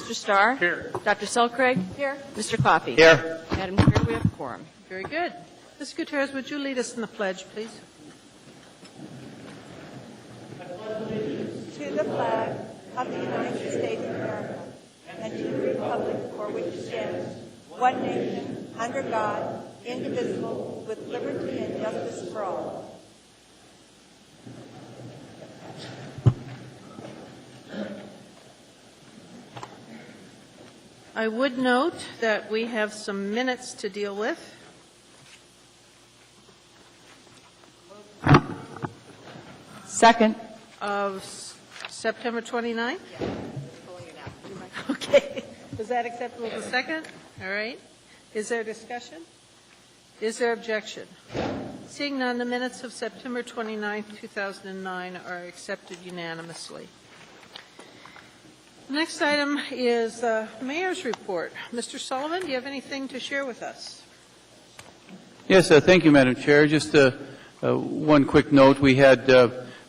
Mr. Starr? Here. Dr. Selcraig? Here. Mr. Coffey? Here. Madam Chair, we have a quorum. Very good. Ms. Gutierrez, would you lead us in the pledge, please? To the flag of the United States of America and to the republic for which it stands, one nation, under God, indivisible, with liberty and justice for all. I would note that we have some minutes to deal with. Second. Of September 29th? Okay. Is that acceptable as a second? All right. Is there discussion? Is there objection? Seeing none, the minutes of September 29th, 2009 are accepted unanimously. The next item is the Mayor's report. Mr. Sullivan, do you have anything to share with us? Yes, thank you, Madam Chair. Just one quick note. We had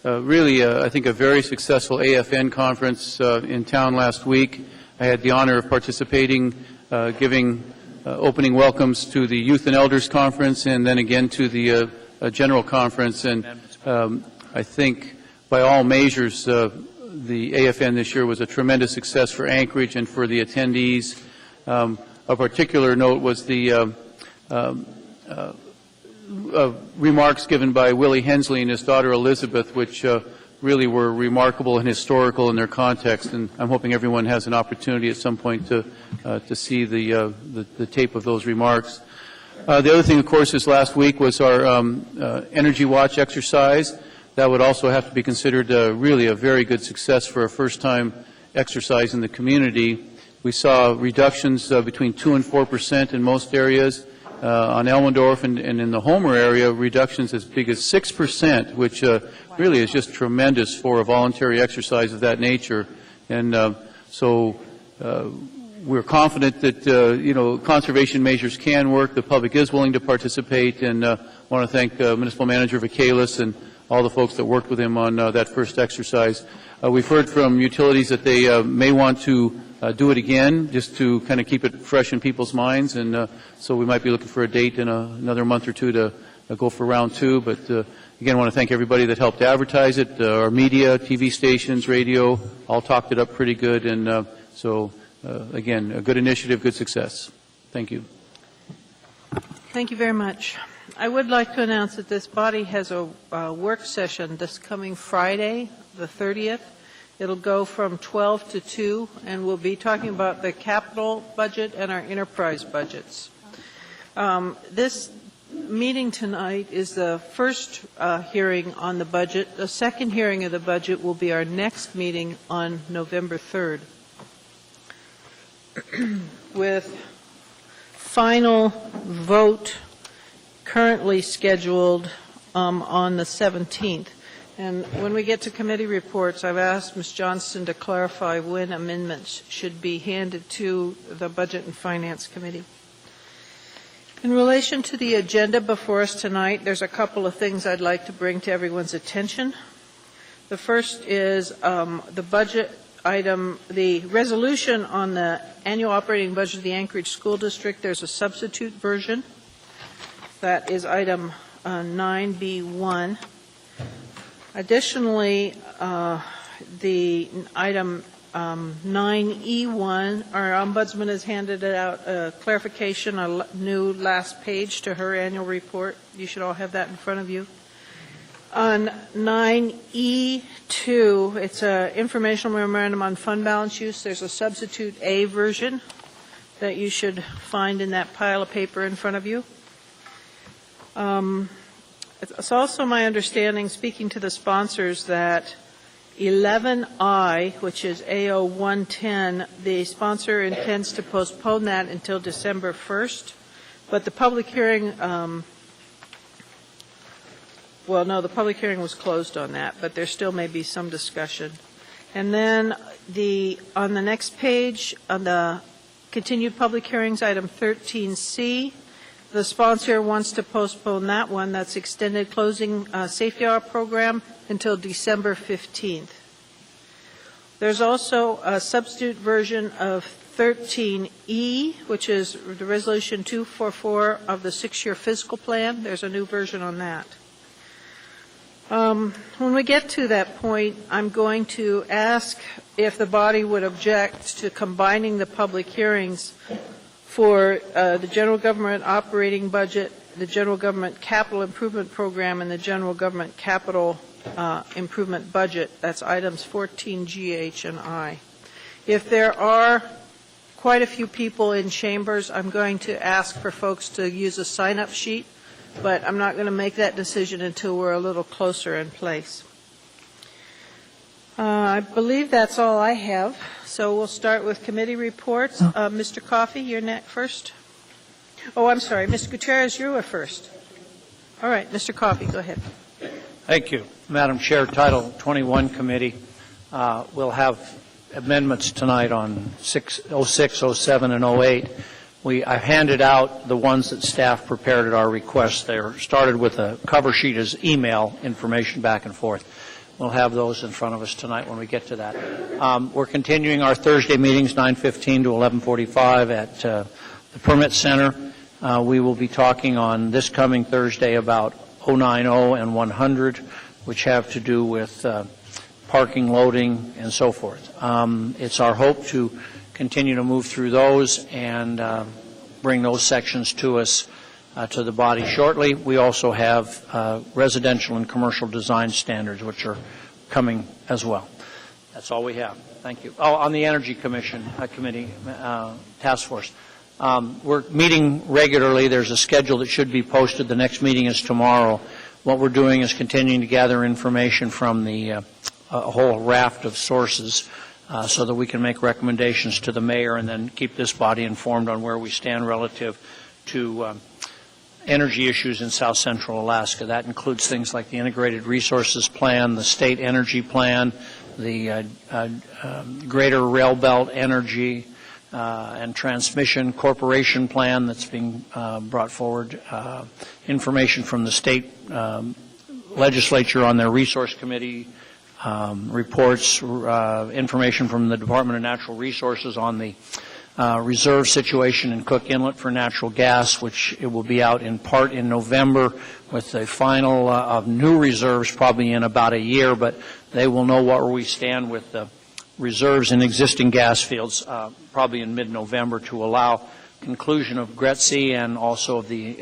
really, I think, a very successful AFN conference in town last week. I had the honor of participating, giving opening welcomes to the Youth and Elders Conference and then again to the General Conference. And I think by all measures, the AFN this year was a tremendous success for Anchorage and for the attendees. Of particular note was the remarks given by Willie Hensley and his daughter Elizabeth, which really were remarkable and historical in their context. And I'm hoping everyone has an opportunity at some point to see the tape of those remarks. The other thing, of course, this last week was our Energy Watch exercise. That would also have to be considered really a very good success for a first-time exercise in the community. We saw reductions between 2% and 4% in most areas. On Elmendorf and in the Homer area, reductions as big as 6%, which really is just tremendous for a voluntary exercise of that nature. And so we're confident that, conservation measures can work. The public is willing to participate, and I want to thank Municipal Manager Vacalis and all the folks that worked with him on that first exercise. We've heard from utilities that they may want to do it again, just to kind of keep it fresh in people's minds, and so we might be looking for a date in another month or two to go for round two. But again, I want to thank everybody that helped advertise it, our media, TV stations, radio, all talked it up pretty good, and so again, a good initiative, good success. Thank you. Thank you very much. I would like to announce that this body has a work session this coming Friday, the 30th. It'll go from 12 to 2, and we'll be talking about the capital budget and our enterprise budgets. This meeting tonight is the first hearing on the budget. The second hearing of the budget will be our next meeting on November 3rd, with final vote currently scheduled on the 17th. And when we get to committee reports, I've asked Ms. Johnston to clarify when amendments should be handed to the Budget and Finance Committee. In relation to the agenda before us tonight, there's a couple of things I'd like to bring to everyone's attention. The first is the budget item, the resolution on the annual operating budget of the Anchorage School District. There's a substitute version. That is item 9B1. Additionally, the item 9E1, our ombudsman has handed out a clarification, a new last page to her annual report. You should all have that in front of you. On 9E2, it's an informational memorandum on fund balance use. There's a substitute A version that you should find in that pile of paper in front of you. It's also my understanding, speaking to the sponsors, that 11I, which is AO 110, the sponsor intends to postpone that until December 1st. But the public hearing, the public hearing was closed on that, but there still may be some discussion. And then on the next page, on the continued public hearings, item 13C, the sponsor wants to postpone that one. That's extended closing safety hour program until December 15th. There's also a substitute version of 13E, which is the Resolution 244 of the 6-year fiscal plan. There's a new version on that. When we get to that point, I'm going to ask if the body would object to combining the public hearings for the general government operating budget, the general government capital improvement program, and the general government capital improvement budget. That's items 14G, H, and I. If there are quite a few people in chambers, I'm going to ask for folks to use a sign-up sheet, but I'm not going to make that decision until we're a little closer in place. I believe that's all I have, so we'll start with committee reports. Mr. Coffey, you're next first. Oh, I'm sorry. Mr. Gutierrez, you were first. All right, Mr. Coffey, go ahead. Thank you, Madam Chair. Title 21 Committee will have amendments tonight on 06, 07, and 08. I've handed out the ones that staff prepared at our request. They started with a cover sheet as email information back and forth. We'll have those in front of us tonight when we get to that. We're continuing our Thursday meetings, 9:15 to 11:45 at the Permit Center. We will be talking on this coming Thursday about 090 and 100, which have to do with parking, loading, and so forth. It's our hope to continue to move through those and bring those sections to us to the body shortly. We also have residential and commercial design standards, which are coming as well. That's all we have. Thank you. Oh, on the Energy Commission Committee Task Force. We're meeting regularly. There's a schedule that should be posted. The next meeting is tomorrow. What we're doing is continuing to gather information from the a whole raft of sources so that we can make recommendations to the mayor and then keep this body informed on where we stand relative to energy issues in South Central Alaska. That includes things like the Integrated Resources Plan, the State Energy Plan, the Greater Rail Belt Energy and Transmission Corporation Plan that's being brought forward, information from the state legislature on their resource committee reports, information from the Department of Natural Resources on the reserve situation in Cook Inlet for natural gas, which it will be out in part in November with the final of new reserves probably in about a year, but they will know where we stand with the reserves in existing gas fields probably in mid-November to allow conclusion of GRETC and also of the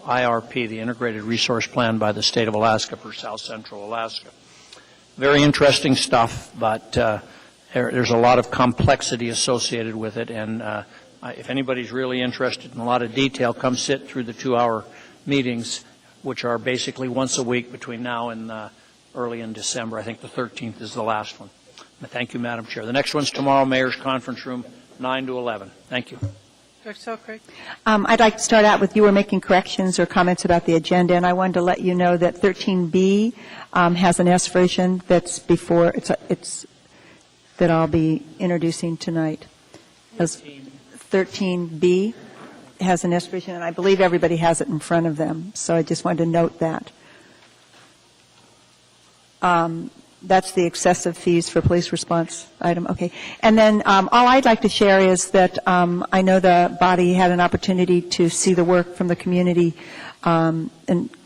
IRP, the Integrated Resource Plan by the State of Alaska for South Central Alaska. Very interesting stuff, but there's a lot of complexity associated with it, and if anybody's really interested in a lot of detail, come sit through the 2-hour meetings, which are basically once a week between now and early in December. I think the 13th is the last one. Thank you, Madam Chair. The next one's tomorrow, Mayor's Conference Room, 9 to 11. Thank you. Dr. Selkirk. I'd like to start out with you were making corrections or comments about the agenda, and I wanted to let you know that 13B has an S version that's before it's that I'll be introducing tonight. 13B has an S version, and I believe everybody has it in front of them. So I just wanted to note that. That's the excessive fees for police response item. Okay. And then all I'd like to share is that I know the body had an opportunity to see the work from the community and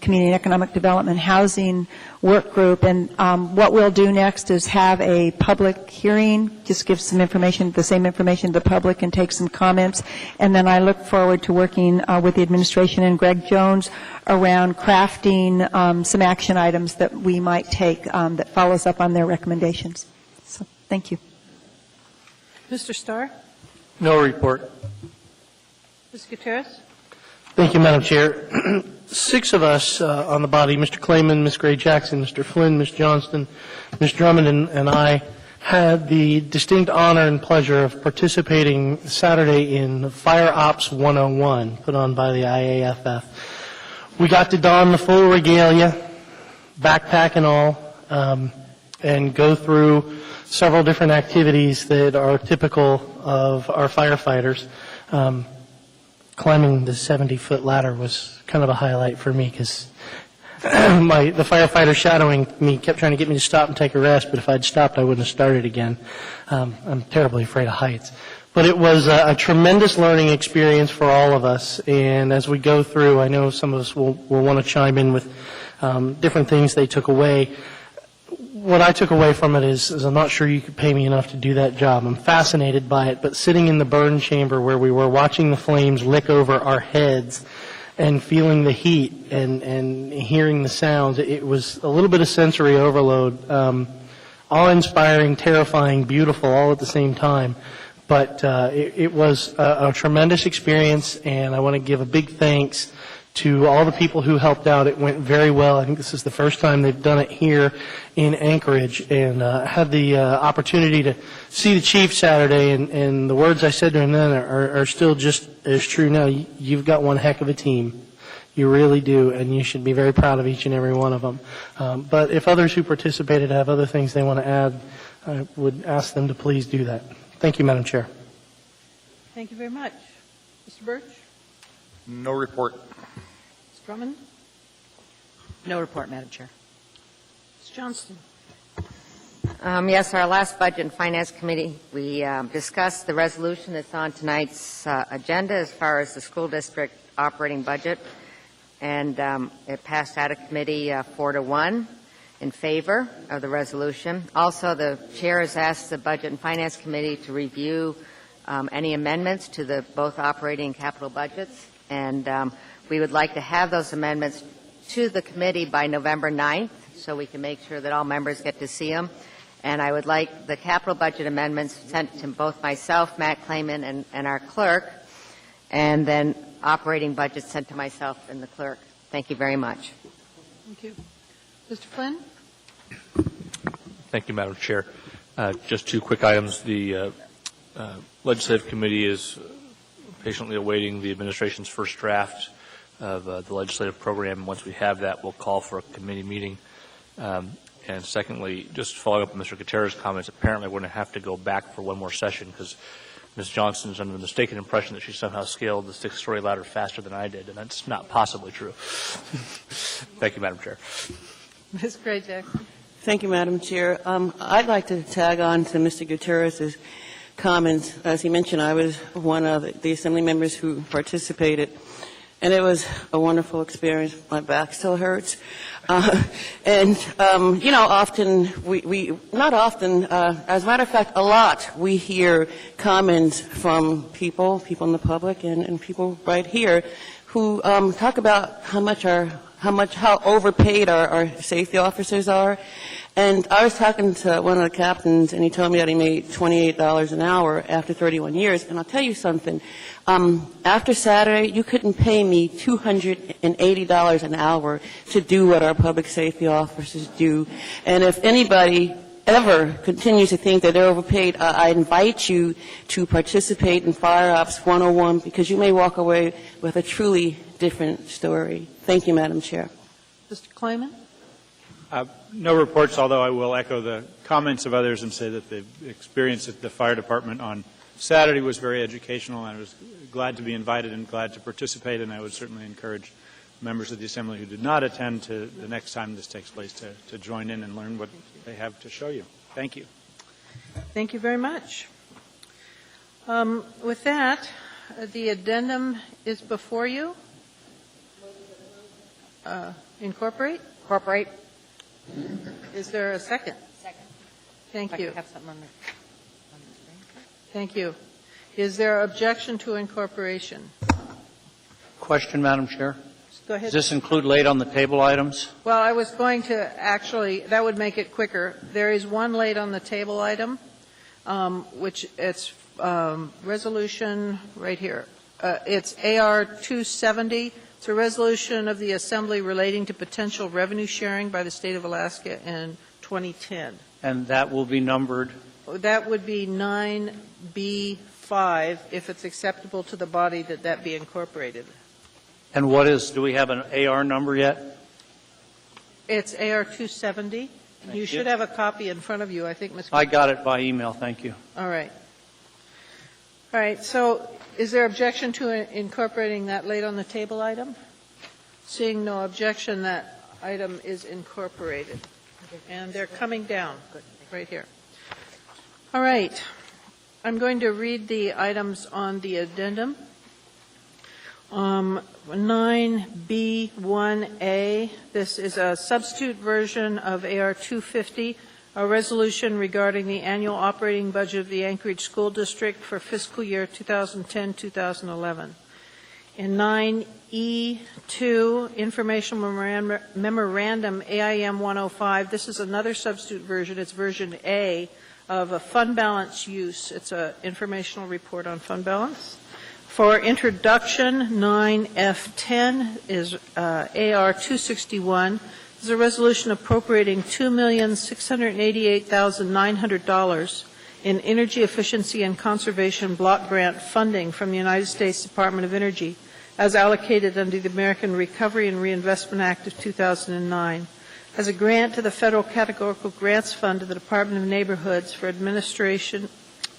Community and Economic Development Housing Work Group. And what we'll do next is have a public hearing, just give some information, the same information to the public and take some comments. And then I look forward to working with the administration and Greg Jones around crafting some action items that we might take that follows up on their recommendations. So thank you. Mr. Starr? No report. Ms. Gutierrez? Thank you, Madam Chair. 6 of us on the body, Mr. Clayman, Ms. Gray Jackson, Mr. Flynn, Ms. Johnston, Ms. Drummond, and I had the distinct honor and pleasure of participating Saturday in Fire Ops 101 put on by the IAFF. We got to don the full regalia, backpack and all, and go through several different activities that are typical of our firefighters. Climbing the 70-foot ladder was kind of a highlight for me because The firefighter shadowing me kept trying to get me to stop and take a rest, but if I'd stopped, I wouldn't have started again. I'm terribly afraid of heights. But it was a tremendous learning experience for all of us, and as we go through, I know some of us will want to chime in with different things they took away. What I took away from it is I'm not sure you could pay me enough to do that job. I'm fascinated by it, but sitting in the burn chamber where we were watching the flames lick over our heads and feeling the heat and hearing the sounds, it was a little bit of sensory overload, awe-inspiring, terrifying, beautiful, all at the same time. But it was a tremendous experience, and I want to give a big thanks to all the people who helped out. It went very well. I think this is the first time they've done it here in Anchorage, and had the opportunity to see the chief Saturday, and the words I said to him then are still just as true now. You've got one heck of a team. You really do, and you should be very proud of each and every one of them. But if others who participated have other things they want to add, I would ask them to please do that. Thank you, Madam Chair. Thank you very much. Mr. Birch? No report. Ms. Drummond? No report, Madam Chair. Ms. Johnston? Yes, our last Budget and Finance Committee, we discussed the resolution that's on tonight's agenda as far as the school district operating budget, and it passed out of committee 4-1 in favor of the resolution. Also, the chair has asked the Budget and Finance Committee to review any amendments to the both operating and capital budgets, and we would like to have those amendments to the committee by November 9th so we can make sure that all members get to see them. And I would like the capital budget amendments sent to both myself, Matt Clayman, and our clerk, and then operating budget sent to myself and the clerk. Thank you very much. Thank you. Mr. Flynn? Thank you, Madam Chair. Just two quick items. The Legislative Committee is patiently awaiting the administration's first draft of the legislative program. Once we have that, we'll call for a committee meeting. And secondly, just following up on Mr. Gutierrez's comments, apparently we're going to have to go back for one more session because Ms. Johnson is under the mistaken impression that she somehow scaled the 6-story ladder faster than I did, and that's not possibly true. Thank you, Madam Chair. Ms. Gray-Jackson? Thank you, Madam Chair. I'd like to tag on to Mr. Gutierrez's comments. As he mentioned, I was one of the Assembly members who participated, and it was a wonderful experience. My back still hurts. Often not often, as a matter of fact, a lot, we hear comments from people in the public and people right here who talk about how overpaid our safety officers are. And I was talking to one of the captains, and he told me that he made $28 an hour after 31 years. And I'll tell you something. After Saturday, you couldn't pay me $280 an hour to do what our public safety officers do. And if anybody ever continues to think that they're overpaid, I invite you to participate in Fire Ops 101 because you may walk away with a truly different story. Thank you, Madam Chair. Mr. Clayman? No reports, although I will echo the comments of others and say that the experience at the fire department on Saturday was very educational, and I was glad to be invited and glad to participate, and I would certainly encourage members of the Assembly who did not attend to the next time this takes place to join in and learn what they have to show you. Thank you. Thank you very much. With that, the addendum is before you. Incorporate? Incorporate. Is there a second? Second. Thank you. Have something on the screen. Thank you. Is there objection to incorporation? Question, Madam Chair. Go ahead. Does this include laid on the table items? Well, I was going to actually, that would make it quicker. There is one laid on the table item, which it's resolution right here. It's AR 270. It's a resolution of the Assembly relating to potential revenue sharing by the state of Alaska in 2010. And that will be numbered? That would be 9B5 if it's acceptable to the body that be incorporated. And do we have an AR number yet? It's AR 270. You should have a copy in front of you, I think, Ms. I got it by email, thank you. All right. All right, so is there objection to incorporating that late on the table item? Seeing no objection, that item is incorporated. And they're coming down, right here. All right. I'm going to read the items on the addendum. 9B1A, this is a substitute version of AR 250, a resolution regarding the annual operating budget of the Anchorage School District for fiscal year 2010-2011. In 9E2, informational memorandum AIM 105, this is another substitute version. It's version A of a fund balance use. It's an informational report on fund balance. For introduction, 9F10 is AR 261. This is a resolution appropriating $2,688,900 in energy efficiency and conservation block grant funding from the United States Department of Energy as allocated under the American Recovery and Reinvestment Act of 2009 as a grant to the Federal Categorical Grants Fund of the Department of Neighborhoods for administration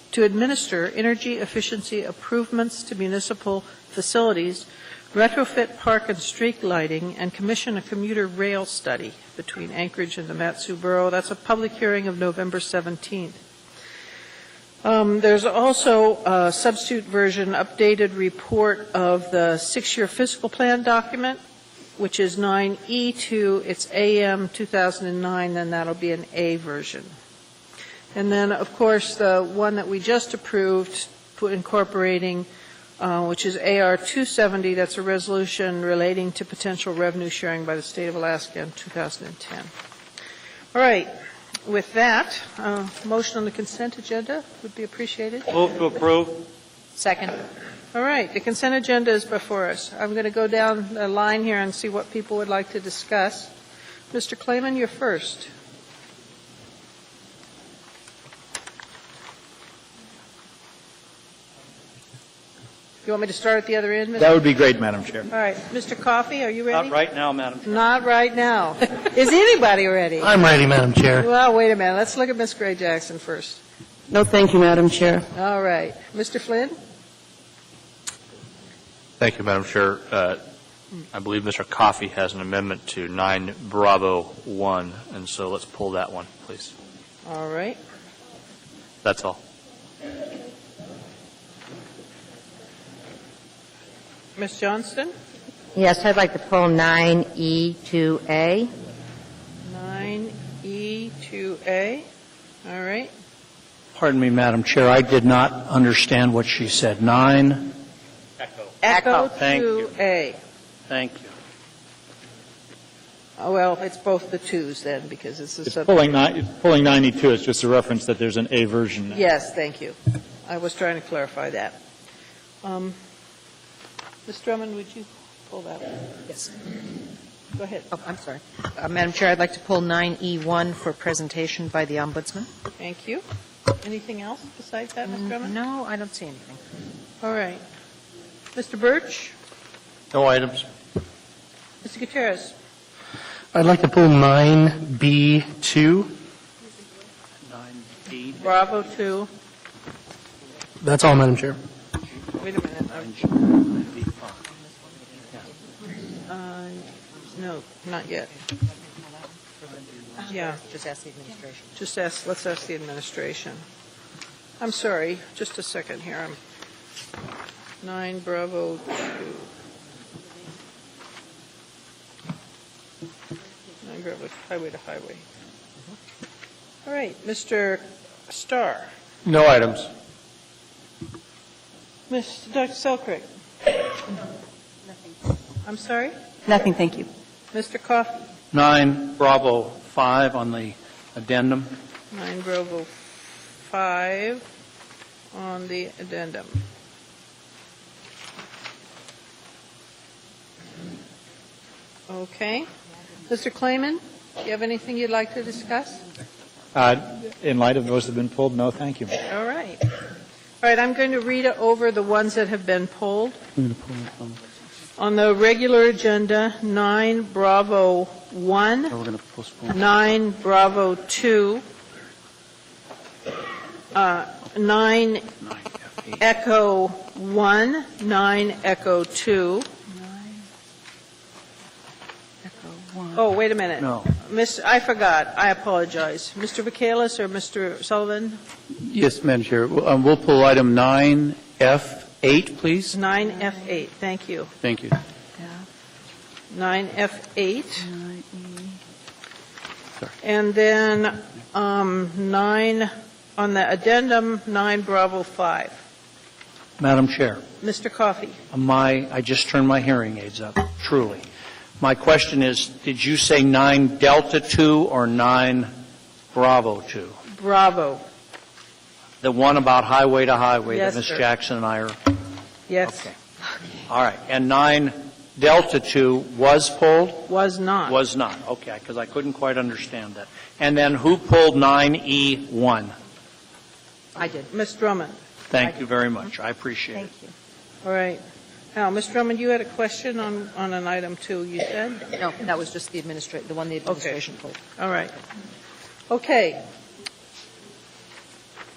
to administer energy efficiency improvements to municipal facilities, retrofit park and street lighting, and commission a commuter rail study between Anchorage and the Mat-Su Borough. That's a public hearing of November 17th. There's also a substitute version, updated report of the 6-year fiscal plan document, which is 9E2. It's AM 2009, then that'll be an A version. And then, of course, the one that we just approved, incorporating, which is AR 270, that's a resolution relating to potential revenue sharing by the state of Alaska in 2010. All right. With that, motion on the consent agenda would be appreciated. Move to approve. Second. All right. The consent agenda is before us. I'm going to go down the line here and see what people would like to discuss. Mr. Clayman, you're first. You want me to start at the other end, Mr.? That would be great, Madam Chair. All right. Mr. Coffey, are you ready? Not right now, Madam Chair. Not right now. Is anybody ready? I'm ready, Madam Chair. Well, wait a minute. Let's look at Ms. Gray Jackson first. No, thank you, Madam Chair. All right. Mr. Flynn? Thank you, Madam Chair. I believe Mr. Coffey has an amendment to 9 Bravo 1, and so let's pull that one, please. All right. That's all. Ms. Johnston? Yes, I'd like to pull 9E2A. 9E2A. All right. Pardon me, Madam Chair, I did not understand what she said. 9. Echo Thank you. 2A. Thank you. Oh, well, it's both the twos then, because it's a It's sub. pulling 92. It's just a reference that there's an A version now. Yes, thank you. I was trying to clarify that. Ms. Drummond, would you pull that one? Yes. Go ahead. Oh, I'm sorry. Madam Chair, I'd like to pull 9E1 for presentation by the Ombudsman. Thank you. Anything else besides that, Ms. Drummond? No, I don't see anything. All right. Mr. Birch? No items. Mr. Gutierrez? I'd like to pull 9B2. 9D. Bravo 2. That's all, Madam Chair. Wait a minute. No, not yet. Yeah. Just ask the administration. Let's ask the administration. I'm sorry, just a second here. 9 Bravo 2. 9 Bravo, highway to highway. All right, Mr. Starr. No items. Dr. Selkirk. I'm sorry? Nothing, thank you. Mr. Coffey. 9 Bravo 5 on the addendum. 9 Bravo 5 on the addendum. Okay. Mr. Clayman, do you have anything you'd like to discuss? In light of those that have been pulled, no, thank you. All right. All right, I'm going to read over the ones that have been pulled. On the regular agenda, 9 Bravo 1, We're going to postpone. 9 Bravo 2, 9 Echo 1, 9 Echo 2, Oh, wait a minute. No. I forgot. I apologize. Mr. Michaelis or Mr. Sullivan? Yes, Madam Chair. We'll pull item 9F8, please. 9F8. Thank you. Thank you. 9F8. Sorry. And then 9, on the addendum, 9 Bravo 5. Madam Chair, Mr. Coffey. I just turned my hearing aids up, truly. My question is, did you say 9 Delta 2 or 9 Bravo 2? Bravo. The one about highway to highway Yes, that Ms. sir. Jackson and I are... Yes. Okay. All right. And 9 Delta 2 was pulled? Was not. Was not. Okay, because I couldn't quite understand that. And then who pulled 9E1? I did. Ms. Drummond. Thank you very much. I appreciate it. Thank you. All right. Now, Ms. Drummond, you had a question on an item 2, you said? No, that was just the one the administration pulled. All right. Okay.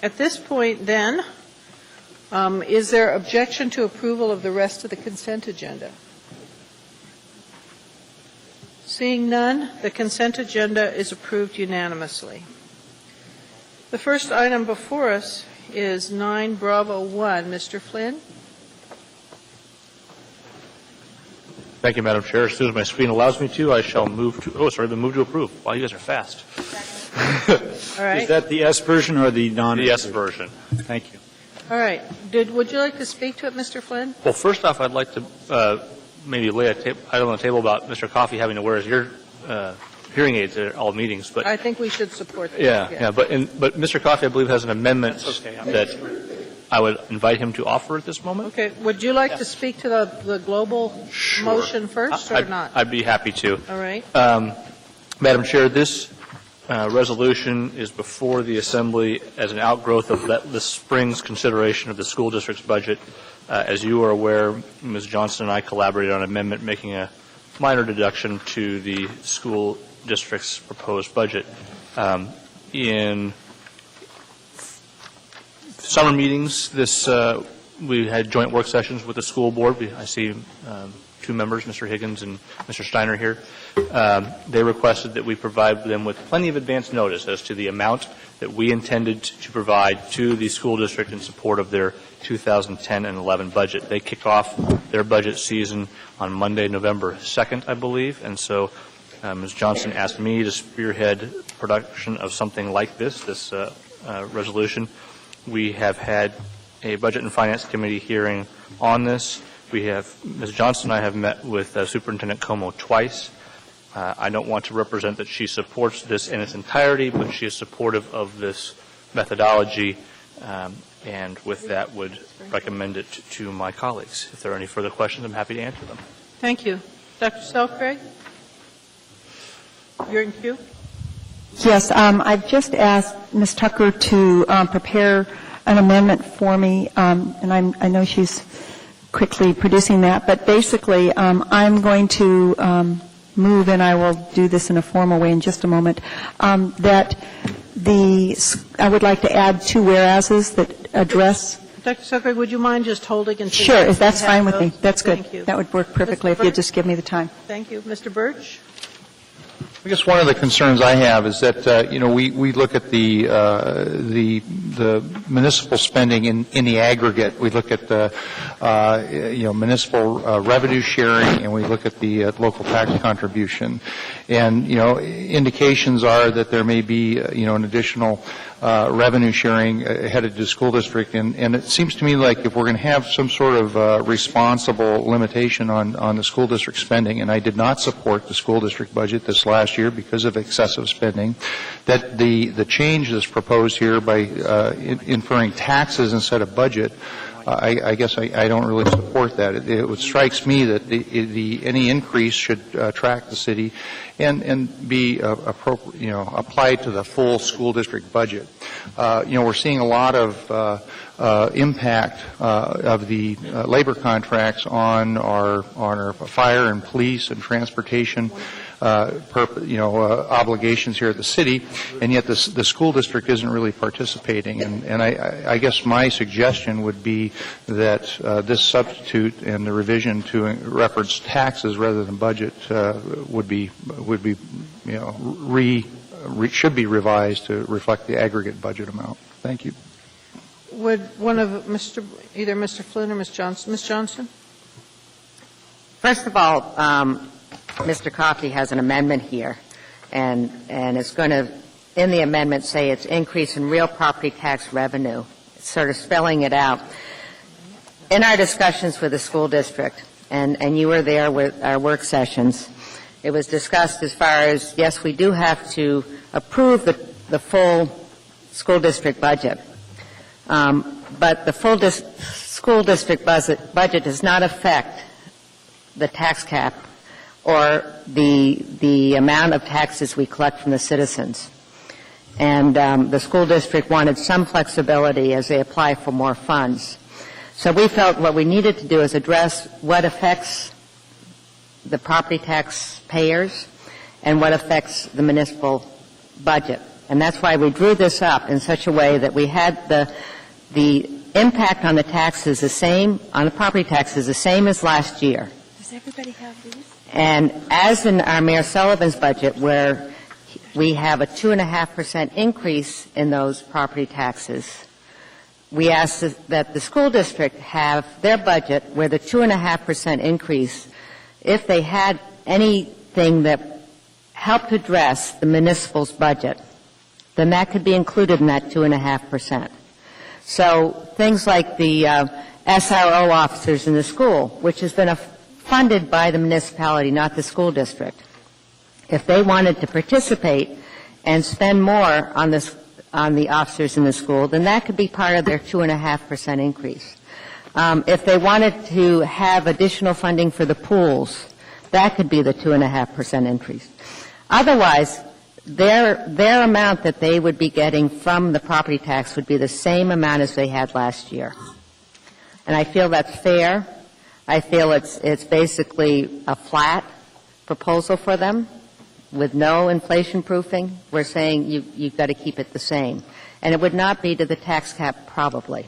At this point, then, is there objection to approval of the rest of the consent agenda? Seeing none, the consent agenda is approved unanimously. The first item before us is 9 Bravo 1. Mr. Flynn? Thank you, Madam Chair. As soon as my screen allows me to, I shall move to approve. Wow, you guys are fast. All right. Is that the S version or the non? The S version. Thank you. All right. Would you like to speak to it, Mr. Flynn? Well, first off, I'd like to maybe lay a item on the table about Mr. Coffey having to wear his hearing aids at all meetings. But I think we should support that. yeah. But Mr. Coffey, I believe, has an amendment That's okay. that I would invite him to offer at this moment. Okay. Would you like to speak to the global Sure. motion first or not? I'd be happy to. All right. Madam Chair, this resolution is before the Assembly as an outgrowth of this spring's consideration of the school district's budget. As you are aware, Ms. Johnston and I collaborated on an amendment making a minor deduction to the school district's proposed budget. In summer meetings, we had joint work sessions with the school board. I see 2 members, Mr. Higgins and Mr. Steiner here. They requested that we provide them with plenty of advance notice as to the amount that we intended to provide to the school district in support of their 2010 and 11 budget. They kick off their budget season on Monday, November 2nd, I believe, and so Ms. Johnson asked me to spearhead production of something like this resolution. We have had a Budget and Finance Committee hearing on this. Ms. Johnston and I have met with Superintendent Como twice. I don't want to represent that she supports this in its entirety, but she is supportive of this methodology, and with that would recommend it to my colleagues. If there are any further questions, I'm happy to answer them. Thank you. Dr. Selkrig? You're in queue? Yes, I've just asked Ms. Tucker to prepare an amendment for me, and I know she's quickly producing that, but basically I'm going to move, and I will do this in a formal way in just a moment, that I would like to add 2 whereases that address. Dr. Selkrig, would you mind just holding until... Sure, if that's fine with me. those? That's good. Thank you. That would work perfectly Mr. if you Birch? just give me the time. Thank you. Mr. Birch? I guess one of the concerns I have is that we look at the municipal spending in the aggregate. We look at the municipal revenue sharing, and we look at the local tax contribution. And indications are that there may be an additional revenue sharing headed to school district, and it seems to me like if we're going to have some sort of responsible limitation on the school district spending, and I did not support the school district budget this last year because of excessive spending, that the change that's proposed here by inferring taxes instead of budget, I guess I don't really support that. It strikes me that any increase should track the city and be appropriate, applied to the full school district budget. we're seeing a lot of impact of the labor contracts on our fire and police and transportation obligations here at the city, and yet the school district isn't really participating. And I guess my suggestion would be that this substitute and the revision to reference taxes rather than budget should be revised to reflect the aggregate budget amount. Thank you. Would one of either Mr. Flynn or Ms. Johnston? Ms. Johnston? First of all, Mr. Coffey has an amendment here, and it's going to, in the amendment, say it's increase in real property tax revenue. It's sort of spelling it out. In our discussions with the school district, and you were there with our work sessions, it was discussed as far as, yes, we do have to approve the full school district budget. But the full school district budget does not affect the tax cap or the amount of taxes we collect from the citizens. And the school district wanted some flexibility as they apply for more funds. So we felt what we needed to do is address what affects the property tax payers and what affects the municipal budget. And that's why we drew this up in such a way that we had the impact on the taxes the same, on the property taxes the same as last year. Does everybody have these? And as in our Mayor Sullivan's budget, where we have a 2.5% increase in those property taxes, we asked that the school district have their budget where the 2.5% increase, if they had anything that helped address the municipal's budget, then that could be included in that 2.5%. So things like the SRO officers in the school, which has been funded by the municipality, not the school district. If they wanted to participate and spend more on the officers in the school, then that could be part of their 2.5% increase. If they wanted to have additional funding for the pools, that could be the 2.5% increase. Otherwise, their amount that they would be getting from the property tax would be the same amount as they had last year. And I feel that's fair. I feel it's basically a flat proposal for them with no inflation proofing. We're saying you've got to keep it the same. And it would not be to the tax cap probably.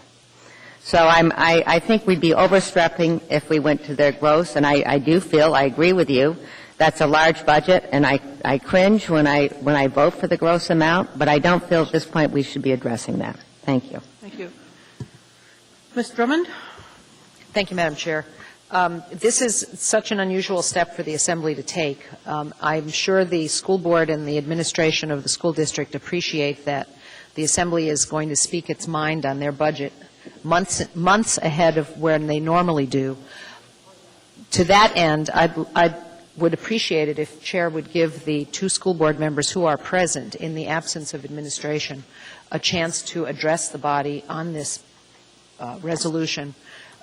So I think we'd be overstepping if we went to their gross, and I do feel, I agree with you, that's a large budget, and I cringe when I vote for the gross amount, but I don't feel at this point we should be addressing that. Thank you. Thank you. Ms. Drummond? Thank you, Madam Chair. This is such an unusual step for the Assembly to take. I'm sure the school board and the administration of the school district appreciate that the Assembly is going to speak its mind on their budget months ahead of when they normally do. To that end, I would appreciate it if Chair would give the two school board members who are present in the absence of administration a chance to address the body on this resolution,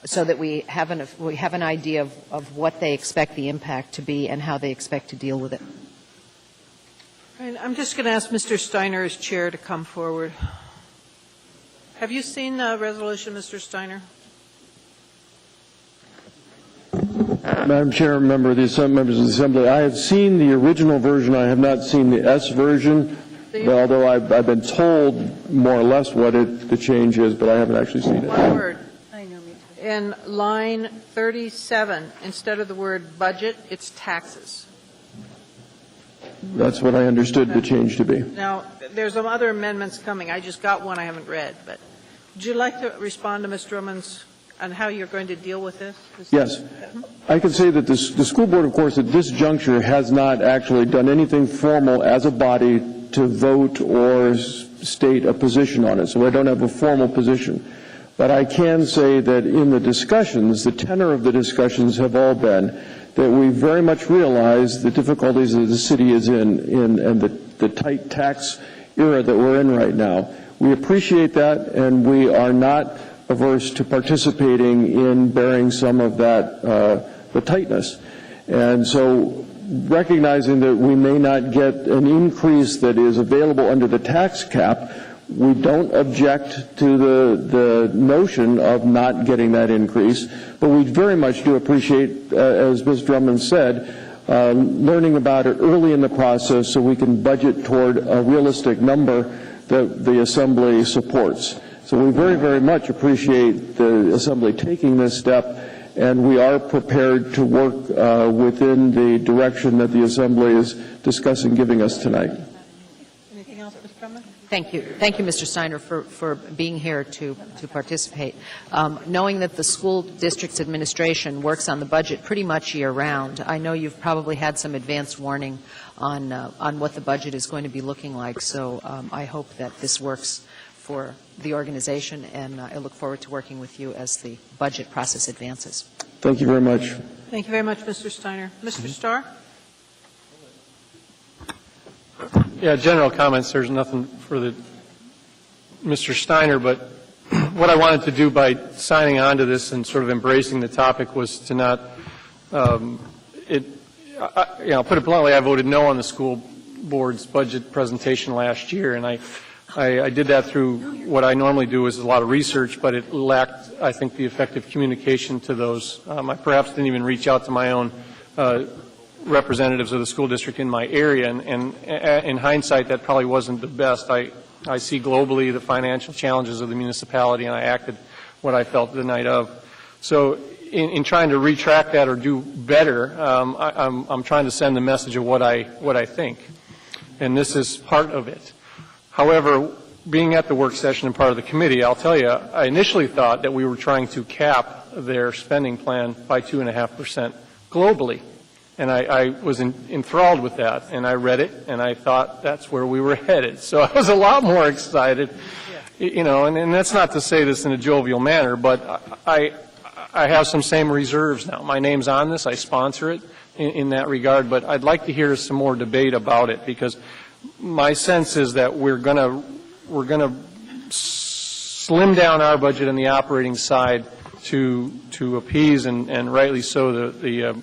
so that we have an idea of what they expect the impact to be and how they expect to deal with it. And I'm just going to ask Mr. Steiner as chair to come forward. Have you seen the resolution, Mr. Steiner? Madam Chair, members of the Assembly, I have seen the original version. I have not seen the S version, although I've been told more or less what the change is, but I haven't actually seen it. One word. In line 37, instead of the word budget, it's taxes. That's what I understood the change to be. Now, there's some other amendments coming. I just got one I haven't read. But would you like to respond to Ms. Drummond's on how you're going to deal with this? Yes. I can say that the school board, of course, at this juncture has not actually done anything formal as a body to vote or state a position on it. So I don't have a formal position. But I can say that in the discussions, the tenor of the discussions have all been that we very much realize the difficulties that the city is in and the tight tax era that we're in right now. We appreciate that, and we are not averse to participating in bearing some of that, the tightness. And so recognizing that we may not get an increase that is available under the tax cap, We don't object to the notion of not getting that increase, but we very much do appreciate, as Ms. Drummond said, learning about it early in the process so we can budget toward a realistic number that the Assembly supports. So we very, very much appreciate the Assembly taking this step, and we are prepared to work within the direction that the Assembly is discussing giving us tonight. Anything else, Ms. Drummond? Thank you. Thank you, Mr. Steiner, for being here to participate. Knowing that the school district's administration works on the budget pretty much year-round, I know you've probably had some advance warning on what the budget is going to be looking like, so I hope that this works for the organization, and I look forward to working with you as the budget process advances. Thank you very much. Thank you very much, Mr. Steiner. Mr. Starr? Yeah, general comments. There's nothing for Mr. Steiner, but what I wanted to do by signing on to this and sort of embracing the topic was to not, put it bluntly, I voted no on the school board's budget presentation last year, and I did that through what I normally do is a lot of research, but it lacked, I think, the effective communication to those. I perhaps didn't even reach out to my own representatives of the school district in my area, and in hindsight, that probably wasn't the best. I see globally the financial challenges of the municipality, and I acted what I felt the night of. So in trying to retract that or do better, I'm trying to send the message of what I think, and this is part of it. However, being at the work session and part of the committee, I'll tell you, I initially thought that we were trying to cap their spending plan by 2.5% globally. And I was enthralled with that, and I read it, and I thought that's where we were headed. So I was a lot more excited, and that's not to say this in a jovial manner, but I have some same reserves now. My name's on this. I sponsor it in that regard, but I'd like to hear some more debate about it, because my sense is that we're going to slim down our budget on the operating side to appease and rightly so the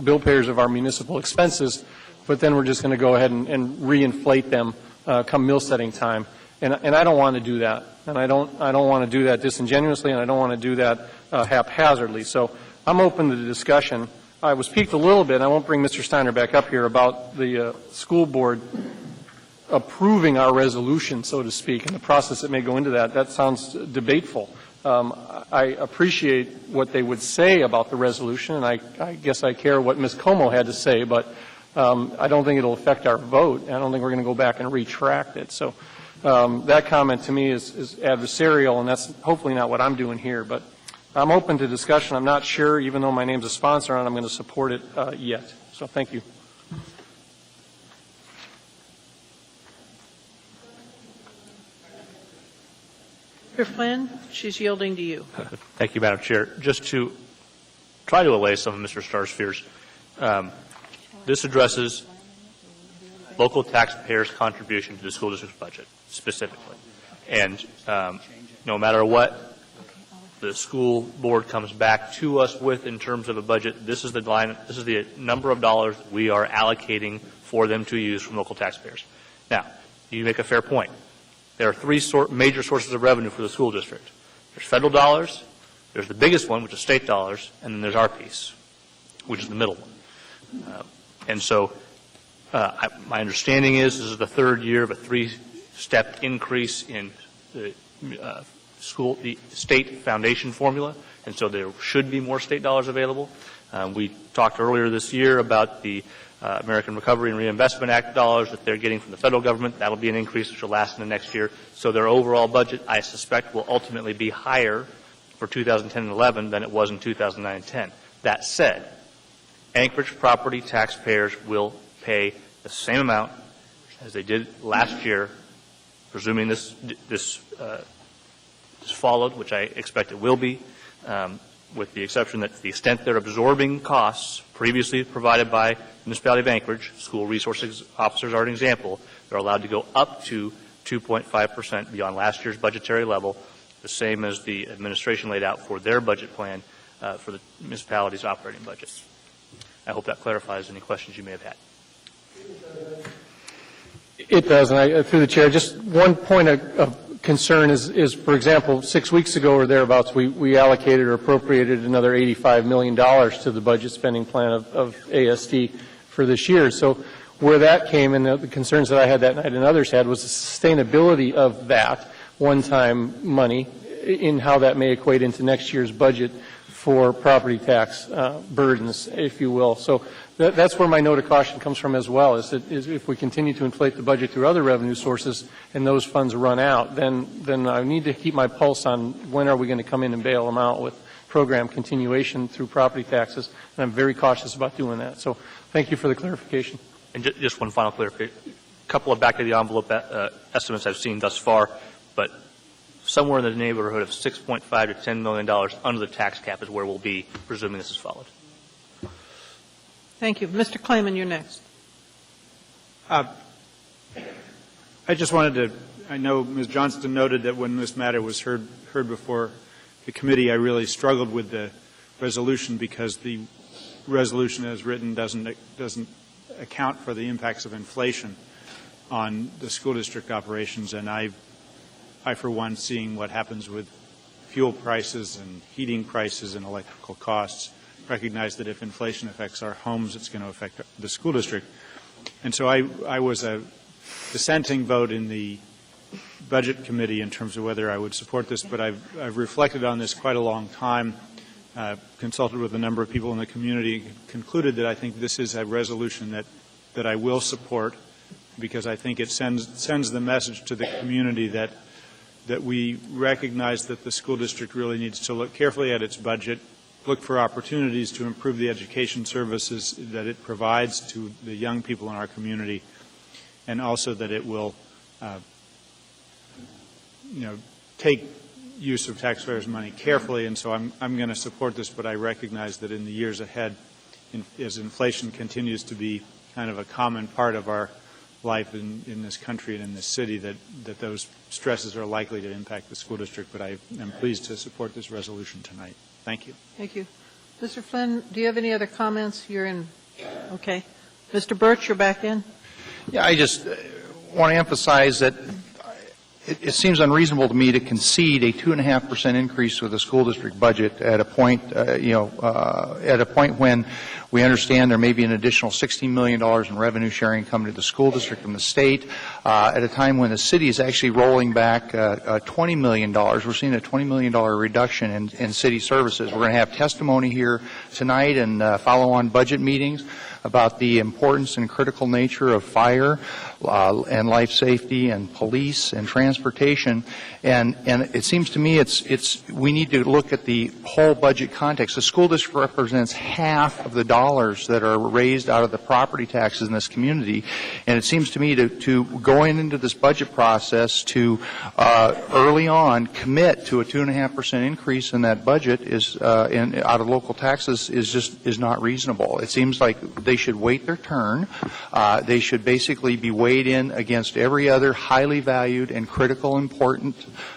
bill payers of our municipal expenses, but then we're just going to go ahead and reinflate them come mill setting time, and I don't want to do that, and I don't want to do that disingenuously, and I don't want to do that haphazardly. So I'm open to the discussion. I was piqued a little bit, and I won't bring Mr. Steiner back up here, about the school board approving our resolution, so to speak, and the process that may go into that. That sounds debateful. I appreciate what they would say about the resolution, and I guess I care what Ms. Como had to say, but I don't think it'll affect our vote. I don't think we're going to go back and retract it. So that comment to me is adversarial, and that's hopefully not what I'm doing here. But I'm open to discussion. I'm not sure, even though my name's a sponsor, and I'm going to support it yet. So thank you. Mr. Flynn, she's yielding to you. Thank you, Madam Chair. Just to try to allay some of Mr. Starr's fears, this addresses local taxpayers' contribution to the school district's budget specifically. And no matter what the school board comes back to us with in terms of a budget, this is the line, this is the number of dollars we are allocating for them to use from local taxpayers. Now, you make a fair point. There are three major sources of revenue for the school district. There's federal dollars, there's the biggest one, which is state dollars, and then there's our piece, which is the middle one. And so my understanding is this is the third year of a three-step increase in the the state foundation formula, and so there should be more state dollars available. We talked earlier this year about the American Recovery and Reinvestment Act dollars that they're getting from the federal government. That'll be an increase which will last in the next year. So their overall budget, I suspect, will ultimately be higher for 2010 and 11 than it was in 2009 and 10. That said, Anchorage property taxpayers will pay the same amount as they did last year, presuming this is followed, which I expect it will be, with the exception that to the extent they're absorbing costs previously provided by the municipality of Anchorage, school resources officers are an example, they're allowed to go up to 2.5% beyond last year's budgetary level, the same as the administration laid out for their budget plan for the municipality's operating budget. I hope that clarifies any questions you may have had. It does, and through the chair, just one point of concern is, for example, 6 weeks ago or thereabouts, we allocated or appropriated another $85 million to the budget spending plan of ASD for this year. So where that came, and the concerns that I had that night and others had, was the sustainability of that one-time money in how that may equate into next year's budget for property tax burdens, if you will. So that's where my note of caution comes from as well, is that if we continue to inflate the budget through other revenue sources and those funds run out, then I need to keep my pulse on when are we going to come in and bail them out with program continuation through property taxes, and I'm very cautious about doing that. So thank you for the clarification. And just one final clarification. A couple of back-of-the-envelope estimates I've seen thus far, but somewhere in the neighborhood of $6.5 to $10 million under the tax cap is where we'll be, presuming this is followed. Thank you. Mr. Klayman, you're next. I just wanted to, I know Ms. Johnston noted that when this matter was heard before the committee, I really struggled with the resolution because the resolution as written doesn't account for the impacts of inflation on the school district operations, and I for one, seeing what happens with fuel prices and heating prices and electrical costs, recognize that if inflation affects our homes, it's going to affect the school district. And so I was a dissenting vote in the Budget Committee in terms of whether I would support this, but I've reflected on this quite a long time, consulted with a number of people in the community, concluded that I think this is a resolution that I will support because I think it sends the message to the community that we recognize that the school district really needs to look carefully at its budget, look for opportunities to improve the education services that it provides to the young people in our community, and also that it will, take use of taxpayers' money carefully. And so I'm going to support this, but I recognize that in the years ahead, as inflation continues to be kind of a common part of our life in this country and in this city, that those stresses are likely to impact the school district. But I am pleased to support this resolution tonight. Thank you. Thank you. Mr. Flynn, do you have any other comments? You're in. Okay. Mr. Birch, you're back in. Yeah, I just want to emphasize that it seems unreasonable to me to concede a 2.5% increase with the school district budget at a point, at a point when we understand there may be an additional $16 million in revenue sharing coming to the school district from the state, at a time when the city is actually rolling back $20 million. We're seeing a $20 million reduction in city services. We're going to have testimony here tonight and follow-on budget meetings about the importance and critical nature of fire and life safety and police and transportation. And it seems to me we need to look at the whole budget context. The school district represents half of the dollars that are raised out of the property taxes in this community. And it seems to me to going into this budget process to early on commit to a 2.5% increase in that budget out of local taxes is not reasonable. It seems like they should wait their turn. They should basically be weighed in against every other highly valued and critical important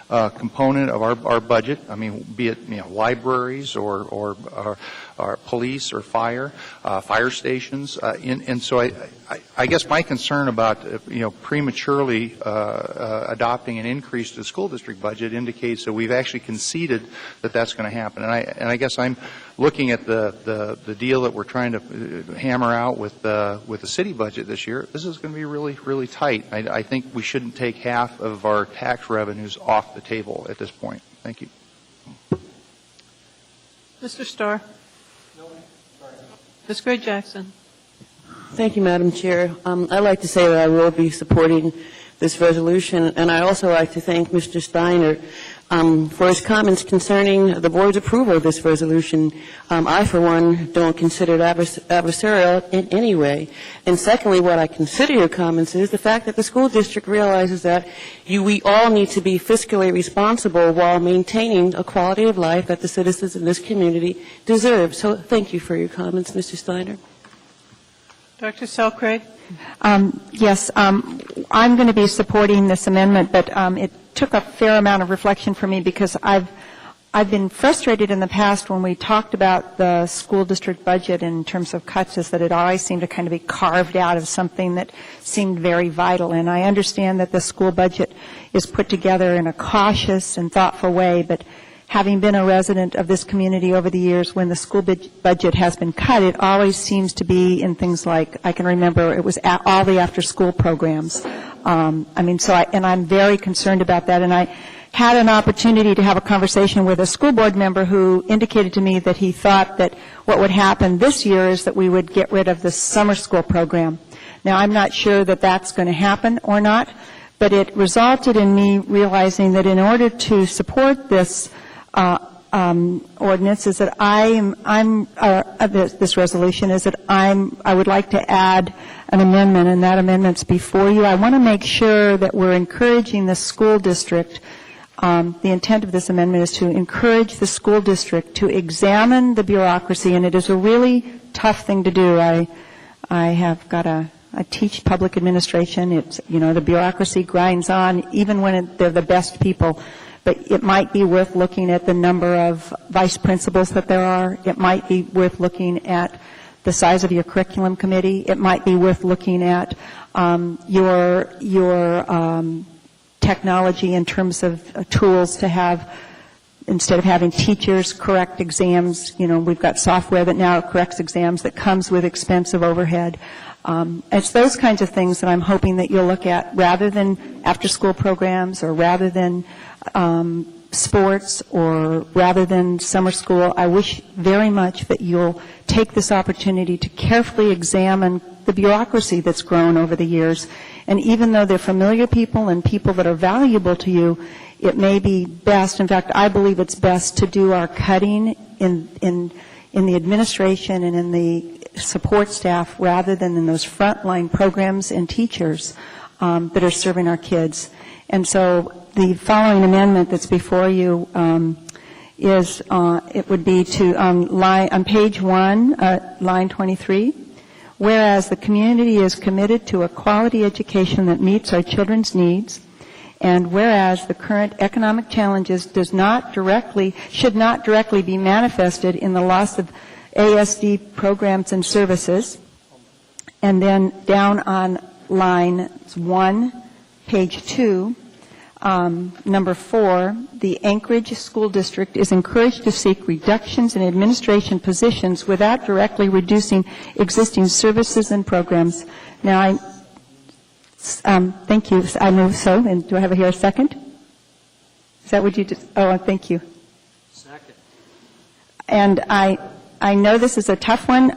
component of our budget. I mean, be it libraries or police or fire stations. And so I guess my concern about prematurely adopting an increase to the school district budget indicates that we've actually conceded that that's going to happen. And I guess I'm looking at the deal that we're trying to hammer out with the city budget this year. This is going to be really, really tight. I think we shouldn't take half of our tax revenues off the table at this point. Thank you. Mr. Starr. Ms. Gray Jackson. Thank you, Madam Chair. I'd like to say that I will be supporting this resolution, and I also like to thank Mr. Steiner for his comments concerning the board's approval of this resolution. I, for one, don't consider it adversarial in any way. And secondly, what I consider your comments is the fact that the school district realizes that we all need to be fiscally responsible while maintaining a quality of life that the citizens in this community deserve. So thank you for your comments, Mr. Steiner. Dr. Selcraig? Yes, I'm going to be supporting this amendment, but it took a fair amount of reflection for me because I've been frustrated in the past when we talked about the school district budget in terms of cuts, is that it always seemed to kind of be carved out of something that seemed very vital. And I understand that the school budget is put together in a cautious and thoughtful way, but having been a resident of this community over the years, when the school budget has been cut, it always seems to be in things like, I can remember it was all the after-school programs. And I'm very concerned about that, and I had an opportunity to have a conversation with a school board member who indicated to me that he thought that what would happen this year is that we would get rid of the summer school program. Now, I'm not sure that that's going to happen or not, but it resulted in me realizing that in order to support this ordinance is that this resolution is that I would like to add an amendment, and that amendment's before you. I want to make sure that we're encouraging the school district. The intent of this amendment is to encourage the school district to examine the bureaucracy, and it is a really tough thing to do. I teach public administration. It's, the bureaucracy grinds on, even when they're the best people. But it might be worth looking at the number of vice principals that there are. It might be worth looking at the size of your curriculum committee. It might be worth looking at your technology in terms of tools to have, instead of having teachers correct exams, we've got software that now corrects exams that comes with expensive overhead. It's those kinds of things that I'm hoping that you'll look at rather than after-school programs or rather than sports or rather than summer school. I wish very much that you'll take this opportunity to carefully examine the bureaucracy that's grown over the years. And even though they're familiar people and people that are valuable to you, it may be best, in fact, I believe it's best to do our cutting in the administration and in the support staff rather than in those frontline programs and teachers that are serving our kids. And so the following amendment that's before you is, it would be to, on page 1, line 23, whereas the community is committed to a quality education that meets our children's needs, and whereas the current economic challenges should not directly be manifested in the loss of ASD programs and services, and then down on line 1, page 2, number 4, the Anchorage School District is encouraged to seek reductions in administration positions without directly reducing existing services and programs. Now, thank you. I move so. And do I have here a second? Is that what you did? Oh, thank you. Second. And I know this is a tough one,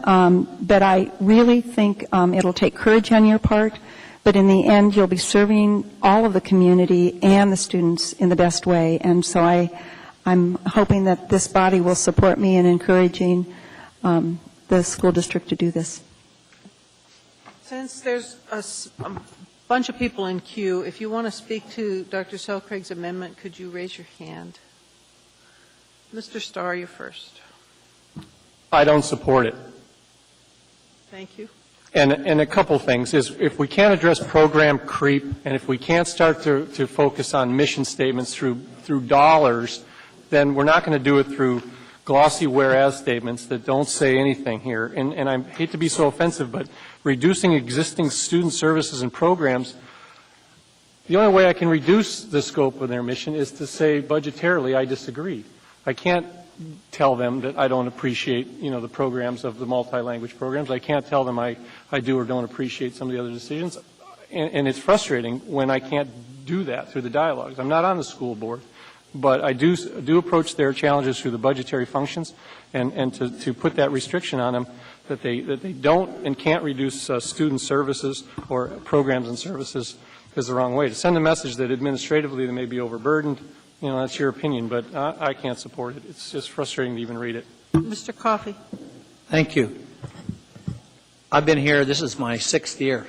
but I really think it'll take courage on your part. But in the end, you'll be serving all of the community and the students in the best way. And so I'm hoping that this body will support me in encouraging the school district to do this. Since there's a bunch of people in queue, if you want to speak to Dr. Selcraig's amendment, could you raise your hand? Mr. Starr, you're first. I don't support it. Thank you. And a couple things is if we can't address program creep and if we can't start to focus on mission statements through dollars, then we're not going to do it through glossy whereas statements that don't say anything here. And I hate to be so offensive, but reducing existing student services and programs, the only way I can reduce the scope of their mission is to say budgetarily I disagree. I can't tell them that I don't appreciate, the programs of the multi-language programs. I can't tell them I do or don't appreciate some of the other decisions. And it's frustrating when I can't do that through the dialogues. I'm not on the school board, but I do approach their challenges through the budgetary functions and to put that restriction on them that they don't and can't reduce student services or programs and services is the wrong way. To send a message that administratively they may be overburdened, that's your opinion, but I can't support it. It's just frustrating to even read it. Mr. Coffey. Thank you. I've been here, this is my 6th year.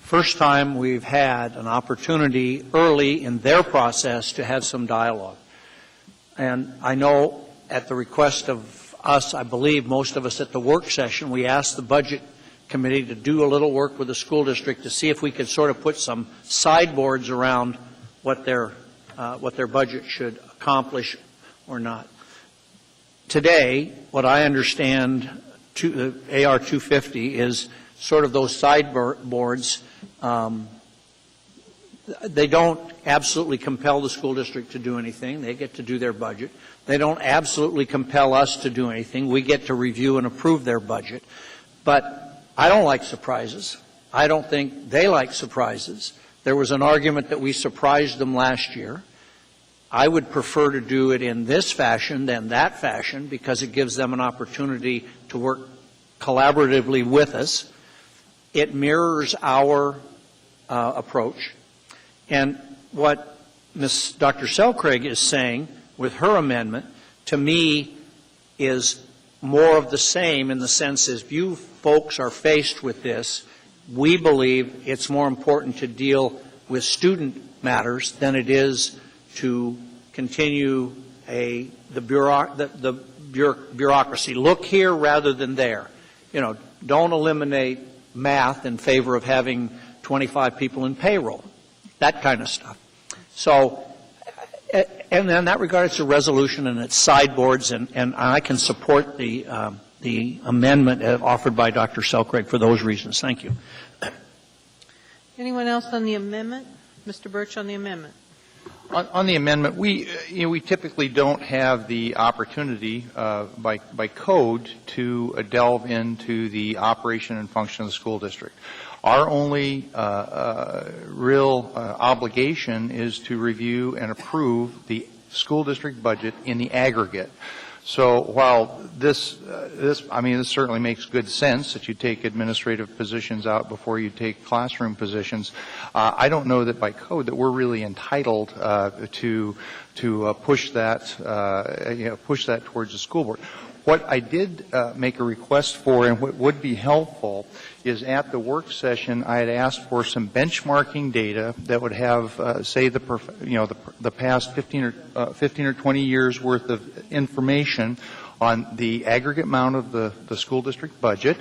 First time we've had an opportunity early in their process to have some dialogue. And I know at the request of us, I believe most of us at the work session, we asked the budget committee to do a little work with the school district to see if we could sort of put some sideboards around what their budget should accomplish or not. Today, what I understand, the AR 250 is sort of those sideboards They don't absolutely compel the school district to do anything. They get to do their budget. They don't absolutely compel us to do anything. We get to review and approve their budget. But I don't like surprises. I don't think they like surprises. There was an argument that we surprised them last year. I would prefer to do it in this fashion than that fashion because it gives them an opportunity to work collaboratively with us. It mirrors our approach. And what Ms. Dr. Selcraig is saying with her amendment, to me, is more of the same in the sense as you folks are faced with this, we believe it's more important to deal with student matters than it is to continue the bureaucracy. Look here rather than there. You know, don't eliminate math in favor of having 25 people in payroll, that kind of stuff. So, and in that regard, it's a resolution and it's sideboards, and I can support the amendment offered by Dr. Selcraig for those reasons. Thank you. Anyone else on the amendment? Mr. Birch on the amendment. On the amendment, we typically don't have the opportunity by code to delve into the operation and function of the school district. Our only real obligation is to review and approve the school district budget in the aggregate. So while this certainly makes good sense that you take administrative positions out before you take classroom positions, I don't know that by code that we're really entitled to push that towards the school board. What I did make a request for, and what would be helpful, is at the work session I had asked for some benchmarking data that would have, say, the past 15 or 20 years worth of information on the aggregate amount of the school district budget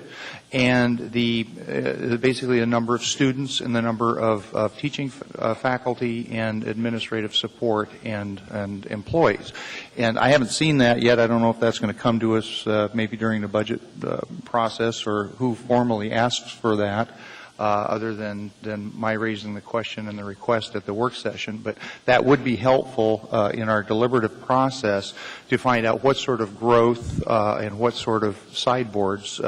and basically the number of students and the number of teaching faculty and administrative support and employees. And I haven't seen that yet. I don't know if that's going to come to us maybe during the budget process or who formally asks for that. Other than my raising the question and the request at the work session. But that would be helpful in our deliberative process to find out what sort of growth and what sort of sideboards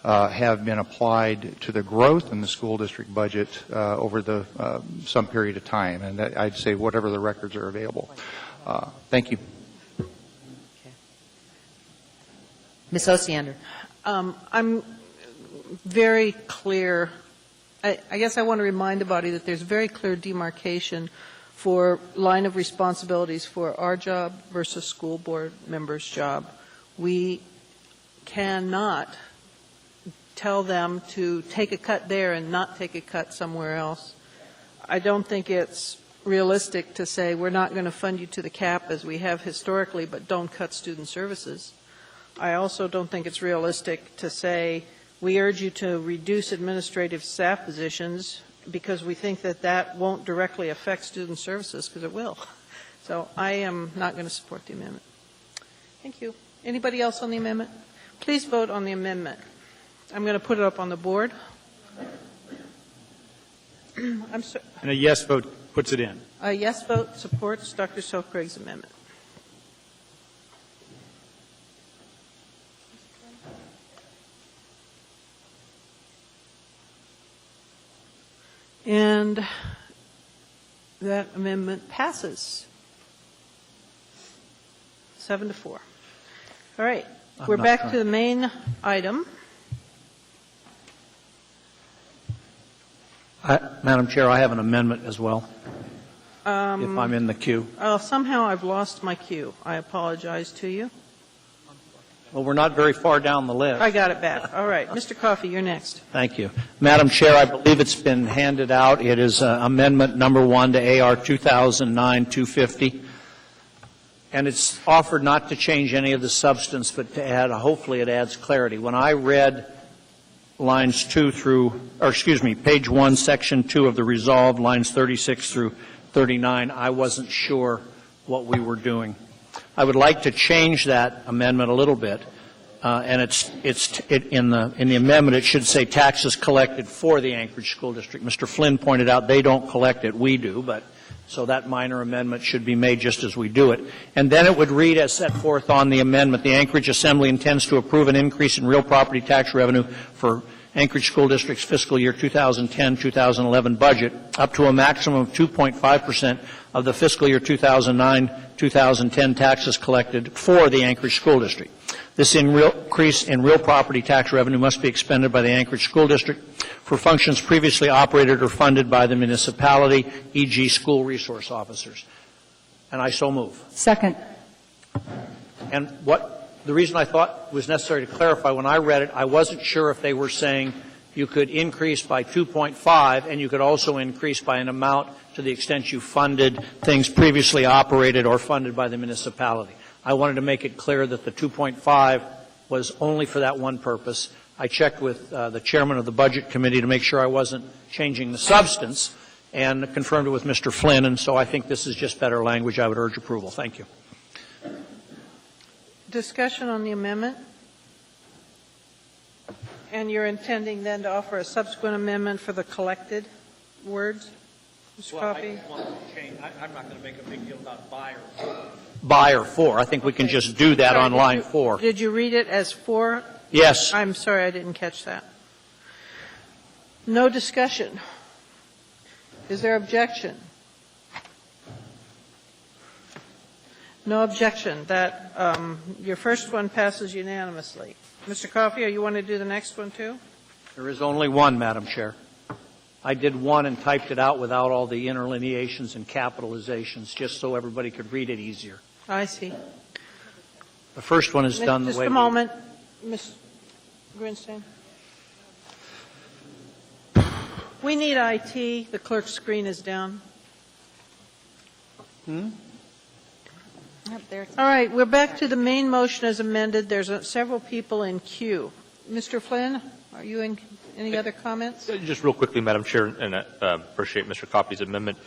have been applied to the growth in the school district budget over some period of time. And I'd say whatever the records are available. Thank you. Okay. Ms. Osiander. I'm very clear. I guess I want to remind the body that there's very clear demarcation for line of responsibilities for our job versus school board members' job. We cannot tell them to take a cut there and not take a cut somewhere else. I don't think it's realistic to say we're not going to fund you to the cap as we have historically, but don't cut student services. I also don't think it's realistic to say we urge you to reduce administrative staff positions because we think that won't directly affect student services, because it will. So I am not going to support the amendment. Thank you. Anybody else on the amendment? Please vote on the amendment. I'm going to put it up on the board. And a yes vote puts it in. A yes vote supports Dr. Selcraig's amendment. And that amendment passes 7-4. All right. We're back to the main item. Madam Chair, I have an amendment as well, if I'm in the queue. Somehow I've lost my queue. I apologize to you. Well, we're not very far down the list. I got it back. All right. Mr. Coffey, you're next. Thank you. Madam Chair, I believe it's been handed out. It is amendment number 1 to AR 2009-250. And it's offered not to change any of the substance, but to add, hopefully it adds clarity. When I read lines 2 through, or excuse me, page 1, section 2 of the resolve, lines 36 through 39, I wasn't sure what we were doing. I would like to change that amendment a little bit and in the amendment, it should say taxes collected for the Anchorage School District. Mr. Flynn pointed out they don't collect it, we do, but so that minor amendment should be made just as we do it. And then it would read as set forth on the amendment, the Anchorage Assembly intends to approve an increase in real property tax revenue for Anchorage School District's fiscal year 2010-2011 budget up to a maximum of 2.5% of the fiscal year 2009-2010 taxes collected for the Anchorage School District. This increase in real property tax revenue must be expended by the Anchorage School District for functions previously operated or funded by the municipality, e.g. school resource officers. And I so move. Second. And the reason I thought was necessary to clarify, when I read it, I wasn't sure if they were saying you could increase by 2.5 and you could also increase by an amount to the extent you funded things previously operated or funded by the municipality. I wanted to make it clear that the 2.5 was only for that one purpose. I checked with the chairman of the Budget Committee to make sure I wasn't changing the substance and confirmed it with Mr. Flynn, and so I think this is just better language. I would urge approval. Thank you. Discussion on the amendment? And you're intending then to offer a subsequent amendment for the collected words? Mr. Coffey? I'm not going to make a big deal about buy or for. I think we can just do that on line 4. Did you read it as for? Yes. I'm sorry, I didn't catch that. No discussion. Is there objection? No objection. That your first one passes unanimously. Mr. Coffey, you want to do the next one too? There is only one, Madam Chair. I did one and typed it out without all the interlineations and capitalizations, just so everybody could read it easier. I see. The first one is done the way. Just a moment, Ms. Grinstein. We need IT. The clerk's screen is down. All right, we're back to the main motion as amended. There's several people in queue. Mr. Flynn, are you in any other comments? Just real quickly, Madam Chair, and I appreciate Mr. Coffey's amendment.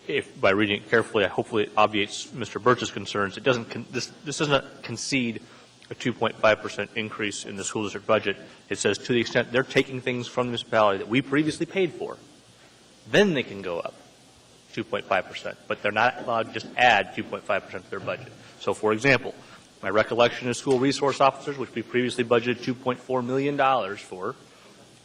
If by reading it carefully, hopefully it obviates Mr. Birch's concerns. It doesn't. This does not concede a 2.5% increase in the school district budget. It says to the extent they're taking things from the municipality that we previously paid for, then they can go up 2.5%. But they're not allowed to just add 2.5% to their budget. So, for example, my recollection is school resource officers, which we previously budgeted $2.4 million for,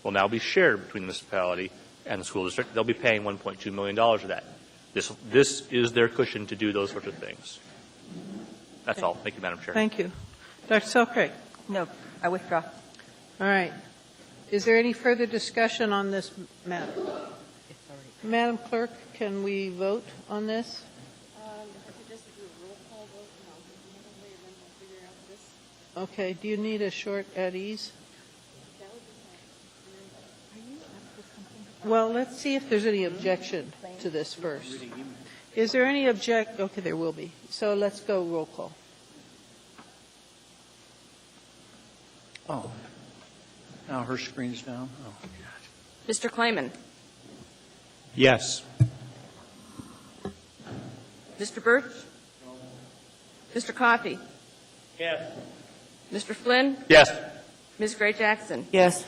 will now be shared between the municipality and the school district. They'll be paying $1.2 million of that. This is their cushion to do those sorts of things. That's all. Thank you, Madam Chair. Thank you. Dr. Selkirk? No, I withdraw. All right. Is there any further discussion on this matter? Madam Clerk, can we vote on this? Okay. Do you need a short at ease? Well, let's see if there's any objection to this first. Is there any object? Okay, there will be. So let's go roll call. Oh. Now her screen's down. Oh. Mr. Klayman. Yes. Mr. Birch? Mr. Coffey? Yes. Mr. Flynn? Yes. Ms. Gray Jackson? Yes.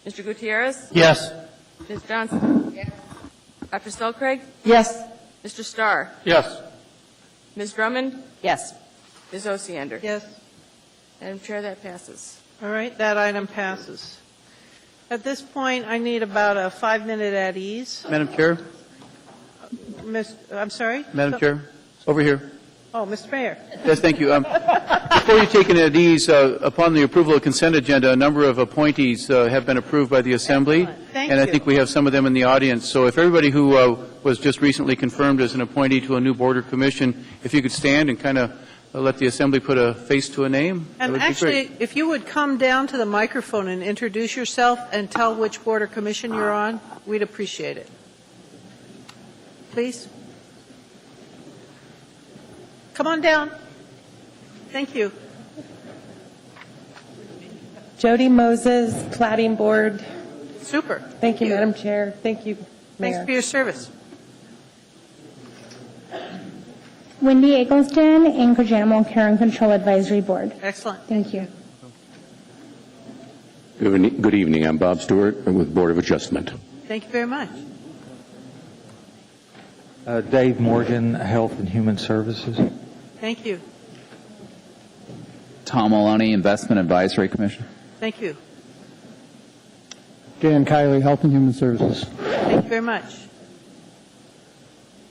Mr. Gutierrez? Yes. Ms. Johnson? Yes. Dr. Selkirk? Yes. Mr. Starr? Yes. Ms. Drummond? Yes. Ms. Osiander? Yes. Madam Chair, that passes. All right, that item passes. At this point, I need about a 5-minute at ease. Madam Chair? I'm sorry? Madam Chair? Over here. Oh, Mr. Mayor. Yes, thank you. Before you take it at ease, upon the approval of consent agenda, a number of appointees have been approved by the Assembly. Thank and you. I think we have some of them in the audience. So if everybody who was just recently confirmed as an appointee to a new board or commission, if you could stand and kind of let the Assembly put a face to a name, that And would be actually, great. if you would come down to the microphone and introduce yourself and tell which board or commission you're on, we'd appreciate it. Please. Come on down. Thank you. Jody Moses, Plating Board. Super. Thank you, Madam Chair. Thank you, Mayor. Thanks for your service. Wendy Eggleston, Anchorage Animal Care and Control Advisory Board. Excellent. Thank you. Good evening. I'm Bob Stewart with Board of Adjustment. Thank you very much. Dave Morgan, Health and Human Services. Thank you. Tom Maloney, Investment Advisory Commission. Thank you. Dan Kiley, Health and Human Services. Thank you very much.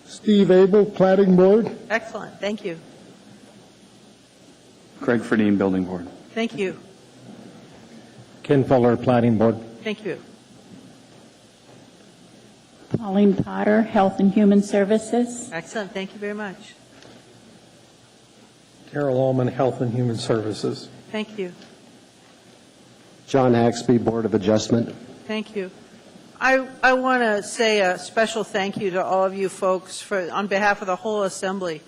Steve Abel, Plating Board. Excellent. Thank you. Craig Ferdine, Building Board. Thank you. Ken Fuller, Plating Board. Thank you. Pauline Potter, Health and Human Services. Excellent. Thank you very much. Carol Ullman, Health and Human Services. Thank you. John Haxby, Board of Adjustment. Thank you. I want to say a special thank you to all of you folks on behalf of the whole Assembly.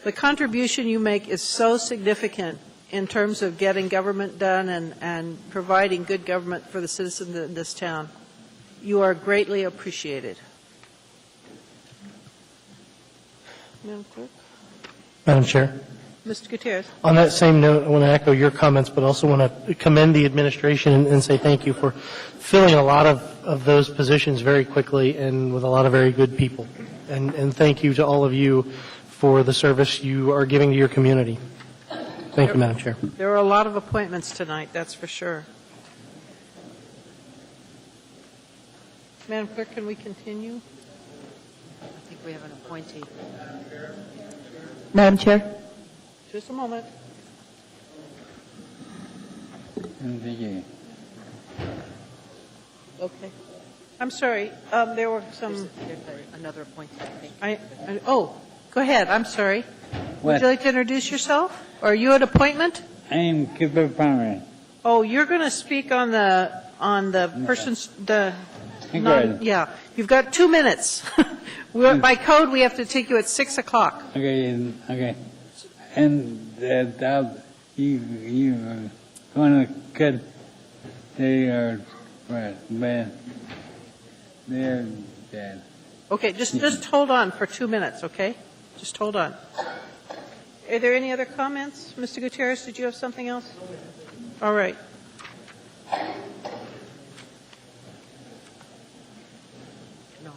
The contribution you make is so significant in terms of getting government done and providing good government for the citizens in this town. You are greatly appreciated. Madam Clerk? Madam Chair. Mr. Gutierrez. On that same note, I want to echo your comments, but also want to commend the administration and say thank you for filling a lot of those positions very quickly and with a lot of very good people. And thank you to all of you for the service you are giving to your community. Thank you, Madam Chair. There were a lot of appointments tonight, that's for sure. Madam Clerk, can we continue? I think we have an appointee. Madam Chair? Just a moment. Okay. I'm sorry. There were some. There's another appointee. Oh, go ahead. I'm sorry. What? Would you like to introduce yourself? Or are you at appointment? I am Cooper Palmer. Oh, you're going to speak on the person's yeah. You've got 2 minutes. By code, we have to take you at 6 o'clock. Okay. Okay. And you want to cut. They are right, man. They are dead. Okay, just hold on for 2 minutes, okay? Just hold on. Are there any other comments? Mr. Gutierrez, did you have something else? All right. No.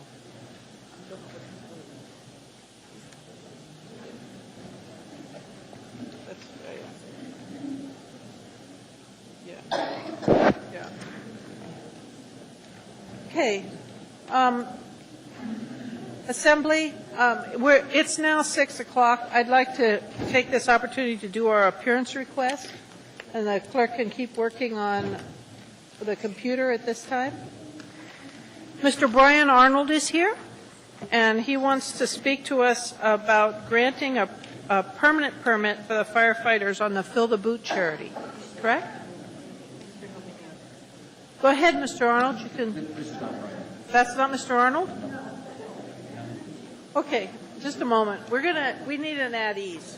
Yeah. Okay. Assembly, it's now 6 o'clock. I'd like to take this opportunity to do our appearance request, and the clerk can keep working on the computer at this time. Mr. Brian Arnold is here, and he wants to speak to us about granting a permanent permit for the firefighters on the Fill the Boot charity. Correct? Go ahead, Mr. Arnold. You can. That's not Mr. Arnold? Okay, just a moment. We need an at ease.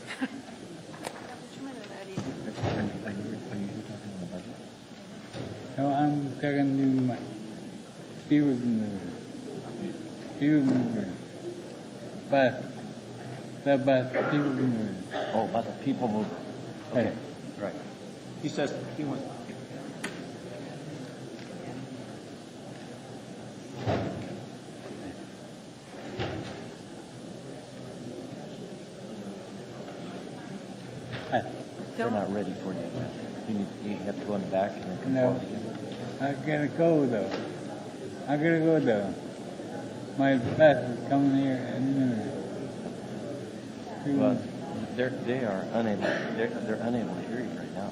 So I'm talking to my Steven. But Steven. Oh, about the people movement. Okay, right. He says he wants. They're not ready for you. You have to go in the back and then come forward again. I'm gonna go though. My bus is coming here in a minute. Well, they are unable. They're unable to hear you right now.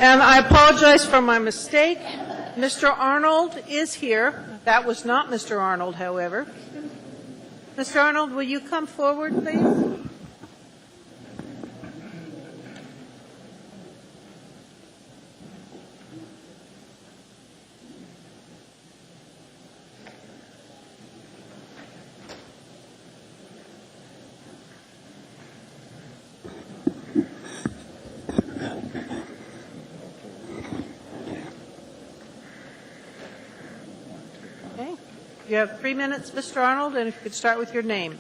And I apologize for my mistake. Mr. Arnold is here. That was not Mr. Arnold, however. Mr. Arnold, will you come forward, please? Okay. You have 3 minutes, Mr. Arnold, and if you could start with your name.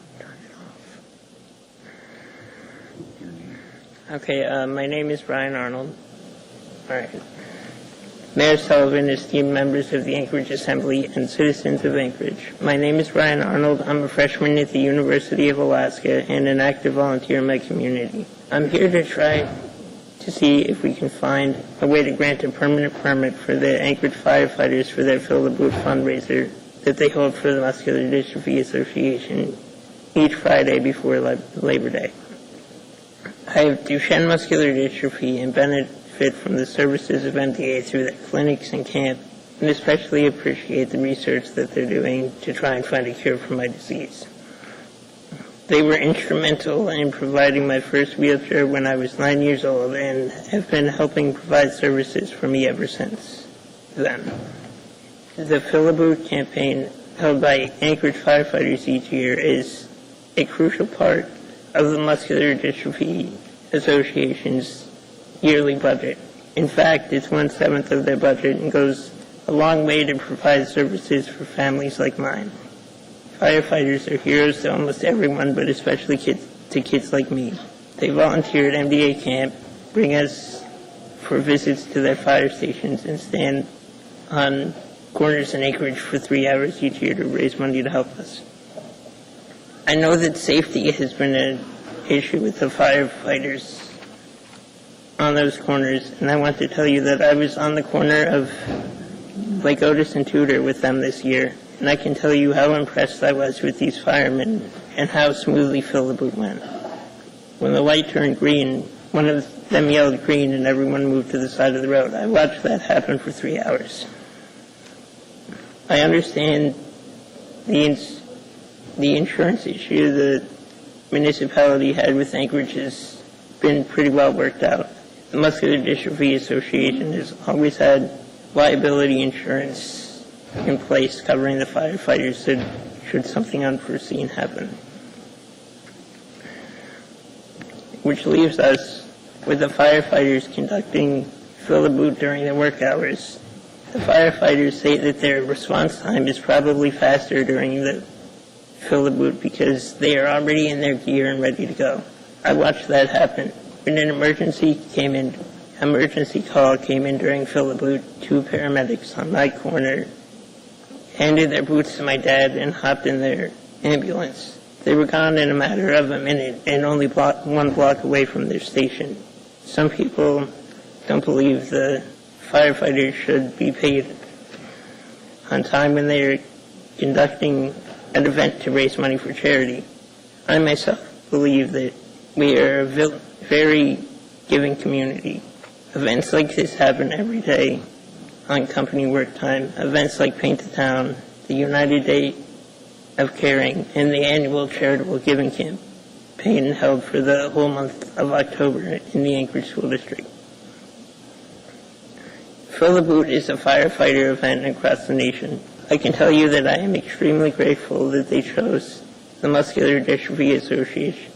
Okay, my name is Brian Arnold. All right. Mayor Sullivan, esteemed members of the Anchorage Assembly, and citizens of Anchorage. My name is Brian Arnold. I'm a freshman at the University of Alaska and an active volunteer in my community. I'm here to try to see if we can find a way to grant a permanent permit for the Anchorage firefighters for their Fill the Boot fundraiser that they hold for the Muscular Dystrophy Association each Friday before Labor Day. I have Duchenne muscular dystrophy and benefit from the services of MDA through their clinics and camp, and especially appreciate the research that they're doing to try and find a cure for my disease. They were instrumental in providing my first wheelchair when I was 9 years old and have been helping provide services for me ever since then. The Fill a Boot campaign held by Anchorage firefighters each year is a crucial part of the Muscular Dystrophy Association's yearly budget. In fact, it's 1/7 of their budget and goes a long way to provide services for families like mine. Firefighters are heroes to almost everyone, but especially to kids like me. They volunteer at MDA camp, bring us for visits to their fire stations, and stand on corners in Anchorage for 3 hours each year to raise money to help us. I know that safety has been an issue with the firefighters on those corners, and I want to tell you that I was on the corner of Lake Otis and Tudor with them this year, and I can tell you how impressed I was with these firemen and how smoothly Fill the Boot went. When the light turned green, one of them yelled green and everyone moved to the side of the road. I watched that happen for 3 hours. I understand the insurance issue the municipality had with Anchorage has been pretty well worked out. The Muscular Dystrophy Association has always had liability insurance in place covering the firefighters should something unforeseen happen. Which leaves us with the firefighters conducting Fill the Boot during their work hours. The firefighters say that their response time is probably faster during the Fill the Boot because they are already in their gear and ready to go. I watched that happen. When an emergency call came in during Fill the Boot, 2 paramedics on my corner handed their boots to my dad and hopped in their ambulance. They were gone in a matter of a minute and only 1 block away from their station. Some people don't believe the firefighters should be paid on time when they are conducting an event to raise money for charity. I myself believe that we are a very giving community. Events like this happen every day on company work time. Events like Paint the Town, the United Day of Caring, and the annual charitable giving campaign held for the whole month of October in the Anchorage School District. Fill the Boot is a firefighter event across the nation. I can tell you that I am extremely grateful that they chose the Muscular Dystrophy Association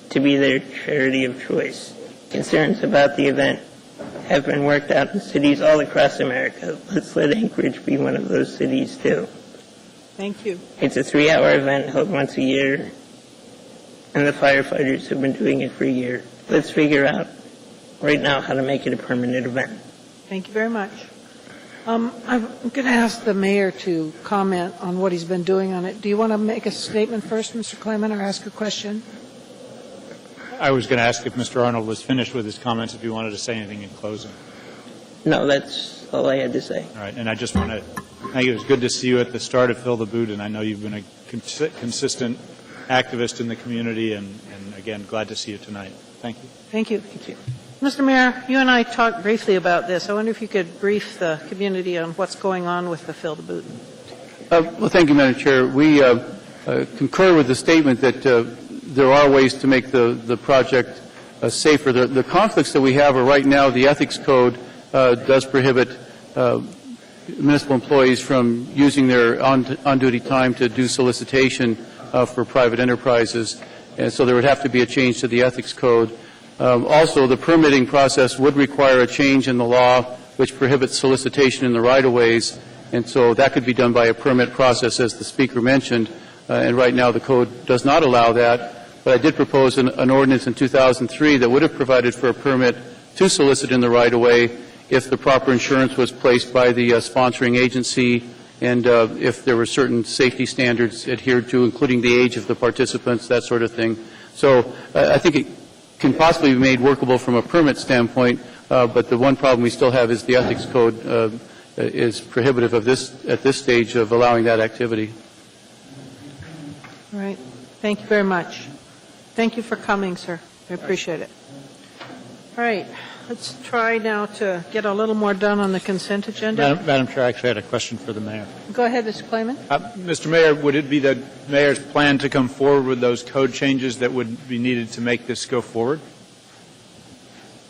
to be their charity of choice. Concerns about the event have been worked out in cities all across America. Let's let Anchorage be one of those cities, too. Thank you. It's a 3-hour event held once a year, and the firefighters have been doing it for a year. Let's figure out right now how to make it a permanent event. Thank you very much. I'm going to ask the mayor to comment on what he's been doing on it. Do you want to make a statement first, Mr. Clement, or ask a question? I was going to ask if Mr. Arnold was finished with his comments, if you wanted to say anything in closing. No, that's all I had to say. All right, and I just want to thank you. It was good to see you at the start of Fill the Boot, and I know you've been a consistent activist in the community, and again, glad to see you tonight. Thank you. Thank you. Thank you. Mr. Mayor, you and I talked briefly about this. I wonder if you could brief the community on what's going on with the Fill the Boot. Well, thank you, Madam Chair. We concur with the statement that there are ways to make the project safer. The conflicts that we have are right now the ethics code does prohibit municipal employees from using their on-duty time to do solicitation for private enterprises, and so there would have to be a change to the ethics code. Also, the permitting process would require a change in the law which prohibits solicitation in the right-of-ways, And so that could be done by a permit process, as the speaker mentioned, and right now the code does not allow that. But I did propose an ordinance in 2003 that would have provided for a permit to solicit in the right-of-way if the proper insurance was placed by the sponsoring agency and if there were certain safety standards adhered to, including the age of the participants, that sort of thing. So I think it can possibly be made workable from a permit standpoint, but the one problem we still have is the ethics code is prohibitive of at this stage of allowing that activity. All right. Thank you very much. Thank you for coming, sir. I appreciate it. All right. Let's try now to get a little more done on the consent agenda. Madam Chair, I actually had a question for the mayor. Go ahead, Mr. Clayman. Mr. Mayor, would it be the mayor's plan to come forward with those code changes that would be needed to make this go forward?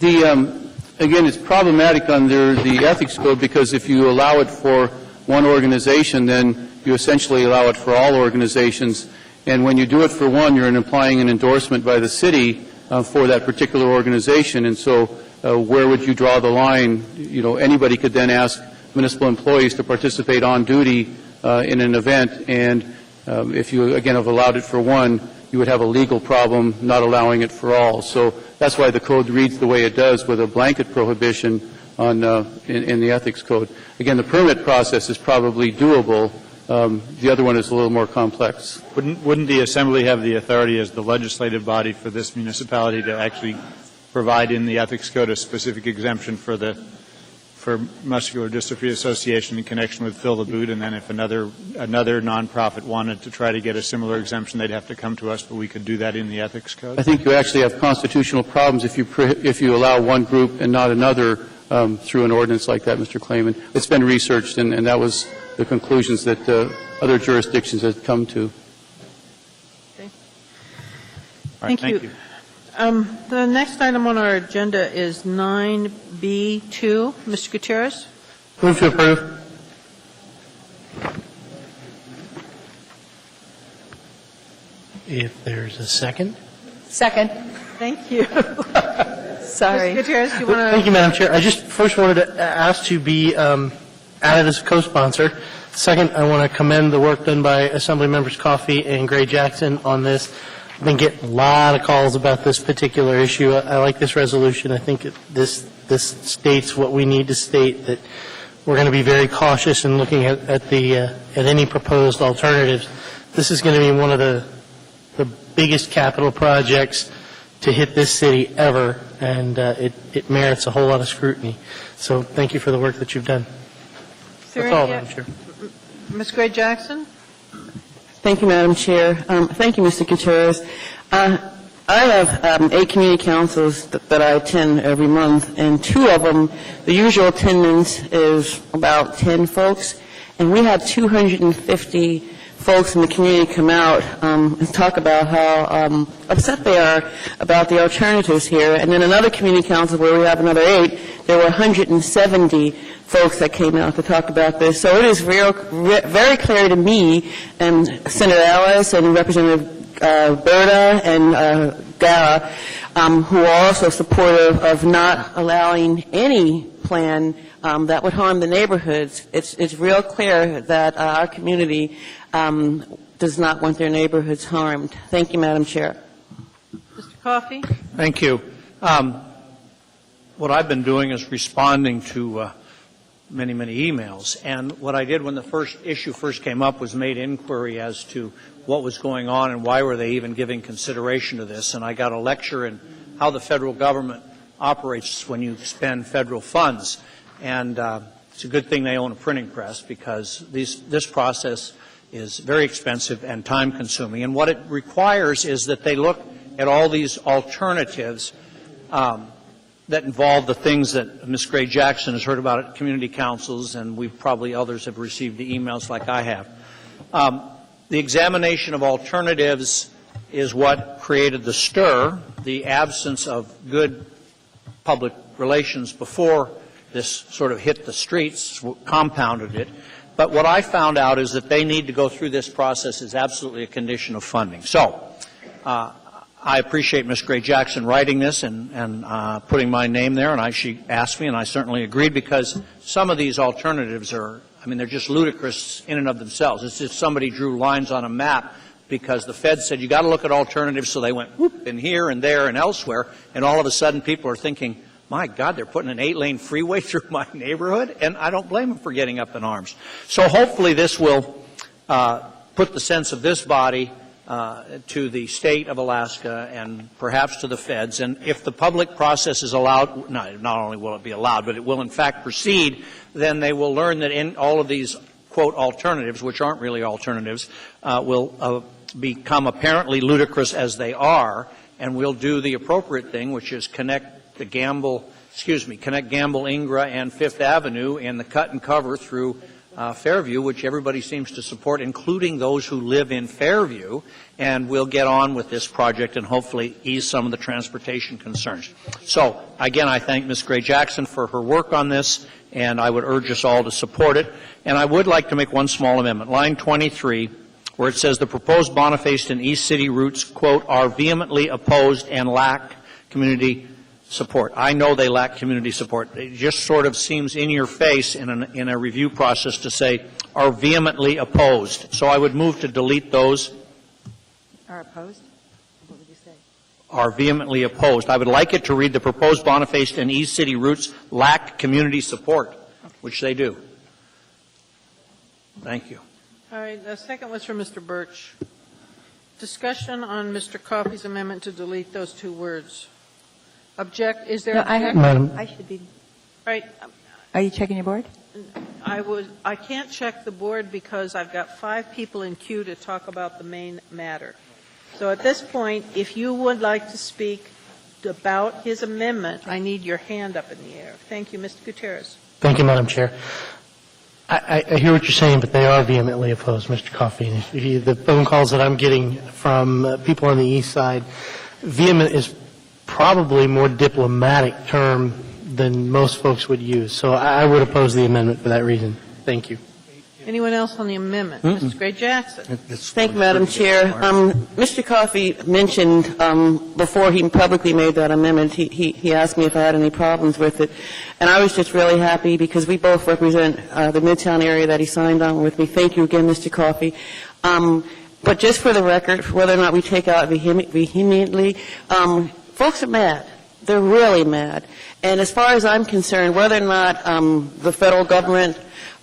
Again, it's problematic under the ethics code because if you allow it for one organization, then you essentially allow it for all organizations. And when you do it for one, you're implying an endorsement by the city for that particular organization. And so where would you draw the line? You know, anybody could then ask municipal employees to participate on duty in an event. And if you, again, have allowed it for one, you would have a legal problem not allowing it for all. So that's why the code reads the way it does with a blanket prohibition on in the ethics code. Again, the permit process is probably doable. The other one is a little more complex. Wouldn't the Assembly have the authority as the legislative body for this municipality to actually provide in the ethics code a specific exemption for Muscular Dystrophy Association in connection with Fill the Boot, and then if another nonprofit wanted to try to get a similar exemption, they'd have to come to us, but we could do that in the ethics code? I think you actually have constitutional problems if you allow one group and not another through an ordinance like that, Mr. Clayman. It's been researched, and that was the conclusions that other jurisdictions have come to. Okay. Right, thank you. The next item on our agenda is 9B2. Mr. Gutierrez? Move to approve. If there's a second. Second. Thank you. Sorry. Mr. Gutierrez, do you want to? Thank you, Madam Chair. I just first wanted to ask to be added as a co-sponsor. Second, I want to commend the work done by Assembly Members Coffey and Gray Jackson on this. I've been getting a lot of calls about this particular issue. I like this resolution. I think this states what we need to state, that we're going to be very cautious in looking at any proposed alternatives. This is going to be one of the biggest capital projects to hit this city ever, and it merits a whole lot of scrutiny. So thank you for the work that you've done. That's all, Madam Chair. Ms. Gray Jackson? Thank you, Madam Chair. Thank you, Mr. Gutierrez. I have 8 community councils that I attend every month, and 2 of them, the usual attendance is about 10 folks, and we had 250 folks in the community come out and talk about how upset they are about the alternatives here. And then another community council where we have another 8, there were 170 folks that came out to talk about this. So it is very clear to me, and Senator Ellis and Representative Berta and Gara, who are also supportive of not allowing any plan that would harm the neighborhoods. It's real clear that our community does not want their neighborhoods harmed. Thank you, Madam Chair. Mr. Coffey? Thank you. What I've been doing is responding to many emails. And what I did when the issue first came up was made inquiry as to what was going on and why were they even giving consideration to this. And I got a lecture in how the federal government operates when you spend federal funds. And it's a good thing they own a printing press, because this process is very expensive and time-consuming. And what it requires is that they look at all these alternatives that involve the things that Ms. Gray Jackson has heard about at community councils, and others have received the emails like I have. The examination of alternatives is what created the stir, the absence of good public relations before this sort of hit the streets, compounded it. But what I found out is that they need to go through this process is absolutely a condition of funding. So I appreciate Ms. Gray Jackson writing this and putting my name there, and she asked me, and I certainly agreed, because some of these alternatives are I mean, they're just ludicrous in and of themselves. It's as if somebody drew lines on a map because the Fed said you got to look at alternatives, so they went whoop in here and there and elsewhere, and all of a sudden people are thinking, my God, they're putting an 8-lane freeway through my neighborhood, and I don't blame them for getting up in arms. So hopefully this will put the sense of this body to the state of Alaska and perhaps to the feds. And if the public process is allowed, not only will it be allowed, but it will in fact proceed, then they will learn that in all of these, quote, alternatives, which aren't really alternatives, will become apparently ludicrous as they are, and we'll do the appropriate thing, which is connect Gamble, Ingra, and Fifth Avenue and the cut and cover through Fairview, which everybody seems to support, including those who live in Fairview, and we'll get on with this project and hopefully ease some of the transportation concerns. So, again, I thank Ms. Gray Jackson for her work on this, and I would urge us all to support it. And I would like to make one small amendment. Line 23, where it says the proposed Boniface and East City routes, quote, are vehemently opposed and lack community support. I know they lack community support. It just sort of seems in your face in a review process to say are vehemently opposed. So I would move to delete those. Are opposed? What would you say? Are vehemently opposed. I would like it to read the proposed Boniface and East City routes lack community support, which they do. Thank you. All right, the second was from Mr. Birch. Discussion on Mr. Coffey's amendment to delete those two words. Is there Madam, I should be. Right. Are you checking your board? I can't check the board because I've got 5 people in queue to talk about the main matter. So at this point, if you would like to speak about his amendment, I need your hand up in the air. Thank you, Mr. Gutierrez. Thank you, Madam Chair. I hear what you're saying, but they are vehemently opposed, Mr. Coffey. The phone calls that I'm getting from people on the east side, vehement is probably more diplomatic term than most folks would use. So I would oppose the amendment for that reason. Thank you. Anyone else on the amendment? Mrs. Gray Jackson. Thank you, Madam Chair. Mr. Coffey mentioned before he publicly made that amendment, he asked me if I had any problems with it. And I was just really happy because we both represent the Midtown area that he signed on with me. Thank you again, Mr. Coffey. But just for the record, whether or not we take out vehemently, folks are mad. They're really mad. And as far as I'm concerned, whether or not the federal government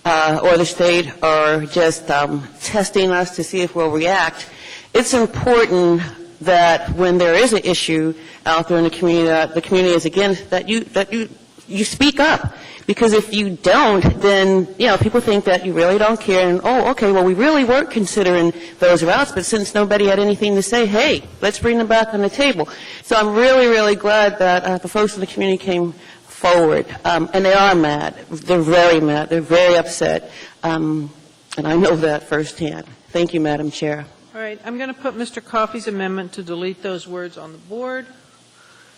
or the state are just testing us to see if we'll react, it's important that when there is an issue out there in the community that the community is against, that you speak up. Because if you don't, then, people think that you really don't care and, okay, well, we really weren't considering those routes, but since nobody had anything to say, hey, let's bring them back on the table. So I'm really, really glad that the folks in the community came forward. And they are mad. They're very mad. They're very upset. And I know that firsthand. Thank you, Madam Chair. All right. I'm going to put Mr. Coffey's amendment to delete those words on the board.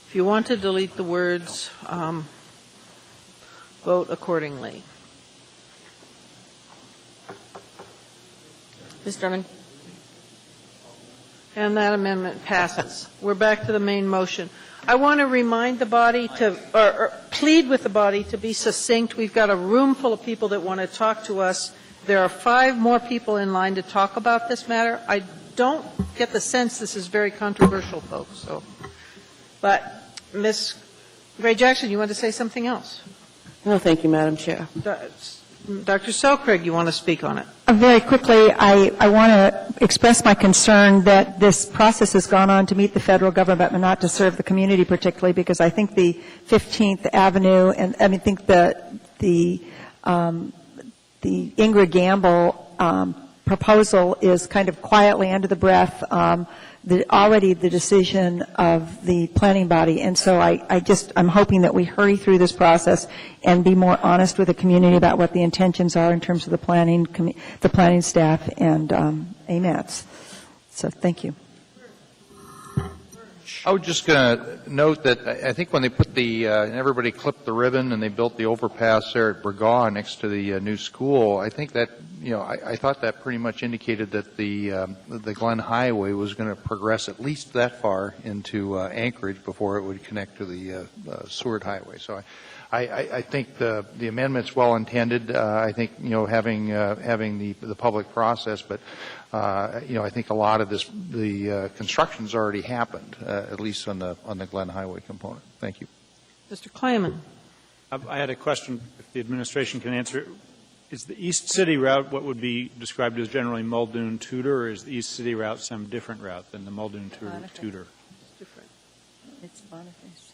If you want to delete the words, vote accordingly. Ms. Drummond. And that amendment passes. We're back to the main motion. I want to remind the body or plead with the body to be succinct. We've got a room full of people that want to talk to us. There are 5 more people in line to talk about this matter. I don't get the sense this is very controversial, folks. But Ms. Gray Jackson, you want to say something else? No, thank you, Madam Chair. Dr. Selkrig, you want to speak on it? Very quickly, I want to express my concern that this process has gone on to meet the federal government but not to serve the community particularly, because I think the 15th Avenue and I think the Ingra Gamble proposal is kind of quietly under the breath already the decision of the planning body. And so I'm hoping that we hurry through this process and be more honest with the community about what the intentions are in terms of the planning staff and AMATs. So thank you. I was just going to note that I think when they put everybody clipped the ribbon and they built the overpass there at Burgaw next to the new school, I think that, I thought that pretty much indicated that the Glen Highway was going to progress at least that far into Anchorage before it would connect to the Seward Highway. So I think the amendment's well intended. I think, having the public process, but, I think a lot of the construction's already happened, at least on the Glen Highway component. Thank you. Mr. Klayman. I had a question, if the administration can answer. Is the East City route what would be described as generally Muldoon-Tudor, or is the East City route some different route than the Muldoon-Tudor? It's different. It's Boniface.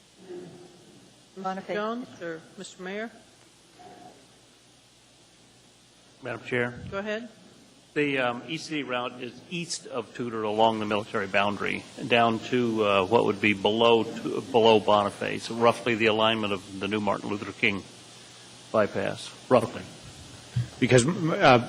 Mr. Jones or Mr. Mayor? Madam Chair, Go ahead. the East City route is east of Tudor along the military boundary, down to what would be below Boniface, roughly the alignment of the new Martin Luther King bypass, roughly. Because Mr.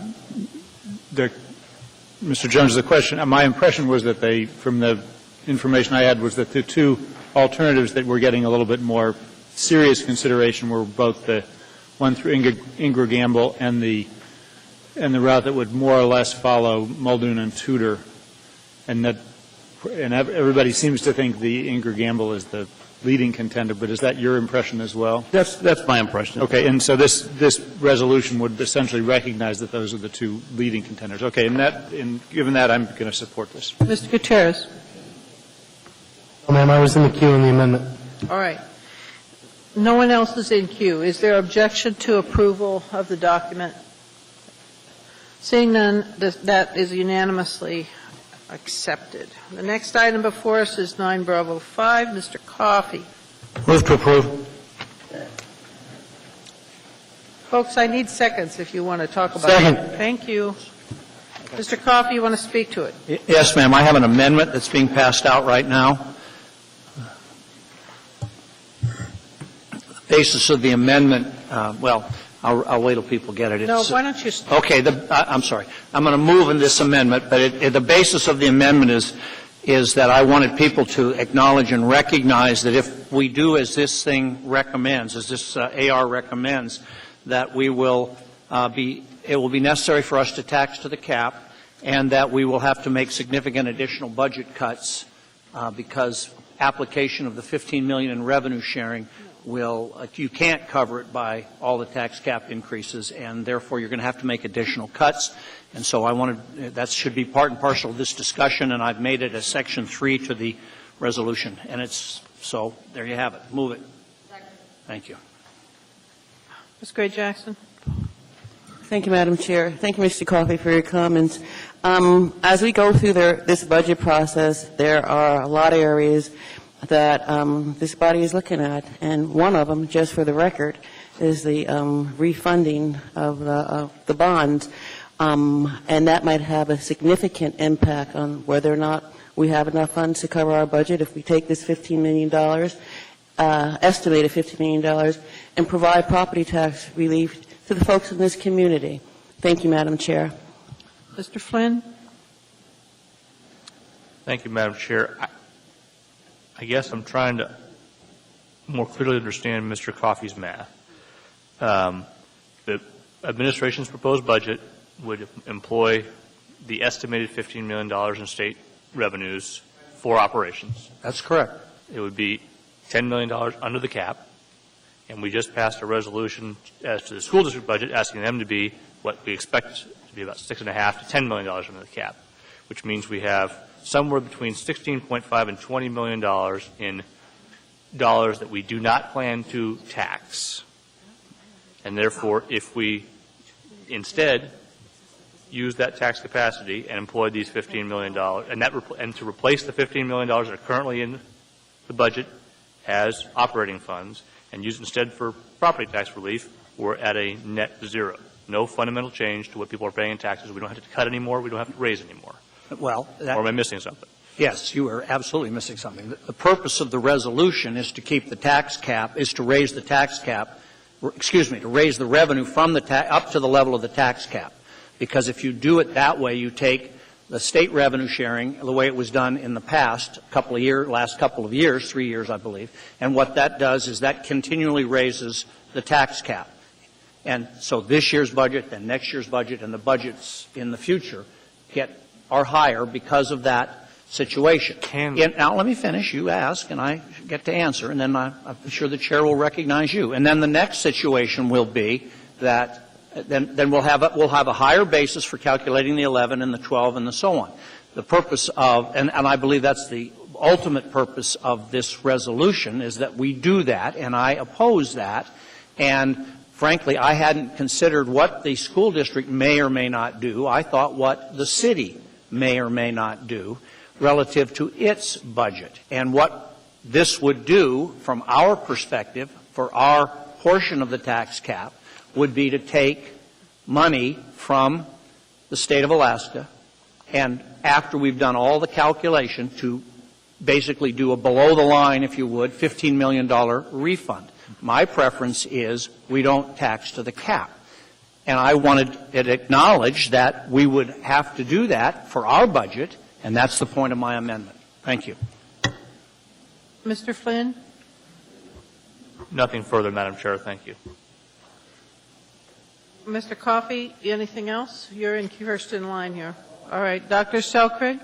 Jones, the question, my impression was that from the information I had, was that the two alternatives that were getting a little bit more serious consideration were both the one through Ingra Gamble and the route that would more or less follow Muldoon and Tudor, and everybody seems to think the Ingra Gamble is the leading contender, but is that your impression as well? That's my impression. Okay, and so this resolution would essentially recognize that those are the two leading contenders. Okay, and given that, I'm going to support this. Mr. Gutierrez. Oh, ma'am, I was in the queue on the amendment. All right. No one else is in queue. Is there objection to approval of the document? Seeing none, that is unanimously accepted. The next item before us is 9 Bravo 5. Mr. Coffey. Move to approve. Folks, I need seconds if you want to talk about Second. it. Thank you. Mr. Coffey, you want to speak to it? Yes, ma'am. I have an amendment that's being passed out right now. The basis of the amendment, I'll wait till people get it. No, why don't you start? Okay, I'm sorry. I'm going to move in this amendment, but the basis of the amendment is that I wanted people to acknowledge and recognize that if we do as this thing recommends, as this AR recommends, that it will be necessary for us to tax to the cap, and that we will have to make significant additional budget cuts because application of the $15 million in revenue sharing you can't cover it by all the tax cap increases, and therefore you're going to have to make additional cuts. And so that should be part and parcel of this discussion, and I've made it a Section 3 to the resolution. And so there you have it. Move it. Thank you. Ms. Gray-Jackson. Thank you, Madam Chair. Thank you, Mr. Coffey, for your comments. As we go through this budget process, there are a lot of areas that this body is looking at, and one of them, just for the record, is the refunding of the bonds, and that might have a significant impact on whether or not we have enough funds to cover our budget if we take this $15 million, estimated $15 million, and provide property tax relief to the folks in this community. Thank you, Madam Chair. Mr. Flynn. Thank you, Madam Chair. I guess I'm trying to more clearly understand Mr. Coffey's math. The administration's proposed budget would employ the estimated $15 million in state revenues for operations. That's correct. It would be $10 million under the cap, and we just passed a resolution as to the school district budget asking them to be what we expect to be about $6.5 to $10 million under the cap, which means we have somewhere between $16.5 and $20 million in dollars that we do not plan to tax. And therefore, if we instead use that tax capacity and employ these $15 million, and to replace the $15 million that are currently in the budget as operating funds and use it instead for property tax relief, we're at a net zero. No fundamental change to what people are paying in taxes. We don't have to cut anymore. We don't have to raise anymore. Well, or am I missing something? Yes, you are absolutely missing something. The purpose of the resolution is to keep the tax cap, is to raise the tax cap, to raise the revenue from the up to the level of the tax cap. Because if you do it that way, you take the state revenue sharing, the way it was done in the past, last couple of years, 3 years, I believe, and what that does is that continually raises the tax cap. And so this year's budget, then next year's budget, and the budgets in the future are higher because of that situation. Now, let me finish. You ask, and I get to answer, and then I'm sure the chair will recognize you. And then the next situation will be that then we'll have a higher basis for calculating the 11 and the 12 and so on. The purpose of, and I believe that's the ultimate purpose of this resolution, is that we do that, and I oppose that. And frankly, I hadn't considered what the school district may or may not do. I thought what the city may or may not do relative to its budget. And what this would do, from our perspective, for our portion of the tax cap, would be to take money from the state of Alaska, and after we've done all the calculation, to basically do a below-the-line, if you would, $15 million refund. My preference is we don't tax to the cap. And I wanted it acknowledged that we would have to do that for our budget, and that's the point of my amendment. Thank you. Mr. Flynn? Nothing further, Madam Chair. Thank you. Mr. Coffey, anything else? You're first in line here. All right. Dr. Selkrig?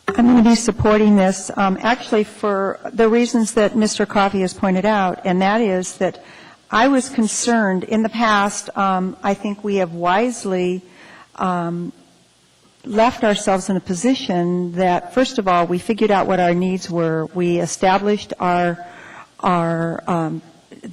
I'm going to be supporting this, actually for the reasons that Mr. Coffey has pointed out, and that is that I was concerned in the past. I think we have wisely left ourselves in a position that, first of all, we figured out what our needs were. We established the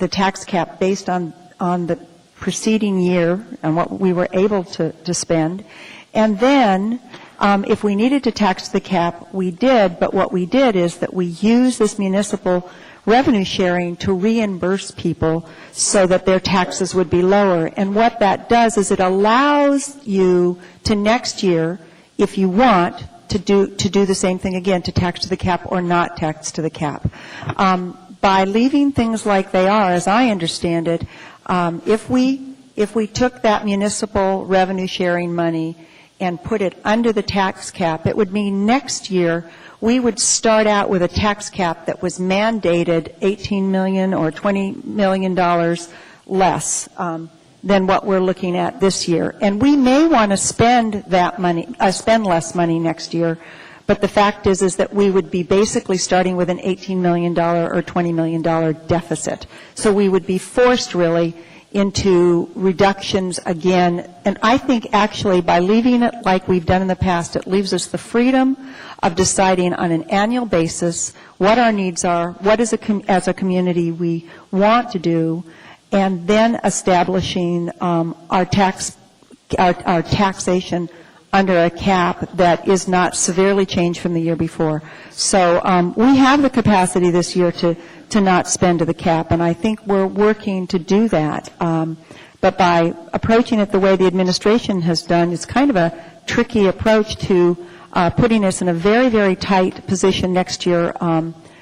tax cap based on the preceding year and what we were able to spend. And then, if we needed to tax the cap, we did, but what we did is that we used this municipal revenue sharing to reimburse people so that their taxes would be lower. And what that does is it allows you to next year, if you want, to do the same thing again, to tax to the cap or not tax to the cap. By leaving things like they are, as I understand it, if we took that municipal revenue sharing money and put it under the tax cap, it would mean next year we would start out with a tax cap that was mandated $18 million or $20 million less than what we're looking at this year. And we may want to spend that money, spend less money next year, but the fact is that we would be basically starting with an $18 million or $20 million deficit. So we would be forced really into reductions again. And I think actually by leaving it like we've done in the past, it leaves us the freedom of deciding on an annual basis what our needs are, what as a community we want to do, and then establishing our taxation under a cap that is not severely changed from the year before. So we have the capacity this year to not spend to the cap, and I think we're working to do that. But by approaching it the way the administration has done, it's kind of a tricky approach to putting us in a very, very tight position next year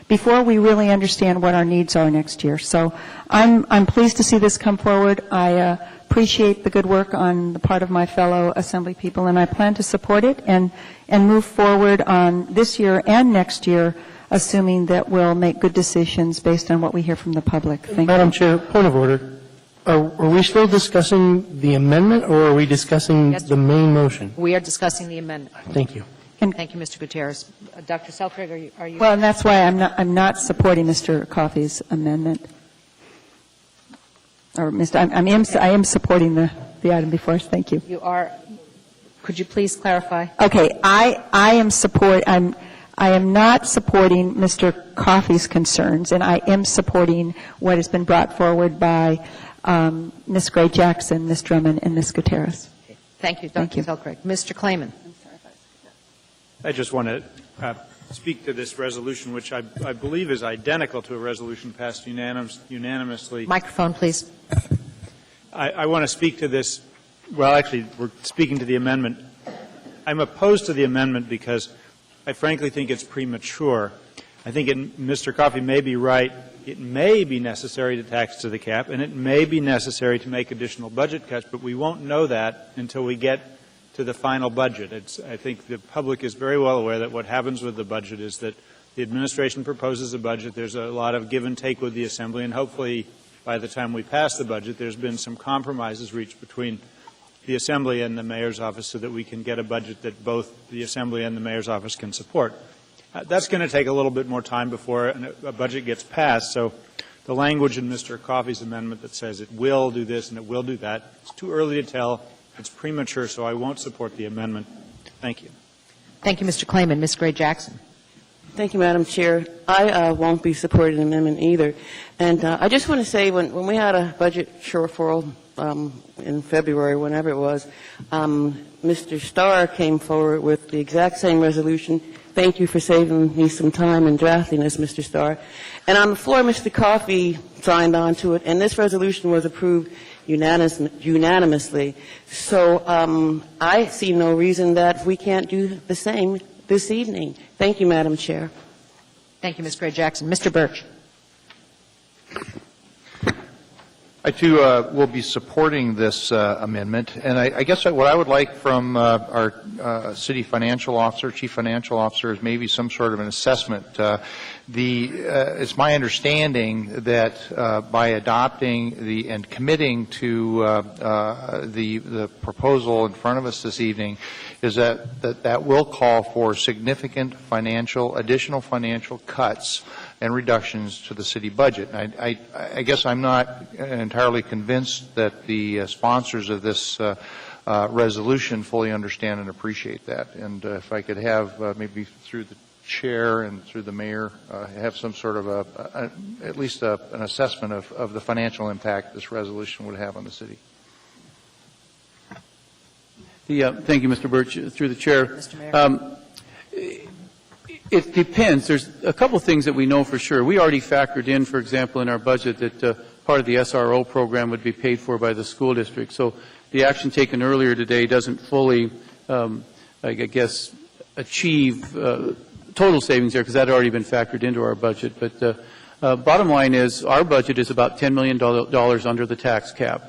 before we really understand what our needs are next year. So I'm pleased to see this come forward. I appreciate the good work on the part of my fellow Assembly people, and I plan to support it and move forward on this year and next year, assuming that we'll make good decisions based on what we hear from the public. Thank you. Madam Chair, point of order. Are we still discussing the amendment, or are we discussing the main motion? We are discussing the amendment. Thank you. Thank you, Mr. Gutierrez. Dr. Selkrig, are you? Well, and that's why I'm not supporting Mr. Coffey's amendment. Or I am supporting the item before us. Thank you. You are. Could you please clarify? Okay. I am not supporting Mr. Coffey's concerns, and I am supporting what has been brought forward by Ms. Gray Jackson, Ms. Drummond, and Ms. Gutierrez. Thank you, Dr. Selkrig. Mr. Klayman. I just want to speak to this resolution, which I believe is identical to a resolution passed unanimously. Microphone, please. I want to speak to this. Well, actually, we're speaking to the amendment. I'm opposed to the amendment because I frankly think it's premature. I think Mr. Coffey may be right. It may be necessary to tax to the cap, and it may be necessary to make additional budget cuts, but we won't know that until we get to the final budget. I think the public is very well aware that what happens with the budget is that the administration proposes a budget. There's a lot of give and take with the Assembly, and hopefully by the time we pass the budget, there's been some compromises reached between the Assembly and the Mayor's office so that we can get a budget that both the Assembly and the Mayor's office can support. That's going to take a little bit more time before a budget gets passed, so the language in Mr. Coffey's amendment that says it will do this and it will do that, it's too early to tell. It's premature, so I won't support the amendment. Thank you. Thank you, Mr. Klayman. Ms. Gray Jackson. Thank you, Madam Chair. I won't be supporting the amendment either. And I just want to say, when we had a budget shortfall in February, whenever it was, Mr. Starr came forward with the exact same resolution. Thank you for saving me some time in drafting this, Mr. Starr. And on the floor, Mr. Coffey signed on to it, and this resolution was approved unanimously. So I see no reason that we can't do the same this evening. Thank you, Madam Chair. Thank you, Ms. Gray Jackson. Mr. Birch. I, too, will be supporting this amendment. And I guess what I would like from our city financial officer, chief financial officer, is maybe some sort of an assessment. It's my understanding that by adopting and committing to the proposal in front of us this evening, is that will call for significant additional financial cuts and reductions to the city budget. And I guess I'm not entirely convinced that the sponsors of this resolution fully understand and appreciate that. And if I could have maybe through the chair and through the mayor have some sort of at least an assessment of the financial impact this resolution would have on the city. Thank you, Mr. Birch. Through the chair. Mr. Mayor. It depends. There's a couple of things that we know for sure. We already factored in, for example, in our budget that part of the SRO program would be paid for by the school district. So the action taken earlier today doesn't fully, I guess, achieve total savings there because that had already been factored into our budget. But bottom line is our budget is about $10 million under the tax cap.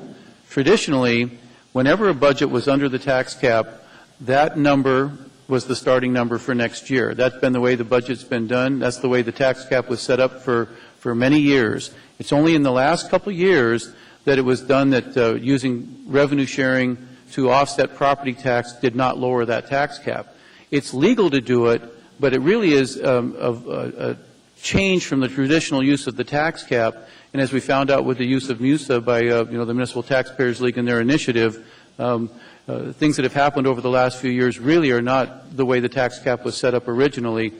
Traditionally, whenever a budget was under the tax cap, that number was the starting number for next year. That's been the way the budget's been done. That's the way the tax cap was set up for many years. It's only in the last couple of years that it was done that using revenue sharing to offset property tax did not lower that tax cap. It's legal to do it, but it really is a change from the traditional use of the tax cap. And as we found out with the use of MUSA by the Municipal Taxpayers League and their initiative, things that have happened over the last few years really are not the way the tax cap was set up originally.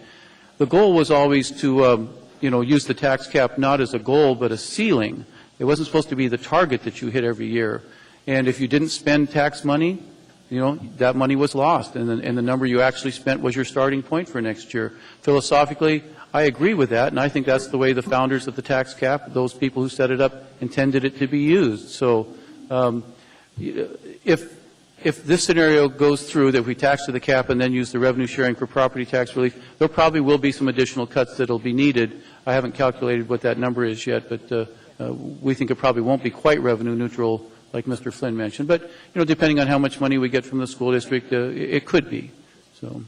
The goal was always to use the tax cap not as a goal but a ceiling. It wasn't supposed to be the target that you hit every year. And if you didn't spend tax money, that money was lost, and the number you actually spent was your starting point for next year. Philosophically, I agree with that, and I think that's the way the founders of the tax cap, those people who set it up, intended it to be used. So if this scenario goes through, that we tax to the cap and then use the revenue sharing for property tax relief, there probably will be some additional cuts that will be needed. I haven't calculated what that number is yet, but we think it probably won't be quite revenue neutral like Mr. Flynn mentioned. But, depending on how much money we get from the school district, it could be. So,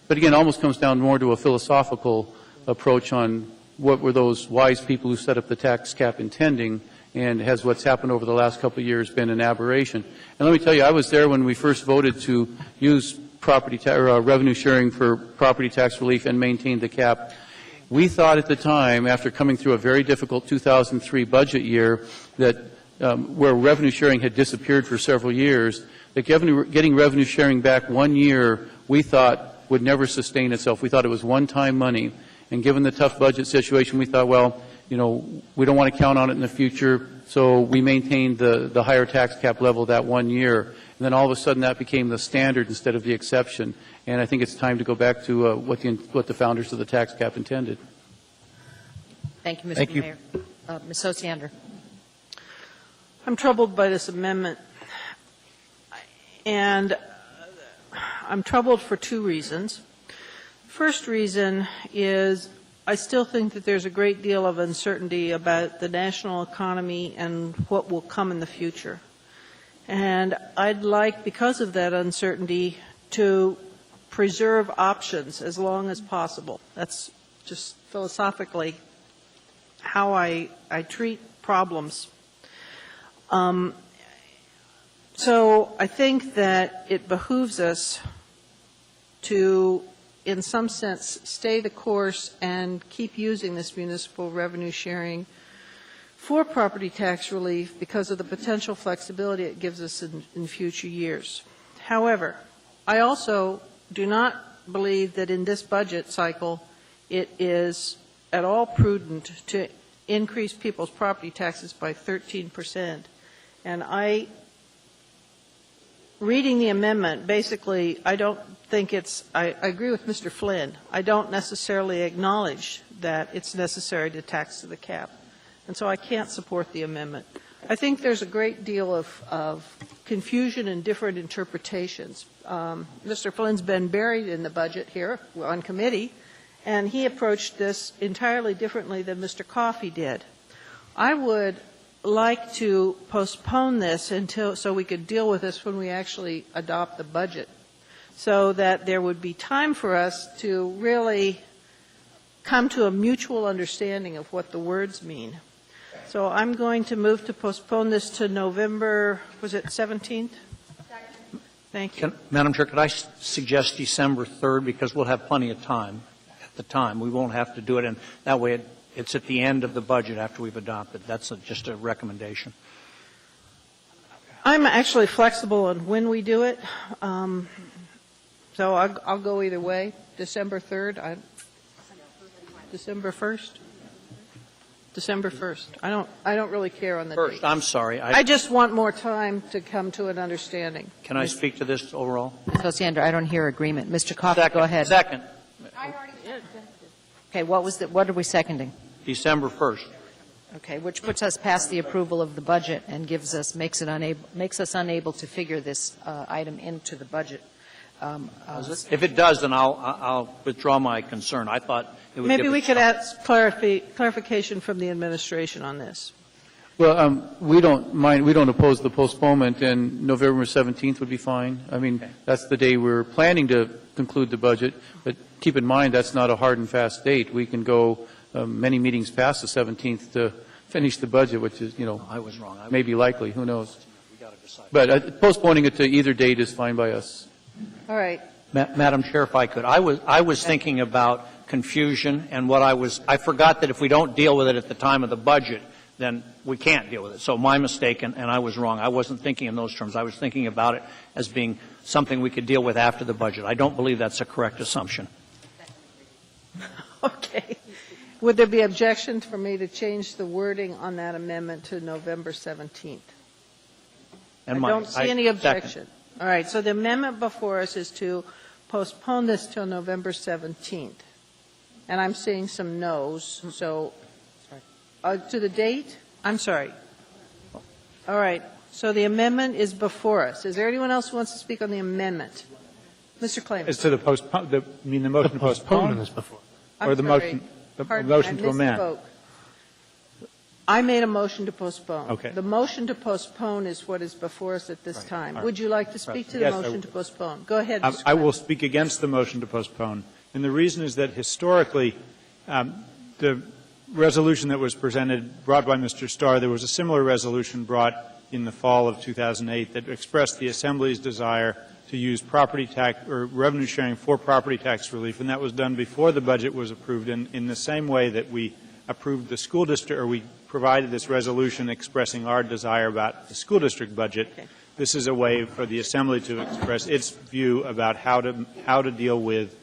but again, it almost comes down more to a philosophical approach on what were those wise people who set up the tax cap intending, and has what's happened over the last couple of years been an aberration. And let me tell you, I was there when we first voted to use revenue sharing for property tax relief and maintain the cap. We thought at the time, after coming through a very difficult 2003 budget year, that where revenue sharing had disappeared for several years, that getting revenue sharing back 1 year, we thought would never sustain itself. We thought it was one-time money. And given the tough budget situation, we thought, well, we don't want to count on it in the future, so we maintained the higher tax cap level that 1 year. And then all of a sudden that became the standard instead of the exception. And I think it's time to go back to what the founders of the tax cap intended. Thank you, Mr. Thank you. Mayor. Ms. Osiander. I'm troubled by this amendment, and I'm troubled for two reasons. First reason is I still think that there's a great deal of uncertainty about the national economy and what will come in the future. And I'd like, because of that uncertainty, to preserve options as long as possible. That's just philosophically how I treat problems. So I think that it behooves us to, in some sense, stay the course and keep using this municipal revenue sharing for property tax relief because of the potential flexibility it gives us in future years. However, I also do not believe that in this budget cycle it is at all prudent to increase people's property taxes by 13%. And reading the amendment, basically, I don't think I agree with Mr. Flynn. I don't necessarily acknowledge that it's necessary to tax to the cap. And so I can't support the amendment. I think there's a great deal of confusion and different interpretations. Mr. Flynn's been buried in the budget here on committee, and he approached this entirely differently than Mr. Coffey did. I would like to postpone this so we could deal with this when we actually adopt the budget, so that there would be time for us to really come to a mutual understanding of what the words mean. So I'm going to move to postpone this to November, was it 17th? Thank you. Madam Chair, could I suggest December 3rd, because we'll have plenty of time at the time. We won't have to do it, and that way it's at the end of the budget after we've adopted. That's just a recommendation. I'm actually flexible on when we do it, so I'll go either way. December 3rd, December 1st? December 1st. I don't really care on the date. First, I'm sorry. I just want more time to come to an understanding. Can I speak to this overall? Sandra, I don't hear agreement. Mr. Coffey, go ahead. Second. Okay, what are we seconding? December 1st. Okay, which puts us past the approval of the budget and makes us unable to figure this item into the budget. If it does, then I'll withdraw my concern. I thought it would maybe we could ask clarification from the administration on this. Well, we don't mind. We don't oppose the postponement, and November 17th would be fine. I mean, that's the day we're planning to conclude the budget. But keep in mind, that's not a hard and fast date. We can go many meetings past the 17th to finish the budget, which is, I was wrong. Maybe likely. Who knows? But postponing it to either date is fine by us. All right. Madam Chair, if I could, I was thinking about confusion, and I forgot that if we don't deal with it at the time of the budget, then we can't deal with it. So my mistake, and I was wrong. I wasn't thinking in those terms. I was thinking about it as being something we could deal with after the budget. I don't believe that's a correct assumption. Okay. Would there be objection for me to change the wording on that amendment to November 17th? I don't see any objection. All right, so the amendment before us is to postpone this till November 17th. And I'm seeing some no's, so to the date? I'm sorry. All right, so the amendment is before us. Is there anyone else who wants to speak on the amendment? Mr. Clayman. As to the postpone, the motion to postpone? is before. Or the motion to amend? I made a motion to postpone. Okay. The motion to postpone is what is before us at this time. Right. Would you like to speak to the Yes, motion to postpone? Go ahead, Mr. I will speak against the motion to postpone. And the reason is that historically, the resolution that was brought by Mr. Starr, there was a similar resolution brought in the fall of 2008 that expressed the Assembly's desire to use property tax or revenue sharing for property tax relief, and that was done before the budget was approved. And in the same way that we approved the school district, or we provided this resolution expressing our desire about the school district budget, this is a way for the Assembly to express its view about how to deal with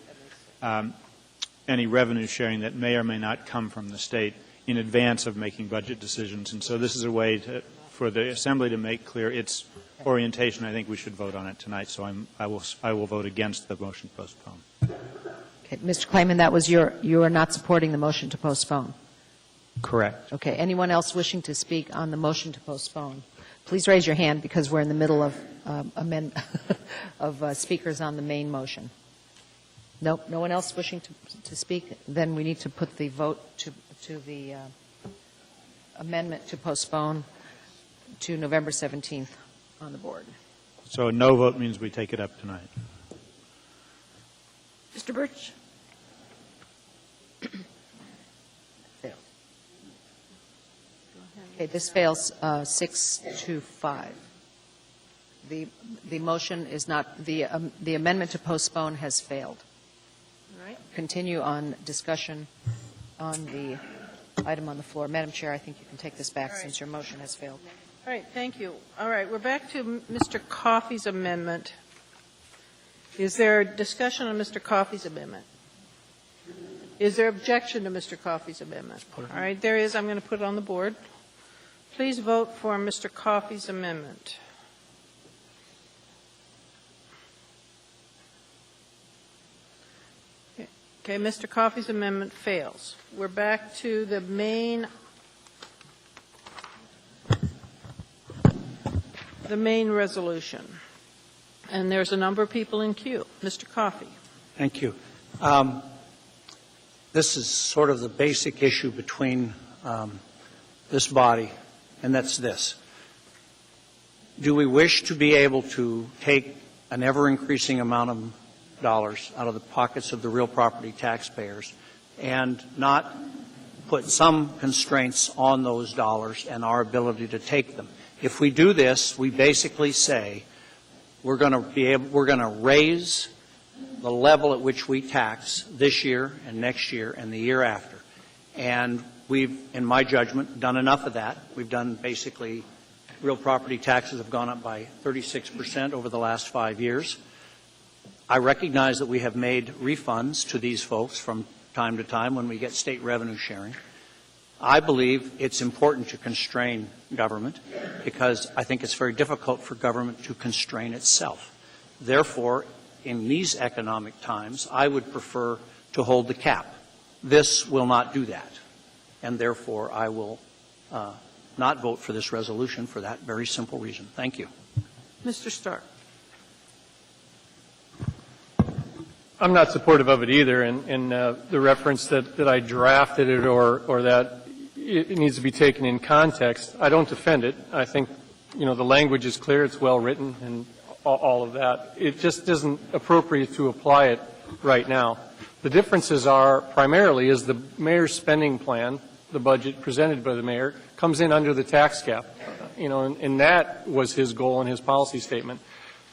any revenue sharing that may or may not come from the state in advance of making budget decisions. And so this is a way for the Assembly to make clear its orientation. I think we should vote on it tonight, so I will vote against the motion to postpone. Okay, Mr. Clayman, that was you are not supporting the motion to postpone. Correct. Okay. Anyone else wishing to speak on the motion to postpone? Please raise your hand because we're in the middle of speakers on the main motion. No one else wishing to speak? Then we need to put the vote to the amendment to postpone to November 17th on the board. So a no vote means we take it up tonight. Mr. Birch? Okay, this fails 6-5. The motion is not, the amendment to postpone has failed. All right. Continue on discussion on the item on the floor. Madam Chair, I think you can take this back since your motion has failed. All right, thank you. All right, we're back to Mr. Coffey's amendment. Is there discussion on Mr. Coffey's amendment? Is there objection to Mr. Coffey's amendment? All right, there is. I'm going to put it on the board. Please vote for Mr. Coffey's amendment. Okay, Mr. Coffey's amendment fails. We're back to the main resolution. And there's a number of people in queue. Mr. Coffey. Thank you. This is sort of the basic issue between this body, and that's this. Do we wish to be able to take an ever-increasing amount of dollars out of the pockets of the real property taxpayers and not put some constraints on those dollars and our ability to take them? If we do this, we basically say we're going to raise the level at which we tax this year and next year and the year after. And we've, in my judgment, done enough of that. We've done basically, real property taxes have gone up by 36% over the last 5 years. I recognize that we have made refunds to these folks from time to time when we get state revenue sharing. I believe it's important to constrain government because I think it's very difficult for government to constrain itself. Therefore, in these economic times, I would prefer to hold the cap. This will not do that, and therefore I will not vote for this resolution for that very simple reason. Thank you. Mr. Stark. I'm not supportive of it either, and the reference that I drafted it or that it needs to be taken in context, I don't defend it. I think, the language is clear, it's well written, and all of that. It just isn't appropriate to apply it right now. The differences are primarily is the mayor's spending plan, the budget presented by the mayor, comes in under the tax cap, and that was his goal in his policy statement.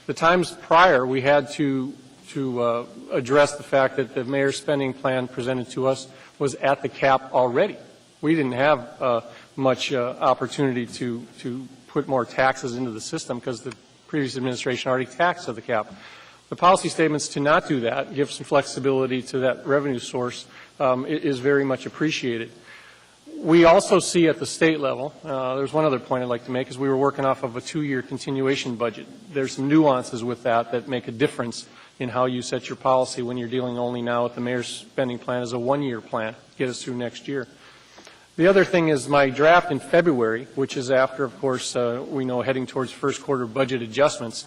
The times prior, we had to address the fact that the mayor's spending plan presented to us was at the cap already. We didn't have much opportunity to put more taxes into the system because the previous administration already taxed at the cap. The policy statements to not do that, give some flexibility to that revenue source, is very much appreciated. We also see at the state level, there's one other point I'd like to make, is we were working off of a 2-year continuation budget. There's some nuances with that make a difference in how you set your policy when you're dealing only now with the mayor's spending plan as a 1-year plan to get us through next year. The other thing is my draft in February, which is after, of course, we know heading towards first quarter budget adjustments.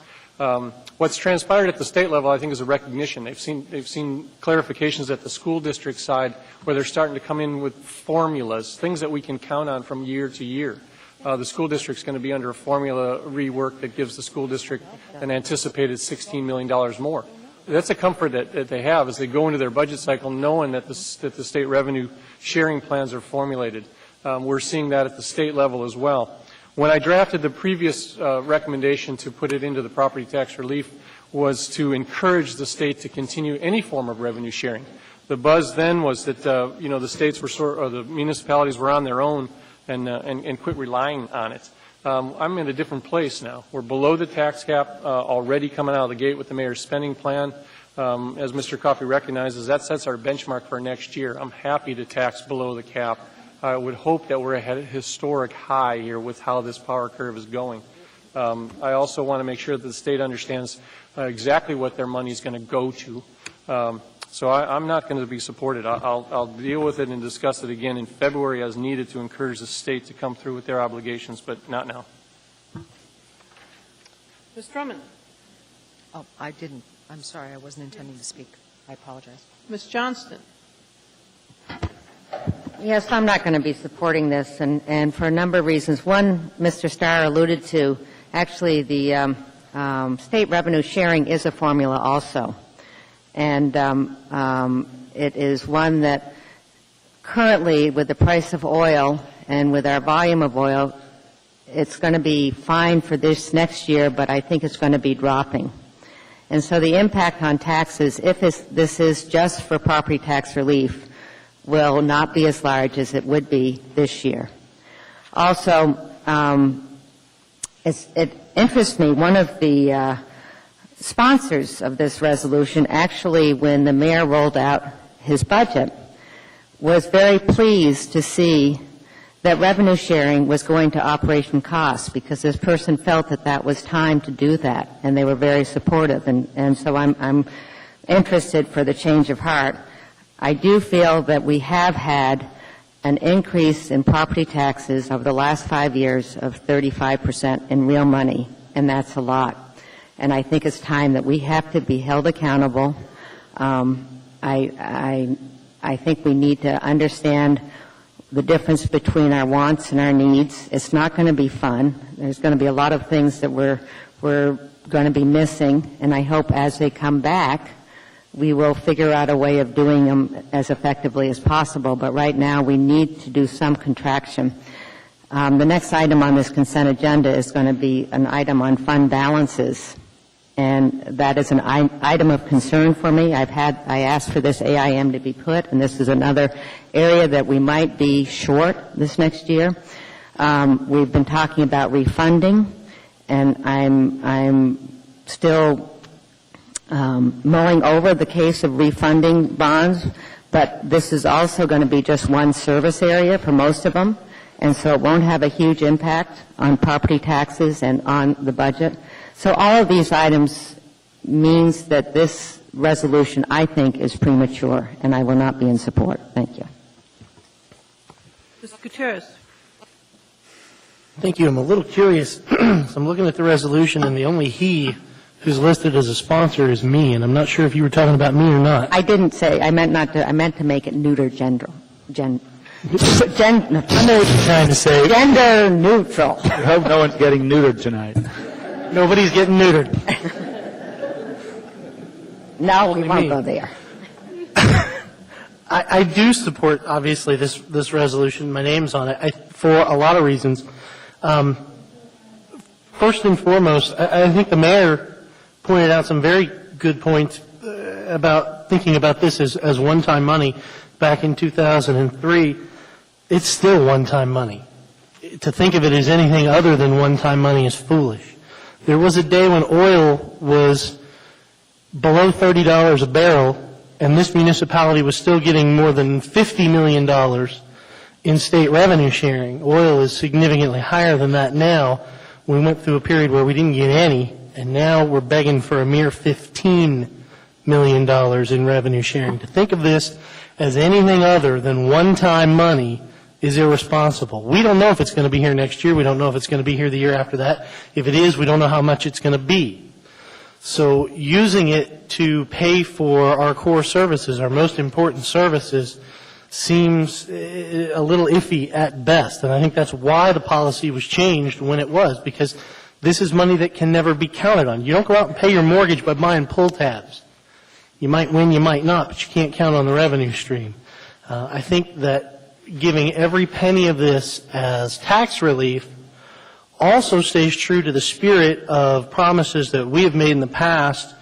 What's transpired at the state level, I think, is a recognition. They've seen clarifications at the school district side where they're starting to come in with formulas, things that we can count on from year to year. The school district's going to be under a formula rework that gives the school district an anticipated $16 million more. That's a comfort that they have as they go into their budget cycle, knowing that the state revenue sharing plans are formulated. We're seeing that at the state level as well. When I drafted the previous recommendation to put it into the property tax relief was to encourage the state to continue any form of revenue sharing. The buzz then was that the states were or the municipalities were on their own and quit relying on it. I'm in a different place now. We're below the tax cap already coming out of the gate with the mayor's spending plan. As Mr. Coffey recognizes, that sets our benchmark for next year. I'm happy to tax below the cap. I would hope that we're at a historic high here with how this power curve is going. I also want to make sure that the state understands exactly what their money is going to go to. So I'm not going to be supported. I'll deal with it and discuss it again in February as needed to encourage the state to come through with their obligations, but not now. Ms. Drummond. Oh, I didn't. I'm sorry. I wasn't intending to speak. I apologize. Ms. Johnston. Yes, I'm not going to be supporting this, and for a number of reasons. One, Mr. Starr alluded to, actually the state revenue sharing is a formula also. And it is one that currently, with the price of oil and with our volume of oil, it's going to be fine for this next year, but I think it's going to be dropping. And so the impact on taxes, if this is just for property tax relief, will not be as large as it would be this year. Also, it interests me, one of the sponsors of this resolution, actually, when the mayor rolled out his budget, was very pleased to see that revenue sharing was going to operation costs, because this person felt that that was time to do that, and they were very supportive. And so I'm interested for the change of heart. I do feel that we have had an increase in property taxes over the last 5 years of 35% in real money, and that's a lot. And I think it's time that we have to be held accountable. I think we need to understand the difference between our wants and our needs. It's not going to be fun. There's going to be a lot of things that we're going to be missing, and I hope as they come back, we will figure out a way of doing them as effectively as possible. But right now, we need to do some contraction. The next item on this consent agenda is going to be an item on fund balances, and that is an item of concern for me. I asked for this AIM to be put, and this is another area that we might be short this next year. We've been talking about refunding, and I'm still mulling over the case of refunding bonds, but this is also going to be just one service area for most of them, and so it won't have a huge impact on property taxes and on the budget. So all of these items means that this resolution, I think, is premature, and I will not be in support. Thank you. Mr. Gutierrez. Thank you. I'm a little curious. So I'm looking at the resolution, and the only he who's listed as a sponsor is me, and I'm not sure if you were talking about me or not. I didn't say. I meant not to. I meant to make it neuter gender. I know what you're trying to say. Gender neutral. I hope no one's getting neutered tonight. Nobody's getting neutered. No, we won't go there. I do support, obviously, this resolution. My name's on it for a lot of reasons. First and foremost, I think the mayor pointed out some very good points about thinking about this as one-time money back in 2003. It's still one-time money. To think of it as anything other than one-time money is foolish. There was a day when oil was below $30 a barrel, and this municipality was still getting more than $50 million in state revenue sharing. Oil is significantly higher than that now. We went through a period where we didn't get any, and now we're begging for a mere $15 million in revenue sharing. To think of this as anything other than one-time money is irresponsible. We don't know if it's going to be here next year. We don't know if it's going to be here the year after that. If it is, we don't know how much it's going to be. So using it to pay for our core services, our most important services, seems a little iffy at best. And I think that's why the policy was changed when it was, because this is money that can never be counted on. You don't go out and pay your mortgage by buying pull tabs. You might win, you might not, but you can't count on the revenue stream. I think that giving every penny of this as tax relief also stays true to the spirit of promises that we have made in the past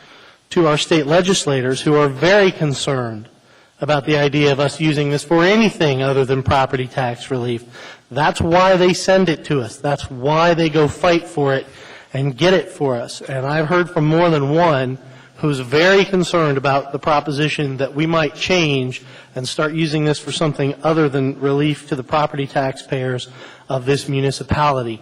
to our state legislators, who are very concerned about the idea of us using this for anything other than property tax relief. That's why they send it to us. That's why they go fight for it and get it for us. And I've heard from more than one who's very concerned about the proposition that we might change and start using this for something other than relief to the property taxpayers of this municipality.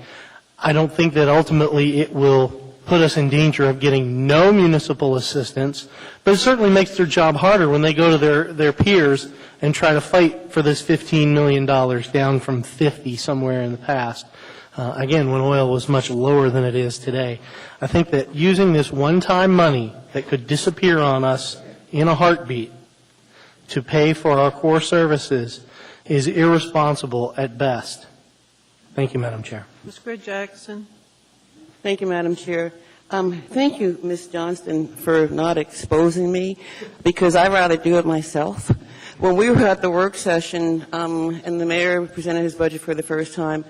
I don't think that ultimately it will put us in danger of getting no municipal assistance, but it certainly makes their job harder when they go to their peers and try to fight for this $15 million down from 50 somewhere in the past. Again, when oil was much lower than it is today. I think that using this one-time money that could disappear on us in a heartbeat to pay for our core services is irresponsible at best. Thank you, Madam Chair. Ms. Gray Jackson. Thank you, Madam Chair. Thank you, Ms. Johnston, for not exposing me, because I'd rather do it myself. When we were at the work session and the mayor presented his budget for the first time,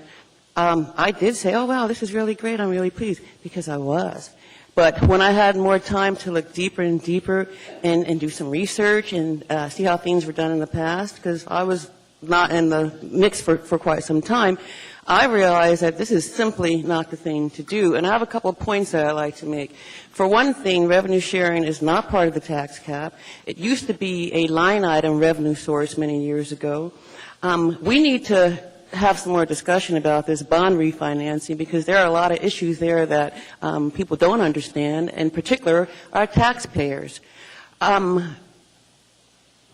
I did say, oh, wow, this is really great, I'm really pleased, because I was. But when I had more time to look deeper and deeper and do some research and see how things were done in the past, because I was not in the mix for quite some time, I realized that this is simply not the thing to do. And I have a couple of points that I'd like to make. For one thing, revenue sharing is not part of the tax cap. It used to be a line item revenue source many years ago. We need to have some more discussion about this bond refinancing, because there are a lot of issues there that people don't understand, in particular our taxpayers.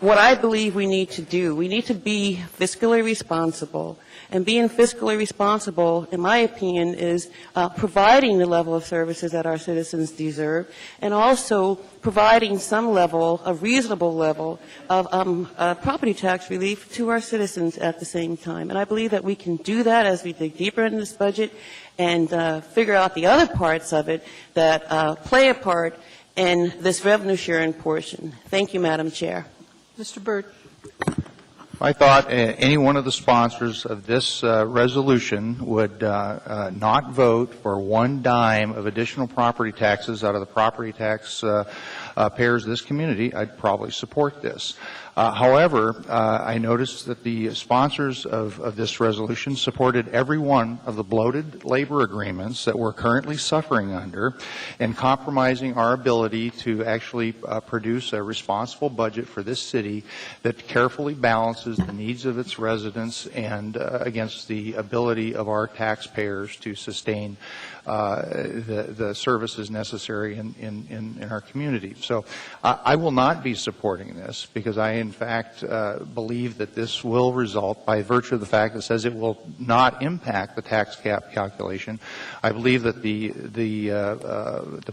What I believe we need to do, we need to be fiscally responsible. And being fiscally responsible, in my opinion, is providing the level of services that our citizens deserve, and also providing some level, a reasonable level of property tax relief to our citizens at the same time. And I believe that we can do that as we dig deeper into this budget and figure out the other parts of it that play a part in this revenue sharing portion. Thank you, Madam Chair. Mr. Byrd. I thought any one of the sponsors of this resolution would not vote for one dime of additional property taxes out of the property tax payers of this community. I'd probably support this. However, I noticed that the sponsors of this resolution supported every one of the bloated labor agreements that we're currently suffering under and compromising our ability to actually produce a responsible budget for this city that carefully balances the needs of its residents and against the ability of our taxpayers to sustain the services necessary in our community. So I will not be supporting this because I, in fact, believe that this will result, by virtue of the fact that it says it will not impact the tax cap calculation. I believe that the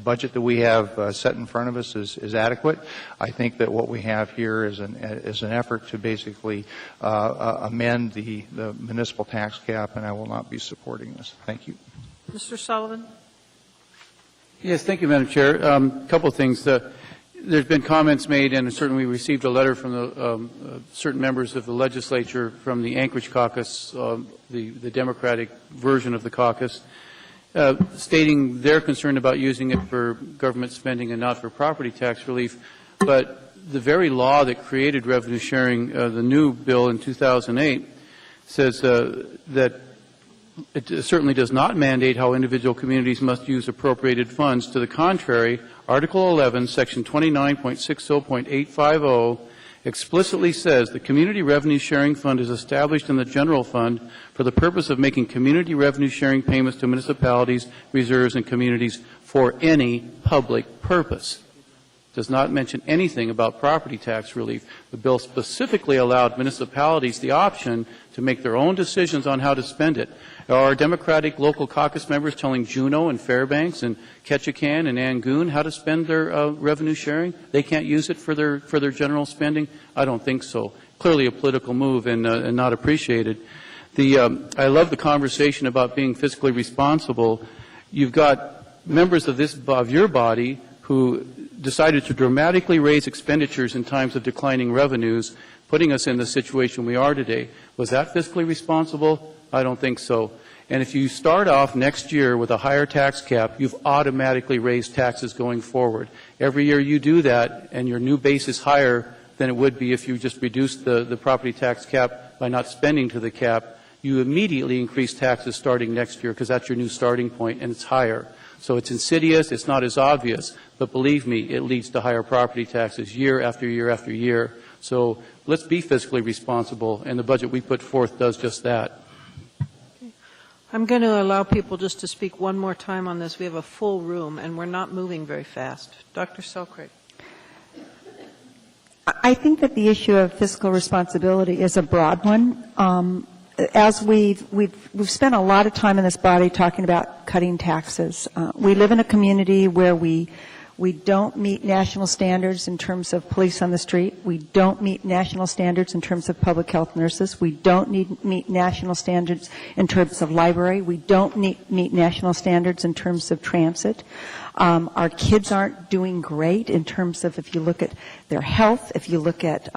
budget that we have set in front of us is adequate. I think that what we have here is an effort to basically amend the municipal tax cap, and I will not be supporting this. Thank you. Mr. Sullivan? Yes, thank you, Madam Chair. A couple of things. There's been comments made, and certainly we received a letter from the certain members of the legislature from the Anchorage caucus, the Democratic version of the caucus, stating they're concerned about using it for government spending and not for property tax relief. But the very law that created revenue sharing, the new bill in 2008, says that it certainly does not mandate how individual communities must use appropriated funds. To the contrary, Article 11, Section 29.60.850 explicitly says the Community Revenue Sharing Fund is established in the general fund for the purpose of making community revenue sharing payments to municipalities, reserves, and communities for any public purpose. Does not mention anything about property tax relief. The bill specifically allowed municipalities the option to make their own decisions on how to spend it. Are our Democratic local caucus members telling Juneau and Fairbanks and Ketchikan and Angoon how to spend their revenue sharing? They can't use it for their general spending? I don't think so. Clearly a political move and not appreciated. I love the conversation about being fiscally responsible. You've got members of your body who decided to dramatically raise expenditures in times of declining revenues, putting us in the situation we are today. Was that fiscally responsible? I don't think so. And if you start off next year with a higher tax cap, you've automatically raised taxes going forward. Every year you do that, and your new base is higher than it would be if you just reduced the property tax cap by not spending to the cap, you immediately increase taxes starting next year because that's your new starting point, and it's higher. So it's insidious, it's not as obvious, but believe me, it leads to higher property taxes year after year after year. So let's be fiscally responsible, and the budget we put forth does just that. I'm going to allow people just to speak one more time on this. We have a full room, and we're not moving very fast. Dr. Selkirk. I think that the issue of fiscal responsibility is a broad one. As we've spent a lot of time in this body talking about cutting taxes. We live in a community where we don't meet national standards in terms of police on the street. We don't meet national standards in terms of public health nurses. We don't meet national standards in terms of library. We don't meet national standards in terms of transit. Our kids aren't doing great in terms of if you look at their health, if you look at,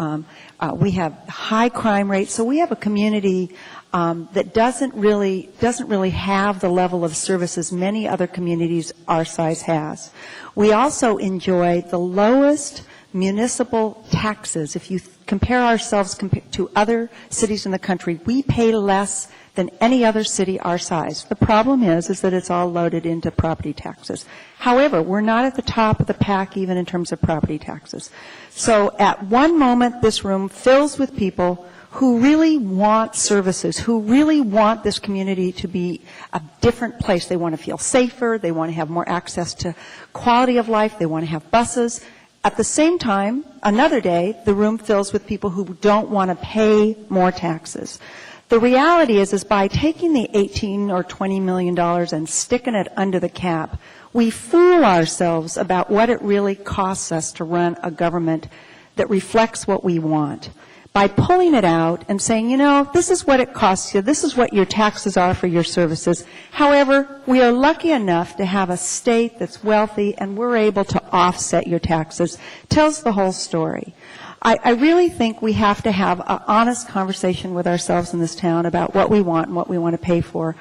we have high crime rates. So we have a community that doesn't really have the level of services many other communities our size has. We also enjoy the lowest municipal taxes. If you compare ourselves to other cities in the country, we pay less than any other city our size. The problem is that it's all loaded into property taxes. However, we're not at the top of the pack even in terms of property taxes. So at one moment, this room fills with people who really want services, who really want this community to be a different place. They want to feel safer. They want to have more access to quality of life. They want to have buses. At the same time, another day, the room fills with people who don't want to pay more taxes. The reality is by taking the $18 or $20 million and sticking it under the cap, we fool ourselves about what it really costs us to run a government that reflects what we want. By pulling it out and saying, you know, this is what it costs you, this is what your taxes are for your services. However, we are lucky enough to have a state that's wealthy and we're able to offset your taxes, tells the whole story. I really think we have to have an honest conversation with ourselves in this town about what we want and what we want to pay for.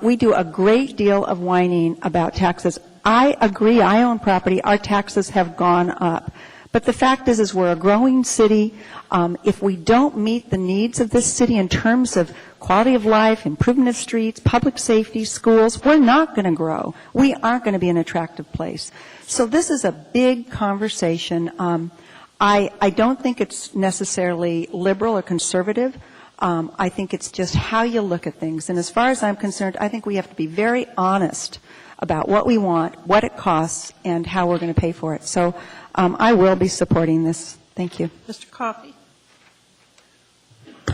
We do a great deal of whining about taxes. I agree, I own property, our taxes have gone up. But the fact is we're a growing city. If we don't meet the needs of this city in terms of quality of life, improvement of streets, public safety, schools, we're not going to grow. We aren't going to be an attractive place. So this is a big conversation. I don't think it's necessarily liberal or conservative. I think it's just how you look at things. And as far as I'm concerned, I think we have to be very honest about what we want, what it costs, and how we're going to pay for it. So I will be supporting this. Thank you. Mr. Coffey.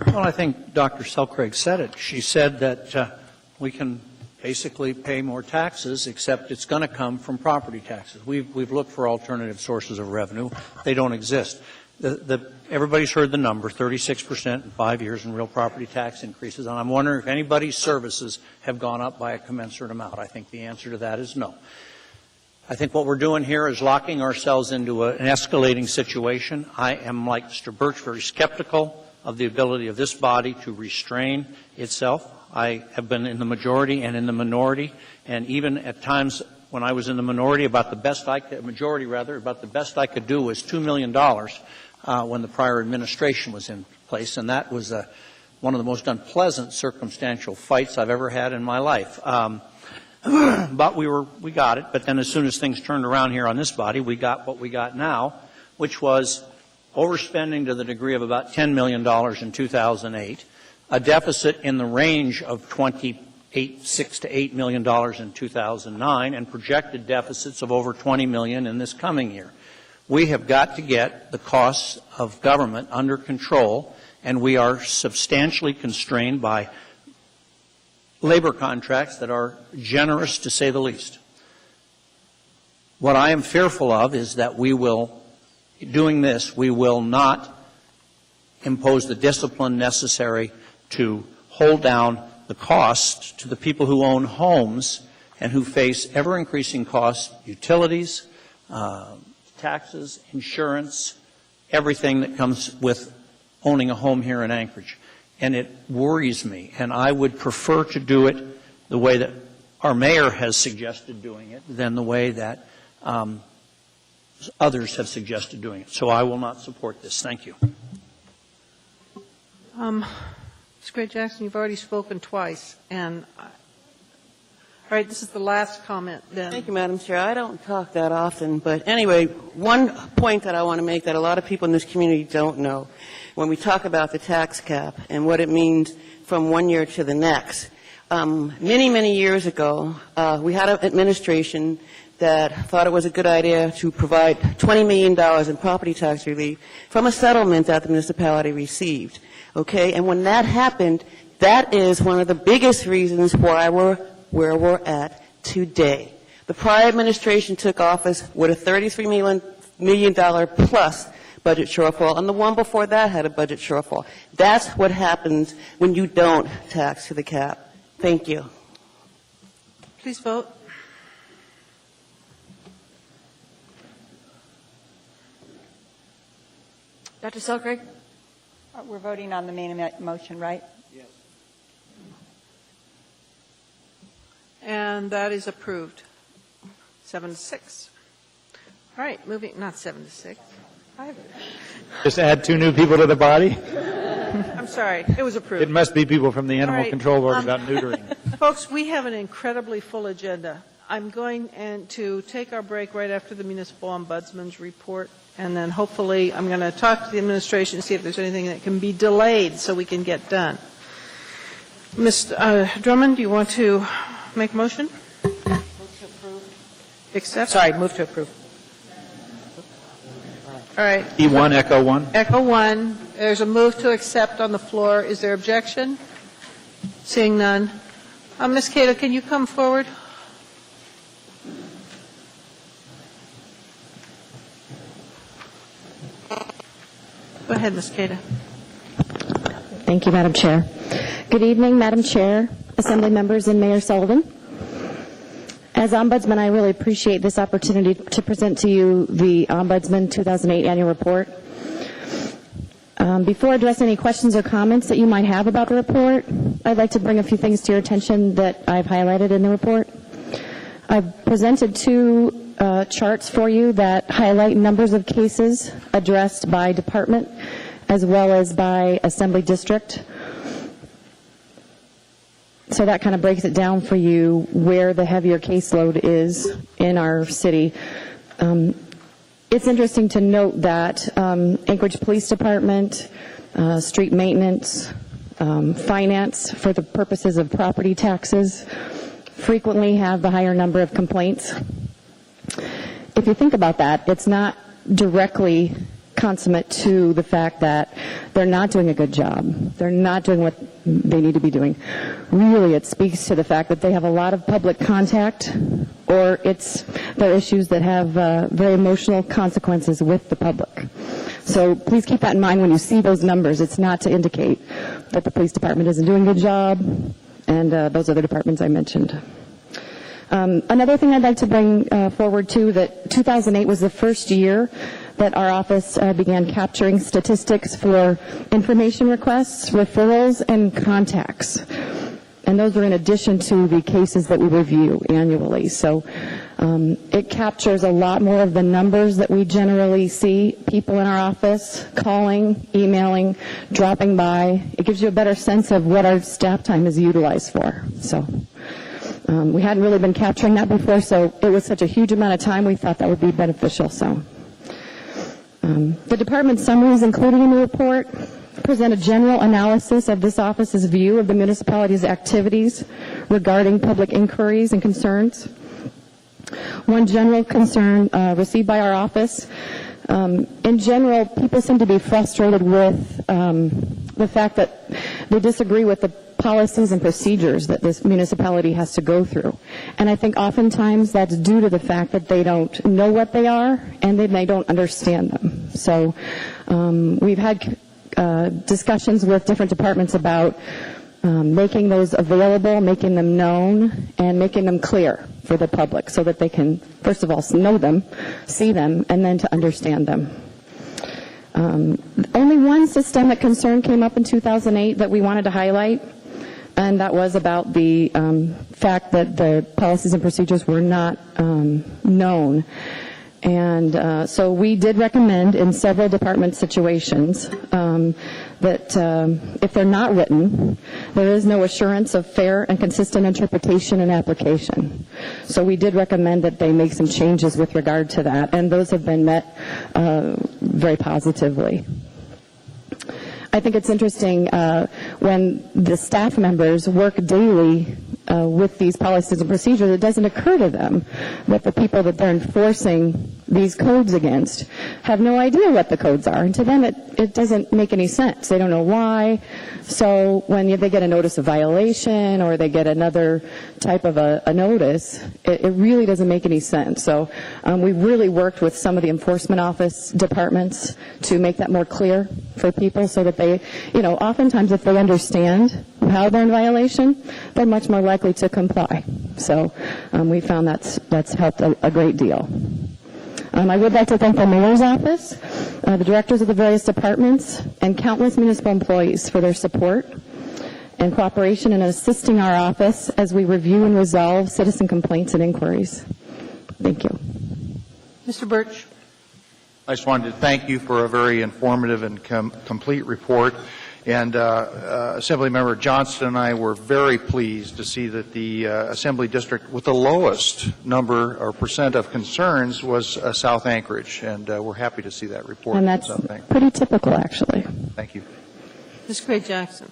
Well, I think Dr. Selcraig said it. She said that we can basically pay more taxes, except it's going to come from property taxes. We've looked for alternative sources of revenue. They don't exist. Everybody's heard the number, 36% in 5 years in real property tax increases, and I'm wondering if anybody's services have gone up by a commensurate amount. I think the answer to that is no. I think what we're doing here is locking ourselves into an escalating situation. I am, like Mr. Birch, very skeptical of the ability of this body to restrain itself. I have been in the majority and in the minority, and even at times when I was in the minority, about the best I could do was $2 million when the prior administration was in place, and that was one of the most unpleasant circumstantial fights I've ever had in my life. But we got it. But then as soon as things turned around here on this body, we got what we got now, which was overspending to the degree of about $10 million in 2008, a deficit in the range of $6 to $8 million in 2009, and projected deficits of over $20 million in this coming year. We have got to get the costs of government under control, and we are substantially constrained by labor contracts that are generous, to say the least. What I am fearful of is that we will not impose the discipline necessary to hold down the costs to the people who own homes and who face ever-increasing costs, utilities, taxes, insurance, everything that comes with owning a home here in Anchorage. And it worries me, and I would prefer to do it the way that our mayor has suggested doing it than the way that others have suggested doing it. So I will not support this. Thank you. Ms. Gray-Jackson, you've already spoken twice, and all right, this is the last comment then. Thank you, Madam Chair. I don't talk that often, but anyway, one point that I want to make that a lot of people in this community don't know, when we talk about the tax cap and what it means from one year to the next. Many, many years ago, we had an administration that thought it was a good idea to provide $20 million in property tax relief from a settlement that the municipality received. Okay, and when that happened, that is one of the biggest reasons why we're where we're at today. The prior administration took office with a $33 million plus budget shortfall, and the one before that had a budget shortfall. That's what happens when you don't tax to the cap. Thank you. Please vote. Dr. Selkirk? We're voting on the main motion, right? And that is approved. 7-6. All right, moving, not 7-6. Just add 2 new people to the body? I'm sorry, it was approved. It must be people from the Animal All right, Control Board about neutering. Folks, we have an incredibly full agenda. I'm going to take our break right after the municipal ombudsman's report, and then hopefully I'm going to talk to the administration and see if there's anything that can be delayed so we can get done. Ms. Drummond, do you want to make a motion? Move to approve. Accept? Sorry, move to approve. All right. E1, Echo 1. Echo 1. There's a move to accept on the floor. Is there objection? Seeing none. Ms. Cato, can you come forward? Go ahead, Ms. Cato. Thank you, Madam Chair. Good evening, Madam Chair, Assembly members, and Mayor Sullivan. As Ombudsman, I really appreciate this opportunity to present to you the Ombudsman 2008 Annual Report. Before I address any questions or comments that you might have about the report, I'd like to bring a few things to your attention that I've highlighted in the report. I've presented 2 charts for you that highlight numbers of cases addressed by department as well as by assembly district. So that kind of breaks it down for you where the heavier caseload is in our city. It's interesting to note that Anchorage Police Department, street maintenance, finance for the purposes of property taxes frequently have the higher number of complaints. If you think about that, it's not directly consummate to the fact that they're not doing a good job. They're not doing what they need to be doing. Really, it speaks to the fact that they have a lot of public contact, or they're issues that have very emotional consequences with the public. So please keep that in mind when you see those numbers. It's not to indicate that the police department isn't doing a good job, and those other departments I mentioned. Another thing I'd like to bring forward, too, that 2008 was the first year that our office began capturing statistics for information requests, referrals, and contacts. And those are in addition to the cases that we review annually. So it captures a lot more of the numbers that we generally see, people in our office calling, emailing, dropping by. It gives you a better sense of what our staff time is utilized for. So we hadn't really been capturing that before, so it was such a huge amount of time, we thought that would be beneficial. So the department summaries included in the report present a general analysis of this office's view of the municipality's activities regarding public inquiries and concerns. One general concern received by our office, in general, people seem to be frustrated with the fact that they disagree with the policies and procedures that this municipality has to go through. And I think oftentimes that's due to the fact that they don't know what they are and then they don't understand them. So we've had discussions with different departments about making those available, making them known, and making them clear for the public so that they can, first of all, know them, see them, and then to understand them. Only one systemic concern came up in 2008 that we wanted to highlight, and that was about the fact that the policies and procedures were not known. And so we did recommend in several department situations that if they're not written, there is no assurance of fair and consistent interpretation and application. So we did recommend that they make some changes with regard to that, and those have been met very positively. I think it's interesting when the staff members work daily with these policies and procedures, it doesn't occur to them that the people that they're enforcing these codes against have no idea what the codes are. And to them, it doesn't make any sense. They don't know why. So when they get a notice of violation or they get another type of a notice, it really doesn't make any sense. So we really worked with some of the enforcement office departments to make that more clear for people so that they, oftentimes if they understand how they're in violation, they're much more likely to comply. So we found that's helped a great deal. I would like to thank the mayor's office, the directors of the various departments, and countless municipal employees for their support and cooperation in assisting our office as we review and resolve citizen complaints and inquiries. Thank you. Mr. Birch. I just wanted to thank you for a very informative and complete report. And Assemblymember Johnston and I were very pleased to see that the Assembly District with the lowest number or percent of concerns was South Anchorage. And we're happy to see that report. And that's pretty typical, actually. Thank you. Ms. Gray-Jackson.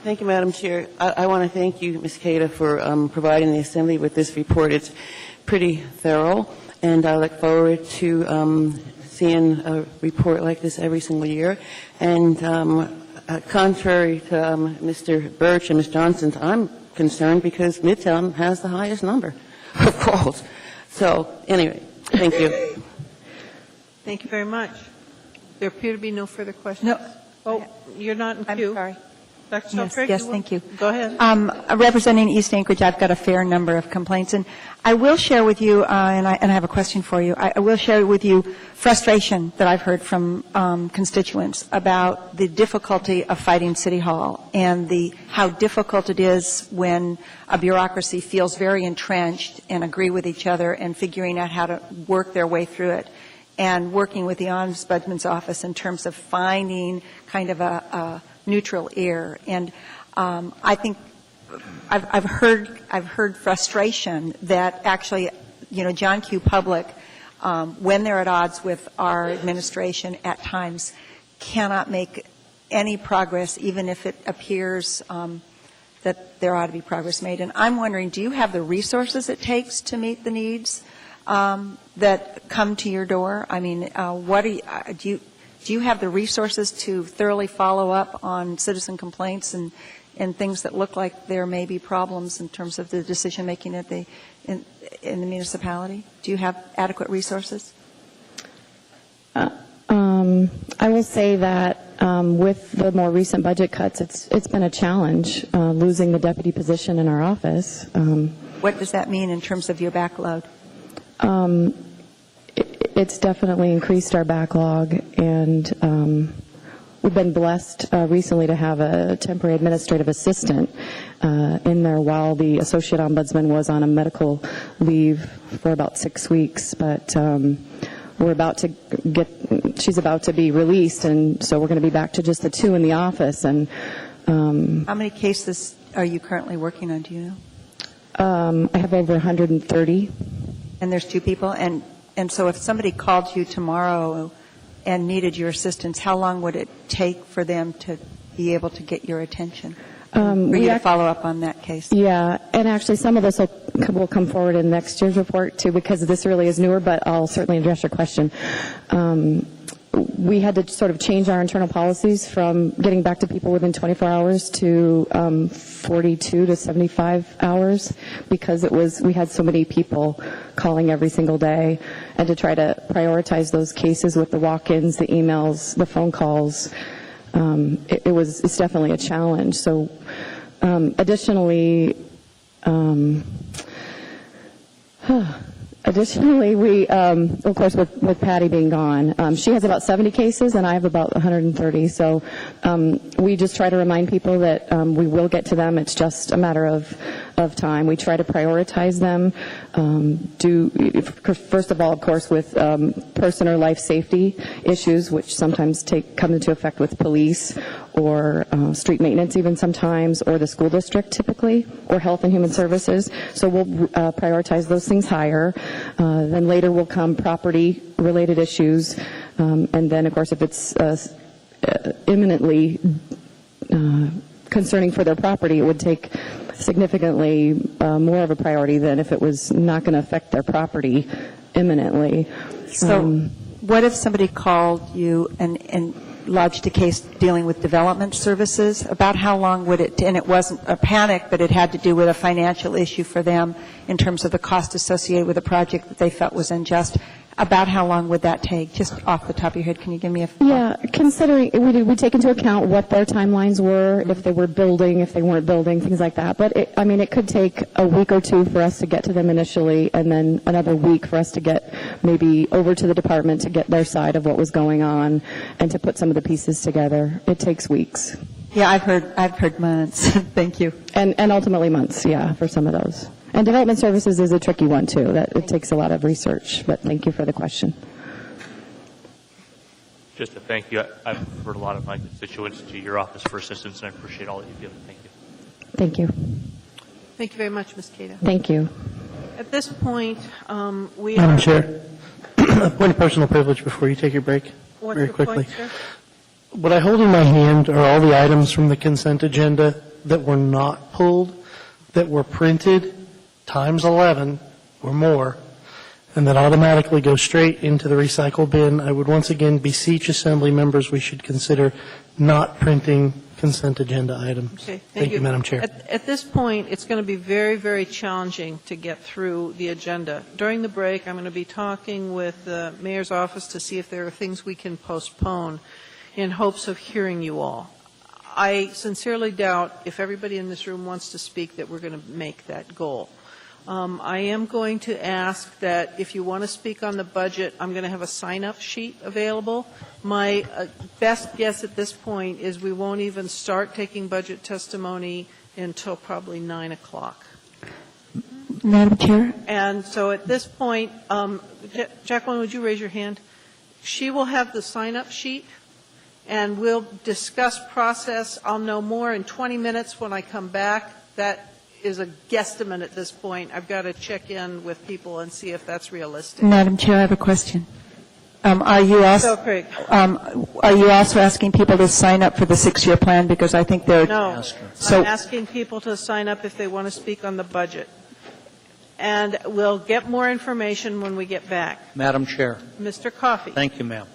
Thank you, Madam Chair. I want to thank you, Ms. Cada, for providing the Assembly with this report. It's pretty thorough, and I look forward to seeing a report like this every single year. And contrary to Mr. Birch and Ms. Johnson, I'm concerned because Midtown has the highest number of calls. So, anyway, thank you. Thank you very much. There appear to be no further questions. No. Oh, you're not in queue. I'm sorry. Dr. Shelfrick, Yes, thank you. Go ahead. Representing East Anchorage, I've got a fair number of complaints, and I will share with you, and I have a question for you. I will share with you frustration that I've heard from constituents about the difficulty of fighting City Hall and how difficult it is when a bureaucracy feels very entrenched and agree with each other and figuring out how to work their way through it, and working with the Ombudsman's office in terms of finding kind of a neutral ear. And I think I've heard frustration that actually, John Q. Public, when they're at odds with our administration, at times cannot make any progress, even if it appears that there ought to be progress made. And I'm wondering, do you have the resources it takes to meet the needs that come to your door? I mean, do you have the resources to thoroughly follow up on citizen complaints and things that look like there may be problems in terms of the decision making in the municipality? Do you have adequate resources? I will say that with the more recent budget cuts, it's been a challenge losing the deputy position in our office. What does that mean in terms of your backload? It's definitely increased our backlog, and we've been blessed recently to have a temporary administrative assistant in there while the associate ombudsman was on a medical leave for about 6 weeks. But she's about to be released, and so we're going to be back to just the two in the office. And how many cases are you currently working on? Do you know? I have over 130. And there's two people, and so if somebody called you tomorrow and needed your assistance, how long would it take for them to be able to get your attention? For you to follow up on that case? Yeah, and actually some of this will come forward in next year's report too, because this really is newer, but I'll certainly address your question. We had to sort of change our internal policies from getting back to people within 24 hours to 42 to 75 hours because we had so many people calling every single day, and to try to prioritize those cases with the walk-ins, the emails, the phone calls. It's definitely a challenge. So additionally, we, of course, with Patty being gone, she has about 70 cases and I have about 130. So we just try to remind people that we will get to them. It's just a matter of time. We try to prioritize them. First of all, of course, with person or life safety issues, which sometimes come into effect with police or street maintenance even sometimes, or the school district typically, or health and human services. So we'll prioritize those things higher. Then later will come property-related issues. And then, of course, if it's imminently concerning for their property, it would take significantly more of a priority than if it was not going to affect their property imminently. So what if somebody called you and lodged a case dealing with development services? About how long would it, and it wasn't a panic, but it had to do with a financial issue for them in terms of the cost associated with a project that they felt was unjust. About how long would that take? Just off the top of your head, can you give me a... Yeah, considering, we take into account what their timelines were, if they were building, if they weren't building, things like that. But, it could take a week or two for us to get to them initially, and then another week for us to get maybe over to the department to get their side of what was going on and to put some of the pieces together. It takes weeks. Yeah, I've heard months. Thank you. And ultimately months, yeah, for some of those. And development services is a tricky one, too. That it takes a lot of research, but thank you for the question. Just to thank you, I've referred a lot of my constituents to your office for assistance, and I appreciate all that you've given. Thank you. Thank you. Thank you very much, Ms. Cato. Thank you. At this point, we Madam are... Chair, a point of personal privilege before you take your break, What's very your quickly. point, sir? What I hold in my hand are all the items from the consent agenda that were not pulled, that were printed times 11 or more, and that automatically go straight into the recycle bin. I would once again beseech Assembly members we should consider not printing consent agenda items. Okay, Thank you, Madam Chair. At this point, it's going to be very, very challenging to get through the agenda. During the break, I'm going to be talking with the Mayor's office to see if there are things we can postpone in hopes of hearing you all. I sincerely doubt if everybody in this room wants to speak that we're going to make that goal. I am going to ask that if you want to speak on the budget, I'm going to have a sign-up sheet available. My best guess at this point is we won't even start taking budget testimony until probably 9 o'clock. Madam Chair? And so at this point, Jacqueline, would you raise your hand? She will have the sign-up sheet, and we'll discuss process. I'll know more in 20 minutes when I come back. That is a guesstimate at this point. I've got to check in with people and see if that's realistic. Madam Chair, I have a question. Are you also asking people to sign up for the 6-year plan? Because I think they're... No, I'm asking people to sign up if they want to speak on the budget. And we'll get more information when we get back. Madam Chair. Mr. Coffey. Thank you, ma'am.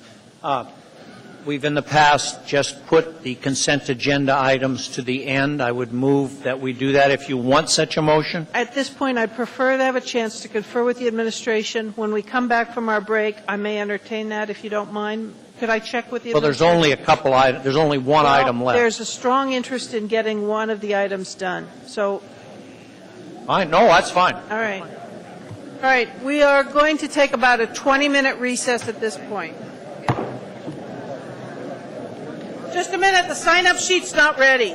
We've in the past just put the consent agenda items to the end. I would move that we do that if you want such a motion. At this point, I'd prefer to have a chance to confer with the administration. When we come back from our break, I may entertain that if you don't mind. Could I check with the administration? Well, there's only a couple items. There's only one item left. There's a strong interest in getting one of the items done. So. Fine. No, that's fine. All right. All right. We are going to take about a 20-minute recess at this point. Just a minute, the sign-up sheet's not ready.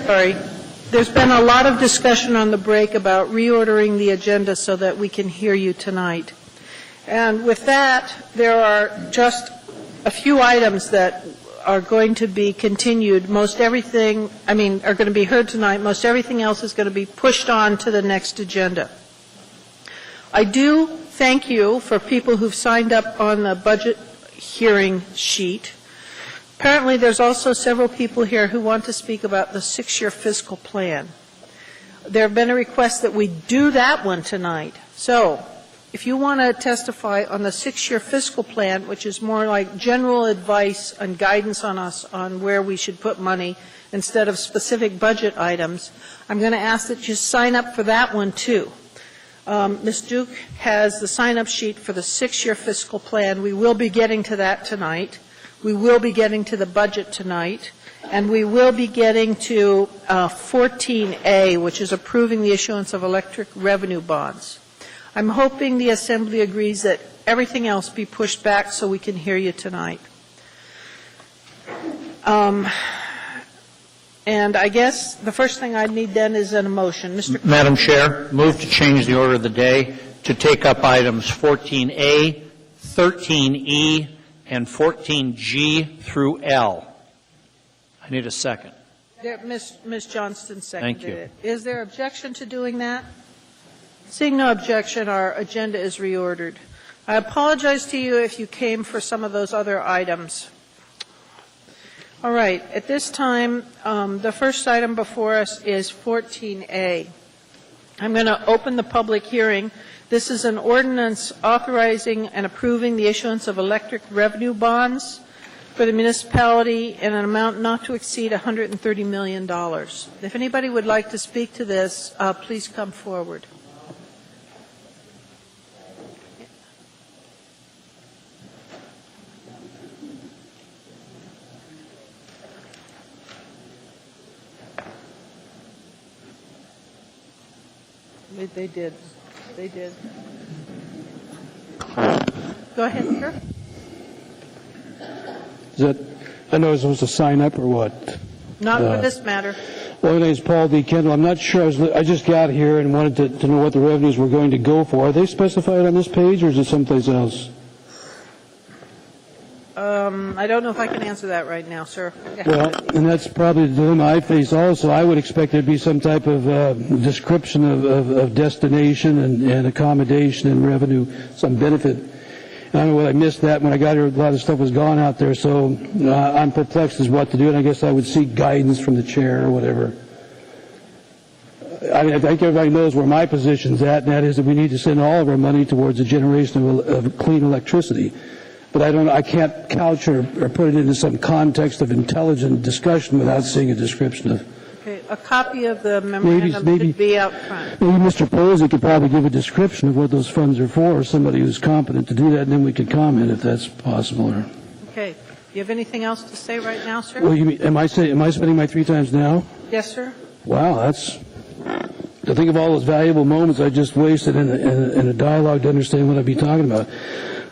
Sorry. There's been a lot of discussion on the break about reordering the agenda so that we can hear you tonight. And with that, there are just a few items that are going to be continued. Most everything, are going to be heard tonight. Most everything else is going to be pushed on to the next agenda. I do thank you for people who've signed up on the budget hearing sheet. Apparently, there's also several people here who want to speak about the 6-year fiscal plan. There have been a request that we do that one tonight. So, if you want to testify on the 6-year fiscal plan, which is more like general advice and guidance on us on where we should put money instead of specific budget items, I'm going to ask that you sign up for that one, too. Ms. Duke has the sign-up sheet for the 6-year fiscal plan. We will be getting to that tonight. We will be getting to the budget tonight. And we will be getting to 14A, which is approving the issuance of electric revenue bonds. I'm hoping the Assembly agrees that everything else be pushed back so we can hear you tonight. And I guess the first thing I'd need then is a motion. Madam Chair, move to change the order of the day to take up items 14A, 13E, and 14G through L. I need a second. Ms. Johnston seconded Thank you. it. Is there objection to doing that? Seeing no objection, our agenda is reordered. I apologize to you if you came for some of those other items. All right. At this time, the first item before us is 14A. I'm going to open the public hearing. This is an ordinance authorizing and approving the issuance of electric revenue bonds for the municipality in an amount not to exceed $130 million. If anybody would like to speak to this, please come forward. They did. They did. Go ahead, sir. Is that, I know it's supposed to sign up or what? Not for this matter. Well, my name is Paul D. Kendall. I'm not sure. I just got here and wanted to know what the revenues were going to go for. Are they specified on this page, or is it someplace else? I don't know if I can answer that right now, sir. Well, and that's probably the dilemma I face also. I would expect there to be some type of description of destination and accommodation and revenue, some benefit. I don't know whether I missed that when I got here. A lot of stuff was gone out there, so I'm perplexed as what to do, and I guess I would seek guidance from the chair or whatever. I think everybody knows where my position's at, and that is that we need to send all of our money towards the generation of clean electricity. But I can't couch or put it into some context of intelligent discussion without seeing a description of. Okay, a copy of the memorandum should be out front. Maybe Mr. Posey could probably give a description of what those funds are for, or somebody who's competent to do that, and then we could comment if that's possible. Or. Okay. Do you have anything else to say right now, sir? Well, am I spending my 3 times now? Yes, sir. Wow, that's. To think of all those valuable moments I just wasted in a dialogue to understand what I'd be talking about.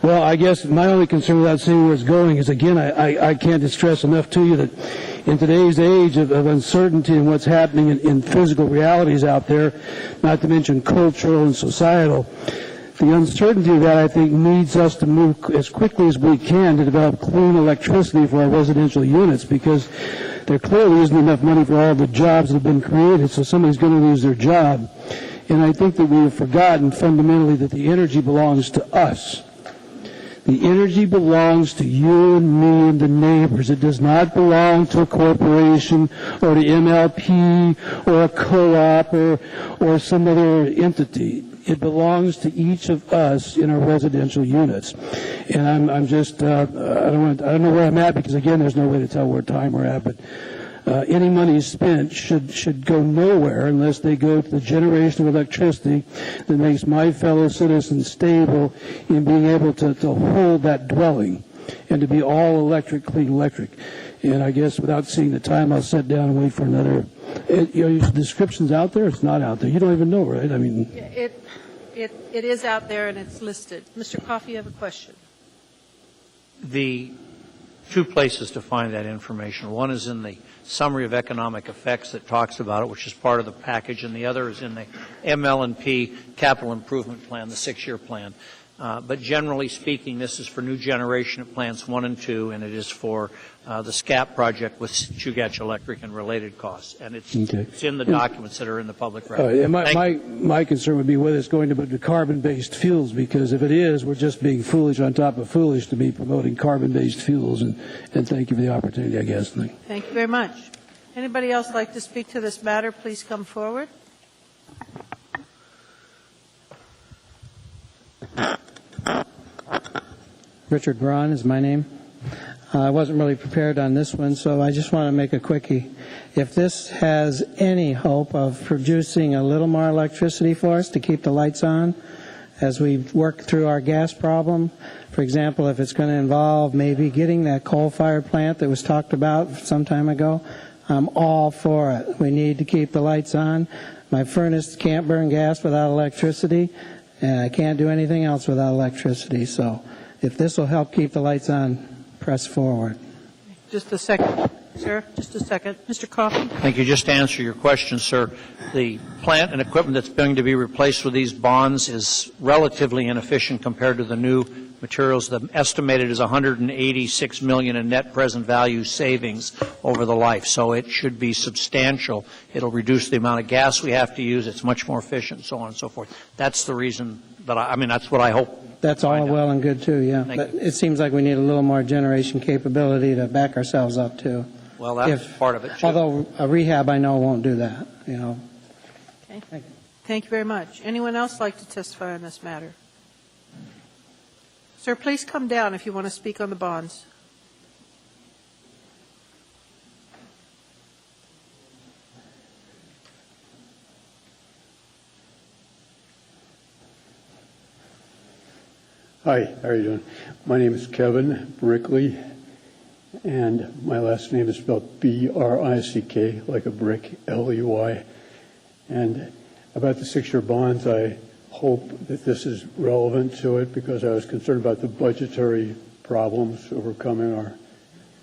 Well, I guess my only concern without seeing where it's going is, again, I can't stress enough to you that in today's age of uncertainty and what's happening in physical realities out there, not to mention cultural and societal, the uncertainty of that, I think, needs us to move as quickly as we can to develop clean electricity for our residential units, because there clearly isn't enough money for all the jobs that have been created, so somebody's going to lose their job. And I think that we have forgotten fundamentally that the energy belongs to us. The energy belongs to you and me and the neighbors. It does not belong to a corporation or to MLP or a co-op or some other entity. It belongs to each of us in our residential units. And I'm just, I don't know where I'm at, because again, there's no way to tell what time we're at, but any money spent should go nowhere unless they go to the generation of electricity that makes my fellow citizens stable in being able to hold that dwelling and to be all electric, clean electric. And I guess without seeing the time, I'll sit down and wait for another. Your description's out there? It's not out there. You don't even know, right? I mean, it is out there and it's listed. Mr. Coffey, you have a question. The 2 places to find that information. One is in the summary of economic effects that talks about it, which is part of the package, and the other is in the ML&P capital improvement plan, the 6-year plan. But generally speaking, this is for new generation of plants 1 and 2, and it is for the SCAP project with Chugach Electric and related costs. And it's in the documents that are in the public record. And my concern would be whether it's going to be carbon-based fuels, because if it is, we're just being foolish on top of foolish to be promoting carbon-based fuels. And thank you for the opportunity, I guess. Thank you very much. Anybody else like to speak to this matter? Please come forward. Richard Braun is my name. I wasn't really prepared on this one, so I just want to make a quickie. If this has any hope of producing a little more electricity for us to keep the lights on as we work through our gas problem, for example, if it's going to involve maybe getting that coal-fired plant that was talked about some time ago, I'm all for it. We need to keep the lights on. My furnace can't burn gas without electricity, and I can't do anything else without electricity. So if this will help keep the lights on, press forward. Just a second, sir. Just a second. Mr. Coffin? Thank you. Just to answer your question, sir, the plant and equipment that's going to be replaced with these bonds is relatively inefficient compared to the new materials. The estimated is $186 million in net present value savings over the life, so it should be substantial. It'll reduce the amount of gas we have to use. It's much more efficient, so on and so forth. That's the reason that I mean, that's what I hope. That's all well and good, too, yeah. But it seems like we need a little more generation capability to back ourselves up, too. Well, that's part of it, too. Although a rehab, I know, won't do that, you know. Okay. Thank you very much. Anyone else like to testify on this matter? Sir, please come down if you want to speak on the bonds. Hi, how are you doing? My name is Kevin Brickley, and my last name is spelled B-R-I-C-K, like a brick, L-E-Y. And about the 6-year bonds, I hope that this is relevant to it because I was concerned about the budgetary problems overcoming our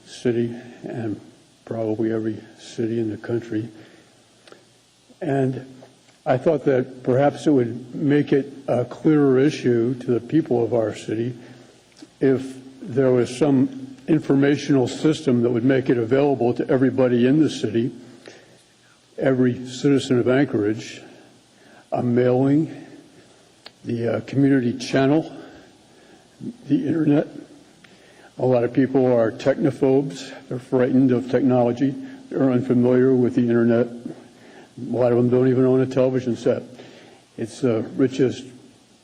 city and probably every city in the country. And I thought that perhaps it would make it a clearer issue to the people of our city if there was some informational system that would make it available to everybody in the city, every citizen of Anchorage, a mailing, the community channel, the internet. A lot of people are technophobes. They're frightened of technology. They're unfamiliar with the internet. A lot of them don't even own a television set. It's the richest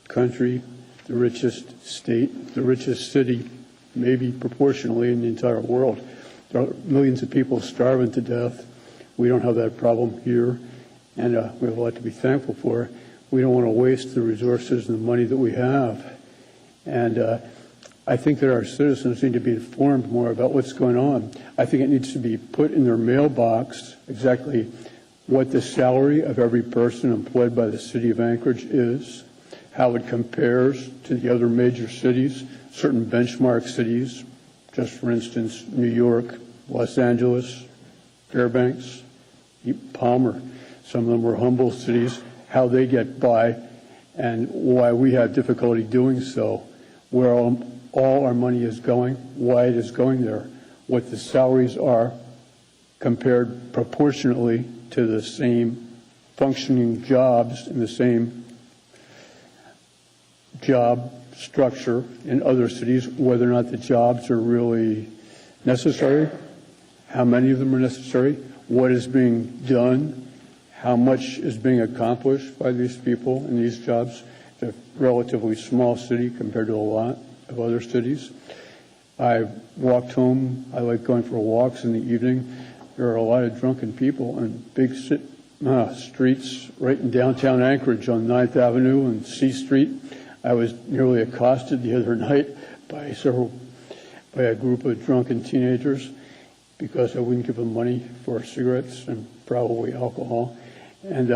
country, the richest state, the richest city, maybe proportionally in the entire world. There are millions of people starving to death. We don't have that problem here, and we have a lot to be thankful for. We don't want to waste the resources and the money that we have. And I think that our citizens need to be informed more about what's going on. I think it needs to be put in their mailbox exactly what the salary of every person employed by the city of Anchorage is, how it compares to the other major cities, certain benchmark cities, just for instance, New York, Los Angeles, Fairbanks, Palmer. Some of them were humble cities, how they get by and why we have difficulty doing so, where all our money is going, why it is going there, what the salaries are compared proportionately to the same functioning jobs in the same job structure in other cities, whether or not the jobs are really necessary, how many of them are necessary, what is being done, how much is being accomplished by these people in these jobs. It's a relatively small city compared to a lot of other cities. I walked home. I like going for walks in the evening. There are a lot of drunken people on big streets right in downtown Anchorage on 9th Avenue and C Street. I was nearly accosted the other night by a group of drunken teenagers because I wouldn't give them money for cigarettes and probably alcohol. And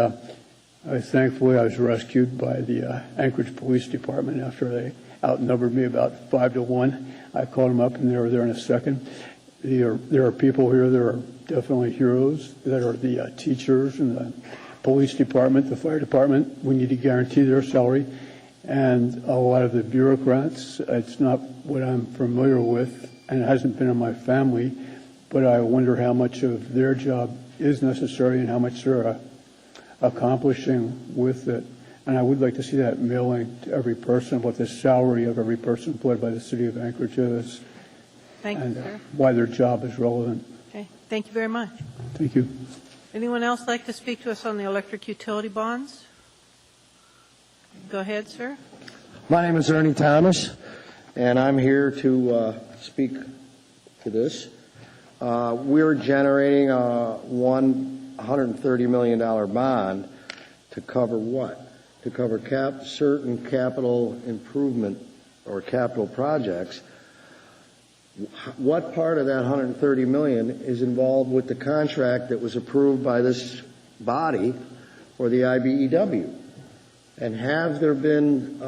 thankfully I was rescued by the Anchorage Police Department after they outnumbered me about 5-1. I called them up and they were there in a second. There are people here that are definitely heroes, that are the teachers and the police department, the fire department. We need to guarantee their salary. And a lot of the bureaucrats, it's not what I'm familiar with, and it hasn't been in my family, but I wonder how much of their job is necessary and how much they're accomplishing with it. And I would like to see that mailing to every person, what the salary of every person employed by the city of Anchorage is. Thank you, And sir. why their job is relevant. Okay. Thank you very much. Thank you. Anyone else like to speak to us on the electric utility bonds? Go ahead, sir. My name is Ernie Thomas. and I'm here to speak to this. We're generating a $130 million bond to cover what? To cover certain capital improvement or capital projects. What part of that $130 million is involved with the contract that was approved by this body for the IBEW? And have there been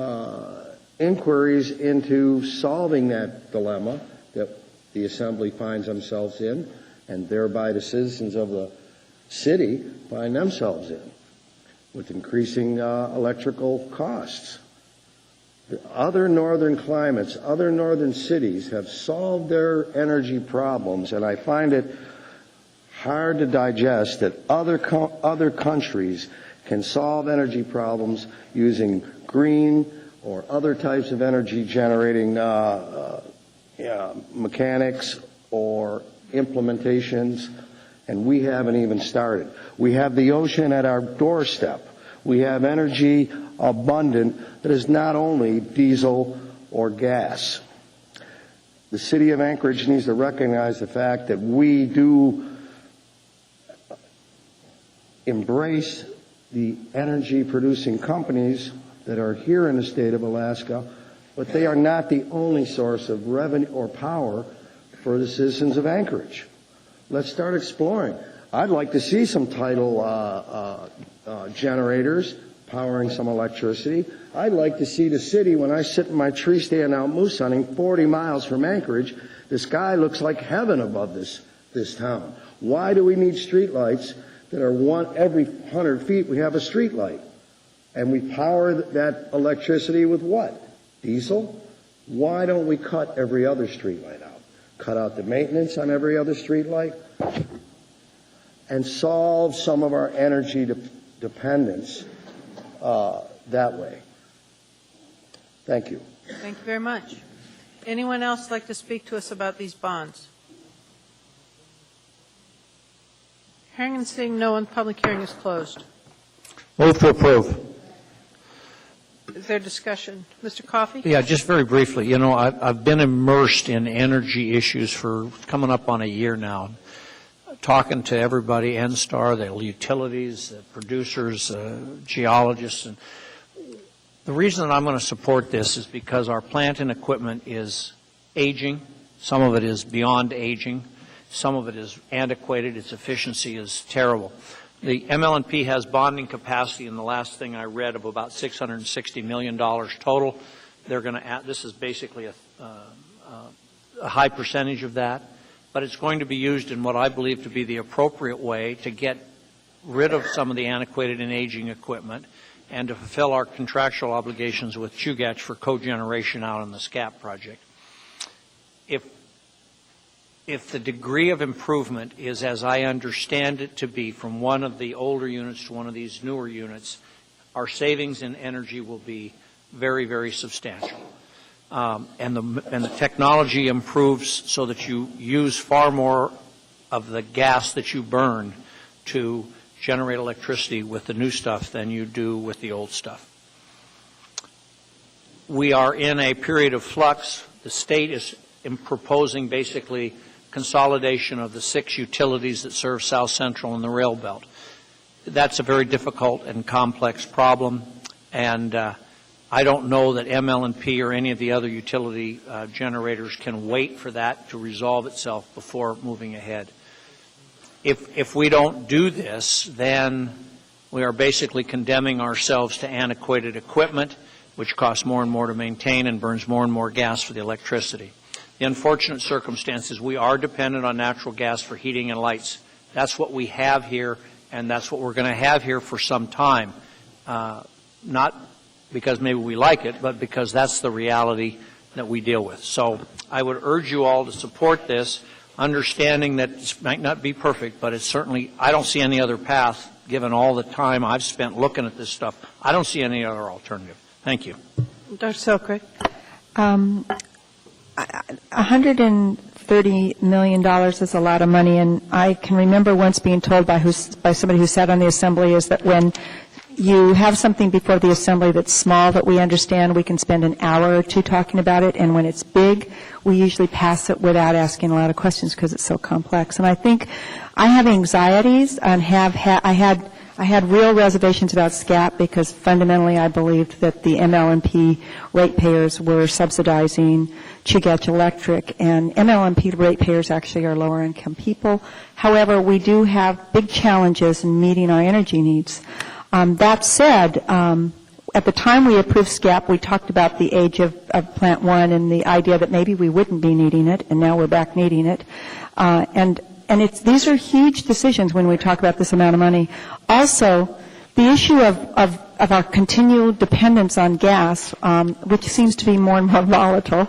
inquiries into solving that dilemma that the Assembly finds themselves in, and thereby the citizens of the city find themselves in, with increasing electrical costs? Other northern climates, other northern cities have solved their energy problems, and I find it hard to digest that other countries can solve energy problems using green or other types of energy generating mechanics or implementations, and we haven't even started. We have the ocean at our doorstep. We have energy abundant that is not only diesel or gas. The city of Anchorage needs to recognize the fact that we do embrace the energy producing companies that are here in the state of Alaska, but they are not the only source of revenue or power for the citizens of Anchorage. Let's start exploring. I'd like to see some tidal generators powering some electricity. I'd like to see the city, when I sit in my tree stand out moose hunting 40 miles from Anchorage, the sky looks like heaven above this town. Why do we need street lights that are every 100 feet we have a street light? And we power that electricity with what? Diesel? Why don't we cut every other street light out? Cut out the maintenance on every other street light? And solve some of our energy dependence that way. Thank you. Thank you very much. Anyone else like to speak to us about these bonds? Hearing and seeing no one, public hearing is closed. Move to approve. Is there discussion? Mr. Coffey? Yeah, just very briefly. You know, I've been immersed in energy issues for coming up on a year now, talking to everybody, NSTAR, the utilities, the producers, geologists. And the reason that I'm going to support this is because our plant and equipment is aging. Some of it is beyond aging. Some of it is antiquated. Its efficiency is terrible. The ML&P has bonding capacity, in the last thing I read, of about $660 million total. They're going to add, this is basically a high percentage of that, but it's going to be used in what I believe to be the appropriate way to get rid of some of the antiquated and aging equipment and to fulfill our contractual obligations with Chugach for cogeneration out on the SCAP project. If the degree of improvement is, as I understand it to be, from one of the older units to one of these newer units, our savings in energy will be very, very substantial. And the technology improves so that you use far more of the gas that you burn to generate electricity with the new stuff than you do with the old stuff. We are in a period of flux. The state is proposing basically consolidation of the 6 utilities that serve South Central and the rail belt. That's a very difficult and complex problem, and I don't know that ML&P or any of the other utility generators can wait for that to resolve itself before moving ahead. If we don't do this, then we are basically condemning ourselves to antiquated equipment, which costs more and more to maintain and burns more and more gas for the electricity. The unfortunate circumstance is we are dependent on natural gas for heating and lights. That's what we have here, and that's what we're going to have here for some time. Not because maybe we like it, but because that's the reality that we deal with. So I would urge you all to support this, understanding that it might not be perfect, but it's certainly, I don't see any other path, given all the time I've spent looking at this stuff. I don't see any other alternative. Thank you. Dr. Selkirk. $130 million is a lot of money, and I can remember once being told by somebody who sat on the Assembly is that when you have something before the Assembly that's small that we understand, we can spend an hour or two talking about it, and when it's big, we usually pass it without asking a lot of questions because it's so complex. And I think I have anxieties and I had real reservations about SCAP because fundamentally I believed that the MLMP ratepayers were subsidizing Chugach Electric, and MLMP ratepayers actually are lower income people. However, we do have big challenges in meeting our energy needs. That said, at the time we approved SCAP, we talked about the age of Plant 1 and the idea that maybe we wouldn't be needing it, and now we're back needing it. And these are huge decisions when we talk about this amount of money. Also, the issue of our continual dependence on gas, which seems to be more and more volatile,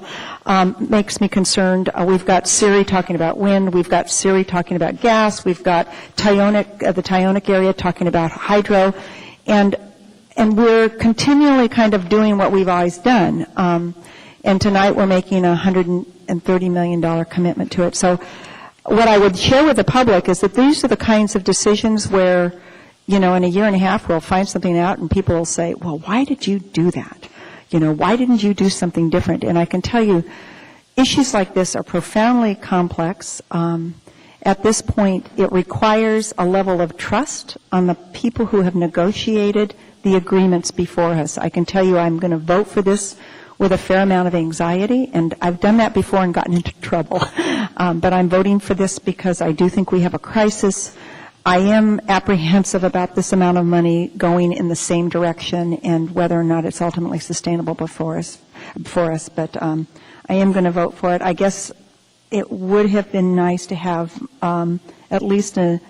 makes me concerned. We've got Siri talking about wind. We've got Siri talking about gas. We've got the Tyonek area talking about hydro. And we're continually kind of doing what we've always done. And tonight we're making a $130 million commitment to it. So what I would share with the public is that these are the kinds of decisions where, in a year and a half we'll find something out and people will say, well, why did you do that? Why didn't you do something different? And I can tell you, issues like this are profoundly complex. At this point, it requires a level of trust on the people who have negotiated the agreements before us. I can tell you I'm going to vote for this with a fair amount of anxiety, and I've done that before and gotten into trouble. But I'm voting for this because I do think we have a crisis. I am apprehensive about this amount of money going in the same direction and whether or not it's ultimately sustainable for us. But I am going to vote for it. I guess it would have been nice to have at least a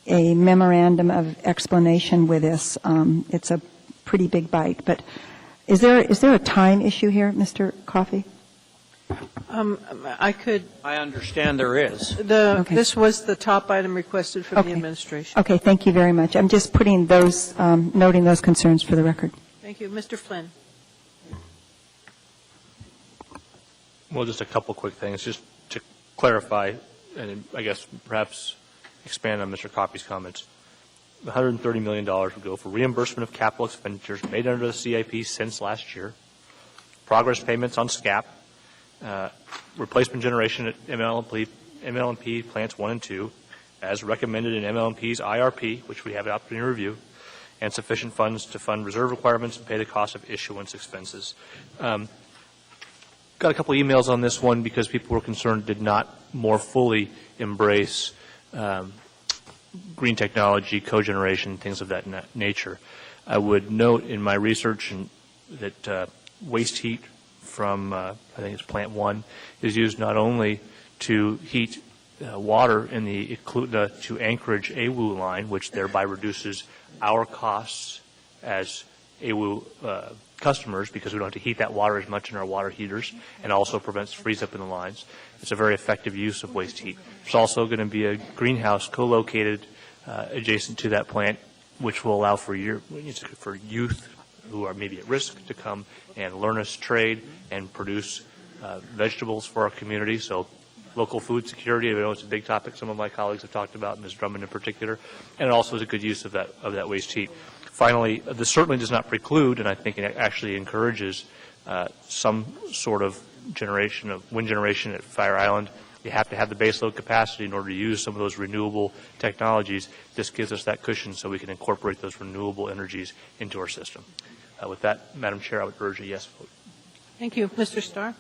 memorandum of explanation with this. It's a pretty big bite. But is there a time issue here, Mr. Coffey? I understand there is. Okay. This was the top item requested from the administration. Okay, thank you very much. I'm just putting those, noting those concerns for the record. Thank you. Mr. Flynn. Well, just a couple quick things, just to clarify, and I guess perhaps expand on Mr. Coffey's comments. The $130 million would go for reimbursement of capital expenditures made under the CIP since last year, progress payments on SCAP, replacement generation at MLMP plants 1 and 2, as recommended in MLMP's IRP, which we have an opportunity to review, and sufficient funds to fund reserve requirements and pay the cost of issuance expenses. Got a couple emails on this one because people were concerned did not more fully embrace green technology, cogeneration, things of that nature. I would note in my research that waste heat from, I think it's Plant 1, is used not only to heat water in the to Anchorage AWU line, which thereby reduces our costs as AWU customers because we don't have to heat that water as much in our water heaters, and also prevents freeze-up in the lines. It's a very effective use of waste heat. There's also going to be a greenhouse co-located adjacent to that plant, which will allow for youth who are maybe at risk to come and learn a trade and produce vegetables for our community. So local food security, I know it's a big topic some of my colleagues have talked about, Ms. Drummond in particular, and it also is a good use of that waste heat. Finally, this certainly does not preclude, and I think it actually encourages some sort of generation of wind generation at Fire Island. You have to have the baseload capacity in order to use some of those renewable technologies. This gives us that cushion so we can incorporate those renewable energies into our system. With that, Madam Chair, I would urge a yes vote. Thank you. Mr. Starr?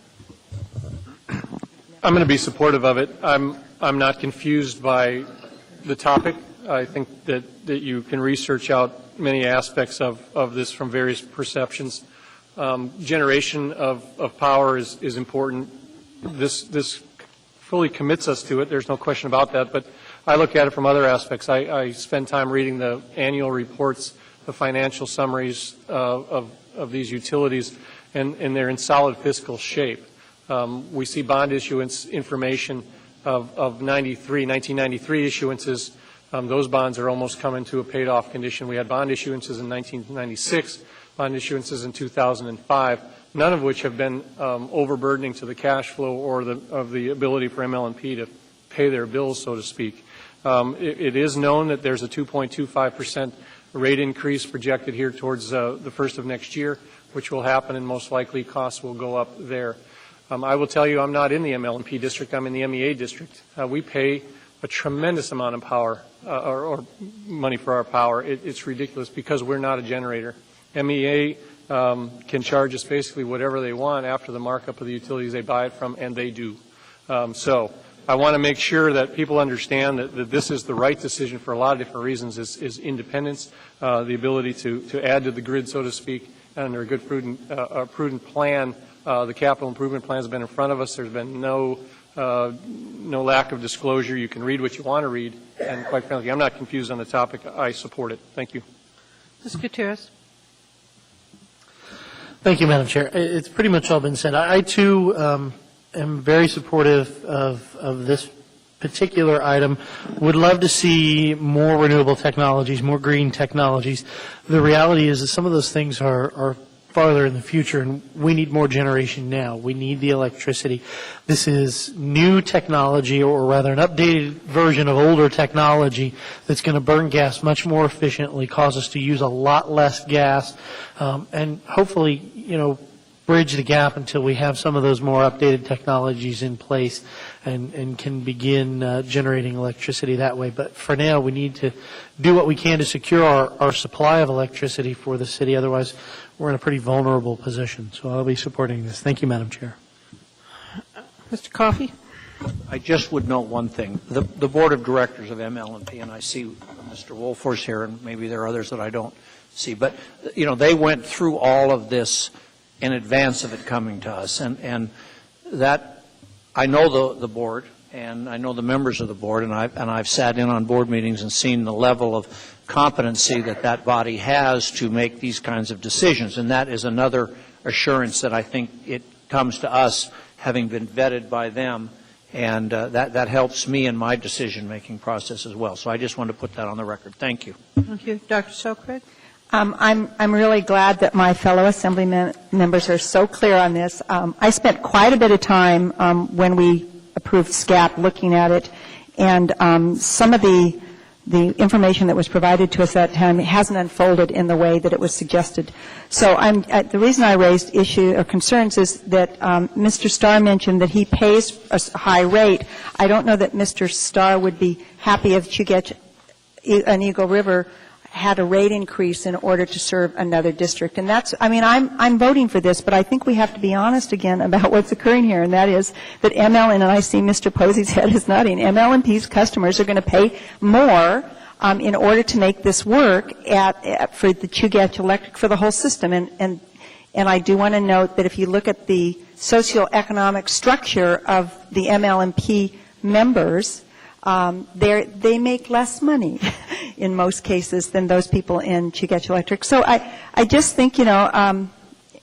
I'm going to be supportive of it. I'm not confused by the topic. I think that you can research out many aspects of this from various perceptions. Generation of power is important. This fully commits us to it. There's no question about that. But I look at it from other aspects. I spend time reading the annual reports, the financial summaries of these utilities, and they're in solid fiscal shape. We see bond issuance information of 1993 issuances. Those bonds are almost coming to a paid-off condition. We had bond issuances in 1996, bond issuances in 2005, none of which have been overburdening to the cash flow or of the ability for MLMP to pay their bills, so to speak. It is known that there's a 2.25% rate increase projected here towards the first of next year, which will happen, and most likely costs will go up there. I will tell you, I'm not in the ML&P district, I'm in the MEA district. We pay a tremendous amount of power, or money for our power. It's ridiculous because we're not a generator. MEA can charge us basically whatever they want after the markup of the utilities they buy it from, and they do. So I want to make sure that people understand that this is the right decision for a lot of different reasons, is independence, the ability to add to the grid, so to speak, and under a good prudent plan. The capital improvement plan has been in front of us. There's been no lack of disclosure. You can read what you want to read, and quite frankly, I'm not confused on the topic. I support it. Thank you. Mr. Gutierrez. Thank you, Madam Chair. It's pretty much all been said. I too, am very supportive of this particular item. Would love to see more renewable technologies, more green technologies. The reality is that some of those things are farther in the future, and we need more generation now. We need the electricity. This is new technology, or rather an updated version of older technology that's going to burn gas much more efficiently, cause us to use a lot less gas, and hopefully, bridge the gap until we have some of those more updated technologies in place and can begin generating electricity that way. But for now, we need to do what we can to secure our supply of electricity for the city. Otherwise, we're in a pretty vulnerable position. So I'll be supporting this. Thank you, Madam Chair. Mr. Coffey? I just would note one thing. The Board of Directors of ML&P, and I see Mr. Wolfors here, and maybe there are others that I don't see, but, they went through all of this in advance of it coming to us. And that, I know the board, and I know the members of the board, and I've sat in on board meetings and seen the level of competency that body has to make these kinds of decisions. And that is another assurance that I think it comes to us having been vetted by them, and that helps me in my decision-making process as well. So I just wanted to put that on the record. Thank you. Thank you. Dr. Sokrat? I'm really glad that my fellow Assembly members are so clear on this. I spent quite a bit of time when we approved SCAP looking at it, and some of the information that was provided to us at that time hasn't unfolded in the way that it was suggested. So the reason I raised issue or concerns is that Mr. Starr mentioned that he pays a high rate. I don't know that Mr. Starr would be happy if Chugach and Eagle River had a rate increase in order to serve another district. And I'm voting for this, but I think we have to be honest again about what's occurring here, and that is that and I see Mr. Posey's head is nodding, ML&P's customers are going to pay more in order to make this work for the Chugach Electric, for the whole system. And I do want to note that if you look at the socioeconomic structure of the ML&P members, they make less money in most cases than those people in Chugach Electric. So I just think, and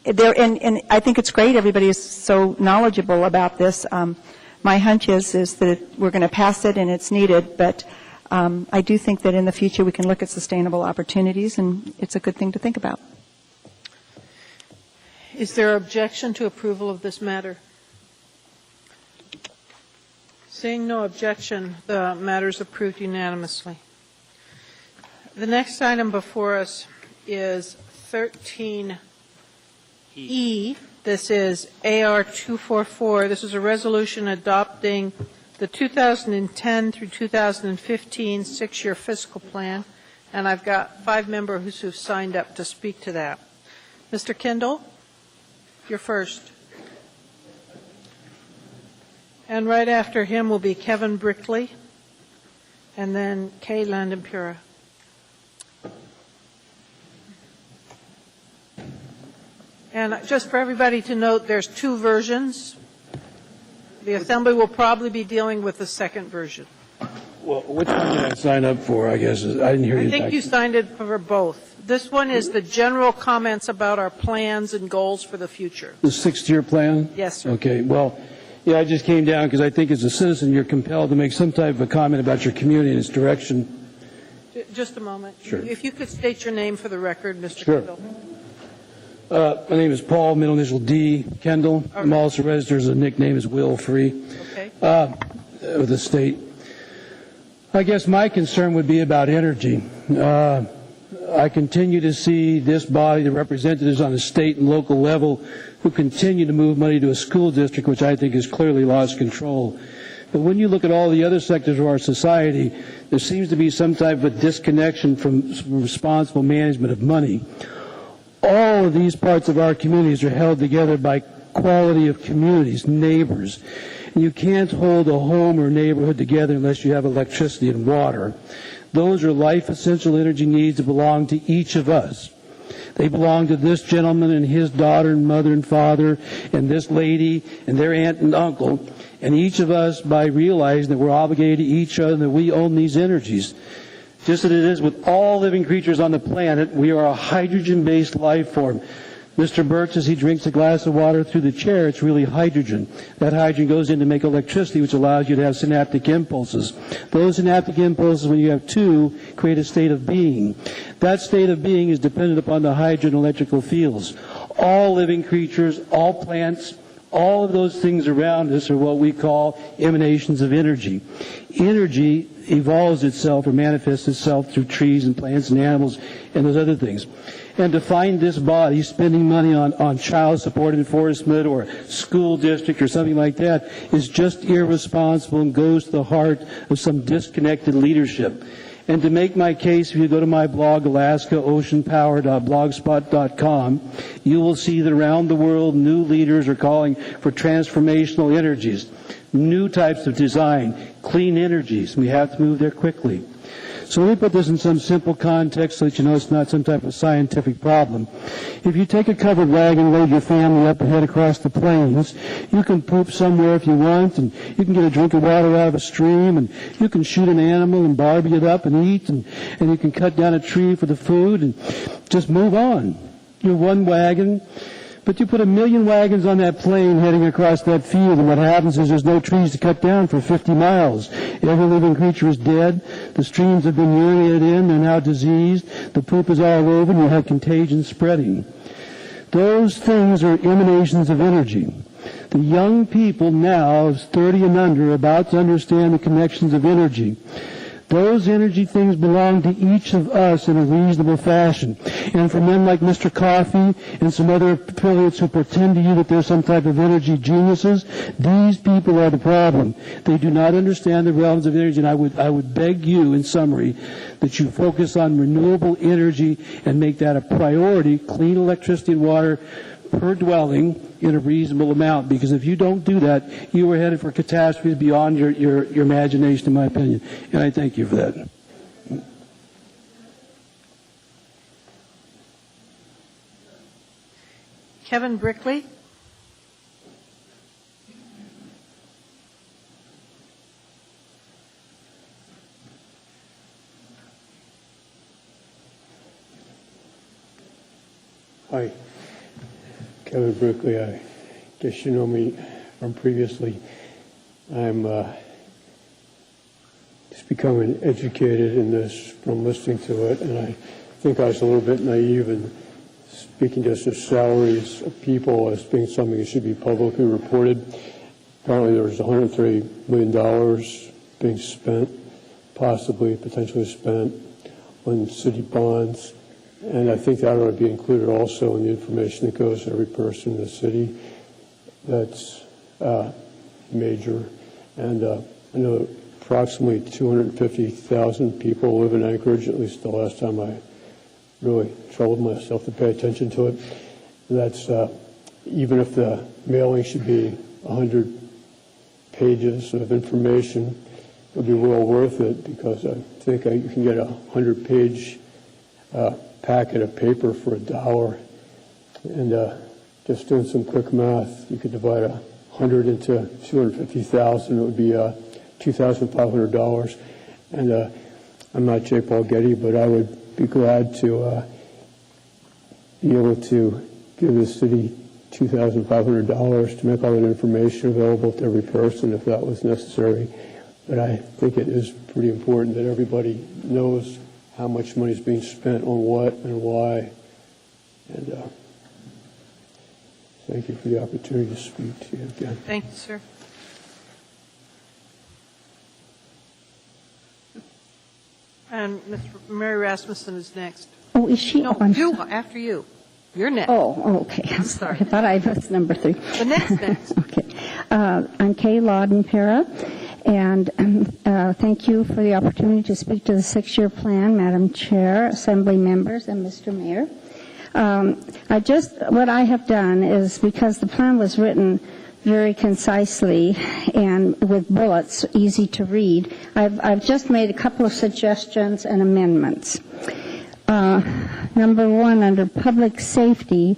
I think it's great everybody is so knowledgeable about this. My hunch is that we're going to pass it and it's needed, but I do think that in the future we can look at sustainable opportunities, and it's a good thing to think about. Is there objection to approval of this matter? Seeing no objection, the matter is approved unanimously. The next item before us is 13E. This is AR 244. This is a resolution adopting the 2010 through 2015 six-year fiscal plan, and I've got 5 members who've signed up to speak to that. Mr. Kendall, you're first. And right after him will be Kevin Brickley, and then Kay Landenpura. And just for everybody to note, there's 2 versions. The Assembly will probably be dealing with the second version. Well, which one did I sign up for, I guess? I didn't hear you. I think you signed it for both. This one is the general comments about our plans and goals for the future. The 6-year plan? Yes, sir. Okay, well, yeah, I just came down because I think as a citizen you're compelled to make some type of a comment about your community and its direction. Just a moment. Sure. If you could state your name for the record, Mr. Sure. Kendall. My name is Paul, middle initial D, Kendall. Okay. I'm also registered as a nickname is Will Free. Okay. With the state. I guess my concern would be about energy. I continue to see this body, the representatives on the state and local level, who continue to move money to a school district, which I think has clearly lost control. But when you look at all the other sectors of our society, there seems to be some type of a disconnection from responsible management of money. All of these parts of our communities are held together by quality of communities, neighbors. And you can't hold a home or neighborhood together unless you have electricity and water. Those are life essential energy needs that belong to each of us. They belong to this gentleman and his daughter and mother and father and this lady and their aunt and uncle. And each of us, by realizing that we're obligated to each other and that we own these energies. Just as it is with all living creatures on the planet, we are a hydrogen-based life form. Mr. Burks, as he drinks a glass of water through the chair, it's really hydrogen. That hydrogen goes in to make electricity, which allows you to have synaptic impulses. Those synaptic impulses, when you have two, create a state of being. That state of being is dependent upon the hydrogen electrical fields. All living creatures, all plants, all of those things around us are what we call emanations of energy. Energy evolves itself or manifests itself through trees and plants and animals and those other things. And to find this body spending money on child support enforcement or school district or something like that is just irresponsible and goes to the heart of some disconnected leadership. And to make my case, if you go to my blog, alaskaoceanpower.blogspot.com, you will see that around the world new leaders are calling for transformational energies, new types of design, clean energies. We have to move there quickly. So let me put this in some simple context so that you know it's not some type of scientific problem. If you take a covered wagon, load your family up and head across the plains, you can poop somewhere if you want, and you can get a drink of water out of a stream, and you can shoot an animal and barbie it up and eat, and you can cut down a tree for the food and just move on. You're one wagon. But you put 1 million wagons on that plain heading across that field, and what happens is there's no trees to cut down for 50 miles. Every living creature is dead. The streams have been urinated in. They're now diseased. The poop is all over, and you have contagion spreading. Those things are emanations of energy. The young people now, 30 and under, are about to understand the connections of energy. Those energy things belong to each of us in a reasonable fashion. And for men like Mr. Coffey and some other affiliates who pretend to you that they're some type of energy geniuses, these people are the problem. They do not understand the realms of energy, and I would beg you, in summary, that you focus on renewable energy and make that a priority, clean electricity and water per dwelling in a reasonable amount, because if you don't do that, you are headed for catastrophes beyond your imagination, in my opinion. And I thank you for that. Kevin Brickley. Hi. Kevin Brickley, I guess you know me from previously. I'm just becoming educated in this from listening to it, and I think I was a little bit naive in speaking just of salaries of people as being something that should be publicly reported. Apparently there was $130 million being spent, possibly, potentially spent, on city bonds. And I think that ought to be included also in the information that goes to every person in the city. That's major. And I know approximately 250,000 people live in Anchorage, at least the last time I really troubled myself to pay attention to it. That's even if the mailing should be 100 pages of information, it would be well worth it, because I think you can get a 100-page packet of paper for $1, and just doing some quick math, you could divide 100 into 250,000. It would be $2,500. And I'm not J. Paul Getty, but I would be glad to be able to give the city $2,500 to make all that information available to every person if that was necessary. But I think it is pretty important that everybody knows how much money is being spent on what and why. And thank you for the opportunity to speak to you again. Thank you, sir. And Mary Rasmussen is next. Oh, is she? No, oh, you, after you. You're next. Oh, okay. I'm sorry. I thought I was number 3. The next. Okay. I'm Kay Laudenpera, and thank you for the opportunity to speak to the 6-year plan, Madam Chair, Assembly members, and Mr. Mayor. What I have done is, because the plan was written very concisely and with bullets, easy to read, I've just made a couple of suggestions and amendments. Number 1, under public safety,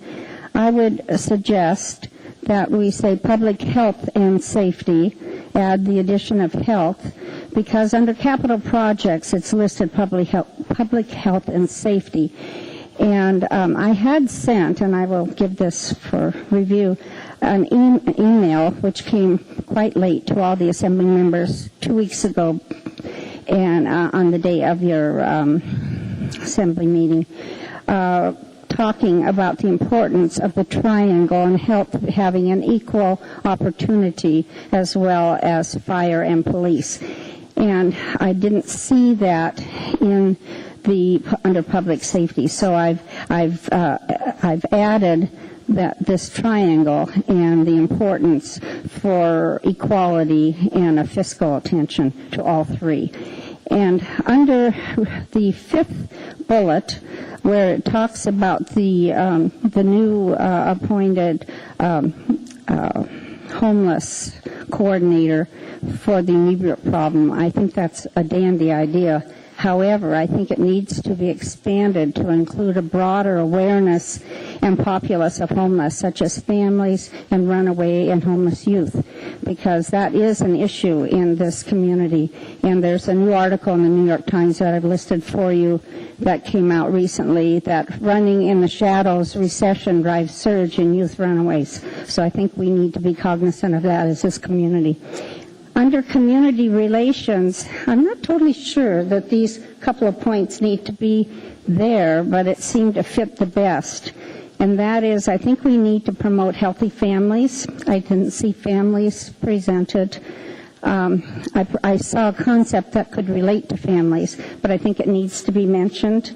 I would suggest that we say public health and safety, add the addition of health, because under capital projects it's listed public health and safety. And I had sent, and I will give this for review, an email which came quite late to all the Assembly members 2 weeks ago, and on the day of your Assembly meeting, talking about the importance of the triangle and health having an equal opportunity, as well as fire and police. And I didn't see that in under public safety, so I've added this triangle and the importance for equality and a fiscal attention to all 3. And under the 5th bullet, where it talks about the new appointed homeless coordinator for the inebriate problem, I think that's a dandy idea. However, I think it needs to be expanded to include a broader awareness and populace of homeless, such as families and runaway and homeless youth, because that is an issue in this community. And there's a new article in the New York Times that I've listed for you that came out recently, that running in the shadows, recession drives surge in youth runaways. So I think we need to be cognizant of that as this community. Under community relations, I'm not totally sure that these couple of points need to be there, but it seemed to fit the best. And that is, I think we need to promote healthy families. I didn't see families presented. I saw a concept that could relate to families, but I think it needs to be mentioned.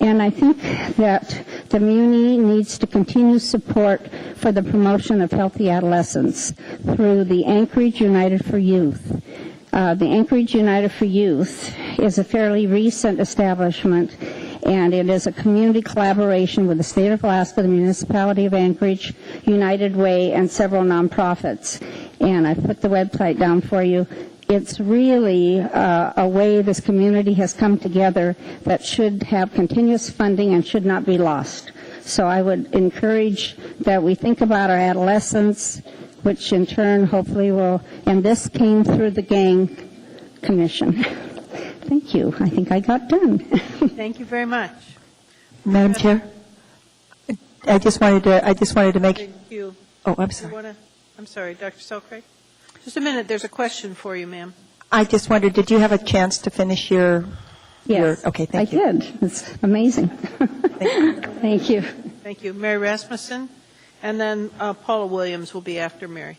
And I think that the Muni needs to continue support for the promotion of healthy adolescence through the Anchorage United for Youth. The Anchorage United for Youth is a fairly recent establishment, and it is a community collaboration with the State of Alaska, the Municipality of Anchorage, United Way, and several nonprofits. And I put the website down for you. It's really a way this community has come together that should have continuous funding and should not be lost. So I would encourage that we think about our adolescents, which in turn hopefully will, and this came through the gang commission. Thank you. I think I got done. Thank you very much. Madam Chair, I just wanted to make. Thank you. Oh, I'm sorry. I'm sorry, Dr. Selkirk. Just a minute. There's a question for you, ma'am. I just wondered, did you have a chance to finish your? Yes. Okay, thank you. I did. It's amazing. Thank you. Thank you. Mary Rasmussen, and then Paula Williams will be after Mary.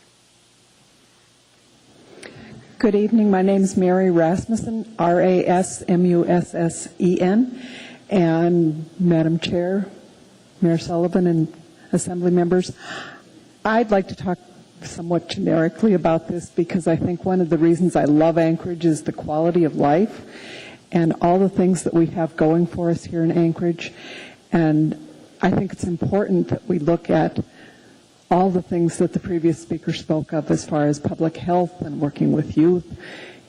Good evening. My name is Mary Rasmussen, Rasmussen, and Madam Chair, Mayor Sullivan, and Assembly members. I'd like to talk somewhat generically about this because I think one of the reasons I love Anchorage is the quality of life and all the things that we have going for us here in Anchorage. And I think it's important that we look at all the things that the previous speaker spoke of as far as public health and working with youth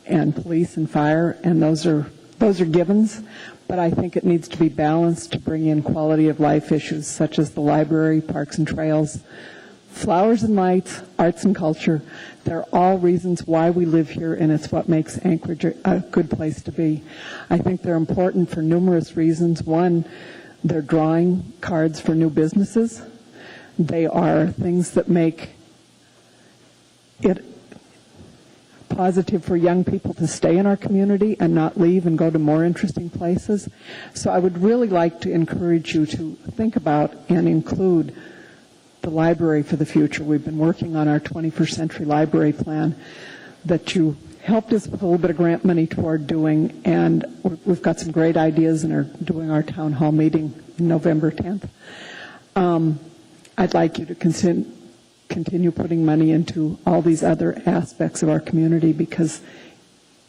and police and fire, and those are givens. But I think it needs to be balanced to bring in quality of life issues such as the library, parks and trails, flowers and lights, arts and culture. They're all reasons why we live here, and it's what makes Anchorage a good place to be. I think they're important for numerous reasons. One, they're drawing cards for new businesses. They are things that make it positive for young people to stay in our community and not leave and go to more interesting places. So I would really like to encourage you to think about and include the library for the future. We've been working on our 21st century library plan that you helped us with a little bit of grant money toward doing, and we've got some great ideas and are doing our town hall meeting November 10th. I'd like you to continue putting money into all these other aspects of our community because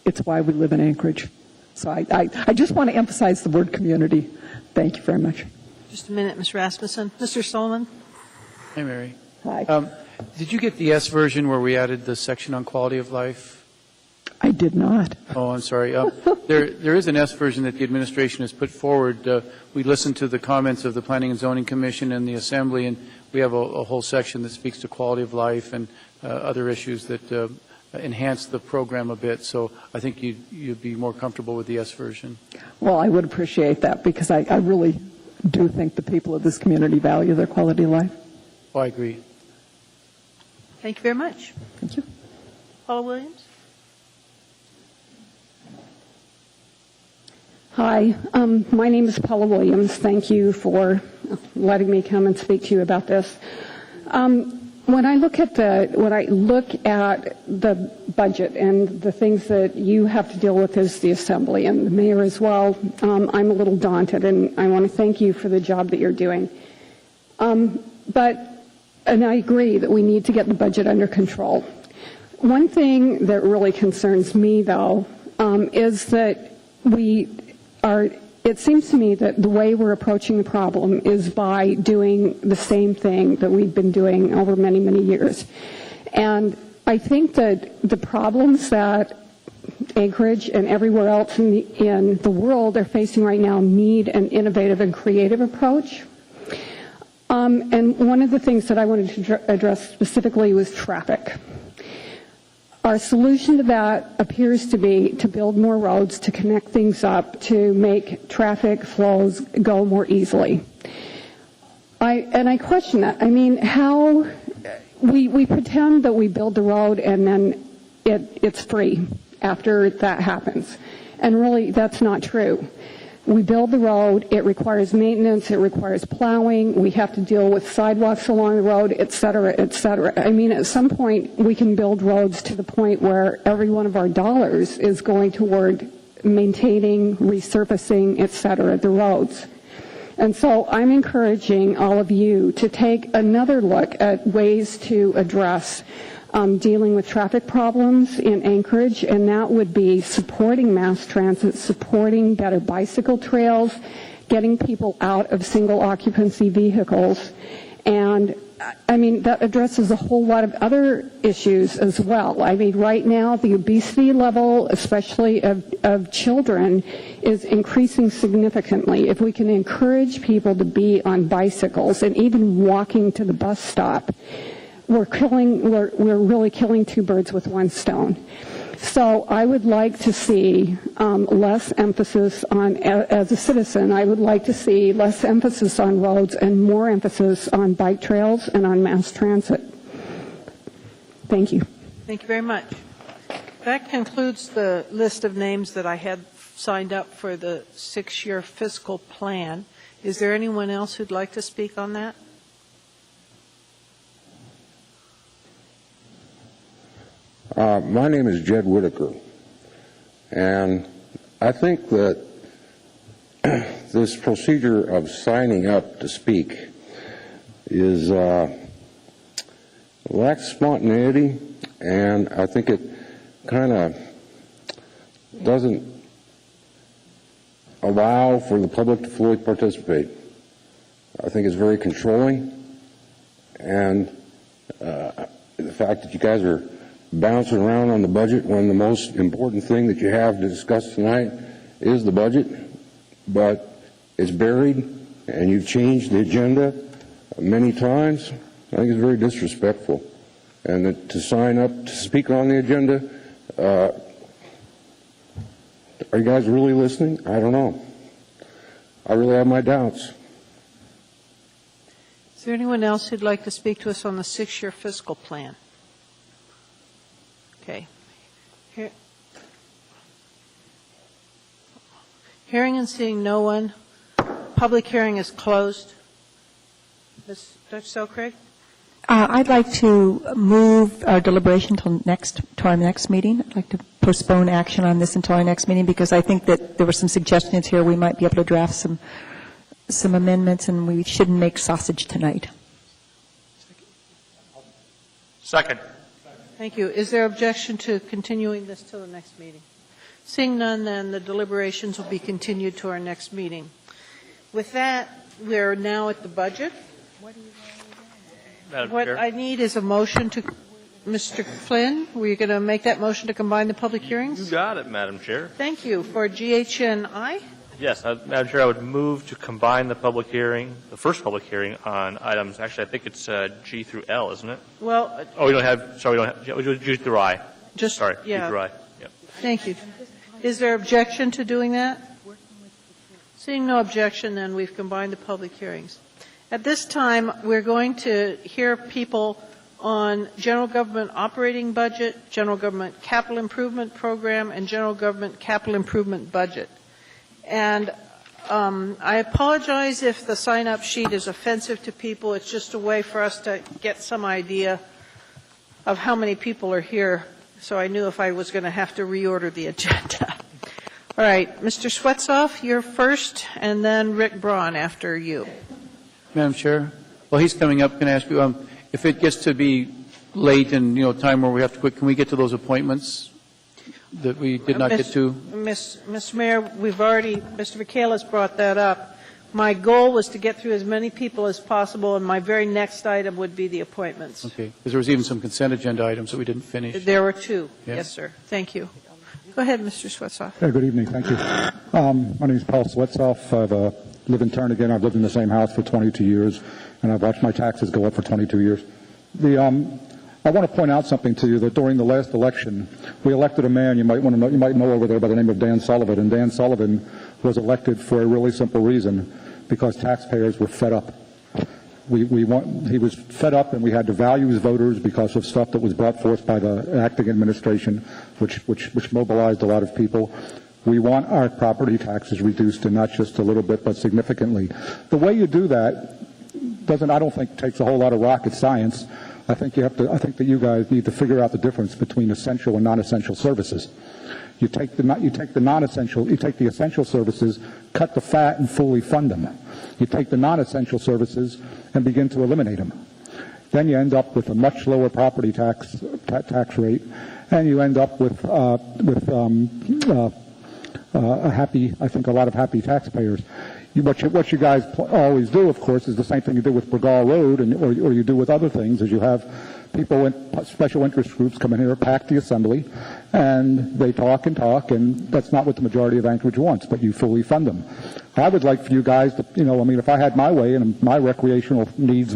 it's why we live in Anchorage. So I just want to emphasize the word community. Thank you very much. Just a minute, Ms. Rasmussen. Mr. Solomon? Hey, Mary. Hi. Did you get the S version where we added the section on quality of life? I did not. Oh, I'm sorry. There is an S version that the administration has put forward. We listened to the comments of the Planning and Zoning Commission and the Assembly, and we have a whole section that speaks to quality of life and other issues that enhance the program a bit. So I think you'd be more comfortable with the S version. Well, I would appreciate that because I really do think the people of this community value their quality of life. Oh, I agree. Thank you very much. Thank you. Paula Williams? Hi, my name is Paula Williams. Thank you for letting me come and speak to you about this. When I look at the budget and the things that you have to deal with as the Assembly and the Mayor as well, I'm a little daunted, and I want to thank you for the job that you're doing. And I agree that we need to get the budget under control. One thing that really concerns me, though, is that it seems to me that the way we're approaching the problem is by doing the same thing that we've been doing over many, many years. And I think that the problems that Anchorage and everywhere else in the world are facing right now need an innovative and creative approach. And one of the things that I wanted to address specifically was traffic. Our solution to that appears to be to build more roads, to connect things up, to make traffic flows go more easily. I question that. I mean, how we pretend that we build the road and then it's free after that happens. And really, that's not true. We build the road, it requires maintenance, it requires plowing, we have to deal with sidewalks along the road, et cetera, et cetera. I mean, at some point, we can build roads to the point where every one of our dollars is going toward maintaining, resurfacing, et cetera, the roads. And so I'm encouraging all of you to take another look at ways to address dealing with traffic problems in Anchorage, and that would be supporting mass transit, supporting better bicycle trails, getting people out of single occupancy vehicles, and I mean, that addresses a whole lot of other issues as well. I mean, right now, the obesity level, especially of children, is increasing significantly. If we can encourage people to be on bicycles and even walking to the bus stop, we're really killing two birds with one stone. So I would like to see less emphasis on, as a citizen, I would like to see less emphasis on roads and more emphasis on bike trails and on mass transit. Thank you. Thank you very much. That concludes the list of names that I had signed up for the 6-year fiscal plan. Is there anyone else who'd like to speak on that? My name is Jed Whitaker, and I think that this procedure of signing up to speak is lacks spontaneity, and I think it kind of doesn't allow for the public to fully participate. I think it's very controlling, and the fact that you guys are bouncing around on the budget when the most important thing that you have to discuss tonight is the budget, but it's buried and you've changed the agenda many times. I think it's very disrespectful. And that to sign up to speak on the agenda, are you guys really listening? I don't know. I really have my doubts. Is there anyone else who'd like to speak to us on the 6-year fiscal plan? Okay. Hearing and seeing no one. Public hearing is closed. Ms. Dr. Selcraig? I'd like to move our deliberation to our next meeting. I'd like to postpone action on this until our next meeting, because I think that there were some suggestions here. We might be able to draft some amendments, and we shouldn't make sausage tonight. Second. Thank you. Is there objection to continuing this till the next meeting? Seeing none, then the deliberations will be continued to our next meeting. With that, we're now at the budget. Madam What Chair. I need is a motion to, Mr. Flynn, were you going to make that motion to combine the public hearings? You got it, Madam Chair. Thank you. For GHNI? Yes, Madam Chair, I would move to combine the public hearing, the first public hearing on items, actually, I think it's G through L, isn't it? Well, Oh, we don't have G through I. just, Sorry, yeah. G through I. Yep. Thank you. Is there objection to doing that? Seeing no objection, then we've combined the public hearings. At this time, we're going to hear people on general government operating budget, general government capital improvement program, and general government capital improvement budget. And I apologize if the sign-up sheet is offensive to people. It's just a way for us to get some idea of how many people are here, so I knew if I was going to have to reorder the agenda. All right, Mr. Swetsoff, you're first, and then Rick Braun after you. Madam Chair, well, he's coming up. Can I ask you, if it gets to be late and, time where we have to quit, can we get to those appointments that we did not get to? Mr. Mayor, we've already, Mr. Michaelis brought that up. My goal was to get through as many people as possible, and my very next item would be the appointments. Okay, because there was even some consent agenda items that we didn't finish. There were two. Yeah. Yes, sir. Thank you. Go ahead, Mr. Swetsoff. Good evening. Thank you. My name is Paul Swetsoff. I live in Turnagain. I've lived in the same house for 22 years, and I've watched my taxes go up for 22 years. I want to point out something to you, that during the last election, we elected a man you might know over there by the name of Dan Sullivan, and Dan Sullivan was elected for a really simple reason, because taxpayers were fed up. He was fed up, and we had to value his voters because of stuff that was brought forth by the acting administration, which mobilized a lot of people. We want our property taxes reduced, and not just a little bit, but significantly. The way you do that I don't think takes a whole lot of rocket science. I think that you guys need to figure out the difference between essential and non-essential services. You take the essential services, cut the fat, and fully fund them. You take the non-essential services and begin to eliminate them. Then you end up with a much lower property tax rate, and you end up with a lot of happy taxpayers. What you guys always do, of course, is the same thing you do with Bregal Road, or you do with other things, is you have people in special interest groups come in here, pack the assembly, and they talk, and that's not what the majority of Anchorage wants, but you fully fund them. I would like for you guys to, if I had my way and my recreational needs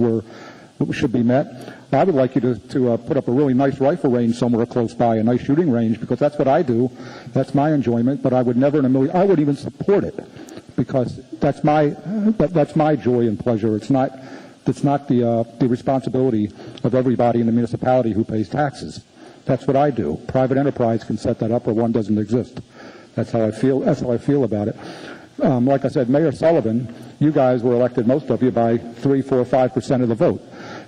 should be met, I would like you to put up a really nice rifle range somewhere close by, a nice shooting range, because that's what I do. That's my enjoyment, but I would never in a million, I wouldn't even support it, because that's my joy and pleasure. It's not the responsibility of everybody in the municipality who pays taxes. That's what I do. Private enterprise can set that up, or one doesn't exist. That's how I feel about it. Like I said, Mayor Sullivan, you guys were elected, most of you, by 3, 4, 5% of the vote.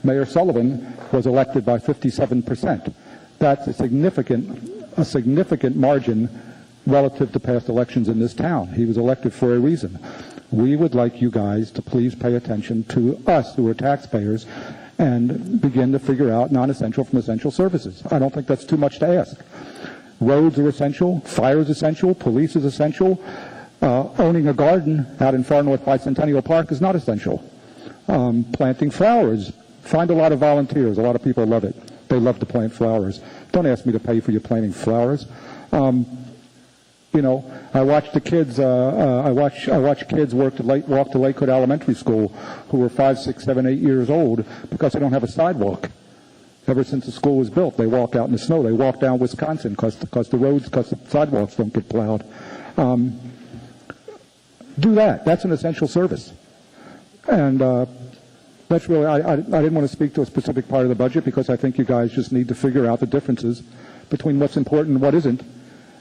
Mayor Sullivan was elected by 57%. That's a significant margin relative to past elections in this town. He was elected for a reason. We would like you guys to please pay attention to us who are taxpayers and begin to figure out non-essential from essential services. I don't think that's too much to ask. Roads are essential, fire is essential, police is essential. Owning a garden out in Far North Bicentennial Park is not essential. Planting flowers, find a lot of volunteers. A lot of people love it. They love to plant flowers. Don't ask me to pay for you planting flowers. I watch the kids. I watch kids walk to Lakewood Elementary School, who are 5, 6, 7, 8 years old, because they don't have a sidewalk. Ever since the school was built, they walk out in the snow. They walk down Wisconsin because the sidewalks don't get plowed. Do that. That's an essential service. And that's really. I didn't want to speak to a specific part of the budget, because I think you guys just need to figure out the differences between what's important and what isn't,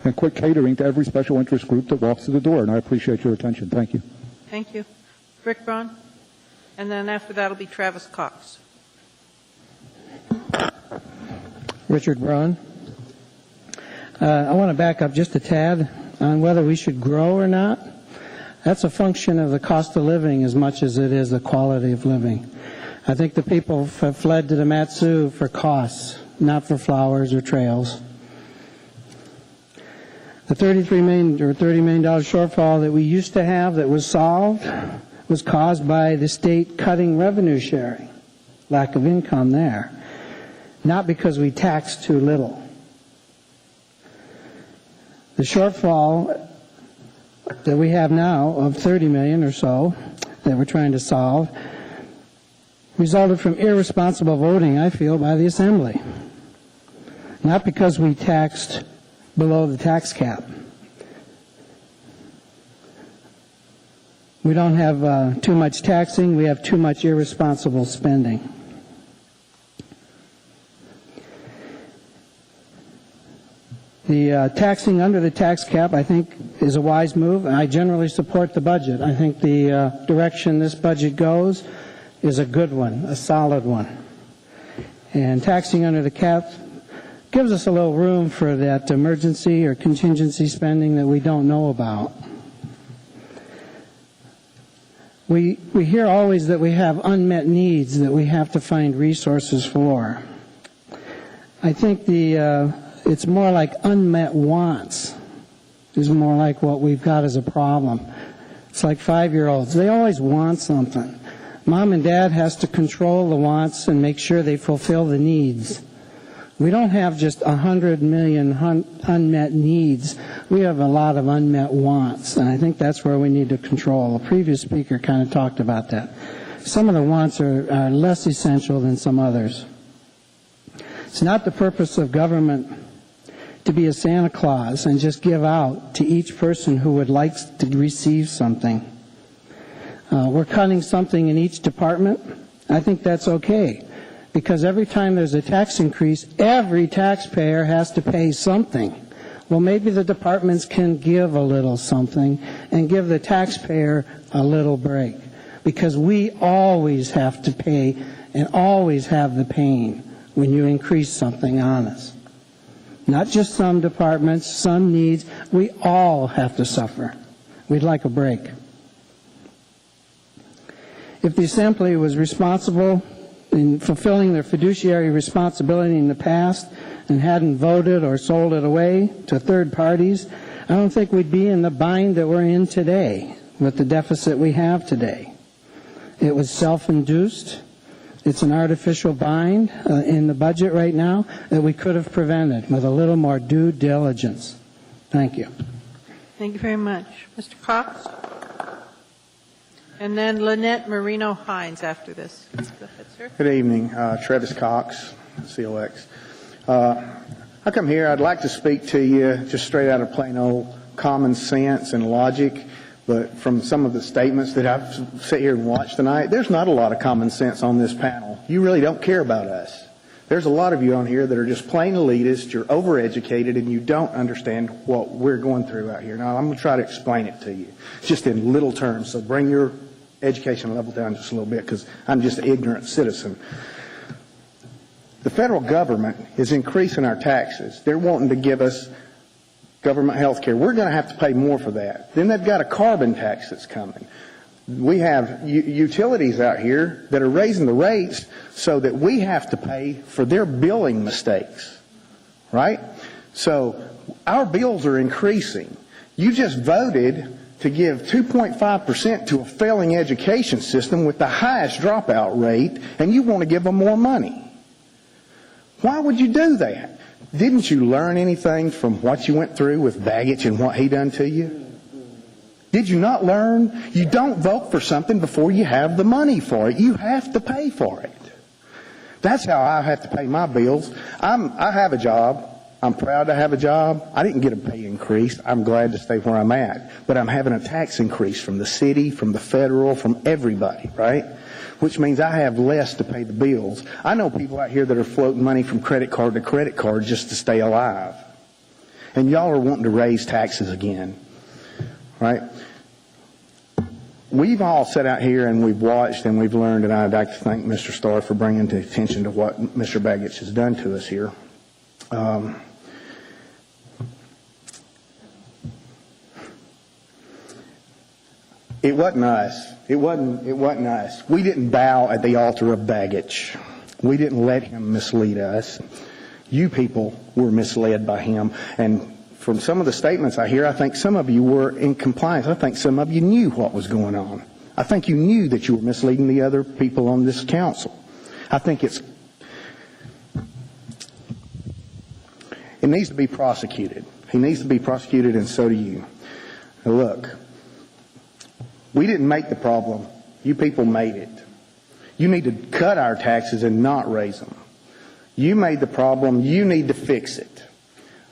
and quit catering to every special interest group that walks through the door. And I appreciate your attention. Thank you. Thank you. Rick Braun? And then after that will be Travis Cox. Richard Braun. I want to back up just a tad on whether we should grow or not. That's a function of the cost of living as much as it is the quality of living. I think the people have fled to the Mat-Su for costs, not for flowers or trails. The $30 million shortfall that we used to have that was solved was caused by the state cutting revenue sharing, lack of income there, not because we taxed too little. The shortfall that we have now of $30 million or so that we're trying to solve resulted from irresponsible voting, I feel, by the Assembly. Not because we taxed below the tax cap. We don't have too much taxing, we have too much irresponsible spending. The taxing under the tax cap, I think, is a wise move, and I generally support the budget. I think the direction this budget goes is a good one, a solid one. And taxing under the cap gives us a little room for that emergency or contingency spending that we don't know about. We hear always that we have unmet needs that we have to find resources for. I think it's more like unmet wants is more like what we've got as a problem. It's like 5-year-olds. They always want something. Mom and Dad has to control the wants and make sure they fulfill the needs. We don't have just 100 million unmet needs. We have a lot of unmet wants, and I think that's where we need to control. The previous speaker kind of talked about that. Some of the wants are less essential than some others. It's not the purpose of government to be a Santa Claus and just give out to each person who would like to receive something. We're cutting something in each department. I think that's okay, because every time there's a tax increase, every taxpayer has to pay something. Well, maybe the departments can give a little something and give the taxpayer a little break, because we always have to pay and always have the pain when you increase something on us. Not just some departments, some needs. We all have to suffer. We'd like a break. If the Assembly was responsible in fulfilling their fiduciary responsibility in the past and hadn't voted or sold it away to third parties, I don't think we'd be in the bind that we're in today with the deficit we have today. It was self-induced. It's an artificial bind in the budget right now that we could have prevented with a little more due diligence. Thank you. Thank you very much. Mr. Cox? And then Lynette Marino-Hines after this. Go ahead, sir. Good evening. Travis Cox, COX. I come here, I'd like to speak to you just straight out of plain old common sense and logic, but from some of the statements that I've sat here and watched tonight, there's not a lot of common sense on this panel. You really don't care about us. There's a lot of you on here that are just plain elitist, you're overeducated, and you don't understand what we're going through out here. Now, I'm going to try to explain it to you, just in little terms, so bring your education level down just a little bit, because I'm just an ignorant citizen. The federal government is increasing our taxes. They're wanting to give us government health care. We're going to have to pay more for that. Then they've got a carbon tax that's coming. We have utilities out here that are raising the rates so that we have to pay for their billing mistakes, right? So our bills are increasing. You just voted to give 2.5% to a failing education system with the highest dropout rate, and you want to give them more money. Why would you do that? Didn't you learn anything from what you went through with Baggage and what he done to you? Did you not learn? You don't vote for something before you have the money for it. You have to pay for it. That's how I have to pay my bills. I have a job. I'm proud to have a job. I didn't get a pay increase. I'm glad to stay where I'm at. But I'm having a tax increase from the city, from the federal, from everybody, right? Which means I have less to pay the bills. I know people out here that are floating money from credit card to credit card just to stay alive. And y'all are wanting to raise taxes again, right? We've all sat out here and we've watched and we've learned, and I'd like to thank Mr. Starr for bringing to attention to what Mr. Baggage has done to us here. It wasn't us. It wasn't us. We didn't bow at the altar of baggage. We didn't let him mislead us. You people were misled by him. And from some of the statements I hear, I think some of you were in compliance. I think some of you knew what was going on. I think you knew that you were misleading the other people on this council. I think it needs to be prosecuted. He needs to be prosecuted, and so do you. Now look, we didn't make the problem. You people made it. You need to cut our taxes and not raise them. You made the problem. You need to fix it.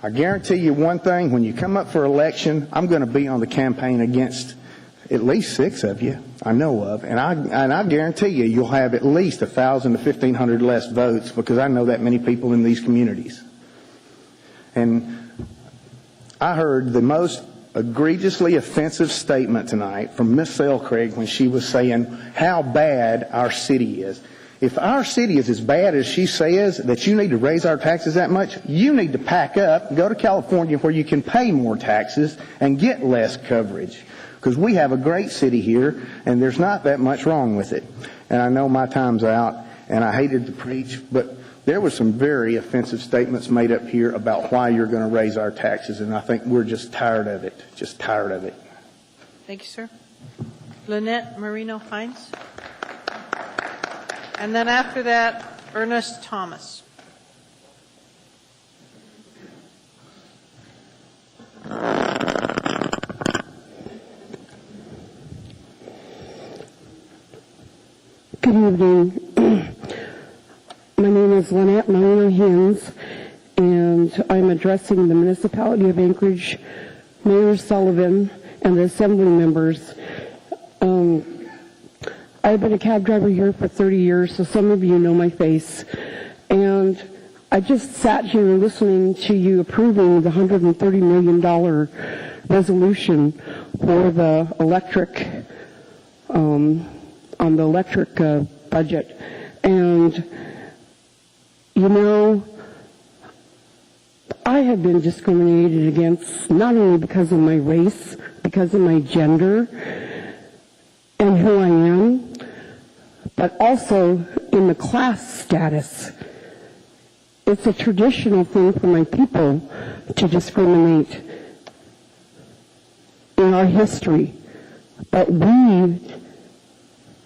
I guarantee you one thing, when you come up for election, I'm going to be on the campaign against at least 6 of you I know of, and I guarantee you you'll have at least 1,000 to 1,500 less votes, because I know that many people in these communities. And I heard the most egregiously offensive statement tonight from Miss Selcraig when she was saying how bad our city is. If our city is as bad as she says, that you need to raise our taxes that much, you need to pack up, go to California where you can pay more taxes and get less coverage. Because we have a great city here, and there's not that much wrong with it. And I know my time's out, and I hated to preach, but there were some very offensive statements made up here about why you're going to raise our taxes, and I think we're just tired of it, just tired of it. Thank you, sir. Lynette Marino-Hines. And then after that, Ernest Thomas. Good evening. My name is Lynette Marino-Hines, and I'm addressing the municipality of Anchorage, Mayor Sullivan, and the assembly members. I've been a cab driver here for 30 years, so some of you know my face. And I just sat here listening to you approving the $130 million resolution for the electric, on the electric budget. And, you know, I have been discriminated against not only because of my race, because of my gender and who I am, but also in the class status. It's a traditional thing for my people to discriminate in our history. But we,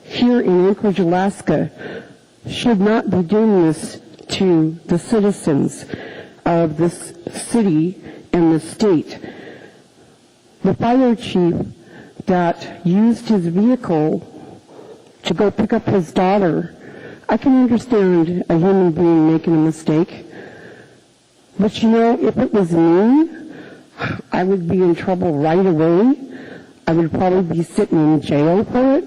here in Anchorage, Alaska, should not be doing this to the citizens of this city and the state. The fire chief that used his vehicle to go pick up his daughter, I can understand a human being making a mistake. But you know, if it was me, I would be in trouble right away. I would probably be sitting in jail for it.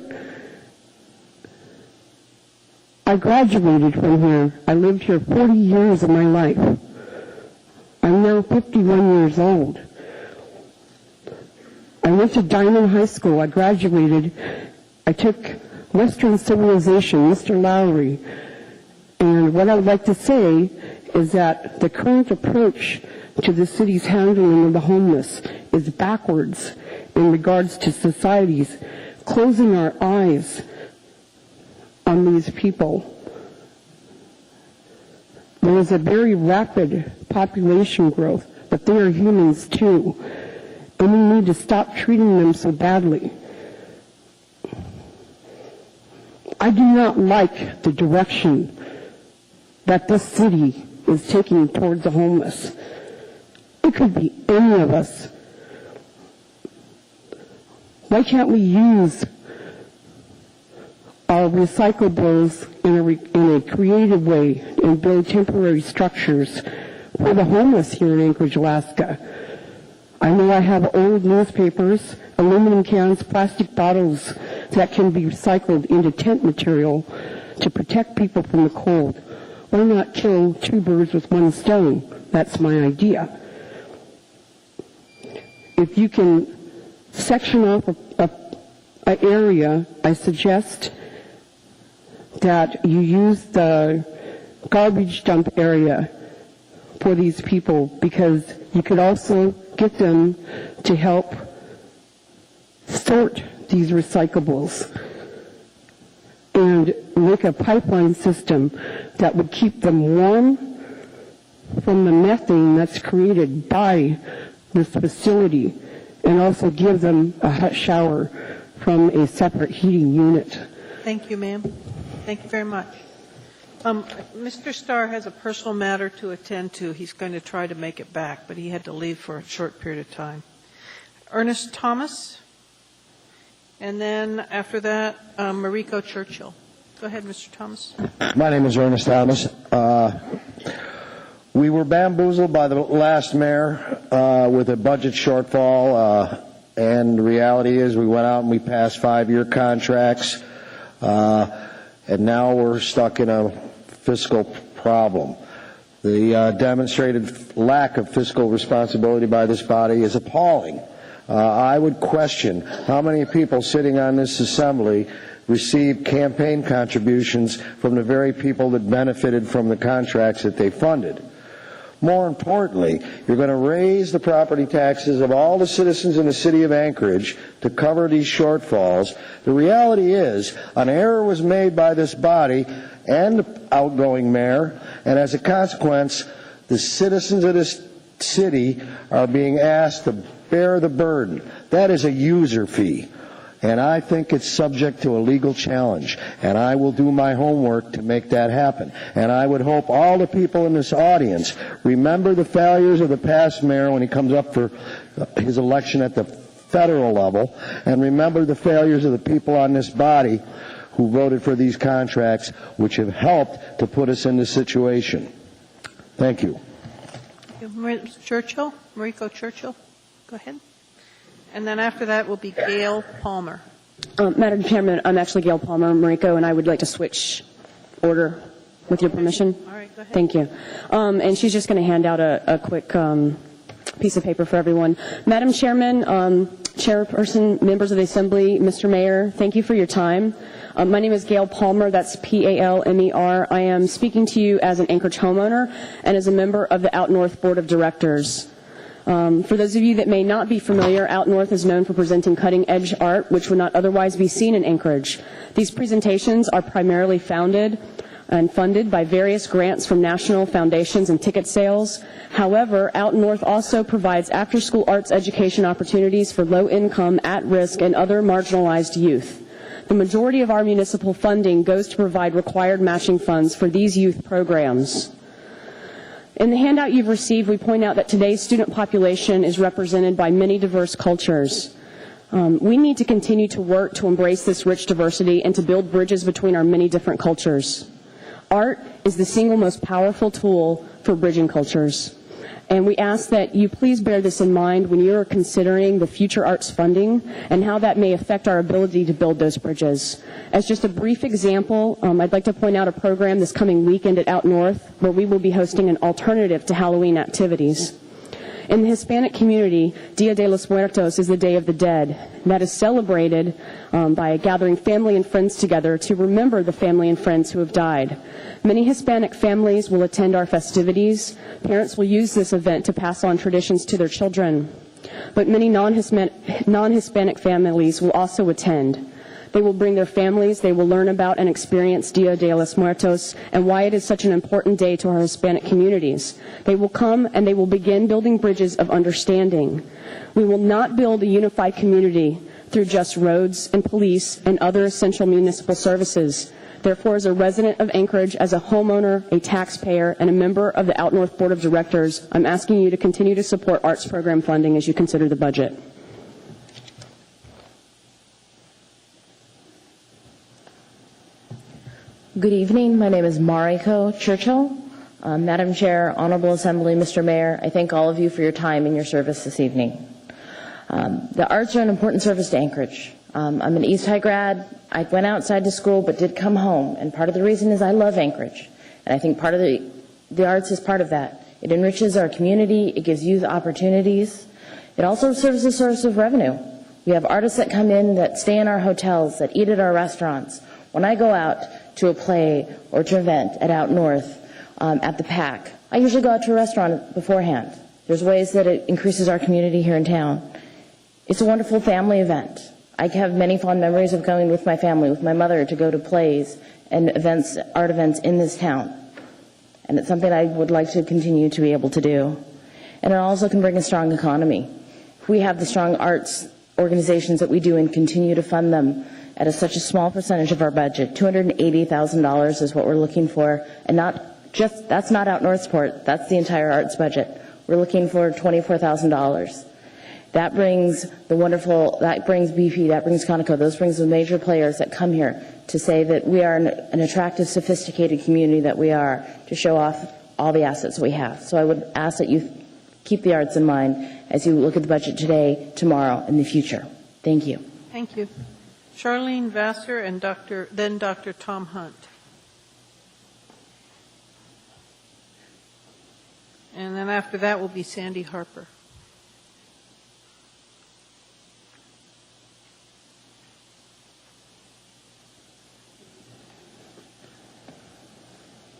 I graduated from here. I lived here 40 years of my life. I'm now 51 years old. I went to Diamond High School. I graduated. I took Western Civilization, Mr. Lowry. And what I would like to say is that the current approach to the city's handling of the homeless is backwards in regards to societies closing our eyes on these people. There is a very rapid population growth, but they are humans too, and we need to stop treating them so badly. I do not like the direction that this city is taking towards the homeless. It could be any of us. Why can't we use our recyclables in a creative way and build temporary structures for the homeless here in Anchorage, Alaska? I know I have old newspapers, aluminum cans, plastic bottles that can be recycled into tent material to protect people from the cold. Why not kill 2 birds with 1 stone? That's my idea. If you can section off an area, I suggest that you use the garbage dump area for these people, because you could also get them to help sort these recyclables and make a pipeline system that would keep them warm from the methane that's created by this facility, and also give them a hot shower from a separate heating unit. Thank you, ma'am. Thank you very much. Mr. Starr has a personal matter to attend to. He's going to try to make it back, but he had to leave for a short period of time. Ernest Thomas, and then after that, Mariko Churchill. Go ahead, Mr. Thomas. My name is Ernest Thomas. We were bamboozled by the last mayor with a budget shortfall, and the reality is we went out and we passed 5-year contracts, and now we're stuck in a fiscal problem. The demonstrated lack of fiscal responsibility by this body is appalling. I would question how many people sitting on this assembly received campaign contributions from the very people that benefited from the contracts that they funded. More importantly, you're going to raise the property taxes of all the citizens in the city of Anchorage to cover these shortfalls. The reality is an error was made by this body and the outgoing mayor, and as a consequence, the citizens of this city are being asked to bear the burden. That is a user fee, and I think it's subject to a legal challenge, and I will do my homework to make that happen. And I would hope all the people in this audience remember the failures of the past mayor when he comes up for his election at the federal level, and remember the failures of the people on this body who voted for these contracts, which have helped to put us in this situation. Thank you. Mr. Churchill, Mariko Churchill, go ahead. And then after that will be Gail Palmer. Madam Chairman, I'm actually Gail Palmer, Mariko, and I would like to switch order with your permission. All right, go ahead. Thank you. And she's just going to hand out a quick piece of paper for everyone. Madam Chairman, Chairperson, members of the Assembly, Mr. Mayor, thank you for your time. My name is Gail Palmer, that's Palmer. I am speaking to you as an Anchorage homeowner and as a member of the Out North Board of Directors. For those of you that may not be familiar, Out North is known for presenting cutting-edge art which would not otherwise be seen in Anchorage. These presentations are primarily founded and funded by various grants from national foundations and ticket sales. However, Out North also provides after-school arts education opportunities for low-income, at-risk, and other marginalized youth. The majority of our municipal funding goes to provide required matching funds for these youth programs. In the handout you've received, we point out that today's student population is represented by many diverse cultures. We need to continue to work to embrace this rich diversity and to build bridges between our many different cultures. Art is the single most powerful tool for bridging cultures. And we ask that you please bear this in mind when you are considering the future arts funding and how that may affect our ability to build those bridges. As just a brief example, I'd like to point out a program this coming weekend at Out North where we will be hosting an alternative to Halloween activities. In the Hispanic community, Dia de los Muertos is the Day of the Dead. That is celebrated by gathering family and friends together to remember the family and friends who have died. Many Hispanic families will attend our festivities. Parents will use this event to pass on traditions to their children. But many non-Hispanic families will also attend. They will bring their families, they will learn about and experience Dia de los Muertos and why it is such an important day to our Hispanic communities. They will come and they will begin building bridges of understanding. We will not build a unified community through just roads and police and other essential municipal services. Therefore, as a resident of Anchorage, as a homeowner, a taxpayer, and a member of the Out North Board of Directors, I'm asking you to continue to support arts program funding as you consider the budget. Good evening. My name is Mariko Churchill. Madam Chair, Honorable Assembly, Mr. Mayor, I thank all of you for your time and your service this evening. The arts are an important service to Anchorage. I'm an East High grad. I went outside to school but did come home, and part of the reason is I love Anchorage. And I think part of the arts is part of that. It enriches our community. It gives youth opportunities. It also serves as a source of revenue. We have artists that come in, that stay in our hotels, that eat at our restaurants. When I go out to a play or to an event at Out North at the PAC, I usually go out to a restaurant beforehand. There's ways that it increases our community here in town. It's a wonderful family event. I have many fond memories of going with my family, with my mother, to go to plays and events, art events in this town. And it's something I would like to continue to be able to do. And it also can bring a strong economy. If we have the strong arts organizations that we do and continue to fund them at such a small percentage of our budget, $280,000 is what we're looking for, and that's not out Northport, that's the entire arts budget. We're looking for $24,000. That brings BP, that brings Conoco, those brings the major players that come here to say that we are an attractive, sophisticated community that we are, to show off all the assets we have. So I would ask that you keep the arts in mind as you look at the budget today, tomorrow, and the future. Thank you. Thank you. Charlene Vassar and then Dr. Tom Hunt. And then after that will be Sandy Harper.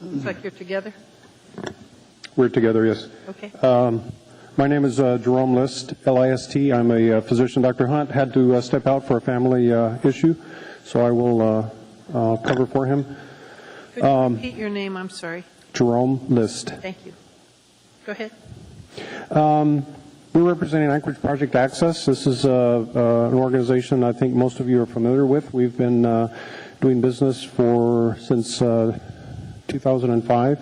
Looks like you're together. We're together, yes. Okay. My name is Jerome List, L-I-S-T. I'm a physician. Dr. Hunt had to step out for a family issue, so I will cover for him. Could you repeat your name? I'm sorry. Jerome List. Thank you. Go ahead. We're representing Anchorage Project Access. This is an organization I think most of you are familiar with. We've been doing business since 2005.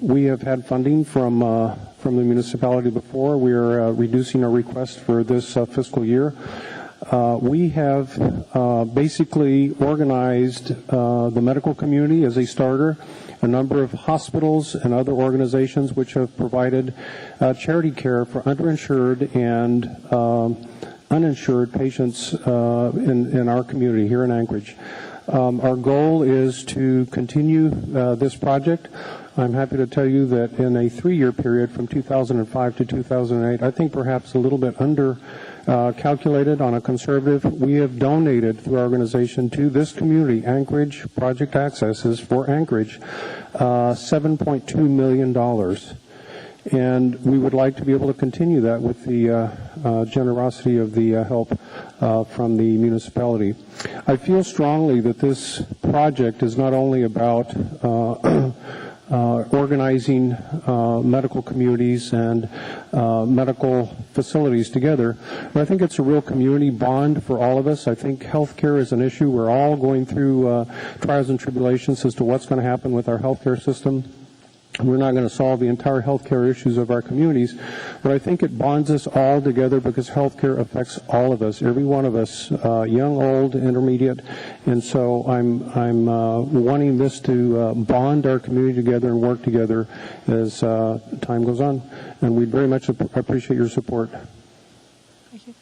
We have had funding from the municipality before. We are reducing our request for this fiscal year. We have basically organized the medical community as a starter, a number of hospitals and other organizations which have provided charity care for underinsured and uninsured patients in our community here in Anchorage. Our goal is to continue this project. I'm happy to tell you that in a 3-year period from 2005 to 2008, I think perhaps a little bit under calculated on a conservative, we have donated through our organization to this community, Anchorage Project Access is for Anchorage, $7.2 million. And we would like to be able to continue that with the generosity of the help from the municipality. I feel strongly that this project is not only about organizing medical communities and medical facilities together, but I think it's a real community bond for all of us. I think healthcare is an issue. We're all going through trials and tribulations as to what's going to happen with our healthcare system. We're not going to solve the entire healthcare issues of our communities, but I think it bonds us all together because healthcare affects all of us, every one of us, young, old, intermediate, and so I'm wanting this to bond our community together and work together as time goes on, and we very much appreciate your support. Thank you.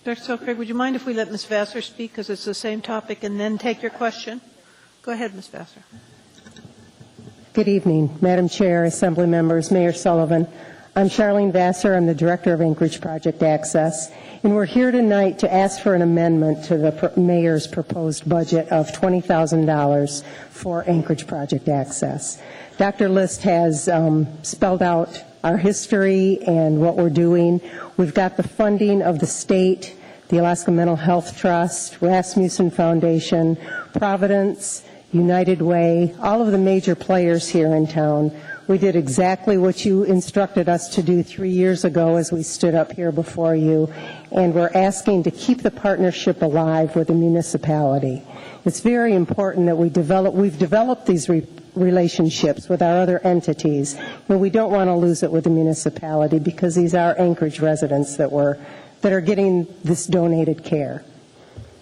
Dr. Selkirk, would you mind if we let Ms. Vassar speak because it's the same topic and then take your question? Go ahead, Ms. Vassar. Good evening, Madam Chair, Assembly Members, Mayor Sullivan. I'm Charlene Vassar. I'm the Director of Anchorage Project Access, and we're here tonight to ask for an amendment to the Mayor's proposed budget of $20,000 for Anchorage Project Access. Dr. List has spelled out our history and what we're doing. We've got the funding of the state, the Alaska Mental Health Trust, Rasmussen Foundation, Providence, United Way, all of the major players here in town. We did exactly what you instructed us to do 3 years ago as we stood up here before you, and we're asking to keep the partnership alive with the municipality. It's very important that we've developed these relationships with our other entities, and we don't want to lose it with the municipality because these are Anchorage residents that are getting this donated care.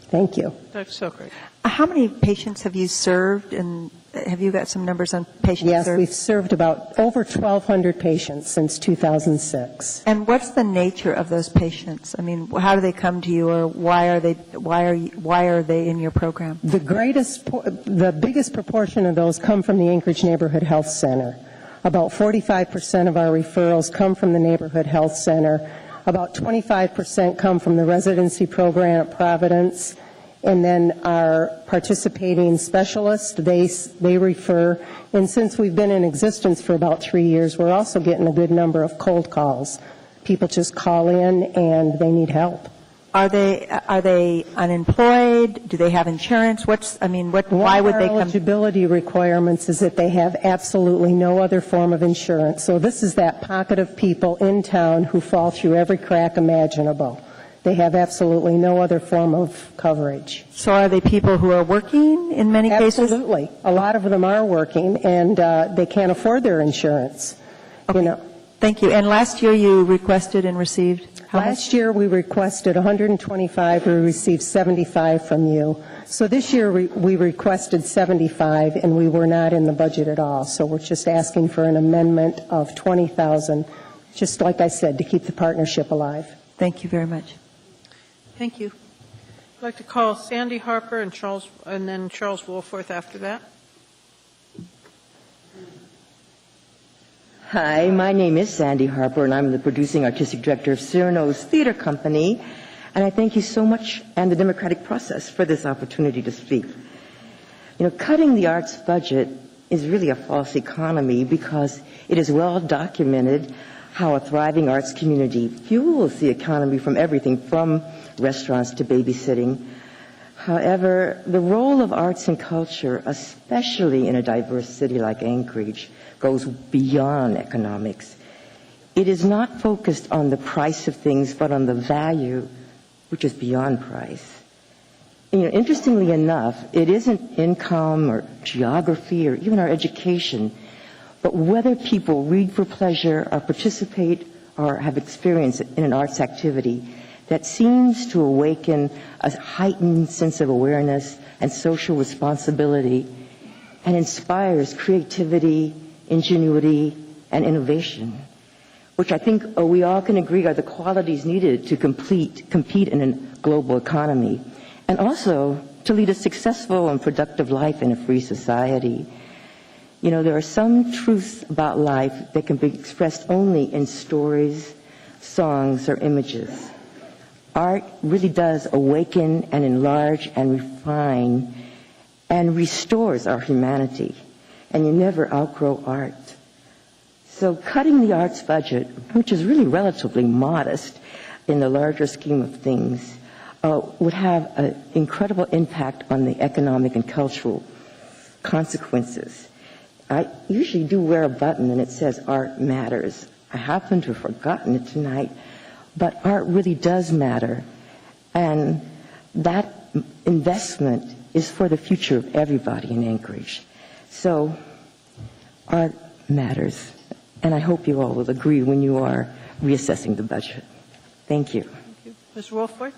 Thank you. Dr. Selkirk. How many patients have you served, and have you got some numbers on patients Yes, served? we've served about over 1,200 patients since 2006. And what's the nature of those patients? I mean, how do they come to you, or why are they in your program? The biggest proportion of those come from the Anchorage Neighborhood Health Center. About 45% of our referrals come from the Neighborhood Health Center. About 25% come from the residency program at Providence. And then our participating specialists, they refer. And since we've been in existence for about 3 years, we're also getting a good number of cold calls. People just call in and they need help. Are they unemployed? Do they have insurance? Why would they come? One of our eligibility requirements is that they have absolutely no other form of insurance. So this is that pocket of people in town who fall through every crack imaginable. They have absolutely no other form of coverage. So are they people who are working in many cases? Absolutely. A lot of them are working, and they can't afford their insurance. Okay. Thank you. And last year you requested and received how much? Last year we requested 125. We received 75 from you. So this year we requested 75, and we were not in the budget at all. So we're just asking for an amendment of 20,000, just like I said, to keep the partnership alive. Thank you very much. Thank you. I'd like to call Sandy Harper and then Charles Woolforth after that. Hi, my name is Sandy Harper, and I'm the producing artistic director of Cyrano's Theater Company. And I thank you so much and the democratic process for this opportunity to speak. Cutting the arts budget is really a false economy because it is well documented how a thriving arts community fuels the economy from everything from restaurants to babysitting. However, the role of arts and culture, especially in a diverse city like Anchorage, goes beyond economics. It is not focused on the price of things, but on the value, which is beyond price. Interestingly enough, it isn't income or geography or even our education, but whether people read for pleasure or participate or have experience in an arts activity that seems to awaken a heightened sense of awareness and social responsibility and inspires creativity, ingenuity, and innovation, which I think we all can agree are the qualities needed to compete in a global economy, and also to lead a successful and productive life in a free society. There are some truths about life that can be expressed only in stories, songs, or images. Art really does awaken and enlarge and refine and restores our humanity, and you never outgrow art. So cutting the arts budget, which is really relatively modest in the larger scheme of things, would have an incredible impact on the economic and cultural consequences. I usually do wear a button and it says art matters. I happen to have forgotten it tonight, but art really does matter. And that investment is for the future of everybody in Anchorage. So art matters. And I hope you all will agree when you are reassessing the budget. Thank you. Thank you. Mr. Woolforth?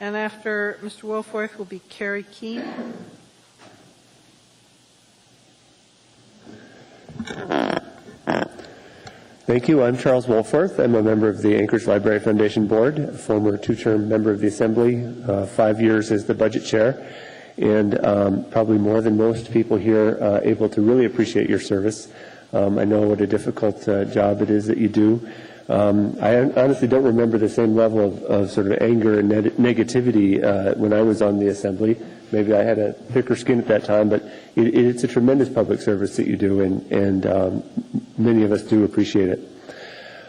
And after Mr. Woolforth will be Carrie Keene. Thank you. I'm Charles Woolforth. I'm a member of the Anchorage Library Foundation Board, a former two-term member of the Assembly, 5 years as the budget chair, and probably more than most people here able to really appreciate your service. I know what a difficult job it is that you do. I honestly don't remember the same level of sort of anger and negativity when I was on the Assembly. Maybe I had a thicker skin at that time, but it's a tremendous public service that you do, and many of us do appreciate it.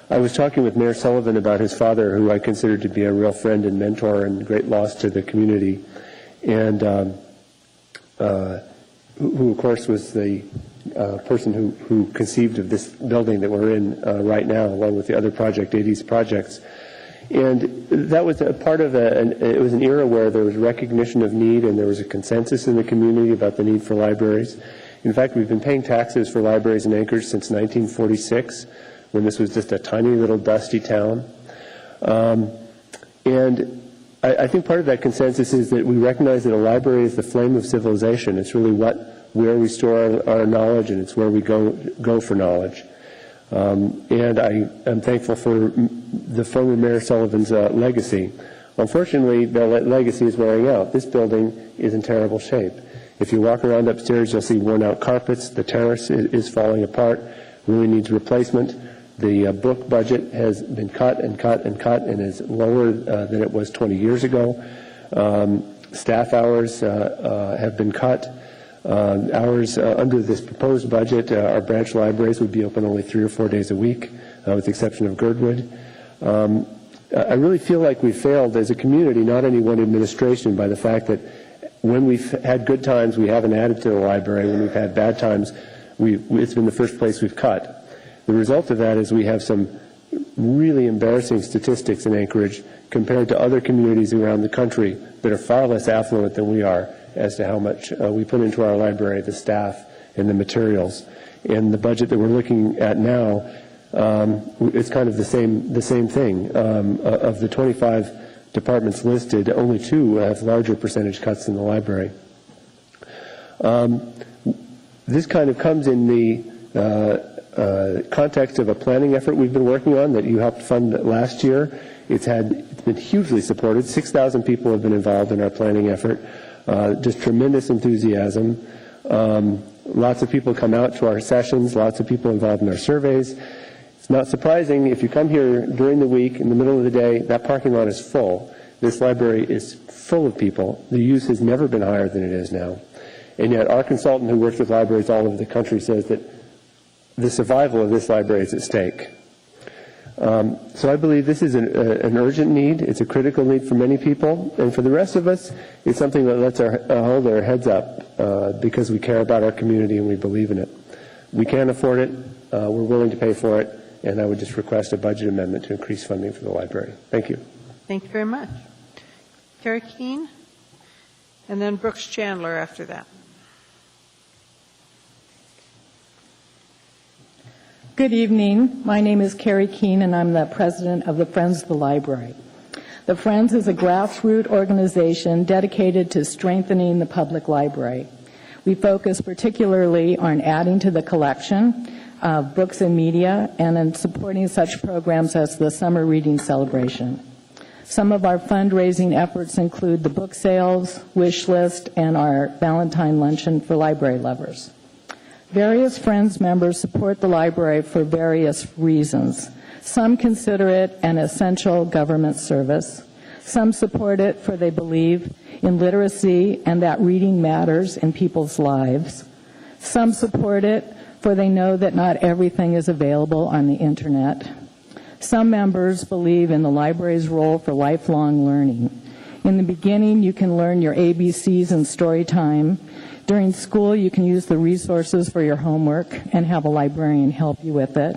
I was talking with Mayor Sullivan about his father, who I consider to be a real friend and mentor and great loss to the community, and who, of course, was the person who conceived of this building that we're in right now, along with the other Project 80s projects. And that was a part of it was an era where there was recognition of need and there was a consensus in the community about the need for libraries. In fact, we've been paying taxes for libraries in Anchorage since 1946, when this was just a tiny little dusty town. And I think part of that consensus is that we recognize that a library is the flame of civilization. It's really where we store our knowledge, and it's where we go for knowledge. And I am thankful for the former Mayor Sullivan's legacy. Unfortunately, the legacy is wearing out. This building is in terrible shape. If you walk around upstairs, you'll see worn-out carpets. The terrace is falling apart, really needs replacement. The book budget has been cut and cut and cut and is lower than it was 20 years ago. Staff hours have been cut. Hours under this proposed budget, our branch libraries would be open only 3 or 4 days a week, with the exception of Girdwood. I really feel like we failed as a community, not any one administration, by the fact that when we've had good times, we haven't added to the library. When we've had bad times, it's been the first place we've cut. The result of that is we have some really embarrassing statistics in Anchorage compared to other communities around the country that are far less affluent than we are as to how much we put into our library, the staff and the materials. And the budget that we're looking at now, it's kind of the same thing. Of the 25 departments listed, only 2 have larger percentage cuts than the library. This kind of comes in the context of a planning effort we've been working on that you helped fund last year. It's been hugely supported. 6,000 people have been involved in our planning effort. Just tremendous enthusiasm. Lots of people come out to our sessions, lots of people involved in our surveys. It's not surprising if you come here during the week, in the middle of the day, that parking lot is full. This library is full of people. The use has never been higher than it is now. And yet our consultant who works with libraries all over the country says that the survival of this library is at stake. So I believe this is an urgent need. It's a critical need for many people. And for the rest of us, it's something that lets hold our heads up because we care about our community and we believe in it. We can't afford it. We're willing to pay for it. And I would just request a budget amendment to increase funding for the library. Thank you. Thank you very much. Carrie Keene, and then Brooks Chandler after that. Good evening. My name is Carrie Keene, and I'm the president of the Friends of the Library. The Friends is a grassroots organization dedicated to strengthening the public library. We focus particularly on adding to the collection of books and media and in supporting such programs as the Summer Reading Celebration. Some of our fundraising efforts include the book sales, wish list, and our Valentine Luncheon for library lovers. Various Friends members support the library for various reasons. Some consider it an essential government service. Some support it for they believe in literacy and that reading matters in people's lives. Some support it for they know that not everything is available on the Internet. Some members believe in the library's role for lifelong learning. In the beginning, you can learn your ABCs in story time. During school, you can use the resources for your homework and have a librarian help you with it.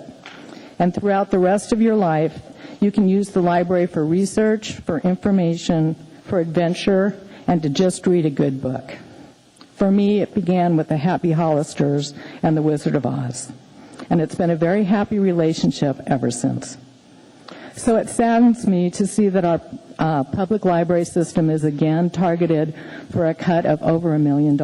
And throughout the rest of your life, you can use the library for research, for information, for adventure, and to just read a good book. For me, it began with the Happy Hollisters and the Wizard of Oz. And it's been a very happy relationship ever since. So it saddens me to see that our public library system is again targeted for a cut of over $1 million,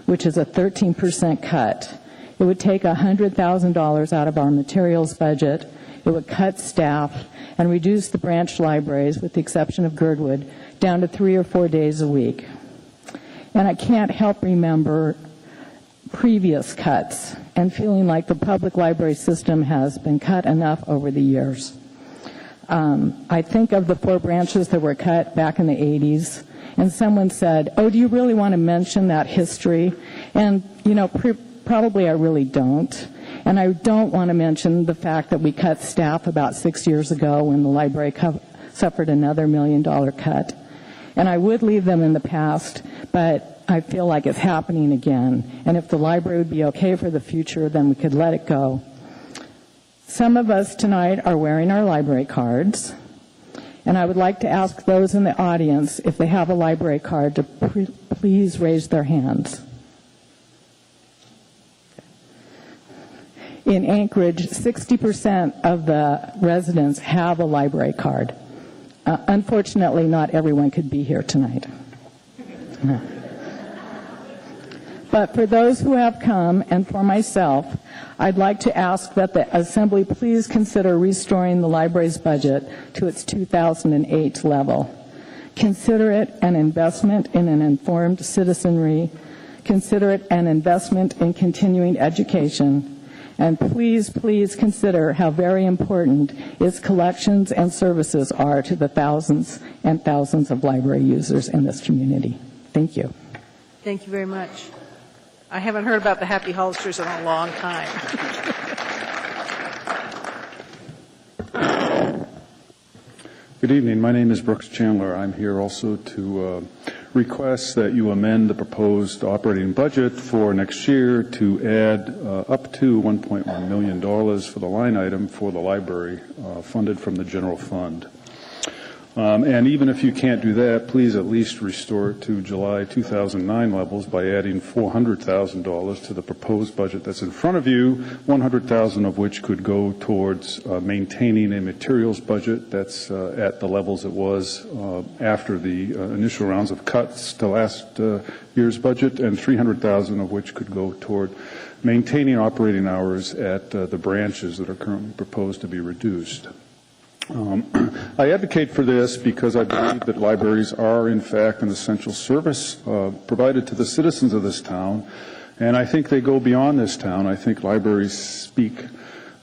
which is a 13% cut. It would take $100,000 out of our materials budget. It would cut staff and reduce the branch libraries, with the exception of Girdwood, down to 3 or 4 days a week. And I can't help remember previous cuts and feeling like the public library system has been cut enough over the years. I think of the 4 branches that were cut back in the 80s, and someone said, "Oh, do you really want to mention that history?" And, you know, probably I really don't. And I don't want to mention the fact that we cut staff about 6 years ago when the library suffered another $1 million cut. And I would leave them in the past, but I feel like it's happening again. And if the library would be okay for the future, then we could let it go. Some of us tonight are wearing our library cards, and I would like to ask those in the audience if they have a library card to please raise their hands. In Anchorage, 60% of the residents have a library card. Unfortunately, not everyone could be here tonight. But for those who have come, and for myself, I'd like to ask that the Assembly please consider restoring the library's budget to its 2008 level. Consider it an investment in an informed citizenry. Consider it an investment in continuing education. And please, please consider how very important its collections and services are to the thousands and thousands of library users in this community. Thank you. Thank you very much. I haven't heard about the Happy Hollisters in a long time. Good evening. My name is Brooks Chandler. I'm here also to request that you amend the proposed operating budget for next year to add up to $1.1 million for the line item for the library funded from the general fund. And even if you can't do that, please at least restore it to July 2009 levels by adding $400,000 to the proposed budget that's in front of you, $100,000 of which could go towards maintaining a materials budget that's at the levels it was after the initial rounds of cuts to last year's budget, and $300,000 of which could go toward maintaining operating hours at the branches that are currently proposed to be reduced. I advocate for this because I believe that libraries are, in fact, an essential service provided to the citizens of this town, and I think they go beyond this town. I think libraries speak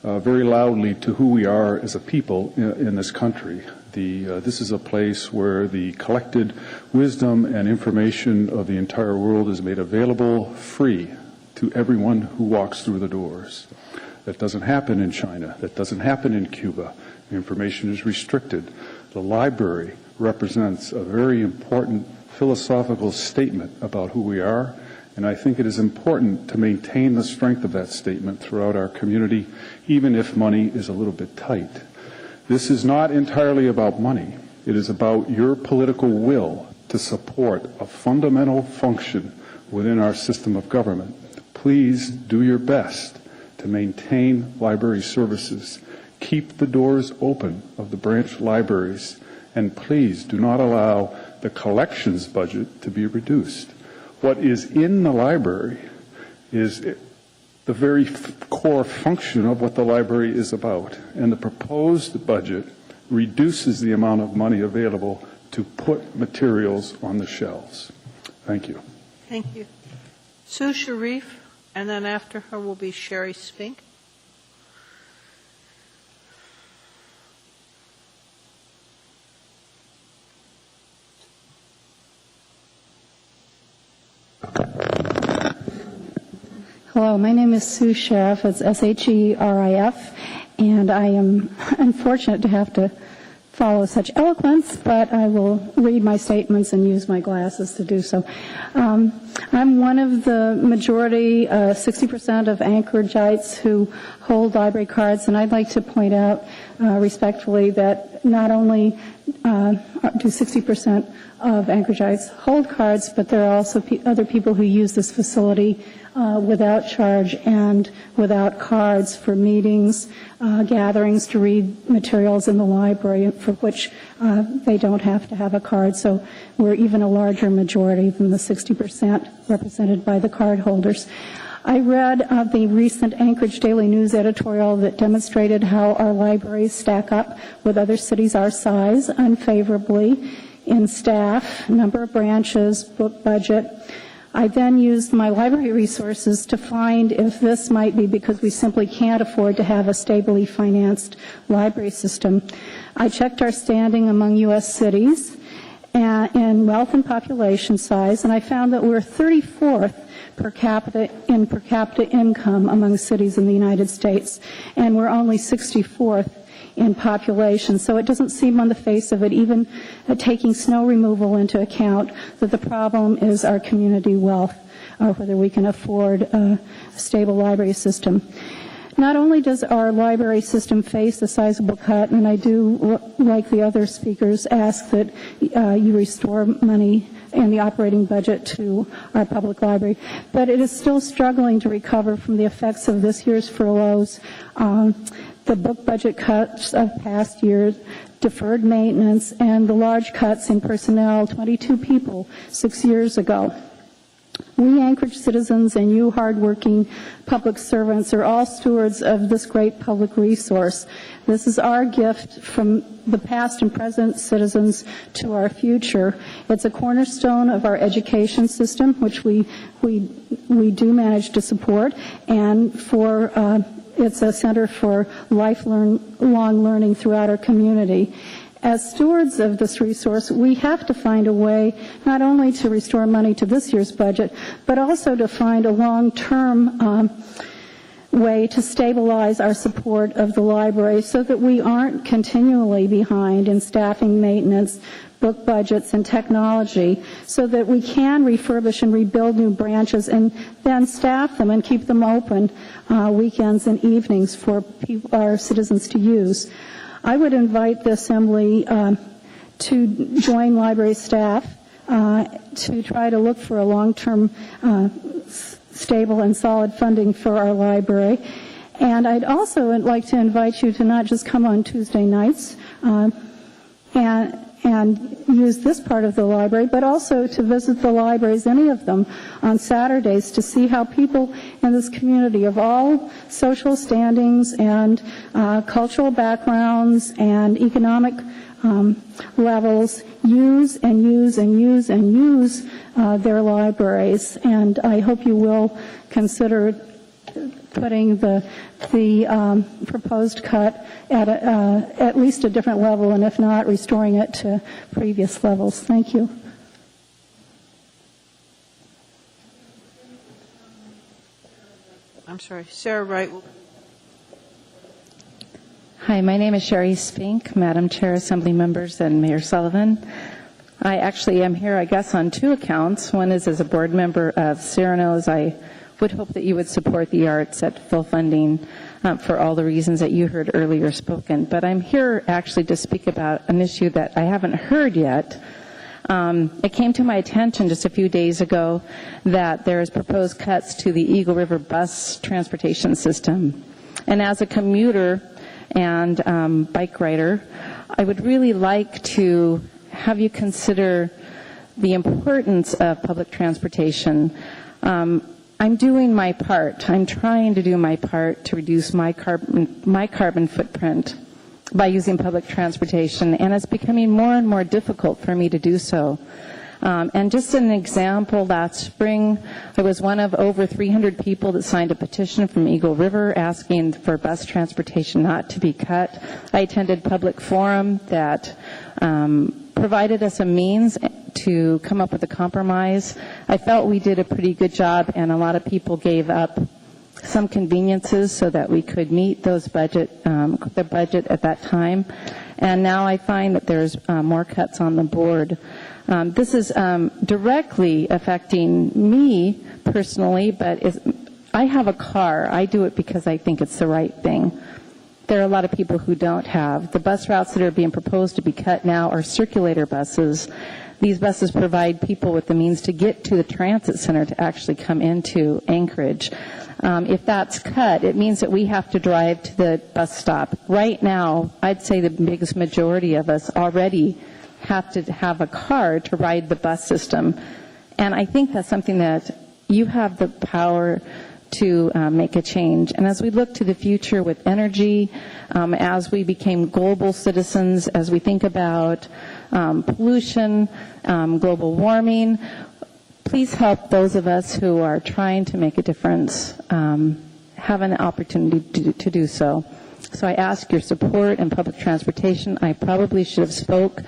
very loudly to who we are as a people in this country. This is a place where the collected wisdom and information of the entire world is made available free to everyone who walks through the doors. That doesn't happen in China. That doesn't happen in Cuba. Information is restricted. The library represents a very important philosophical statement about who we are, and I think it is important to maintain the strength of that statement throughout our community, even if money is a little bit tight. This is not entirely about money. It is about your political will to support a fundamental function within our system of government. Please do your best to maintain library services. Keep the doors open of the branch libraries, and please do not allow the collections budget to be reduced. What is in the library is the very core function of what the library is about, and the proposed budget reduces the amount of money available to put materials on the shelves. Thank you. Thank you. Sue Sharif, and then after her will be Sherry Spink. Hello, my name is Sue Sherif. It's S-H-E-R-I-F, and I am unfortunate to have to follow such eloquence, but I will read my statements and use my glasses to do so. I'm one of the majority, 60% of Anchoragites who hold library cards, and I'd like to point out respectfully that not only do 60% of Anchoragites hold cards, but there are also other people who use this facility without charge and without cards for meetings, gatherings to read materials in the library for which they don't have to have a card. So we're even a larger majority than the 60% represented by the card holders. I read the recent Anchorage Daily News editorial that demonstrated how our libraries stack up with other cities our size unfavorably in staff, number of branches, book budget. I then used my library resources to find if this might be because we simply can't afford to have a stably financed library system. I checked our standing among U.S. cities in wealth and population size, and I found that we're 34th per capita income among cities in the United States, and we're only 64th in population. So it doesn't seem on the face of it, even taking snow removal into account, that the problem is our community wealth, or whether we can afford a stable library system. Not only does our library system face a sizable cut, and I do, like the other speakers, ask that you restore money in the operating budget to our public library, but it is still struggling to recover from the effects of this year's furloughs, the book budget cuts of past years, deferred maintenance, and the large cuts in personnel, 22 people 6 years ago. We Anchorage citizens and you hardworking public servants are all stewards of this great public resource. This is our gift from the past and present citizens to our future. It's a cornerstone of our education system, which we do manage to support, and it's a center for lifelong learning throughout our community. As stewards of this resource, we have to find a way not only to restore money to this year's budget, but also to find a long-term way to stabilize our support of the library so that we aren't continually behind in staffing, maintenance, book budgets, and technology, so that we can refurbish and rebuild new branches and then staff them and keep them open weekends and evenings for our citizens to use. I would invite the Assembly to join library staff to try to look for a long-term stable and solid funding for our library. And I'd also like to invite you to not just come on Tuesday nights and use this part of the library, but also to visit the libraries, any of them, on Saturdays to see how people in this community of all social standings and cultural backgrounds and economic levels use and use and use and use their libraries. And I hope you will consider putting the proposed cut at least a different level, and if not, restoring it to previous levels. Thank you. I'm sorry, Sarah Wright. Hi, my name is Sherry Spink, Madam Chair, Assembly members, and Mayor Sullivan. I actually am here, I guess, on two accounts. One is as a board member of Cyrano's. I would hope that you would support the arts at full funding for all the reasons that you heard earlier spoken. But I'm here actually to speak about an issue that I haven't heard yet. It came to my attention just a few days ago that there is proposed cuts to the Eagle River bus transportation system. And as a commuter and bike rider, I would really like to have you consider the importance of public transportation. I'm doing my part. I'm trying to do my part to reduce my carbon footprint by using public transportation, and it's becoming more and more difficult for me to do so. And just an example, last spring, I was one of over 300 people that signed a petition from Eagle River asking for bus transportation not to be cut. I attended public forum that provided us a means to come up with a compromise. I felt we did a pretty good job, and a lot of people gave up some conveniences so that we could meet those the budget at that time. And now I find that there's more cuts on the board. This is directly affecting me personally, but I have a car. I do it because I think it's the right thing. There are a lot of people who don't have. The bus routes that are being proposed to be cut now are circulator buses. These buses provide people with the means to get to the transit center to actually come into Anchorage. If that's cut, it means that we have to drive to the bus stop. Right now, I'd say the biggest majority of us already have to have a car to ride the bus system. And I think that's something that you have the power to make a change. And as we look to the future with energy, as we became global citizens, as we think about pollution, global warming, please help those of us who are trying to make a difference have an opportunity to do so. So I ask your support in public transportation. I probably should have spoke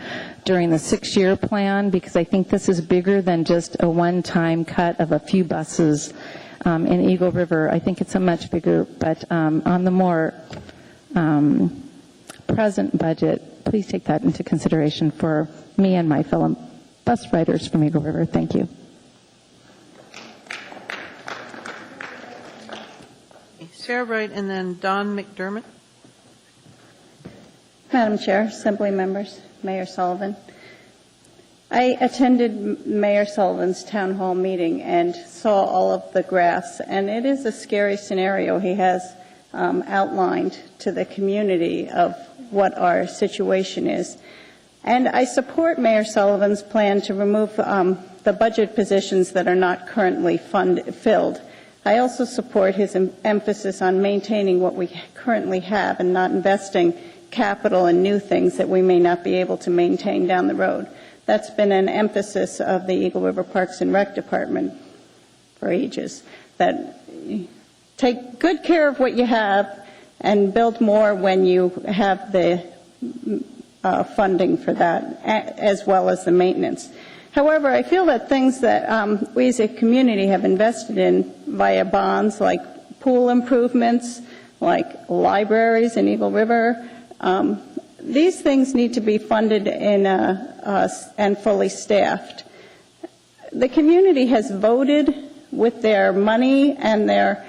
during the 6-year plan because I think this is bigger than just a one-time cut of a few buses in Eagle River. I think it's a much bigger, but on the more present budget, please take that into consideration for me and my fellow bus riders from Eagle River. Thank you. Sarah Wright and then Don McDermott. Madam Chair, Assembly members, Mayor Sullivan. I attended Mayor Sullivan's town hall meeting and saw all of the graphs, and it is a scary scenario he has outlined to the community of what our situation is. And I support Mayor Sullivan's plan to remove the budget positions that are not currently filled. I also support his emphasis on maintaining what we currently have and not investing capital in new things that we may not be able to maintain down the road. That's been an emphasis of the Eagle River Parks and Rec Department for ages, that take good care of what you have and build more when you have the funding for that, as well as the maintenance. However, I feel that things that we as a community have invested in via bonds, like pool improvements, like libraries in Eagle River. These things need to be funded and fully staffed. The community has voted with their money and their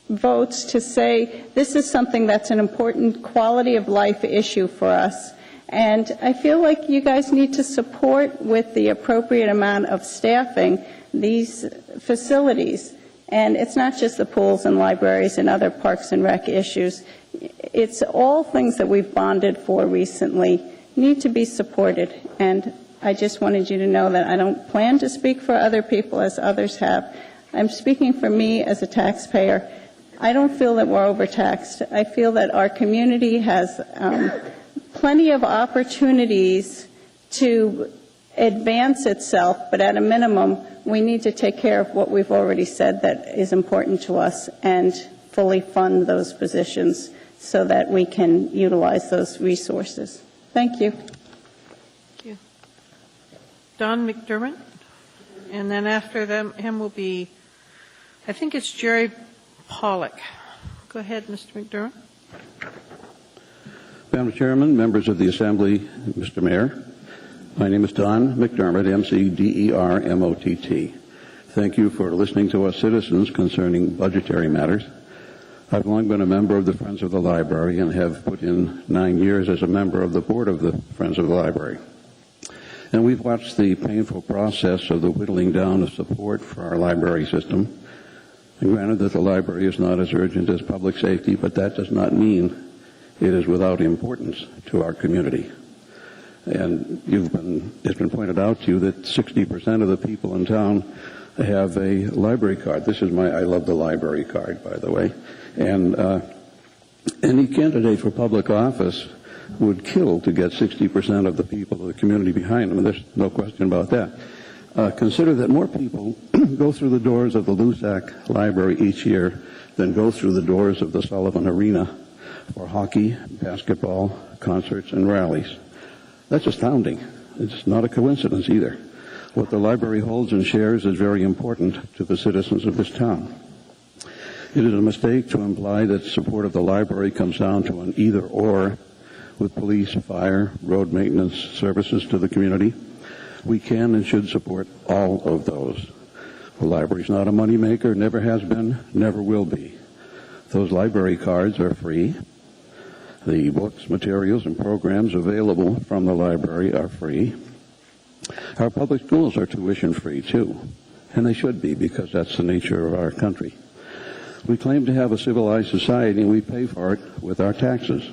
votes to say this is something that's an important quality of life issue for us. And I feel like you guys need to support with the appropriate amount of staffing these facilities. And it's not just the pools and libraries and other parks and rec issues. It's all things that we've bonded for recently need to be supported. And I just wanted you to know that I don't plan to speak for other people as others have. I'm speaking for me as a taxpayer. I don't feel that we're overtaxed. I feel that our community has plenty of opportunities to advance itself, but at a minimum, we need to take care of what we've already said that is important to us and fully fund those positions so that we can utilize those resources. Thank you. Thank you. Don McDermott, and then after him will be, I think it's Jerry Pollock. Go ahead, Mr. McDermott. Madam Chairman, members of the Assembly, Mr. Mayor, my name is Don McDermott, M-C-D-E-R-M-O-T-T. Thank you for listening to us citizens concerning budgetary matters. I've long been a member of the Friends of the Library and have put in 9 years as a member of the board of the Friends of the Library. And we've watched the painful process of the whittling down of support for our library system. And granted that the library is not as urgent as public safety, but that does not mean it is without importance to our community. And it's been pointed out to you that 60% of the people in town have a library card. This is I love the library card, by the way. And any candidate for public office would kill to get 60% of the people of the community behind them. There's no question about that. Consider that more people go through the doors of the Lusac Library each year than go through the doors of the Sullivan Arena for hockey, basketball, concerts, and rallies. That's astounding. It's not a coincidence either. What the library holds and shares is very important to the citizens of this town. It is a mistake to imply that support of the library comes down to an either-or with police, fire, road maintenance services to the community. We can and should support all of those. The library is not a moneymaker, never has been, never will be. Those library cards are free. The books, materials, and programs available from the library are free. Our public schools are tuition-free, too, and they should be because that's the nature of our country. We claim to have a civilized society, and we pay for it with our taxes.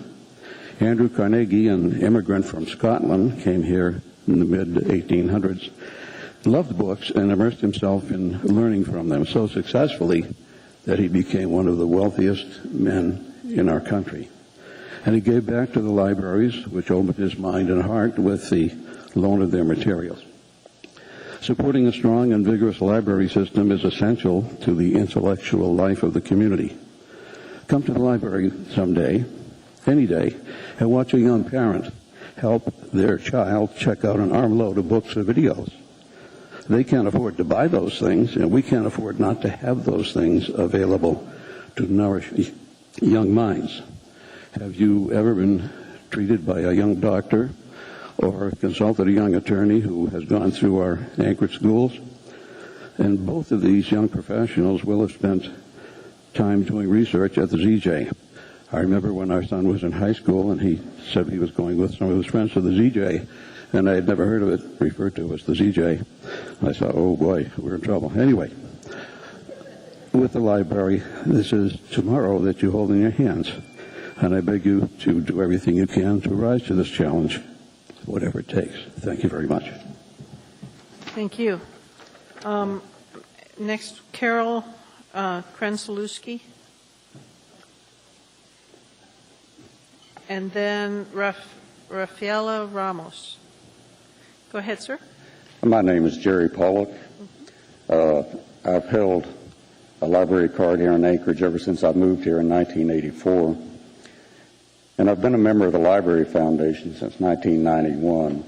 Andrew Carnegie, an immigrant from Scotland, came here in the mid-1800s, loved books, and immersed himself in learning from them so successfully that he became one of the wealthiest men in our country. And he gave back to the libraries, which opened his mind and heart with the loan of their materials. Supporting a strong and vigorous library system is essential to the intellectual life of the community. Come to the library someday, any day, and watch a young parent help their child check out an armload of books or videos. They can't afford to buy those things, and we can't afford not to have those things available to nourish young minds. Have you ever been treated by a young doctor or consulted a young attorney who has gone through our Anchorage schools? And both of these young professionals will have spent time doing research at the ZJ. I remember when our son was in high school and he said he was going with some of his friends to the ZJ, and I had never heard of it referred to as the ZJ. I thought, oh boy, we're in trouble. Anyway, with the library, this is tomorrow that you hold in your hands. And I beg you to do everything you can to rise to this challenge, whatever it takes. Thank you very much. Thank you. Next, Carol Krenzelewski. And then Rafaela Ramos. Go ahead, sir. My name is Jerry Pollock. I've held a library card here in Anchorage ever since I moved here in 1984. And I've been a member of the Library Foundation since 1991.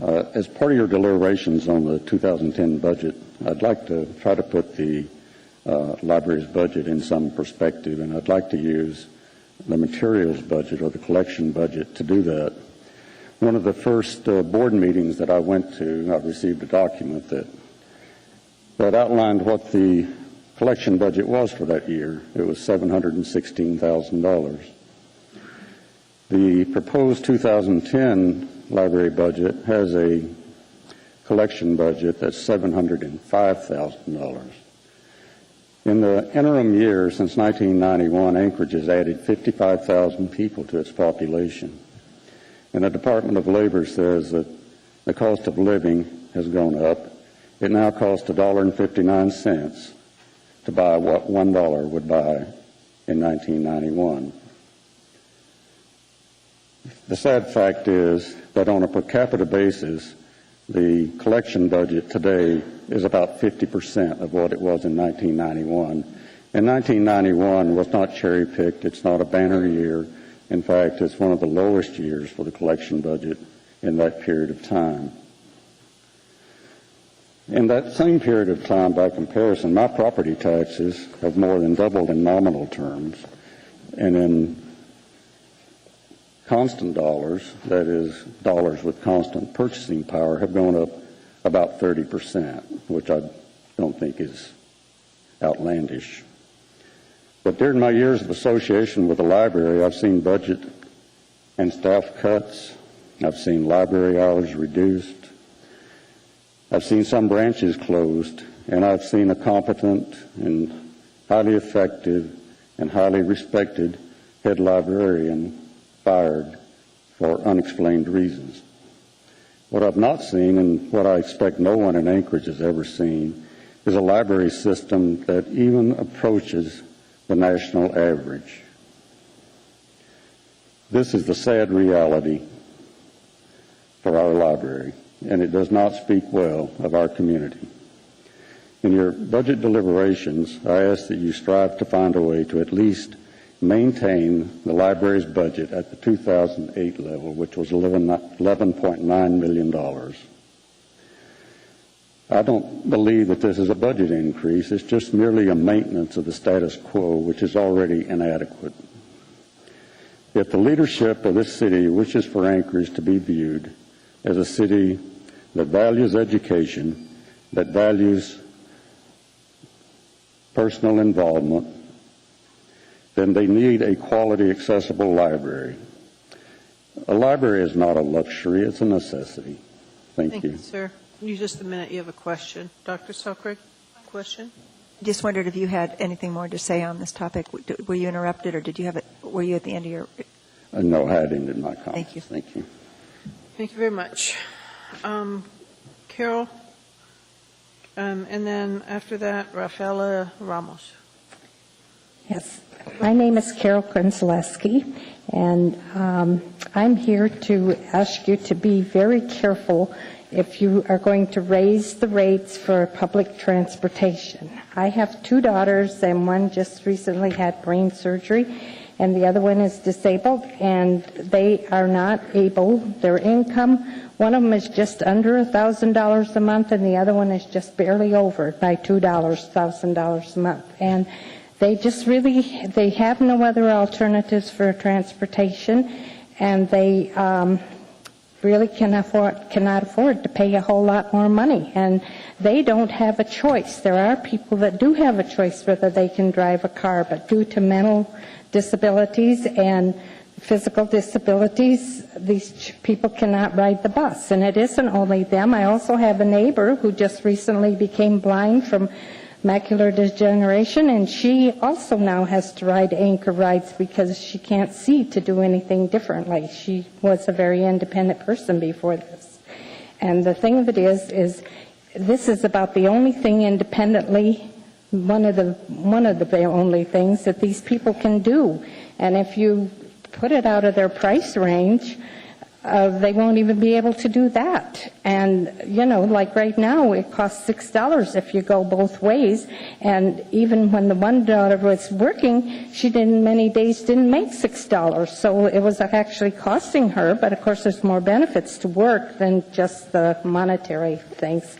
As part of your deliberations on the 2010 budget, I'd like to try to put the library's budget in some perspective, and I'd like to use the materials budget or the collection budget to do that. One of the first board meetings that I went to, I received a document that outlined what the collection budget was for that year. It was $716,000. The proposed 2010 library budget has a collection budget that's $705,000. In the interim year since 1991, Anchorage has added 55,000 people to its population. And the Department of Labor says that the cost of living has gone up. It now costs $1.59 to buy what $1 would buy in 1991. The sad fact is that on a per capita basis, the collection budget today is about 50% of what it was in 1991. And 1991 was not cherry-picked. It's not a banner year. In fact, it's one of the lowest years for the collection budget in that period of time. In that same period of time, by comparison, my property taxes have more than doubled in nominal terms, and in constant dollars, that is, dollars with constant purchasing power, have gone up about 30%, which I don't think is outlandish. But during my years of association with the library, I've seen budget and staff cuts. I've seen library hours reduced. I've seen some branches closed, and I've seen a competent and highly effective and highly respected head librarian fired for unexplained reasons. What I've not seen, and what I expect no one in Anchorage has ever seen, is a library system that even approaches the national average. This is the sad reality for our library, and it does not speak well of our community. In your budget deliberations, I ask that you strive to find a way to at least maintain the library's budget at the 2008 level, which was $11.9 million. I don't believe that this is a budget increase. It's just merely a maintenance of the status quo, which is already inadequate. If the leadership of this city wishes for Anchorage to be viewed as a city that values education, that values personal involvement, then they need a quality, accessible library. A library is not a luxury, it's a necessity. Thank you. Sir. You just a minute, you have a question. Dr. Selkirk, question? Just wondered if you had anything more to say on this topic. Were you interrupted, or did you have it? Were you at the end of your? No, I had ended my comments. Thank you. Thank you. Thank you very much. Carol, and then after that, Rafaela Ramos. Yes. My name is Carol Krenzelewski, and I'm here to ask you to be very careful if you are going to raise the rates for public transportation. I have two daughters, and one just recently had brain surgery, and the other one is disabled, and they are not able, their income, one of them is just under $1,000 a month, and the other one is just barely over by $1,000 a month. And they just really, they have no other alternatives for transportation, and they really cannot afford to pay a whole lot more money. And they don't have a choice. There are people that do have a choice whether they can drive a car, but due to mental disabilities and physical disabilities, these people cannot ride the bus. And it isn't only them. I also have a neighbor who just recently became blind from macular degeneration, and she also now has to ride anchor rides because she can't see to do anything differently. She was a very independent person before this. And the thing of it is this is about the only thing independently, one of the only things that these people can do. And if you put it out of their price range, they won't even be able to do that. And, you know, like right now, it costs $6 if you go both ways. And even when the one daughter was working, she many days didn't make $6. So it was actually costing her. But of course, there's more benefits to work than just the monetary things.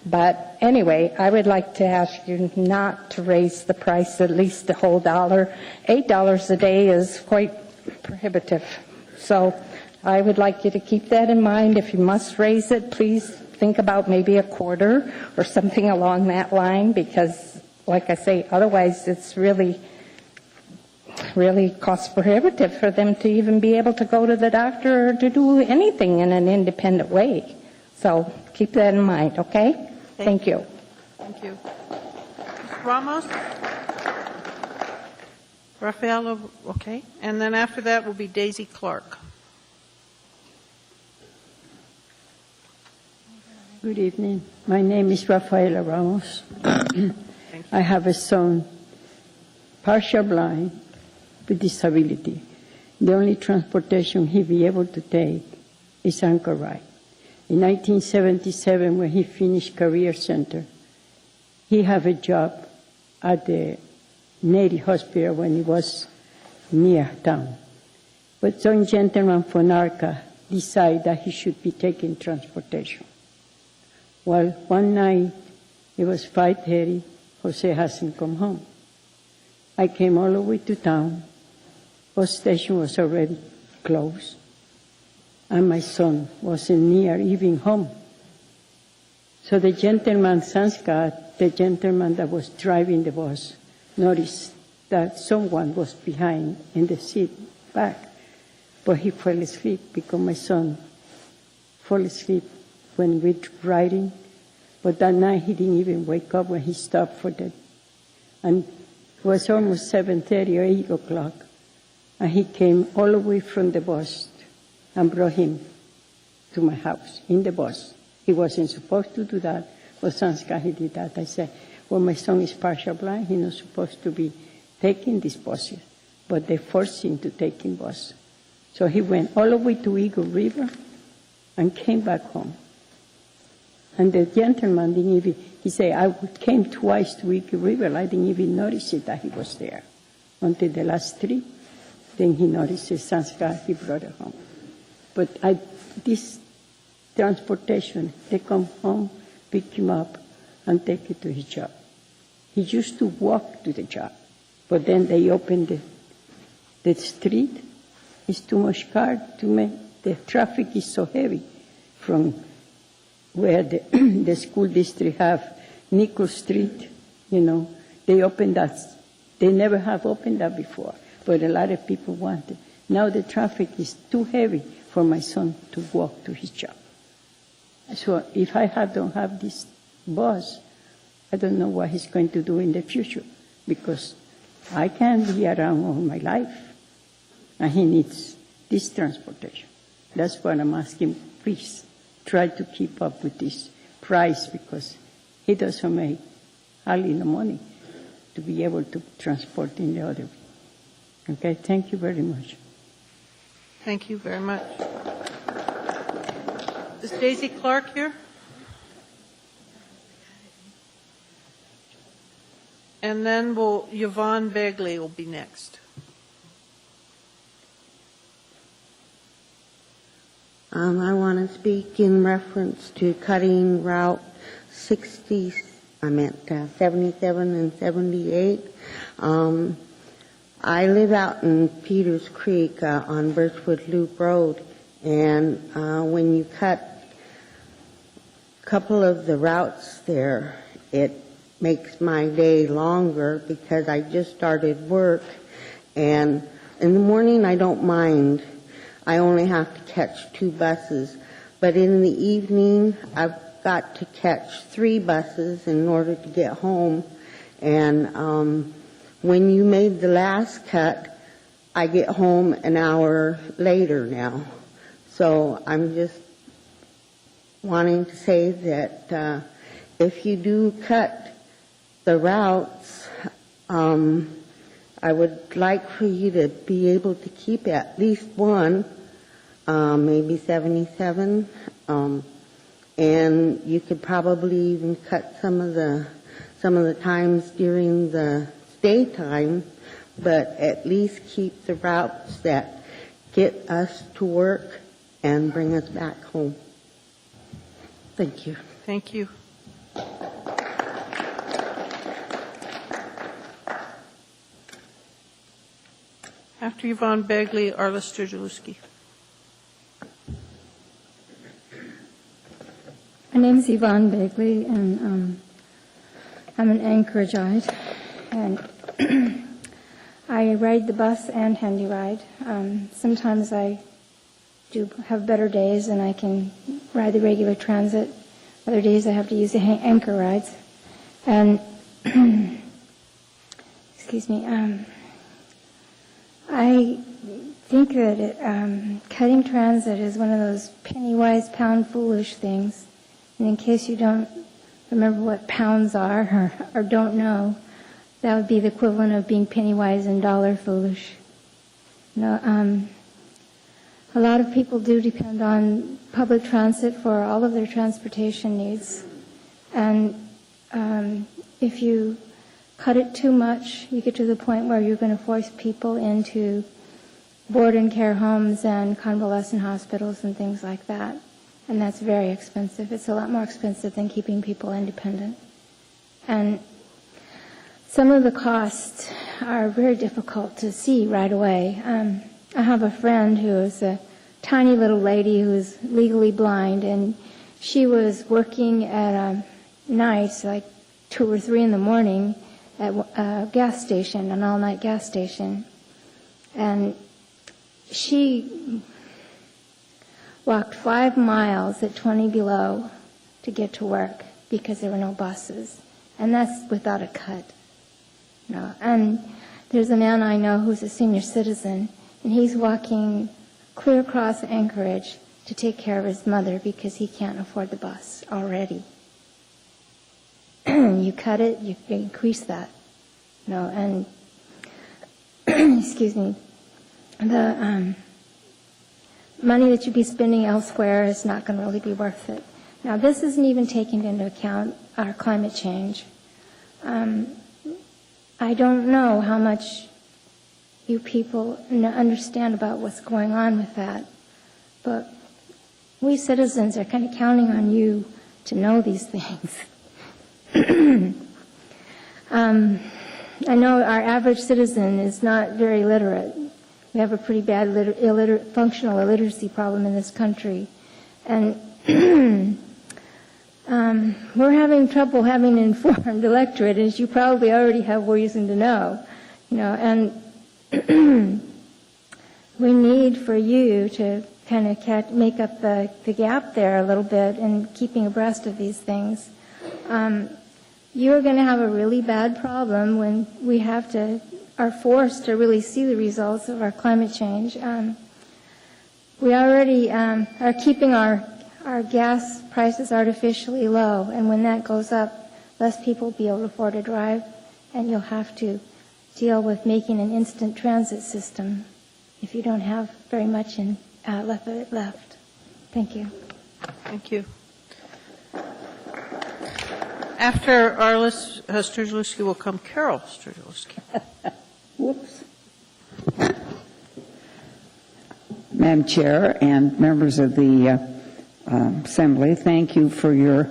But anyway, I would like to ask you not to raise the price at least a whole dollar. $8 a day is quite prohibitive. So I would like you to keep that in mind. If you must raise it, please think about maybe a quarter or something along that line, because, like I say, otherwise it's really cost prohibitive for them to even be able to go to the doctor or to do anything in an independent way. So keep that in mind, okay? Thank you. Thank you. Ramos? Rafael, okay. And then after that will be Daisy Clark. Good evening. My name is Rafaela Ramos. I have a son, partial blind, with disability. The only transportation he'll be able to take is Anchor Ride. In 1977, when he finished Career Center, he had a job at the Navy Hospital when he was near town. But some gentleman from NARCA decided that he should be taking transportation. Well, one night, it was 5:30, Jose hasn't come home. I came all the way to town. Bus station was already closed, and my son wasn't near even home. So the gentleman, Sanskar, the gentleman that was driving the bus, noticed that someone was behind in the seat back, but he fell asleep because my son fell asleep when we were riding, but that night he didn't even wake up when he stopped for that. And it was almost 7:30 or 8 o'clock, and he came all the way from the bus and brought him to my house in the bus. He wasn't supposed to do that, but Sanskar, he did that. I said, well, my son is partial blind, he's not supposed to be taking this bus, but they forced him to take in bus. So he went all the way to Eagle River and came back home. And the gentleman didn't even, he said, I came twice to Eagle River, I didn't even notice it that he was there. Until the last trip, then he noticed his Sanskar, he brought it home. But this transportation, they come home, pick him up, and take it to his job. He used to walk to the job, but then they opened the street. It's too much car to make, the traffic is so heavy from where the school district have Nickel Street, you know, they opened that. They never have opened that before, but a lot of people want it. Now the traffic is too heavy for my son to walk to his job. So if I don't have this bus, I don't know what he's going to do in the future, because I can't be around all my life, and he needs this transportation. That's what I'm asking. Please try to keep up with this price, because he doesn't make hardly the money to be able to transport in the other way. Okay, thank you very much. Thank you very much. Is Daisy Clark here? And then Yvonne Begley will be next. I want to speak in reference to cutting Route 77 and 78. I live out in Peters Creek on Birchwood Loop Road, and when you cut a couple of the routes there, it makes my day longer because I just started work, and in the morning I don't mind. I only have to catch 2 buses, but in the evening I've got to catch 3 buses in order to get home, and when you made the last cut, I get home an hour later now. So I'm just wanting to say that if you do cut the routes, I would like for you to be able to keep at least one maybe 77. And you could probably even cut some of the times during the daytime, but at least keep the routes that get us to work and bring us back home. Thank you. Thank you. After Yvonne Begley, Arla Strzelecki. My name is Yvonne Begley, and I'm an Anchorageite, and I ride the bus and handy ride. Sometimes I do have better days and I can ride the regular transit. Other days I have to use the anchor rides. And, excuse me, I think that cutting transit is one of those penny-wise, pound-foolish things. And in case you don't remember what pounds are or don't know, that would be the equivalent of being penny-wise and dollar-foolish. You know, a lot of people do depend on public transit for all of their transportation needs. And if you cut it too much, you get to the point where you're going to force people into board and care homes and convalescent hospitals and things like that. And that's very expensive. It's a lot more expensive than keeping people independent. And some of the costs are very difficult to see right away. I have a friend who is a tiny little lady who is legally blind, and she was working at night, like 2 or 3 in the morning, at a gas station, an all-night gas station. And she walked 5 miles at 20 below to get to work because there were no buses. And that's without a cut. No. And there's a man I know who's a senior citizen, and he's walking clear across Anchorage to take care of his mother because he can't afford the bus already. You cut it, you increase that. No, and excuse me, the money that you'd be spending elsewhere is not going to really be worth it. Now, this isn't even taking into account our climate change. I don't know how much you people understand about what's going on with that, but we citizens are kind of counting on you to know these things. I know our average citizen is not very literate. We have a pretty bad functional illiteracy problem in this country. And we're having trouble having an informed electorate, as you probably already have reason to know. You know, and we need for you to kind of make up the gap there a little bit in keeping abreast of these things. You're going to have a really bad problem when we are forced to really see the results of our climate change. We already are keeping our gas prices artificially low, and when that goes up, less people will be able to afford to drive, and you'll have to deal with making an instant transit system if you don't have very much left. Thank you. Thank you. After Arla Strzelecki will come Carol Strzelecki. Whoops. Madam Chair and members of the Assembly, thank you for your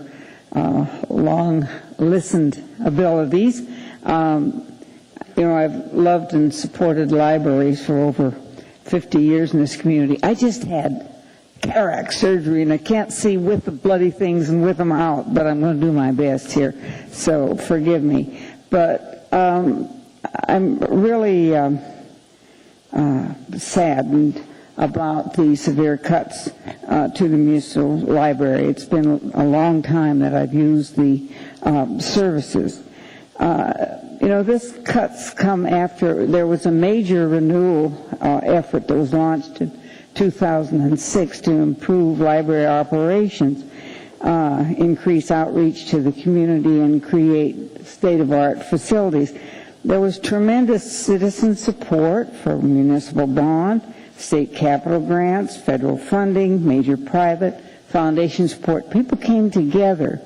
long listened abilities. You know, I've loved and supported libraries for over 50 years in this community. I just had cataract surgery, and I can't see with the bloody things and with them out, but I'm going to do my best here, so forgive me. But I'm really saddened about the severe cuts to the municipal library. It's been a long time that I've used the services. You know, this cuts come after there was a major renewal effort that was launched in 2006 to improve library operations, increase outreach to the community, and create state-of-the-art facilities. There was tremendous citizen support for municipal bond, state capital grants, federal funding, major private foundation support. People came together.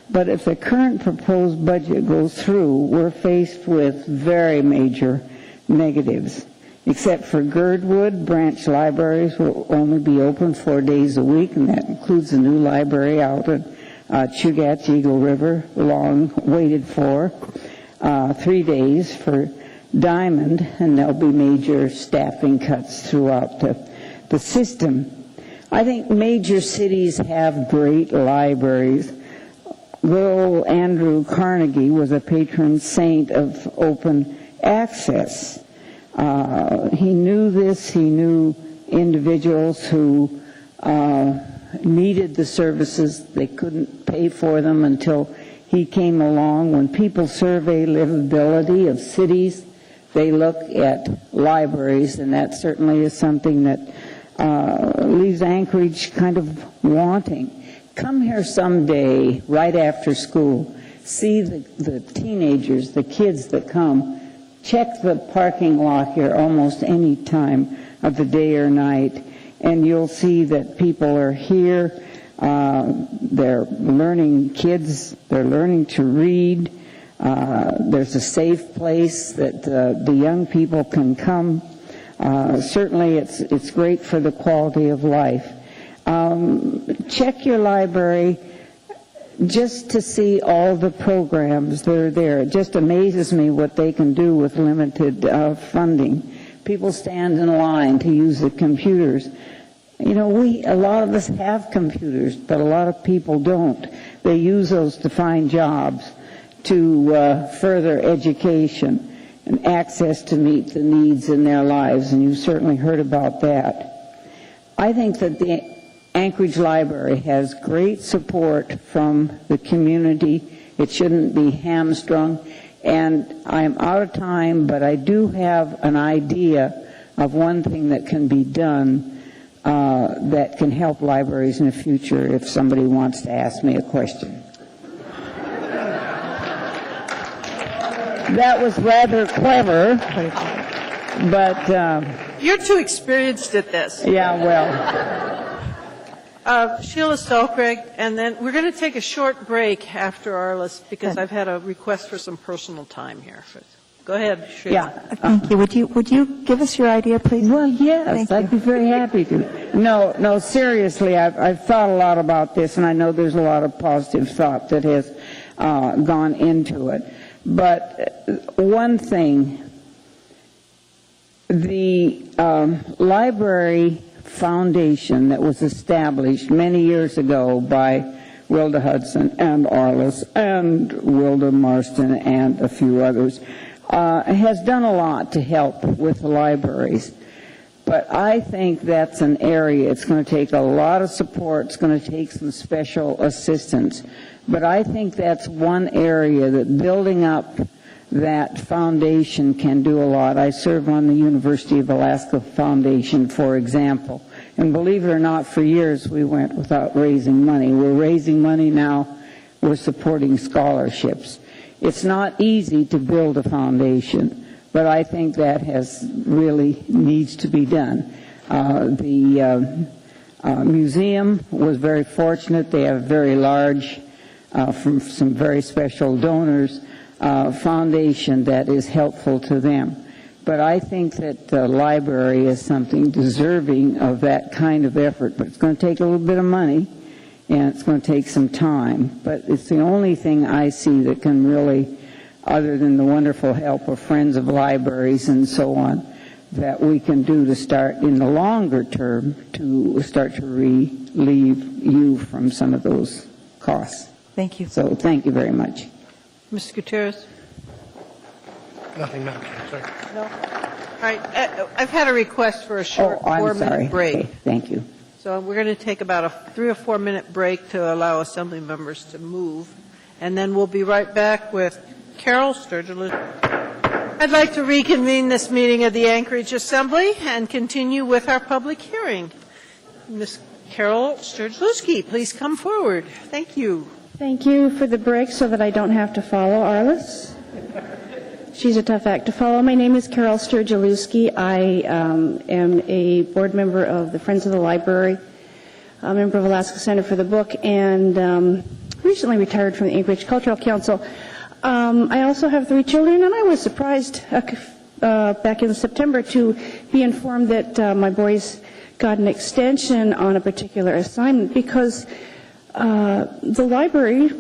But if the current proposed budget goes through, we're faced with very major negatives. Except for Girdwood, branch libraries will only be open 4 days a week, and that includes a new library out at Chugach, Eagle River, long waited for. 3 days for Diamond, and there'll be major staffing cuts throughout the system. I think major cities have great libraries. Little Andrew Carnegie was a patron saint of open access. He knew this. He knew individuals who needed the services. They couldn't pay for them until he came along. When people survey livability of cities, they look at libraries, and that certainly is something that leaves Anchorage kind of wanting. Come here someday, right after school, see the teenagers, the kids that come. Check the parking lot here almost any time of the day or night, and you'll see that people are here. They're learning, kids, they're learning to read. There's a safe place that the young people can come. Certainly it's great for the quality of life. Check your library just to see all the programs that are there. It just amazes me what they can do with limited funding. People stand in line to use the computers. You know, a lot of us have computers, but a lot of people don't. They use those to find jobs, to further education and access to meet the needs in their lives, and you've certainly heard about that. I think that the Anchorage Library has great support from the community. It shouldn't be hamstrung. And I'm out of time, but I do have an idea of one thing that can be done that can help libraries in the future if somebody wants to ask me a question. That was rather clever, but... You're too experienced at this. Yeah, well... Sheila Stolcraig, and then we're going to take a short break after Arliss because I've had a request for some personal time here. Go ahead, Sheila. Yeah, thank you. Would you give us your idea, please? Well, yes, I'd be very happy to. No, seriously, I've thought a lot about this, and I know there's a lot of positive thought that has gone into it. But one thing, the library foundation that was established many years ago by Wilda Hudson and Arliss and Wilda Marston and a few others has done a lot to help with the libraries. But I think that's an area, it's going to take a lot of support, it's going to take some special assistance. But I think that's one area that building up that foundation can do a lot. I serve on the University of Alaska Foundation, for example. And believe it or not, for years we went without raising money. We're raising money now. We're supporting scholarships. It's not easy to build a foundation, but I think that really needs to be done. The museum was very fortunate. They have very large, from some very special donors, foundation that is helpful to them. But I think that the library is something deserving of that kind of effort. But it's going to take a little bit of money, and it's going to take some time. But it's the only thing I see that can really, other than the wonderful help of Friends of Libraries and so on, that we can do to start in the longer term to start to relieve you from some of those costs. Thank you. So thank you very much. Mr. Gutierrez? Nothing, Madam Chair. Sorry. No? All right. I've had a request for a short 4-minute break. Okay, thank you. So we're going to take about a 3 or 4 minute break to allow Assembly members to move, and then we'll be right back with Carol Sturgill. I'd like to reconvene this meeting of the Anchorage Assembly and continue with our public hearing. Ms. Carol Sturgill, please come forward. Thank you. Thank you for the break so that I don't have to follow Arliss. She's a tough act to follow. My name is Carol Sturgielewski. I am a board member of the Friends of the Library, a member of Alaska Center for the Book, and recently retired from the Anchorage Cultural Council. I also have 3 children, and I was surprised back in September to be informed that my boys got an extension on a particular assignment because the library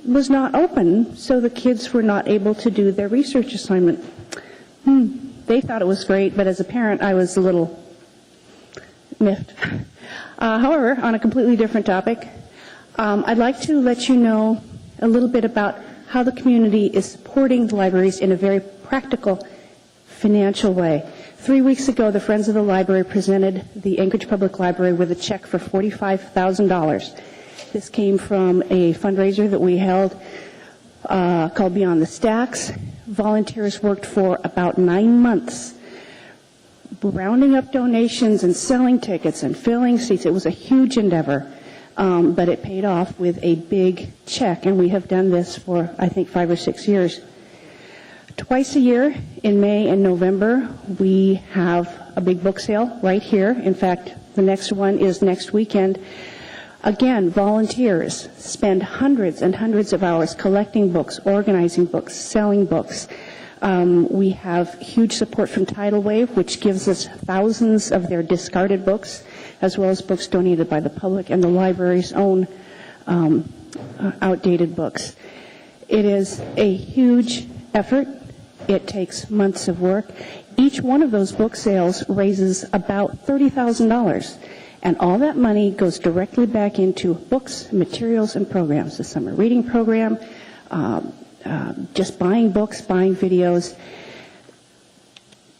was not open, so the kids were not able to do their research assignment. They thought it was great, but as a parent, I was a little miffed. However, on a completely different topic, I'd like to let you know a little bit about how the community is supporting the libraries in a very practical, financial way. 3 weeks ago, the Friends of the Library presented the Anchorage Public Library with a check for $45,000. This came from a fundraiser that we held called Beyond the Stacks. Volunteers worked for about 9 months, rounding up donations and selling tickets and filling seats. It was a huge endeavor, but it paid off with a big check, and we have done this for, I think, 5 or 6 years. Twice a year, in May and November, we have a big book sale right here. In fact, the next one is next weekend. Again, volunteers spend hundreds and hundreds of hours collecting books, organizing books, selling books. We have huge support from Tidal Wave, which gives us thousands of their discarded books, as well as books donated by the public and the library's own outdated books. It is a huge effort. It takes months of work. Each one of those book sales raises about $30,000. And all that money goes directly back into books, materials, and programs. The summer reading program, just buying books, buying videos.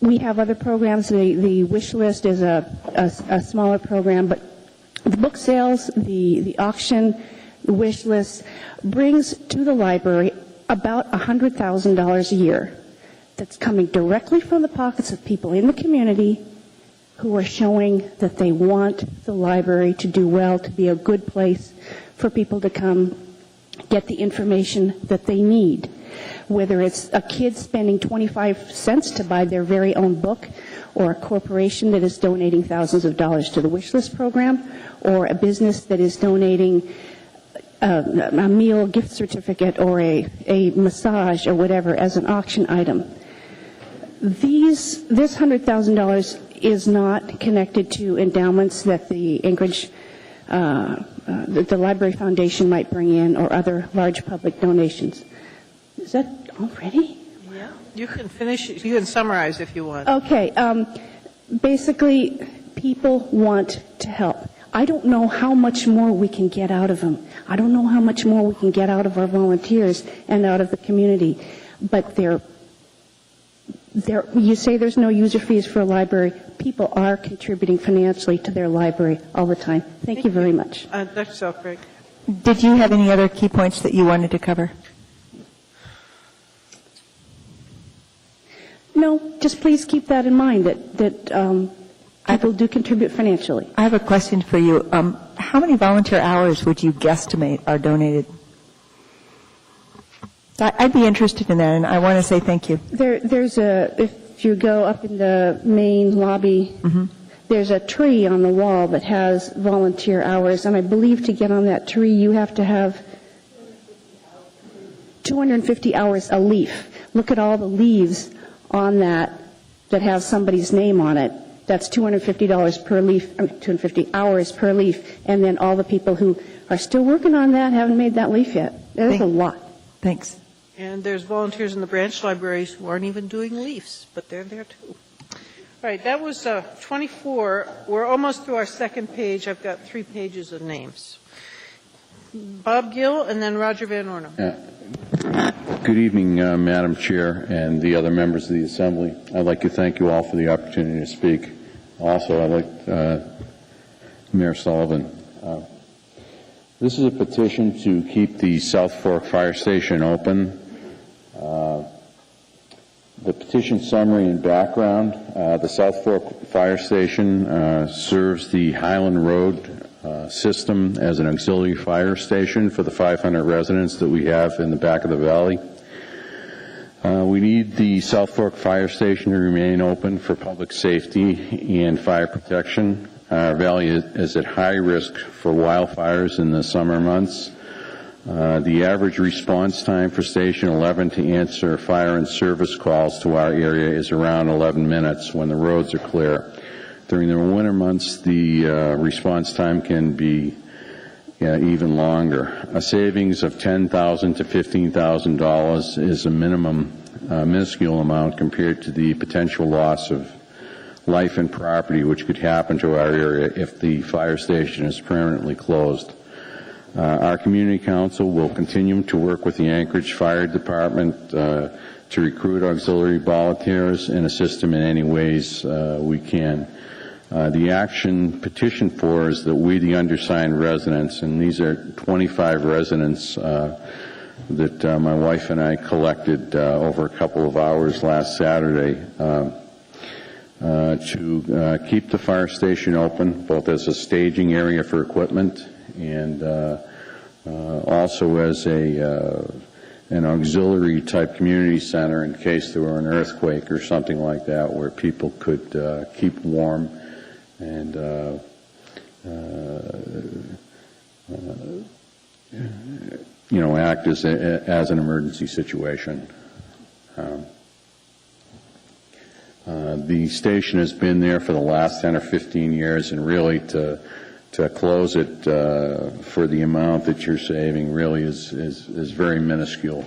We have other programs. The wish list is a smaller program, but the book sales, the auction, the wish list brings to the library about $100,000 a year that's coming directly from the pockets of people in the community who are showing that they want the library to do well, to be a good place for people to come get the information that they need. Whether it's a kid spending 25 cents to buy their very own book, or a corporation that is donating thousands of dollars to the wish list program, or a business that is donating a meal gift certificate or a massage or whatever as an auction item. This $100,000 is not connected to endowments that the Anchorage, the Library Foundation might bring in, or other large public donations. Is that already? Yeah. You can finish. You can summarize if you want. Okay. Basically, people want to help. I don't know how much more we can get out of them. I don't know how much more we can get out of our volunteers and out of the community. But you say there's no user fees for a library. People are contributing financially to their library all the time. Thank you very much. Dr. Selkirk. Did you have any other key points that you wanted to cover? No, just please keep that in mind, that people do contribute financially. I have a question for you. How many volunteer hours would you guesstimate are donated? I'd be interested in that, and I want to say thank you. If you go up in the main lobby, there's a tree on the wall that has volunteer hours, and I believe to get on that tree you have to have 250 hours a leaf. Look at all the leaves on that have somebody's name on it. That's $250 per leaf, 250 hours per leaf, and then all the people who are still working on that haven't made that leaf yet. There's a lot. Thanks. And there's volunteers in the branch libraries who aren't even doing leafs, but they're there too. All right, that was 24. We're almost through our second page. I've got 3 pages of names. Bob Gill and then Roger Van Ornum. Good evening, Madam Chair and the other members of the Assembly. I'd like to thank you all for the opportunity to speak. Also, I'd like Mayor Sullivan. This is a petition to keep the South Fork Fire Station open. The petition summary and background: the South Fork Fire Station serves the Highland Road system as an auxiliary fire station for the 500 residents that we have in the back of the valley. We need the South Fork Fire Station to remain open for public safety and fire protection. Our valley is at high risk for wildfires in the summer months. The average response time for Station 11 to answer fire and service calls to our area is around 11 minutes when the roads are clear. During the winter months, the response time can be even longer. A savings of $10,000 to $15,000 is a minuscule amount compared to the potential loss of life and property which could happen to our area if the fire station is permanently closed. Our community council will continue to work with the Anchorage Fire Department to recruit auxiliary volunteers and assist them in any ways we can. The action petition for is that we, the undersigned residents, and these are 25 residents that my wife and I collected over a couple of hours last Saturday, to keep the fire station open, both as a staging area for equipment and also as an auxiliary type community center in case there were an earthquake or something like that, where people could keep warm and act as an emergency situation. The station has been there for the last 10 or 15 years, and really to close it for the amount that you're saving really is very minuscule.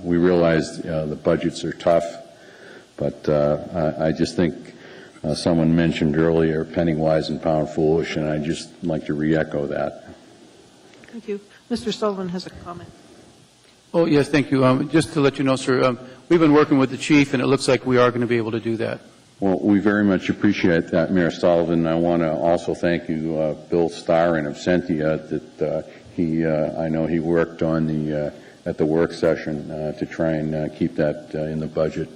We realize the budgets are tough, but I just think someone mentioned earlier penny wise and pound foolish, and I'd just like to re-echo that. Thank you. Mr. Sullivan has a comment. Oh, yes, thank you. Just to let you know, sir, we've been working with the chief, and it looks like we are going to be able to do that. Well, we very much appreciate that, Mayor Sullivan. I want to also thank you, Bill Styron of Sentia, that I know he worked on at the work session to try and keep that in the budget.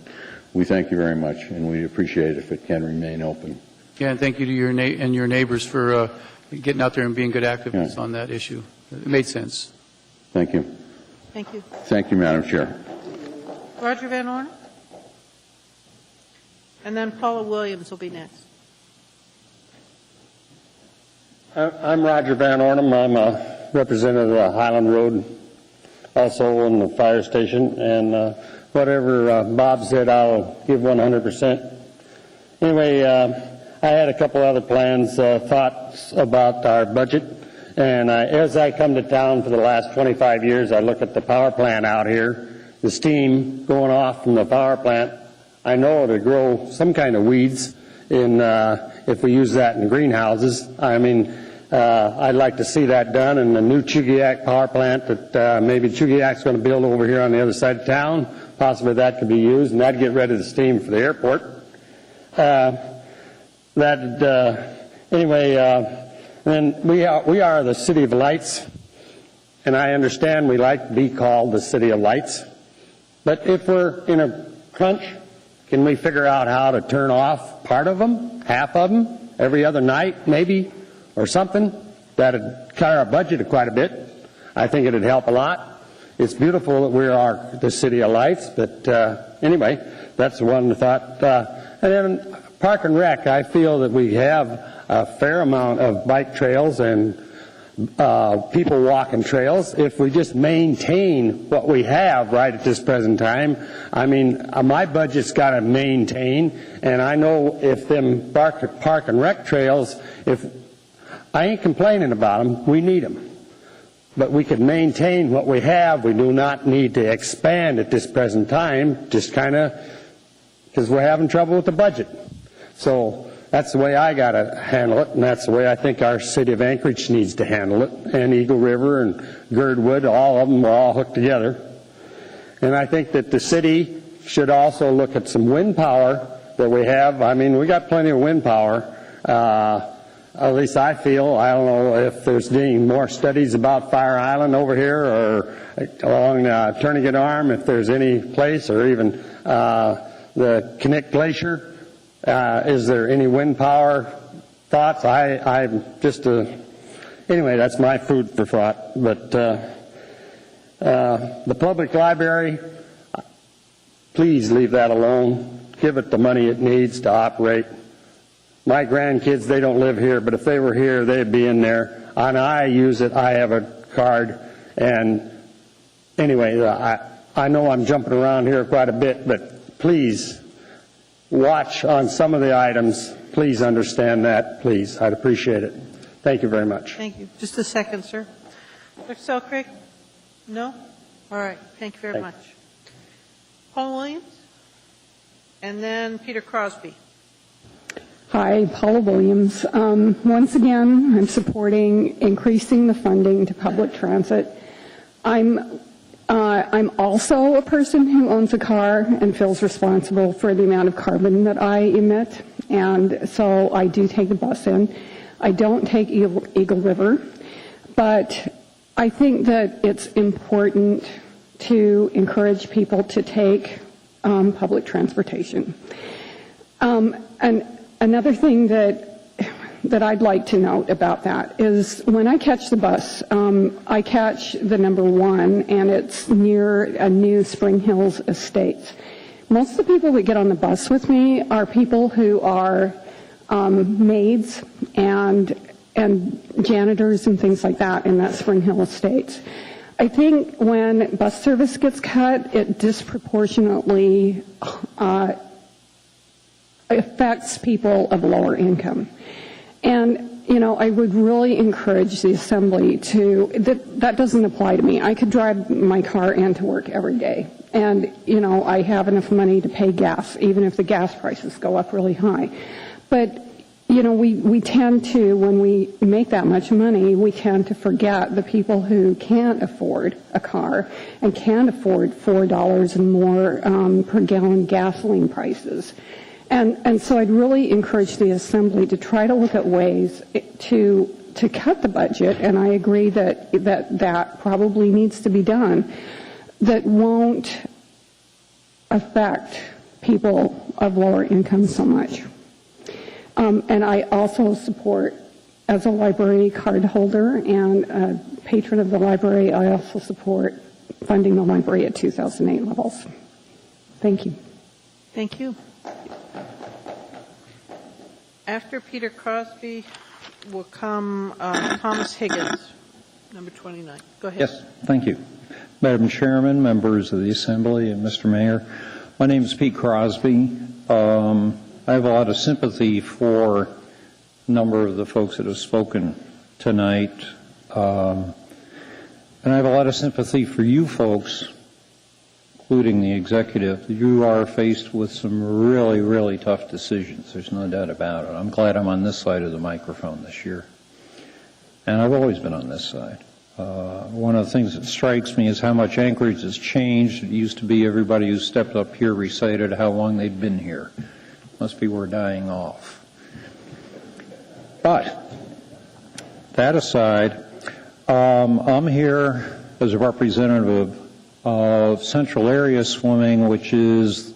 We thank you very much, and we appreciate it if it can remain open. Yeah, and thank you to your neighbors for getting out there and being good activists on that issue. It made sense. Thank you. Thank you. Thank you, Madam Chair. Roger Van Orn? And then Paula Williams will be next. I'm Roger Van Ornum. I'm a representative of Highland Road, also in the fire station, and whatever Bob said, I'll give 100%. Anyway, I had a couple other plans, thoughts about our budget, and as I come to town for the last 25 years, I look at the power plant out here, the steam going off from the power plant. I know it'll grow some kind of weeds if we use that in greenhouses. I mean, I'd like to see that done in the new Chugiak power plant that maybe Chugiak's going to build over here on the other side of town. Possibly that could be used, and that'd get rid of the steam for the airport. Then we are the City of Lights, and I understand we like to be called the City of Lights. But if we're in a crunch, can we figure out how to turn off part of them, half of them, every other night maybe, or something? That'd cut our budget quite a bit. I think it'd help a lot. It's beautiful that we are the City of Lights, but anyway, that's one thought. And then Park and Rec, I feel that we have a fair amount of bike trails and people walking trails. If we just maintain what we have right at this present time, I mean, my budget's got to maintain, and I know if them Park and Rec trails, if I ain't complaining about them, we need them. But we could maintain what we have. We do not need to expand at this present time, just kind of because we're having trouble with the budget. So that's the way I got to handle it, and that's the way I think our city of Anchorage needs to handle it, and Eagle River and Girdwood, all of them are all hooked together. And I think that the city should also look at some wind power that we have. I mean, we got plenty of wind power. At least I feel. I don't know if there's any more studies about Fire Island over here or along Turnagain Arm, if there's any place, or even the Knik Glacier. Is there any wind power thoughts? I'm just anyway, that's my food for thought. But the public library, please leave that alone. Give it the money it needs to operate. My grandkids, they don't live here, but if they were here, they'd be in there. And I use it. I have a card. And anyway, I know I'm jumping around here quite a bit, but please watch on some of the items. Please understand that, please. I'd appreciate it. Thank you very much. Thank you. Just a second, sir. Dr. Selkirk? No? All right. Thank you very much. Paul Williams? And then Peter Crosby. Hi, Paula Williams. Once again, I'm supporting increasing the funding to public transit. I'm also a person who owns a car and feels responsible for the amount of carbon that I emit, and so I do take the bus in. I don't take Eagle River, but I think that it's important to encourage people to take public transportation. And another thing that I'd like to note about that is when I catch the bus, I catch the number 1, and it's near a new Spring Hills Estates. Most of the people that get on the bus with me are people who are maids and janitors and things like that in that Spring Hill Estates. I think when bus service gets cut, it disproportionately affects people of lower income. And, you know, I would really encourage the Assembly to, that doesn't apply to me. I could drive my car into work every day. And, you know, I have enough money to pay gas, even if the gas prices go up really high. But, you know, we tend to, when we make that much money, we tend to forget the people who can't afford a car and can't afford $4 and more per gallon gasoline prices. And so I'd really encourage the Assembly to try to look at ways to cut the budget, and I agree that probably needs to be done, that won't affect people of lower income so much. And I also support, as a library card holder and a patron of the library, I also support funding the library at 2008 levels. Thank you. Thank you. After Peter Crosby will come Thomas Higgins, number 29. Go ahead. Yes, thank you. Madam Chairman, members of the Assembly, and Mr. Mayor, my name is Pete Crosby. I have a lot of sympathy for a number of the folks that have spoken tonight, and I have a lot of sympathy for you folks, including the executive. You are faced with some really, really tough decisions. There's no doubt about it. I'm glad I'm on this side of the microphone this year. And I've always been on this side. One of the things that strikes me is how much Anchorage has changed. It used to be everybody who stepped up here recited how long they'd been here. Must be we're dying off. But that aside, I'm here as a representative of Central Area Swimming, which is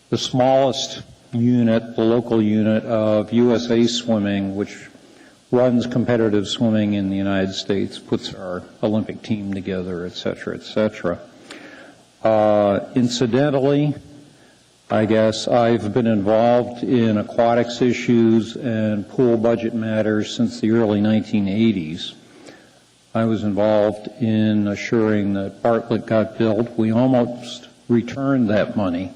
the smallest unit, the local unit of USA Swimming, which runs competitive swimming in the United States, puts our Olympic team together, et cetera, et cetera. Incidentally, I guess I've been involved in aquatics issues and pool budget matters since the early 1980s. I was involved in assuring that Bartlett got built. We almost returned that money,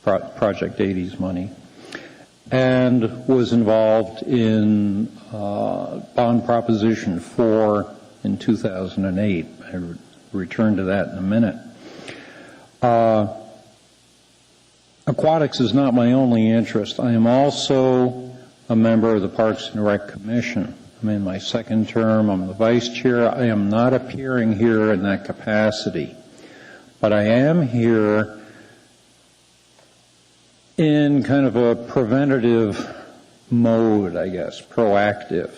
Project 80's money, and was involved in Bond Proposition 4 in 2008. I return to that in a minute. Aquatics is not my only interest. I am also a member of the Parks and Rec Commission. I'm in my second term. I'm the vice chair. I am not appearing here in that capacity, but I am here in kind of a preventative mode, I guess, proactive,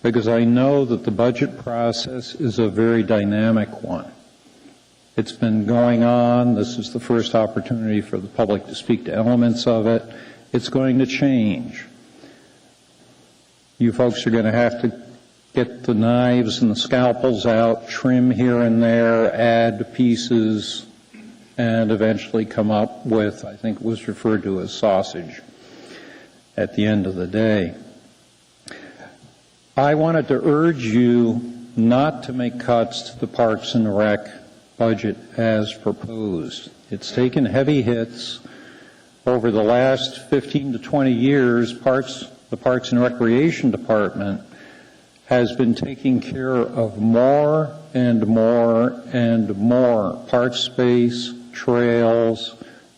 because I know that the budget process is a very dynamic one. It's been going on. This is the first opportunity for the public to speak to elements of it. It's going to change. You folks are going to have to get the knives and the scalpels out, trim here and there, add pieces, and eventually come up with, I think it was referred to as sausage at the end of the day. I wanted to urge you not to make cuts to the Parks and Rec budget as proposed. It's taken heavy hits. Over the last 15 to 20 years, the Parks and Recreation Department has been taking care of more and more and more park space, trails,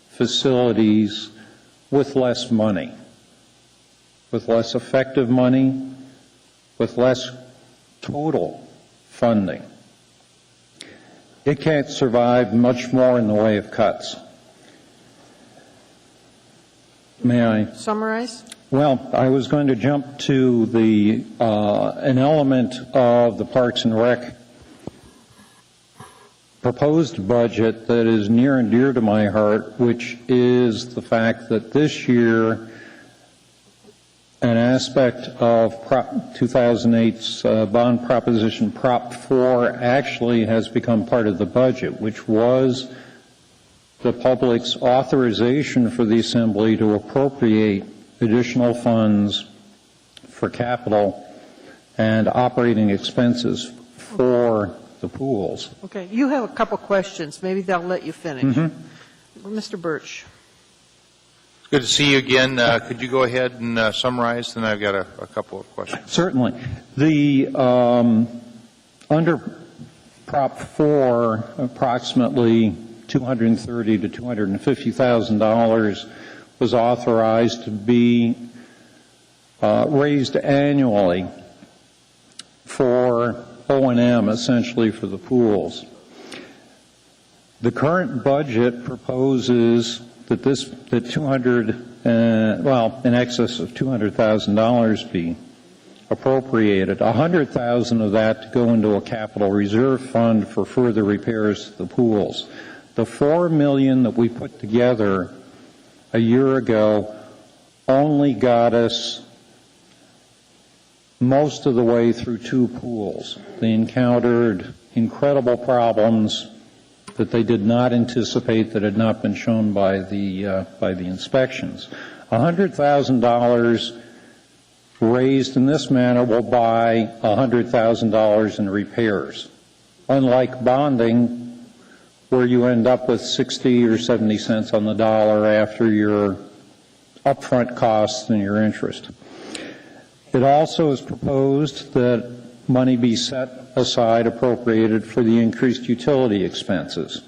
facilities with less money, with less effective money, with less total funding. It can't survive much more in the way of cuts. May I summarize? Well, I was going to jump to the an element of the Parks and Rec proposed budget that is near and dear to my heart, which is the fact that this year an aspect of 2008's bond proposition Prop 4 actually has become part of the budget, which was the public's authorization for the Assembly to appropriate additional funds for capital and operating expenses for the pools. Okay, you have a couple questions. Maybe they'll let you finish. Mr. Birch. Good to see you again. Could you go ahead and summarize? Then I've got a couple of questions. Certainly. The under Prop 4, approximately $230,000 to $250,000 was authorized to be raised annually for O&M, essentially for the pools. The current budget proposes that in excess of $200,000 be appropriated. $100,000 of that to go into a capital reserve fund for further repairs to the pools. The $4 million that we put together a year ago only got us most of the way through 2 pools. They encountered incredible problems that they did not anticipate, that had not been shown by the inspections. $100,000 raised in this manner will buy $100,000 in repairs. Unlike bonding, where you end up with 60 or 70 cents on the dollar after your upfront costs and your interest. It also is proposed that money be set aside, appropriated for the increased utility expenses,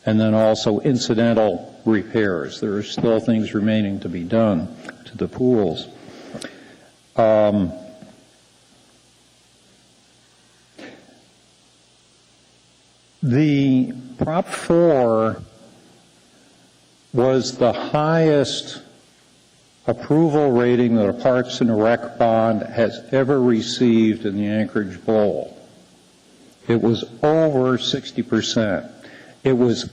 and then also incidental repairs. There are still things remaining to be done to the pools. The Prop 4 was the highest approval rating that a Parks and Rec bond has ever received in the Anchorage Bowl. It was over 60%. It was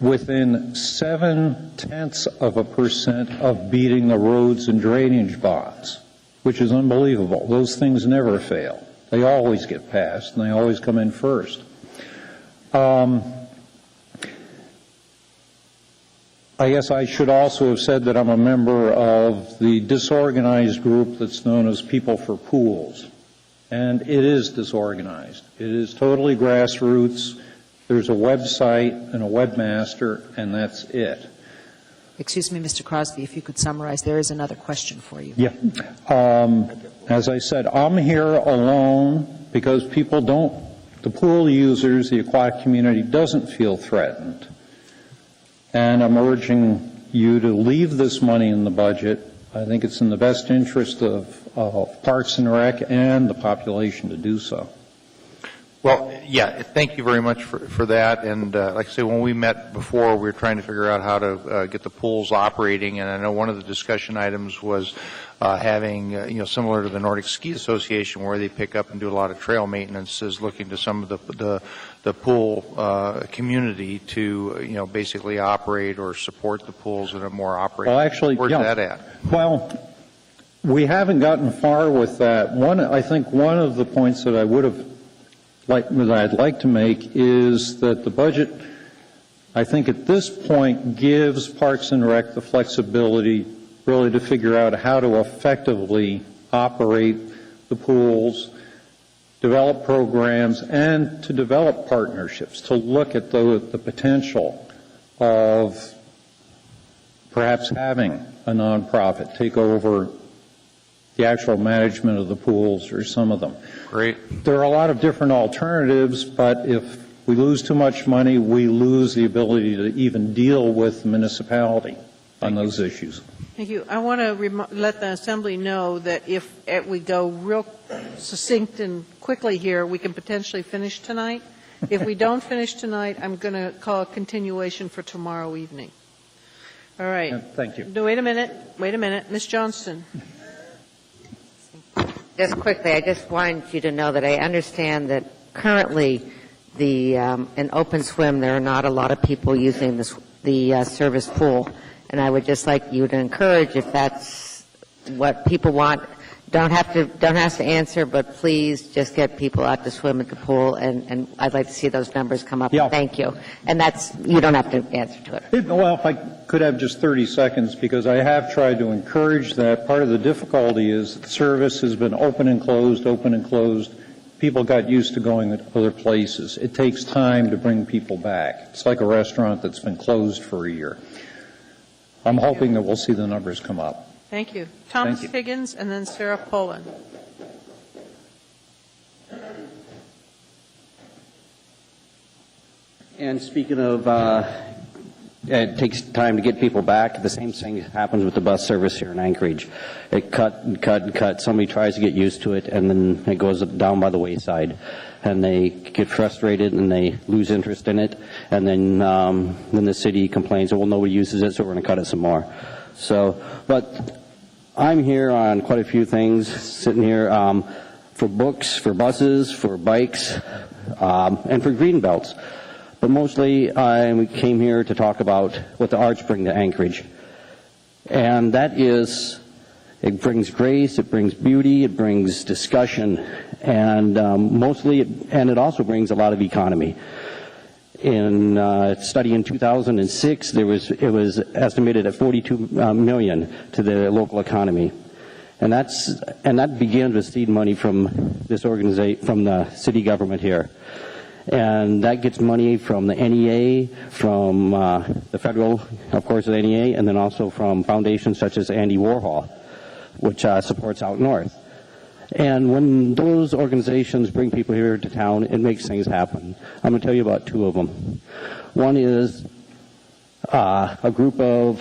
within 0.7% of beating the roads and drainage bonds, which is unbelievable. Those things never fail. They always get passed, and they always come in first. I guess I should also have said that I'm a member of the disorganized group that's known as People for Pools. And it is disorganized. It is totally grassroots. There's a website and a webmaster, and that's it. Excuse me, Mr. Crosby, if you could summarize, there is another question for you. Yeah. As I said, I'm here alone because people don't, the pool users, the aquatic community doesn't feel threatened. And I'm urging you to leave this money in the budget. I think it's in the best interest of Parks and Rec and the population to do so. Well, yeah, thank you very much for that. And like I say, when we met before, we were trying to figure out how to get the pools operating. And I know one of the discussion items was having, similar to the Nordic Ski Association, where they pick up and do a lot of trail maintenance, is looking to some of the pool community to, basically operate or support the pools in a more operating. Well, actually, where's that at? Well, we haven't gotten far with that. I think one of the points that I'd like to make is that the budget I think at this point gives Parks and Rec the flexibility really to figure out how to effectively operate the pools, develop programs, and to develop partnerships, to look at the potential of perhaps having a nonprofit take over the actual management of the pools or some of them. Great. There are a lot of different alternatives, but if we lose too much money, we lose the ability to even deal with the municipality on those issues. Thank you. I want to let the Assembly know that if we go real succinct and quickly here, we can potentially finish tonight. If we don't finish tonight, I'm going to call a continuation for tomorrow evening. All right. Thank you. No, wait a minute. Ms. Johnston. Just quickly, I just wanted you to know that I understand that currently in Open Swim there are not a lot of people using the service pool, and I would just like you to encourage, if that's what people want, don't have to answer, but please just get people out to swim at the pool, and I'd like to see those numbers come up. Yeah. Thank you. And you don't have to answer to it. Well, if I could have just 30 seconds, because I have tried to encourage that. Part of the difficulty is the service has been open and closed, open and closed. People got used to going to other places. It takes time to bring people back. It's like a restaurant that's been closed for a year. I'm hoping that we'll see the numbers come up. Thank you. Thomas Higgins and then Sarah Poland. And speaking of, it takes time to get people back. The same thing happens with the bus service here in Anchorage. It cut and cut and cut. Somebody tries to get used to it, and then it goes down by the wayside. And they get frustrated, and they lose interest in it. And then the city complains, well, nobody uses it, so we're going to cut it some more. So, but I'm here on quite a few things, sitting here for books, for buses, for bikes, and for green belts. But mostly I came here to talk about what the arts bring to Anchorage. And that is, it brings grace, it brings beauty, it brings discussion, and it also brings a lot of economy. In a study in 2006, it was estimated at $42 million to the local economy. And that begins with seed money from this organization, from the city government here. And that gets money from the NEA, from the federal, of course, the NEA, and then also from foundations such as Andy Warhol, which supports Out North. And when those organizations bring people here to town, it makes things happen. I'm going to tell you about two of them. One is a group of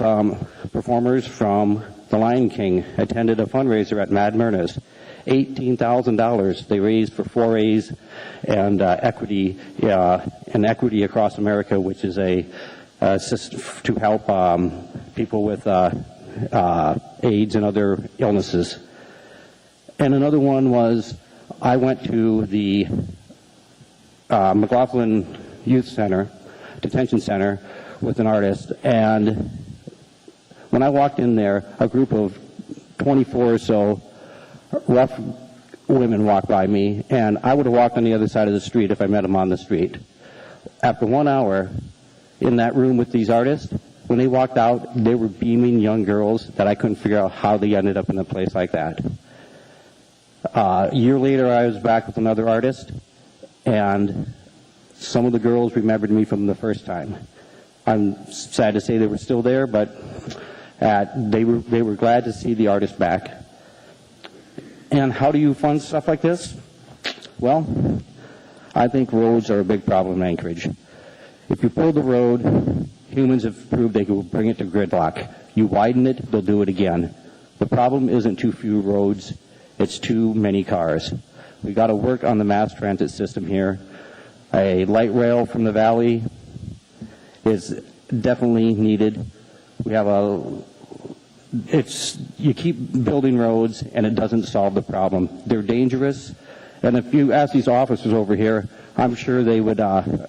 performers from The Lion King attended a fundraiser at Mad Myrna's. $18,000 they raised for 4A's and equity across America, which is a system to help people with AIDS and other illnesses. And another one was, I went to the McLaughlin Youth Center, Detention Center, with an artist, and when I walked in there, a group of 24 or so rough women walked by me, and I would have walked on the other side of the street if I met them on the street. After 1 hour in that room with these artists, when they walked out, they were beaming young girls that I couldn't figure out how they ended up in a place like that. A year later, I was back with another artist, and some of the girls remembered me from the first time. I'm sad to say they were still there, but they were glad to see the artist back. And how do you fund stuff like this? Well, I think roads are a big problem in Anchorage. If you build the road, humans have proved they can bring it to gridlock. You widen it, they'll do it again. The problem isn't too few roads, it's too many cars. We've got to work on the mass transit system here. A light rail from the valley is definitely needed. We have you keep building roads and it doesn't solve the problem. They're dangerous, and if you ask these officers over here, I'm sure they would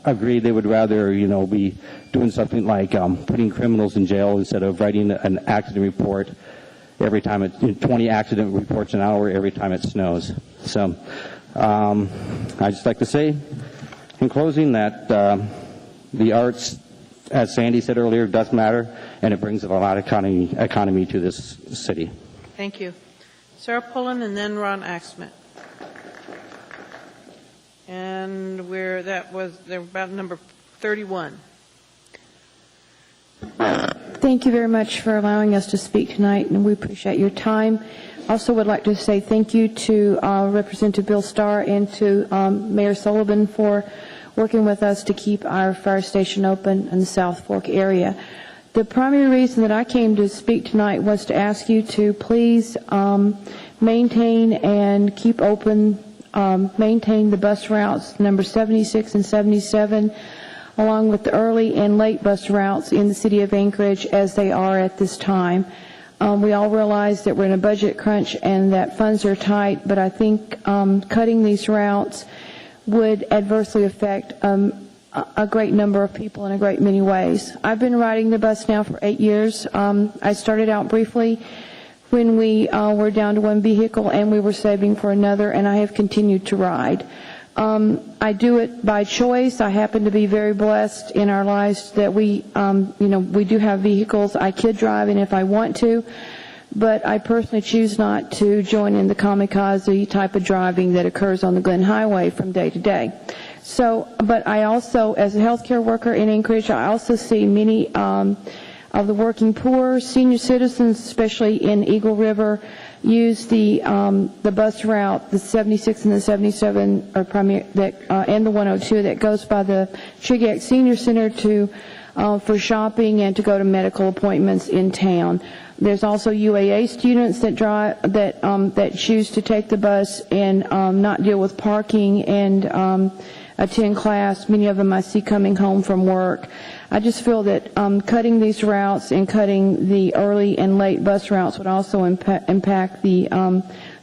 agree they would rather, be doing something like putting criminals in jail instead of writing an accident report every time 20 accident reports an hour every time it snows. So I'd just like to say in closing that the arts as Sandy said earlier, does matter, and it brings a lot of economy to this city. Thank you. Sarah Pullen and then Ron Axman. And they're about number 31. Thank you very much for allowing us to speak tonight, and we appreciate your time. Also would like to say thank you to Representative Bill Starr and to Mayor Sullivan for working with us to keep our fire station open in the South Fork area. The primary reason that I came to speak tonight was to ask you to please maintain and keep open, maintain the bus routes number 76 and 77, along with the early and late bus routes in the city of Anchorage as they are at this time. We all realize that we're in a budget crunch and that funds are tight, but I think cutting these routes would adversely affect a great number of people in a great many ways. I've been riding the bus now for 8 years. I started out briefly when we were down to one vehicle and we were saving for another, and I have continued to ride. I do it by choice. I happen to be very blessed in our lives that we do have vehicles. I could drive, and if I want to, but I personally choose not to join in the kamikaze type of driving that occurs on the Glen Highway from day to day. So, but I also, as a healthcare worker in Anchorage, I also see many of the working poor, senior citizens, especially in Eagle River, use the bus route, the 76 and the 77, or and the 102 that goes by the Trigak Senior Center for shopping and to go to medical appointments in town. There's also UAA students that choose to take the bus and not deal with parking and attend class. Many of them I see coming home from work. I just feel that cutting these routes and cutting the early and late bus routes would also impact the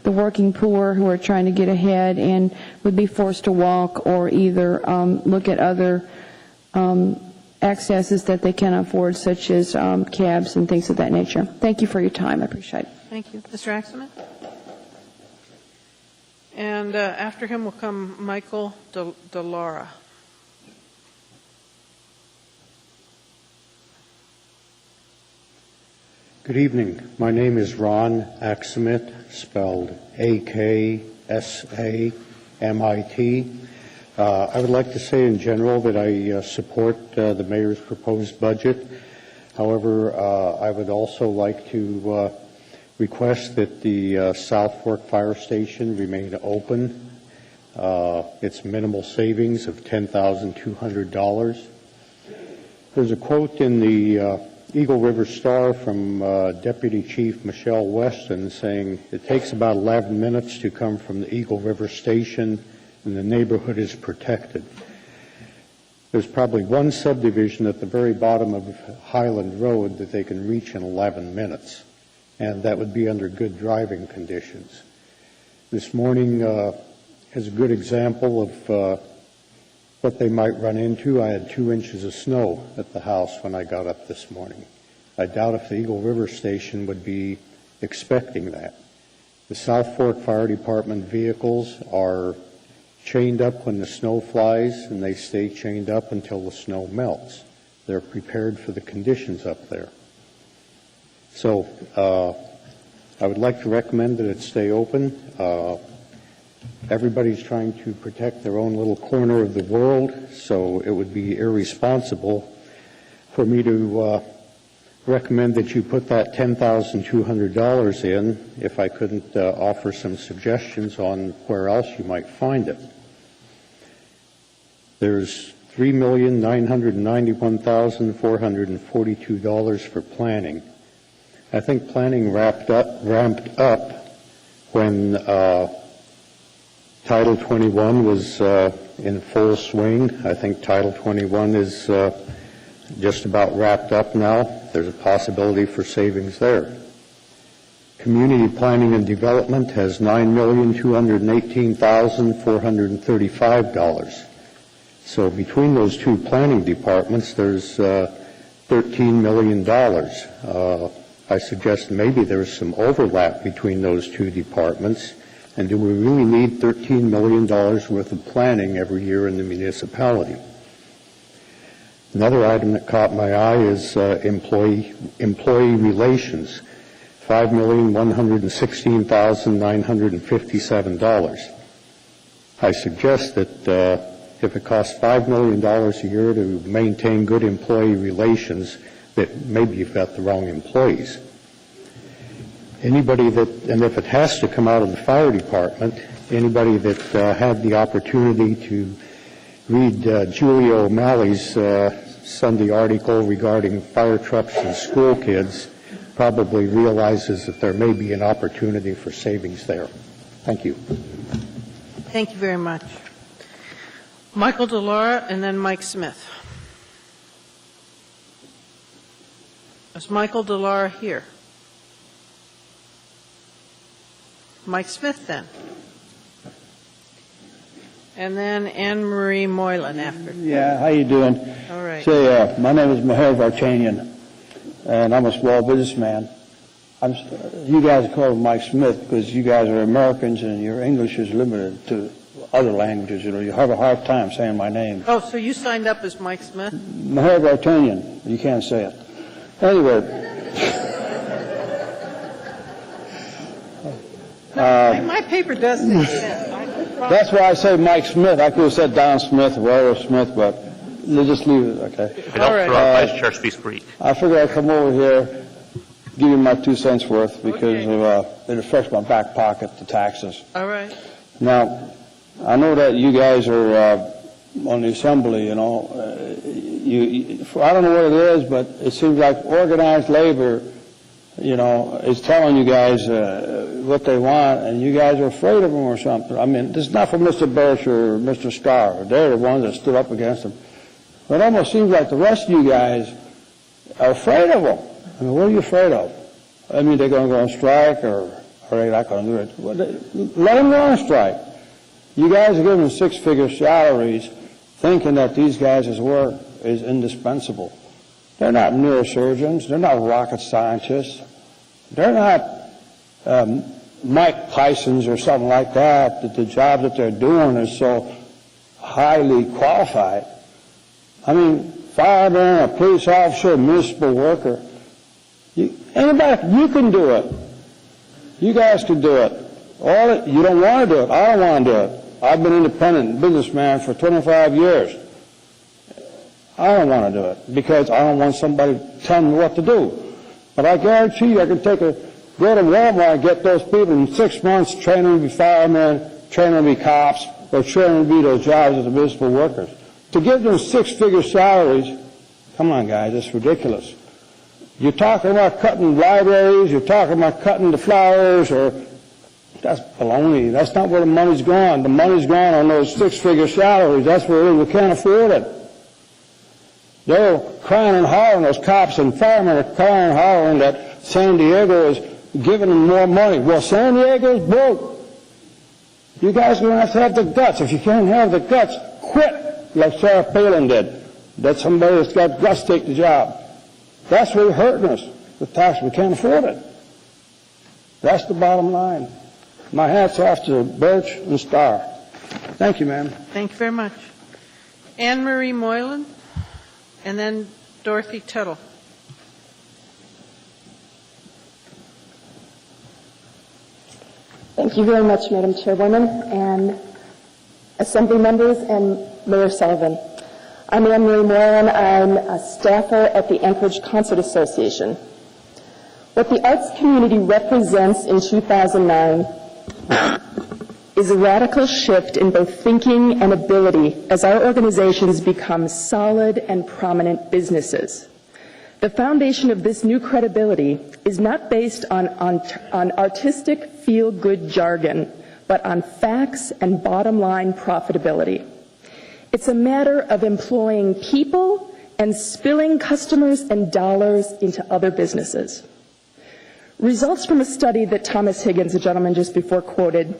working poor who are trying to get ahead and would be forced to walk or either look at other accesses that they can afford, such as cabs and things of that nature. Thank you for your time. I appreciate it. Thank you. Mr. Axelman? And after him will come Michael DeLaura. Good evening. My name is Ron Axamit, spelled A-K-S-A-M-I-T. I would like to say in general that I support the mayor's proposed budget. However, I would also like to request that the South Fork Fire Station remain open. It's minimal savings of $10,200. There's a quote in the Eagle River Star from Deputy Chief Michelle Weston saying, "It takes about 11 minutes to come from the Eagle River Station and the neighborhood is protected." There's probably one subdivision at the very bottom of Highland Road that they can reach in 11 minutes, and that would be under good driving conditions. This morning is a good example of what they might run into. I had 2 inches of snow at the house when I got up this morning. I doubt if the Eagle River Station would be expecting that. The South Fork Fire Department vehicles are chained up when the snow flies, and they stay chained up until the snow melts. They're prepared for the conditions up there. So I would like to recommend that it stay open. Everybody's trying to protect their own little corner of the world, so it would be irresponsible for me to recommend that you put that $10,200 in if I couldn't offer some suggestions on where else you might find it. There's $3,991,442 for planning. I think planning ramped up when Title 21 was in full swing. I think Title 21 is just about wrapped up now. There's a possibility for savings there. Community Planning and Development has $9,218,435. So between those two planning departments, there's $13 million. I suggest maybe there's some overlap between those two departments. And do we really need $13 million worth of planning every year in the municipality? Another item that caught my eye is employee relations, $5,116,957. I suggest that if it costs $5 million a year to maintain good employee relations, that maybe you've got the wrong employees. Anybody that, and if it has to come out of the fire department, anybody that had the opportunity to read Julia O'Malley's Sunday article regarding fire trucks and school kids probably realizes that there may be an opportunity for savings there. Thank you. Thank you very much. Michael DeLaura and then Mike Smith. Is Michael DeLaura here? Mike Smith then. And then Anne Marie Moylan after. Yeah, how you doing? All right. Say, my name is Maher Vartanian, and I'm a small businessman. You guys call me Mike Smith because you guys are Americans and your English is limited to other languages. You know, you have a hard time saying my name. Oh, so you signed up as Mike Smith? Maher Vartanian. You can't say it. Anyway. My paper does say Smith. That's why I say Mike Smith. I could have said Don Smith or whatever Smith, but let's just leave it, okay? All right. Vice Chair speaks Greek. I figured I'd come over here, give you my 2 cents worth because of, it affects my back pocket, the taxes. All right. Now, I know that you guys are on the assembly, you know. I don't know what it is, but it seems like organized labor, you know, is telling you guys what they want, and you guys are afraid of them or something. I mean, this is not for Mr. Birch or Mr. Starr. They're the ones that stood up against them. But it almost seems like the rest of you guys are afraid of them. I mean, what are you afraid of? I mean, they're going to go on strike, or are they not going to do it? Well, let them go on strike. You guys are giving them 6-figure salaries thinking that these guys' work is indispensable. They're not neurosurgeons. They're not rocket scientists. They're not Mike Tysons or something like that, that the job that they're doing is so highly qualified. I mean, fireman, a police officer, a municipal worker. Anybody, you can do it. You guys can do it. You don't want to do it. I don't want to do it. I've been an independent businessman for 25 years. I don't want to do it because I don't want somebody telling me what to do. But I guarantee you I can go to Walmart and get those people in 6 months, train them to be firemen, train them to be cops, or train them to be those jobs as municipal workers. To give them 6-figure salaries, come on guys, it's ridiculous. You're talking about cutting libraries, you're talking about cutting the flowers, or that's baloney. That's not where the money's gone. The money's gone on those 6-figure salaries. That's where we can't afford it. They're crying and hollering, those cops and firemen are crying and hollering that San Diego is giving them more money. Well, San Diego's broke. You guys are going to have the guts. If you can't have the guts, quit like Sarah Palin did. Let somebody that's got guts take the job. That's what's hurting us. The tax, we can't afford it. That's the bottom line. My hat's off to Birch and Starr. Thank you, ma'am. Thank you very much. Anne Marie Moylan, and then Dorothy Tuttle. Thank you very much, Madam Chairwoman, and Assembly members, and Mayor Sullivan. I'm Anne Marie Moylan. I'm a staffer at the Anchorage Concert Association. What the arts community represents in 2009 is a radical shift in both thinking and ability as our organizations become solid and prominent businesses. The foundation of this new credibility is not based on artistic feel-good jargon, but on facts and bottom-line profitability. It's a matter of employing people and spilling customers and dollars into other businesses. Results from a study that Thomas Higgins, the gentleman just before quoted,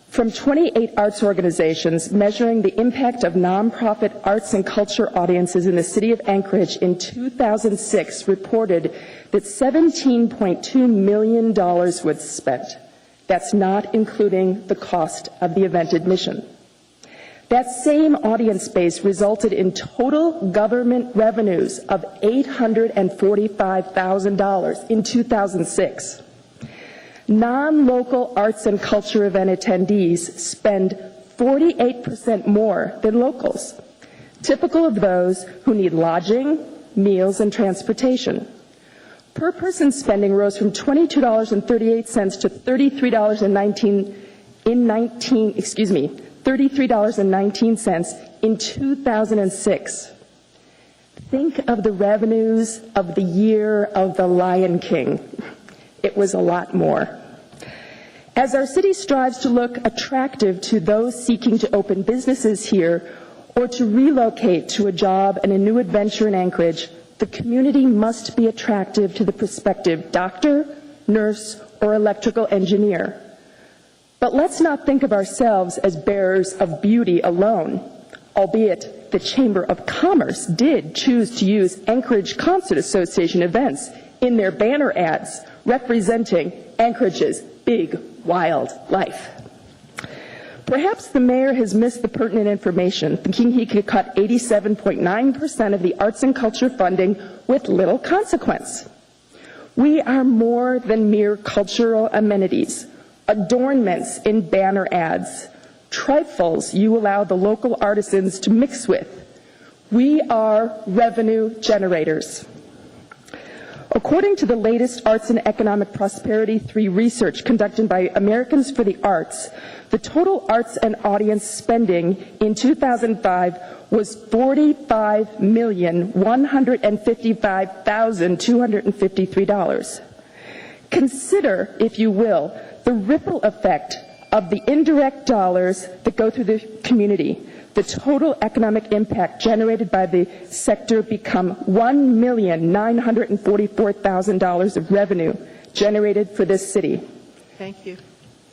from 28 arts organizations measuring the impact of nonprofit arts and culture audiences in the city of Anchorage in 2006 reported that $17.2 million was spent. That's not including the cost of the event admission. That same audience base resulted in total government revenues of $845,000 in 2006. Non-local arts and culture event attendees spend 48% more than locals, typical of those who need lodging, meals, and transportation. Per person spending rose from $22.38 to $33.19 in 2006. Think of the revenues of the year of the Lion King. It was a lot more. As our city strives to look attractive to those seeking to open businesses here or to relocate to a job and a new adventure in Anchorage, the community must be attractive to the prospective doctor, nurse, or electrical engineer. But let's not think of ourselves as bearers of beauty alone, albeit the Chamber of Commerce did choose to use Anchorage Concert Association events in their banner ads representing Anchorage's big, wild life. Perhaps the mayor has missed the pertinent information, thinking he could cut 87.9% of the arts and culture funding with little consequence. We are more than mere cultural amenities, adornments in banner ads, trifles you allow the local artisans to mix with. We are revenue generators. According to the latest Arts and Economic Prosperity 3 research conducted by Americans for the Arts, the total arts and audience spending in 2005 was $45,155,253. Consider, if you will, the ripple effect of the indirect dollars that go through the community. The total economic impact generated by the sector become $1,944,000 of revenue generated for this city. Thank you.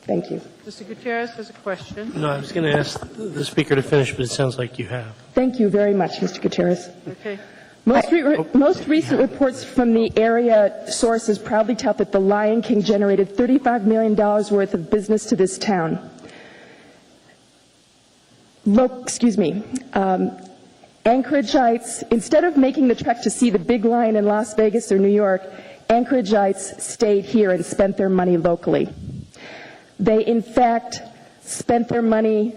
Thank you. Mr. Gutierrez has a question. No, I was going to ask the speaker to finish, but it sounds like you have. Thank you very much, Mr. Gutierrez. Okay. Most recent reports from the area sources proudly tout that the Lion King generated $35 million worth of business to this town. Anchoragites, instead of making the trek to see the big lion in Las Vegas or New York, Anchoragites stayed here and spent their money locally. They, in fact, spent their money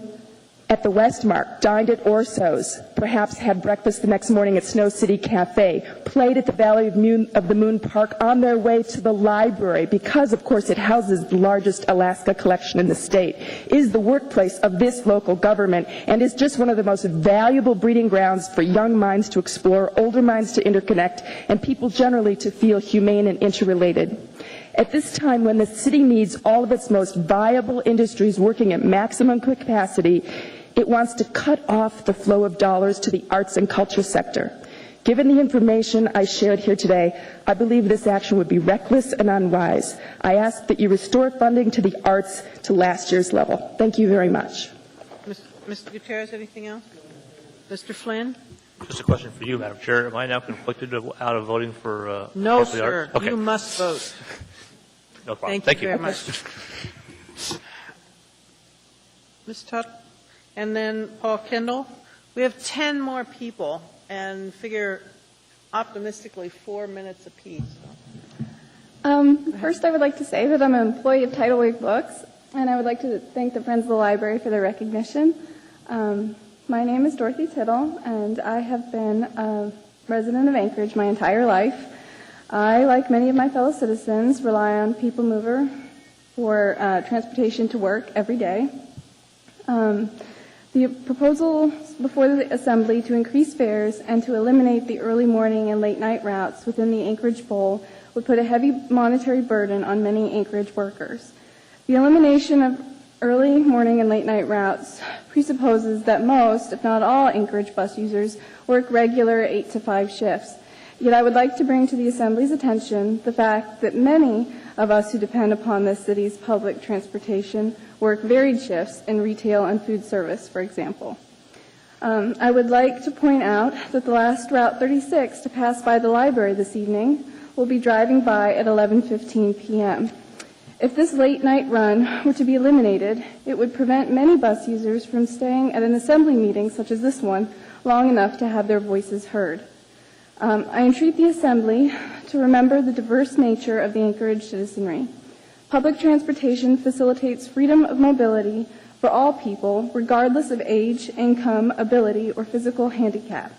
at the Westmark, dined at Orso's, perhaps had breakfast the next morning at Snow City Cafe, played at the Valley of the Moon Park on their way to the library because, of course, it houses the largest Alaska collection in the state, is the workplace of this local government, and is just one of the most valuable breeding grounds for young minds to explore, older minds to interconnect, and people generally to feel humane and interrelated. At this time, when the city needs all of its most viable industries working at maximum capacity, it wants to cut off the flow of dollars to the arts and culture sector. Given the information I shared here today, I believe this action would be reckless and unwise. I ask that you restore funding to the arts to last year's level. Thank you very much. Mr. Gutierrez, anything else? Mr. Flynn? Just a question for you, Madam Chair. Am I now conflicted out of voting for No, the sir. arts? Okay. You must vote. No problem. Thank you very much. Ms. Tuck? And then Paul Kendall. We have 10 more people and figure optimistically 4 minutes apiece. First, I would like to say that I'm an employee of Tidal Wave Books, and I would like to thank the Friends of the Library for their recognition. My name is Dorothy Tittle, and I have been a resident of Anchorage my entire life. I, like many of my fellow citizens, rely on People Mover for transportation to work every day. The proposal before the Assembly to increase fares and to eliminate the early morning and late night routes within the Anchorage Bowl would put a heavy monetary burden on many Anchorage workers. The elimination of early morning and late night routes presupposes that most, if not all, Anchorage bus users work regular 8 to 5 shifts. Yet I would like to bring to the Assembly's attention the fact that many of us who depend upon this city's public transportation work varied shifts in retail and food service, for example. I would like to point out that the last Route 36 to pass by the library this evening will be driving by at 11:15 p.m. If this late-night run were to be eliminated, it would prevent many bus users from staying at an assembly meeting such as this one long enough to have their voices heard. I entreat the Assembly to remember the diverse nature of the Anchorage citizenry. Public transportation facilitates freedom of mobility for all people, regardless of age, income, ability, or physical handicap.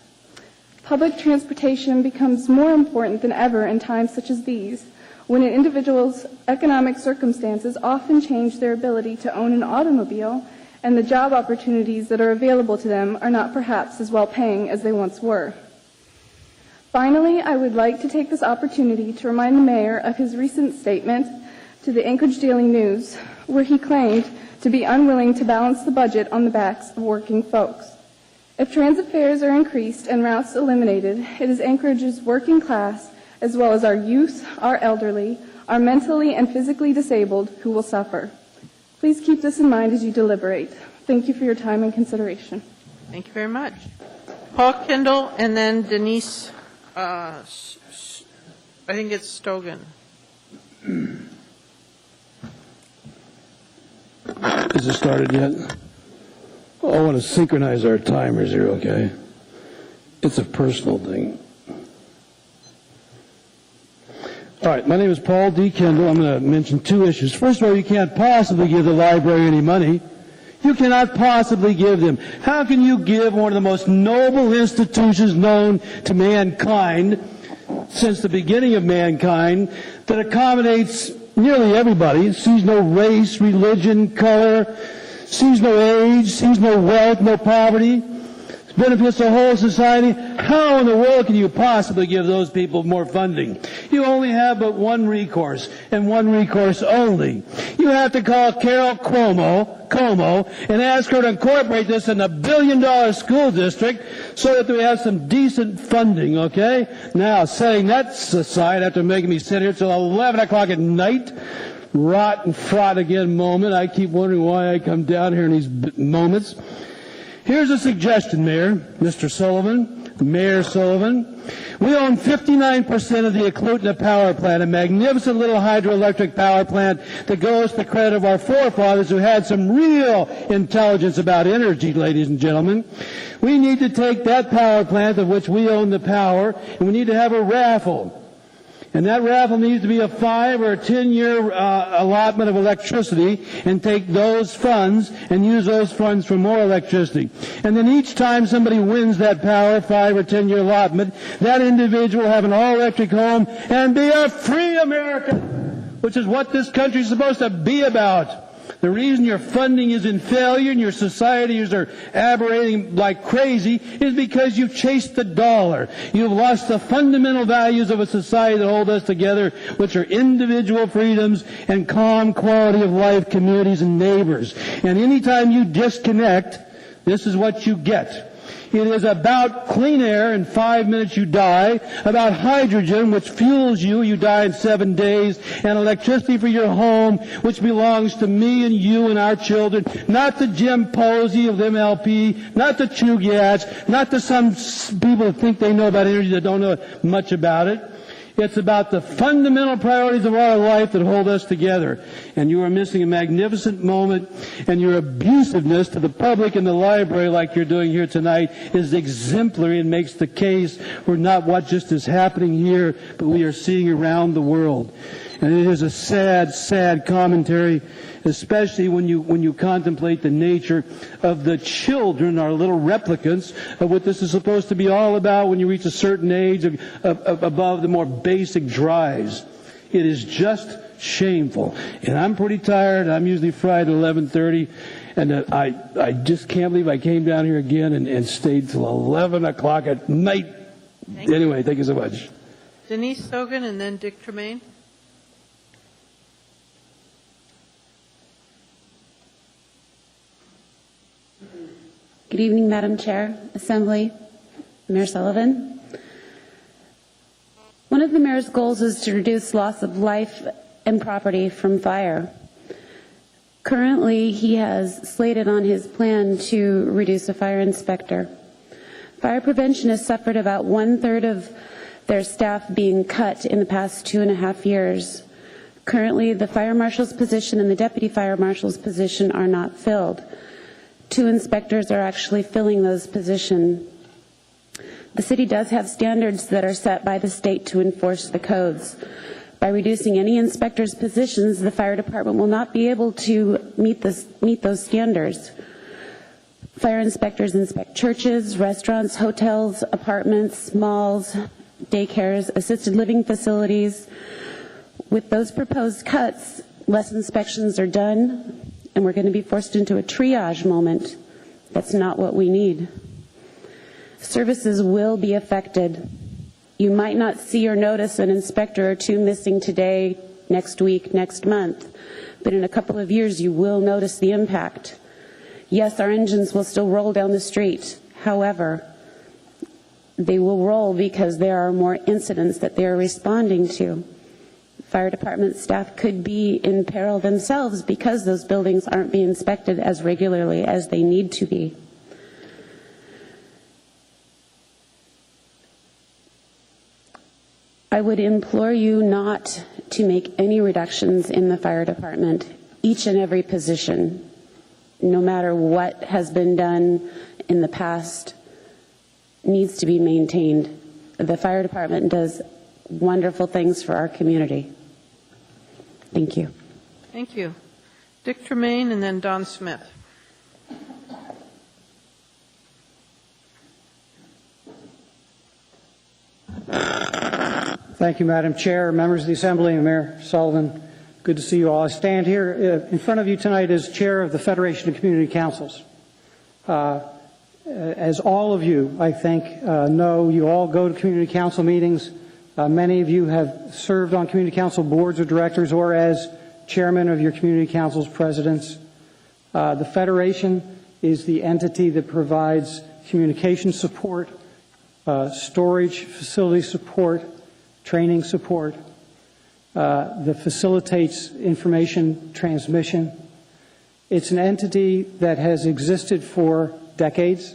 Public transportation becomes more important than ever in times such as these, when an individual's economic circumstances often change their ability to own an automobile, and the job opportunities that are available to them are not perhaps as well paying as they once were. Finally, I would like to take this opportunity to remind the mayor of his recent statement to the Anchorage Daily News, where he claimed to be unwilling to balance the budget on the backs of working folks. If transit fares are increased and routes eliminated, it is Anchorage's working class, as well as our youth, our elderly, our mentally and physically disabled, who will suffer. Please keep this in mind as you deliberate. Thank you for your time and consideration. Thank you very much. Paul Kendall, and then Denise, I think it's Stogan. Has it started yet? Oh, I want to synchronize our timers here, okay? It's a personal thing. All right, my name is Paul D. Kendall. I'm going to mention two issues. First of all, you can't possibly give the library any money. You cannot possibly give them. How can you give one of the most noble institutions known to mankind since the beginning of mankind that accommodates nearly everybody, sees no race, religion, color, sees no age, sees no wealth, no poverty, benefits the whole society? How in the world can you possibly give those people more funding? You only have but one recourse, and one recourse only. You have to call Carol Cuomo, and ask her to incorporate this in a billion-dollar school district so that we have some decent funding, okay? Now, setting that aside, after making me sit here till 11 o'clock at night, rot and fraught again moment, I keep wondering why I come down here in these moments. Here's a suggestion, Mayor, Mr. Sullivan, Mayor Sullivan. We own 59% of the Eklutna Power Plant, a magnificent little hydroelectric power plant that goes to the credit of our forefathers who had some real intelligence about energy, ladies and gentlemen. We need to take that power plant of which we own the power, and we need to have a raffle. And that raffle needs to be a 5 or 10-year allotment of electricity, and take those funds and use those funds for more electricity. And then each time somebody wins that power, 5 or 10-year allotment, that individual will have an all-electric home and be a free American, which is what this country is supposed to be about. The reason your funding is in failure and your societies are aberrating like crazy is because you've chased the dollar. You've lost the fundamental values of a society that hold us together, which are individual freedoms and calm quality of life, communities, and neighbors. And anytime you disconnect, this is what you get. It is about clean air, in 5 minutes you die, about hydrogen, which fuels you, you die in 7 days, and electricity for your home, which belongs to me and you and our children, not to Jim Posey of MLP, not to Chugach, not to some people who think they know about energy that don't know much about it. It's about the fundamental priorities of our life that hold us together. And you are missing a magnificent moment, and your abusiveness to the public and the library like you're doing here tonight is exemplary and makes the case for not what just is happening here, but we are seeing around the world. And it is a sad, sad commentary, especially when you contemplate the nature of the children, our little replicants of what this is supposed to be all about when you reach a certain age above the more basic drives. It is just shameful. And I'm pretty tired. I'm usually fried at 11:30. And I just can't believe I came down here again and stayed till 11 o'clock at night. Anyway, thank you so much. Denise Stogan, and then Dick Tremaine. Good evening, Madam Chair, Assembly, Mayor Sullivan. One of the mayor's goals is to reduce loss of life and property from fire. Currently, he has slated on his plan to reduce a fire inspector. Fire prevention has suffered about 1/3 of their staff being cut in the past 2.5 years. Currently, the fire marshal's position and the deputy fire marshal's position are not filled. 2 inspectors are actually filling those positions. The city does have standards that are set by the state to enforce the codes. By reducing any inspector's positions, the fire department will not be able to meet those standards. Fire inspectors inspect churches, restaurants, hotels, apartments, malls, daycares, assisted living facilities. With those proposed cuts, less inspections are done, and we're going to be forced into a triage moment. That's not what we need. Services will be affected. You might not see or notice an inspector or 2 missing today, next week, next month, but in a couple of years you will notice the impact. Yes, our engines will still roll down the street. However, they will roll because there are more incidents that they are responding to. Fire department staff could be in peril themselves because those buildings aren't being inspected as regularly as they need to be. I would implore you not to make any reductions in the fire department, each and every position, no matter what has been done in the past, needs to be maintained. The fire department does wonderful things for our community. Thank you. Thank you. Dick Tremaine and then Don Smith. Thank you, Madam Chair, members of the Assembly, and Mayor Sullivan. Good to see you all. I stand here in front of you tonight as Chair of the Federation of Community Councils. As all of you, I think, know, you all go to community council meetings. Many of you have served on community council boards of directors or as chairman of your community council's presidents. The Federation is the entity that provides communication support, storage facility support, training support, that facilitates information transmission. It's an entity that has existed for decades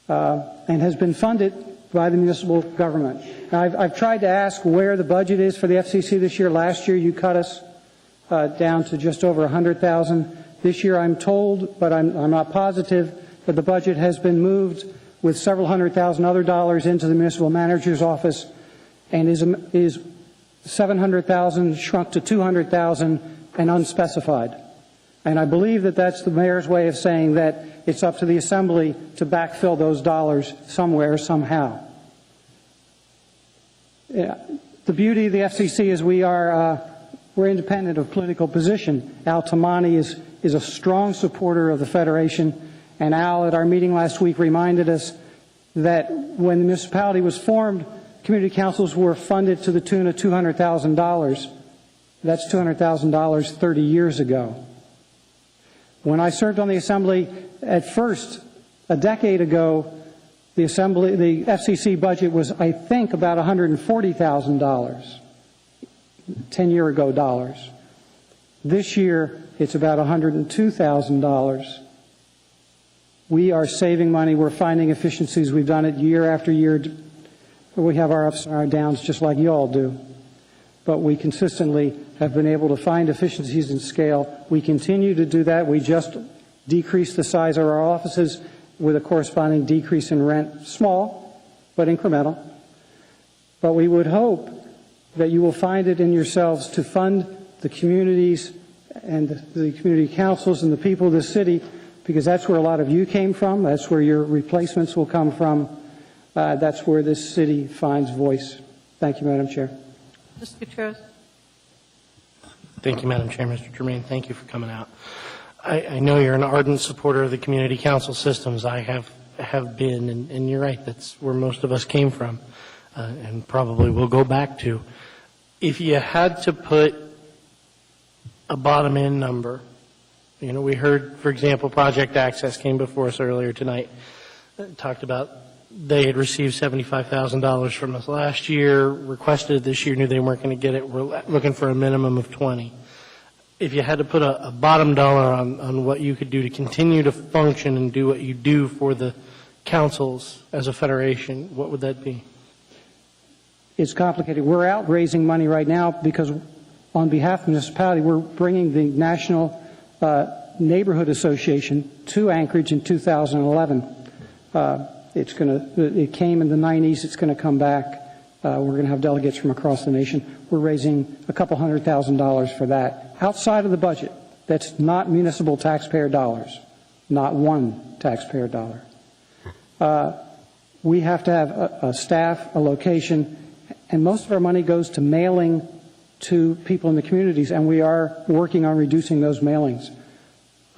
and has been funded by the municipal government. Now, I've tried to ask where the budget is for the FCC this year. Last year you cut us down to just over $100,000. This year I'm told, but I'm not positive, that the budget has been moved with several $100,000 other dollars into the municipal manager's office and is $700,000 shrunk to $200,000 and unspecified. And I believe that that's the mayor's way of saying that it's up to the Assembly to backfill those dollars somewhere, somehow. Yeah. The beauty of the FCC is we're independent of political position. Al Tamani is a strong supporter of the Federation, and Al, at our meeting last week, reminded us that when the municipality was formed, community councils were funded to the tune of $200,000. That's $200,000 30 years ago. When I served on the Assembly, at first, a decade ago, the FCC budget was, I think, about $140,000, 10-year-ago dollars. This year, it's about $102,000. We are saving money. We're finding efficiencies. We've done it year after year. We have our ups and our downs just like you all do. But we consistently have been able to find efficiencies in scale. We continue to do that. We just decreased the size of our offices with a corresponding decrease in rent. Small, but incremental. But we would hope that you will find it in yourselves to fund the communities and the community councils and the people of the city, because that's where a lot of you came from. That's where your replacements will come from. That's where this city finds voice. Thank you, Madam Chair. Mr. Gutierrez. Thank you, Madam Chair. Mr. Tremaine, thank you for coming out. I know you're an ardent supporter of the community council systems. I have been, and you're right, that's where most of us came from, and probably will go back to. If you had to put a bottom-end number, you know, we heard, for example, Project Access came before us earlier tonight, talked about they had received $75,000 from us last year, requested this year, knew they weren't going to get it. We're looking for a minimum of 20. If you had to put a bottom dollar on what you could do to continue to function and do what you do for the councils as a federation, what would that be? It's complicated. We're out raising money right now because on behalf of the municipality, we're bringing the National Neighborhood Association to Anchorage in 2011. It came in the 90s. It's going to come back. We're going to have delegates from across the nation. We're raising a couple $100,000 for that outside of the budget. That's not municipal taxpayer dollars, not one taxpayer dollar. We have to have a staff, a location, and most of our money goes to mailing to people in the communities, and we are working on reducing those mailings.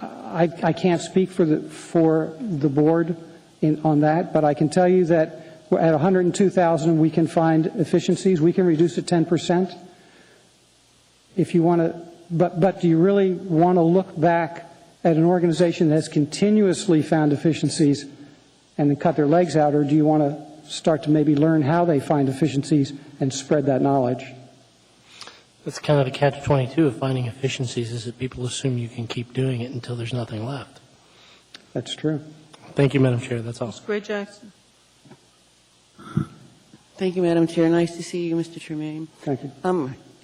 I can't speak for the board on that, but I can tell you that at 102,000 we can find efficiencies. We can reduce it 10%. If you want to, but do you really want to look back at an organization that has continuously found efficiencies and then cut their legs out, or do you want to start to maybe learn how they find efficiencies and spread that knowledge? That's kind of the catch-22 of finding efficiencies, is that people assume you can keep doing it until there's nothing left. That's true. Thank you, Madam Chair. That's all. Gray Jackson. Thank you, Madam Chair. Nice to see you, Mr. Tremaine. Thank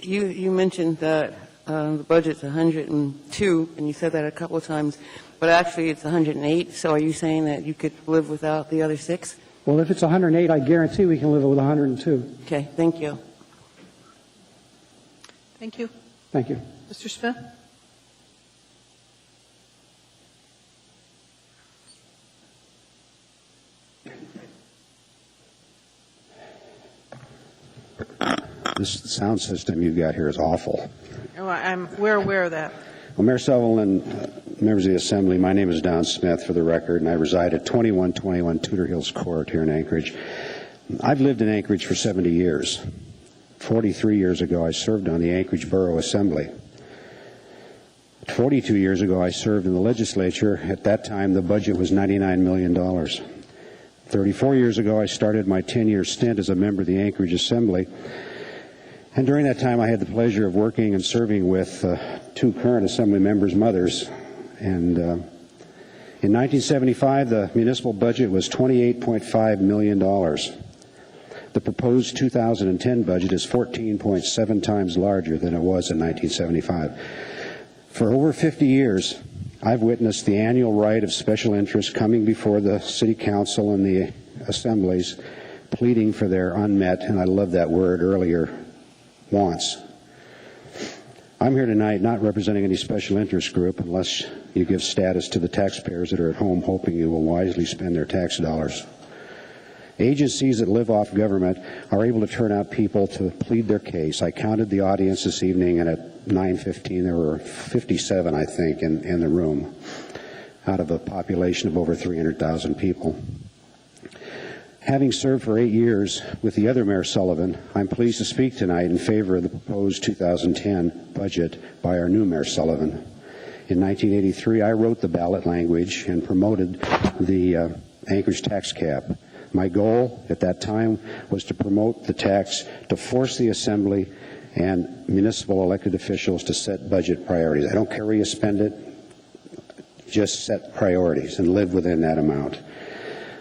you. You mentioned that the budget's 102, and you said that a couple of times, but actually it's 108. So are you saying that you could live without the other 6? Well, if it's 108, I guarantee we can live with 102. Okay, thank you. Thank you. Thank you. Mr. Smith? This sound system you've got here is awful. Oh, we're aware of that. Well, Mayor Sullivan, members of the Assembly, my name is Don Smith, for the record, and I reside at 2121 Tudor Hills Court here in Anchorage. I've lived in Anchorage for 70 years. 43 years ago, I served on the Anchorage Borough Assembly. 42 years ago, I served in the legislature. At that time, the budget was $99 million. 34 years ago, I started my 10-year stint as a member of the Anchorage Assembly. And during that time, I had the pleasure of working and serving with 2 current Assembly members' mothers. And in 1975, the municipal budget was $28.5 million. The proposed 2010 budget is 14.7 times larger than it was in 1975. For over 50 years, I've witnessed the annual right of special interest coming before the City Council and the assemblies, pleading for their unmet, and I love that word earlier, wants. I'm here tonight not representing any special interest group unless you give status to the taxpayers that are at home hoping you will wisely spend their tax dollars. Agencies that live off government are able to turn out people to plead their case. I counted the audience this evening, and at 9:15 there were 57, I think, in the room, out of a population of over 300,000 people. Having served for 8 years with the other Mayor Sullivan, I'm pleased to speak tonight in favor of the proposed 2010 budget by our new Mayor Sullivan. In 1983, I wrote the ballot language and promoted the Anchorage tax cap. My goal at that time was to promote the tax, to force the Assembly and municipal elected officials to set budget priorities. I don't care where you spend it, just set priorities and live within that amount.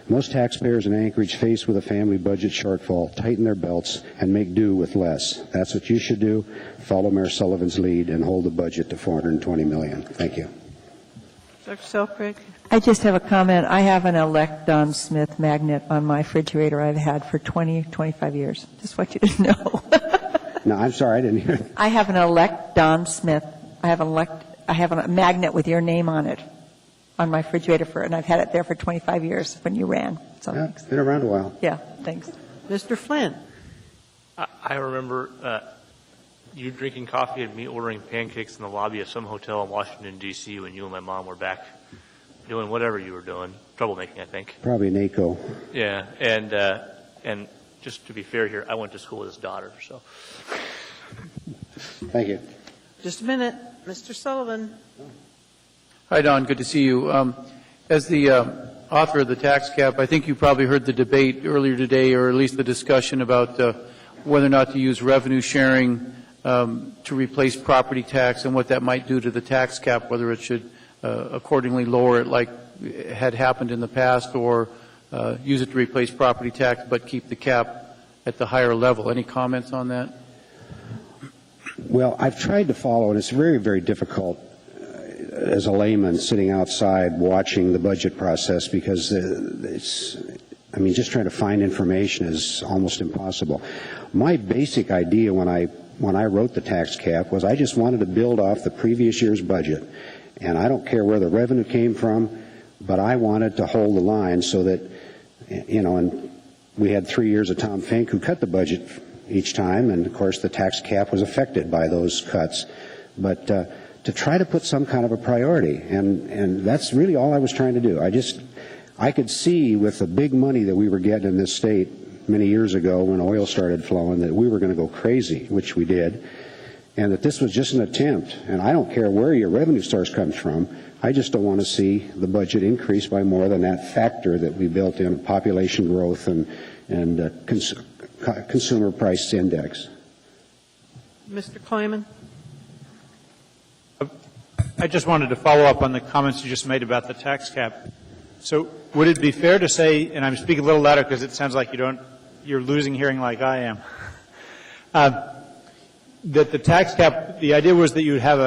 Most taxpayers in Anchorage, faced with a family budget shortfall, tighten their belts and make do with less. That's what you should do. Follow Mayor Sullivan's lead and hold the budget to $420 million. Thank you. Dr. Selkirk? I just have a comment. I have an Elect Don Smith magnet on my refrigerator I've had for 25 years. Just want you to know. No, I'm sorry, I didn't hear it. I have an Elect Don Smith. I have a magnet with your name on it on my refrigerator and I've had it there for 25 years when you ran. So yeah, it's been around a while. Yeah, thanks. Mr. Flynn? I remember you drinking coffee and me ordering pancakes in the lobby of some hotel in Washington, D.C. when you and my mom were back doing whatever you were doing, troublemaking, I think. Probably NACO. Yeah, and just to be fair here, I went to school with his daughter, so. Thank you. Just a minute. Mr. Sullivan? Hi, Don. Good to see you. As the author of the tax cap, I think you probably heard the debate earlier today, or at least the discussion about whether or not to use revenue sharing to replace property tax and what that might do to the tax cap, whether it should accordingly lower it like had happened in the past, or use it to replace property tax but keep the cap at the higher level. Any comments on that? Well, I've tried to follow, and it's very, very difficult as a layman sitting outside watching the budget process because just trying to find information is almost impossible. My basic idea when I wrote the tax cap was I just wanted to build off the previous year's budget, and I don't care where the revenue came from, but I wanted to hold the line so that, and we had 3 years of Tom Fink who cut the budget each time, and of course the tax cap was affected by those cuts. But to try to put some kind of a priority, and that's really all I was trying to do. I could see with the big money that we were getting in this state many years ago when oil started flowing that we were going to go crazy, which we did, and that this was just an attempt. And I don't care where your revenue source comes from. I just don't want to see the budget increase by more than that factor that we built in, population growth and consumer price index. Mr. Kleiman? I just wanted to follow up on the comments you just made about the tax cap. So would it be fair to say, and I'm speaking a little louder because it sounds like you're losing hearing like I am, that the tax cap, the idea was that you would have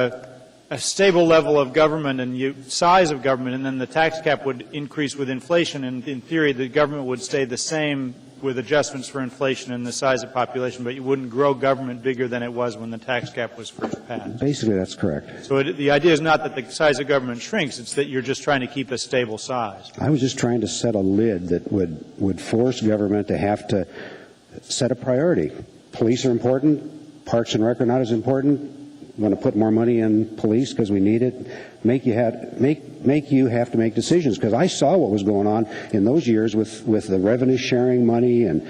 a stable level of government and size of government, and then the tax cap would increase with inflation, and in theory the government would stay the same with adjustments for inflation and the size of population, but you wouldn't grow government bigger than it was when the tax cap was first passed. Basically, that's correct. So the idea is not that the size of government shrinks, it's that you're just trying to keep a stable size. I was just trying to set a lid that would force government to have to set a priority. Police are important. Parks and Rec are not as important. We want to put more money in police because we need it. Make you have to make decisions, because I saw what was going on in those years with the revenue sharing money, and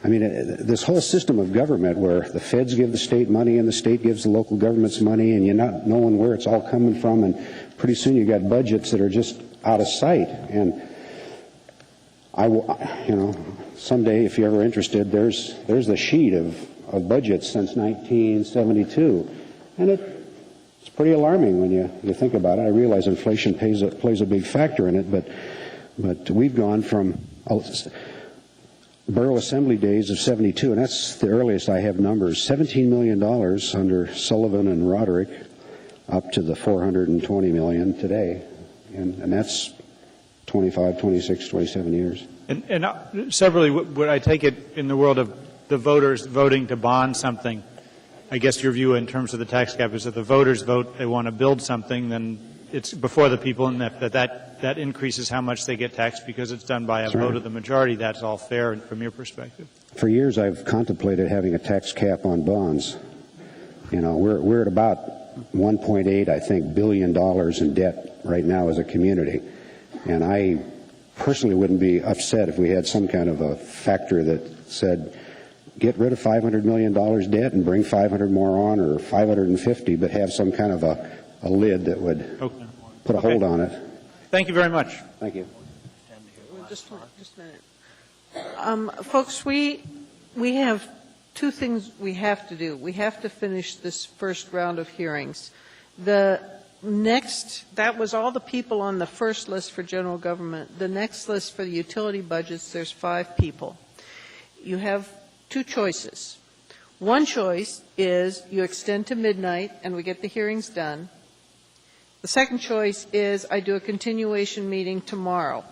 I mean this whole system of government where the feds give the state money and the state gives the local governments money, and you're not knowing where it's all coming from, and pretty soon you got budgets that are just out of sight. And someday if you're ever interested, there's the sheet of budgets since 1972, and it's pretty alarming when you think about it. I realize inflation plays a big factor in it, but we've gone from borough assembly days of 72, and that's the earliest I have numbers, $17 million under Sullivan and Roderick, up to the $420 million today, and that's 25, 26, 27 years. And severally, would I take it in the world of the voters voting to bond something? I guess your view in terms of the tax cap is that the voters vote they want to build something, then it's before the people, and that increases how much they get taxed because it's done by a vote of the majority. That's all fair from your perspective. For years, I've contemplated having a tax cap on bonds. We're at about 1.8, I think, billion dollars in debt right now as a community, and I personally wouldn't be upset if we had some kind of a factor that said, get rid of $500 million debt and bring 500 more on, or 550, but have some kind of a lid that would put a hold on it. Thank you very much. Thank you. Just a minute. Folks, we have two things we have to do. We have to finish this first round of hearings. That was all the people on the first list for general government. The next list for the utility budgets, there's 5 people. You have 2 choices. One choice is you extend to midnight and we get the hearings done. The second choice is I do a continuation meeting tomorrow.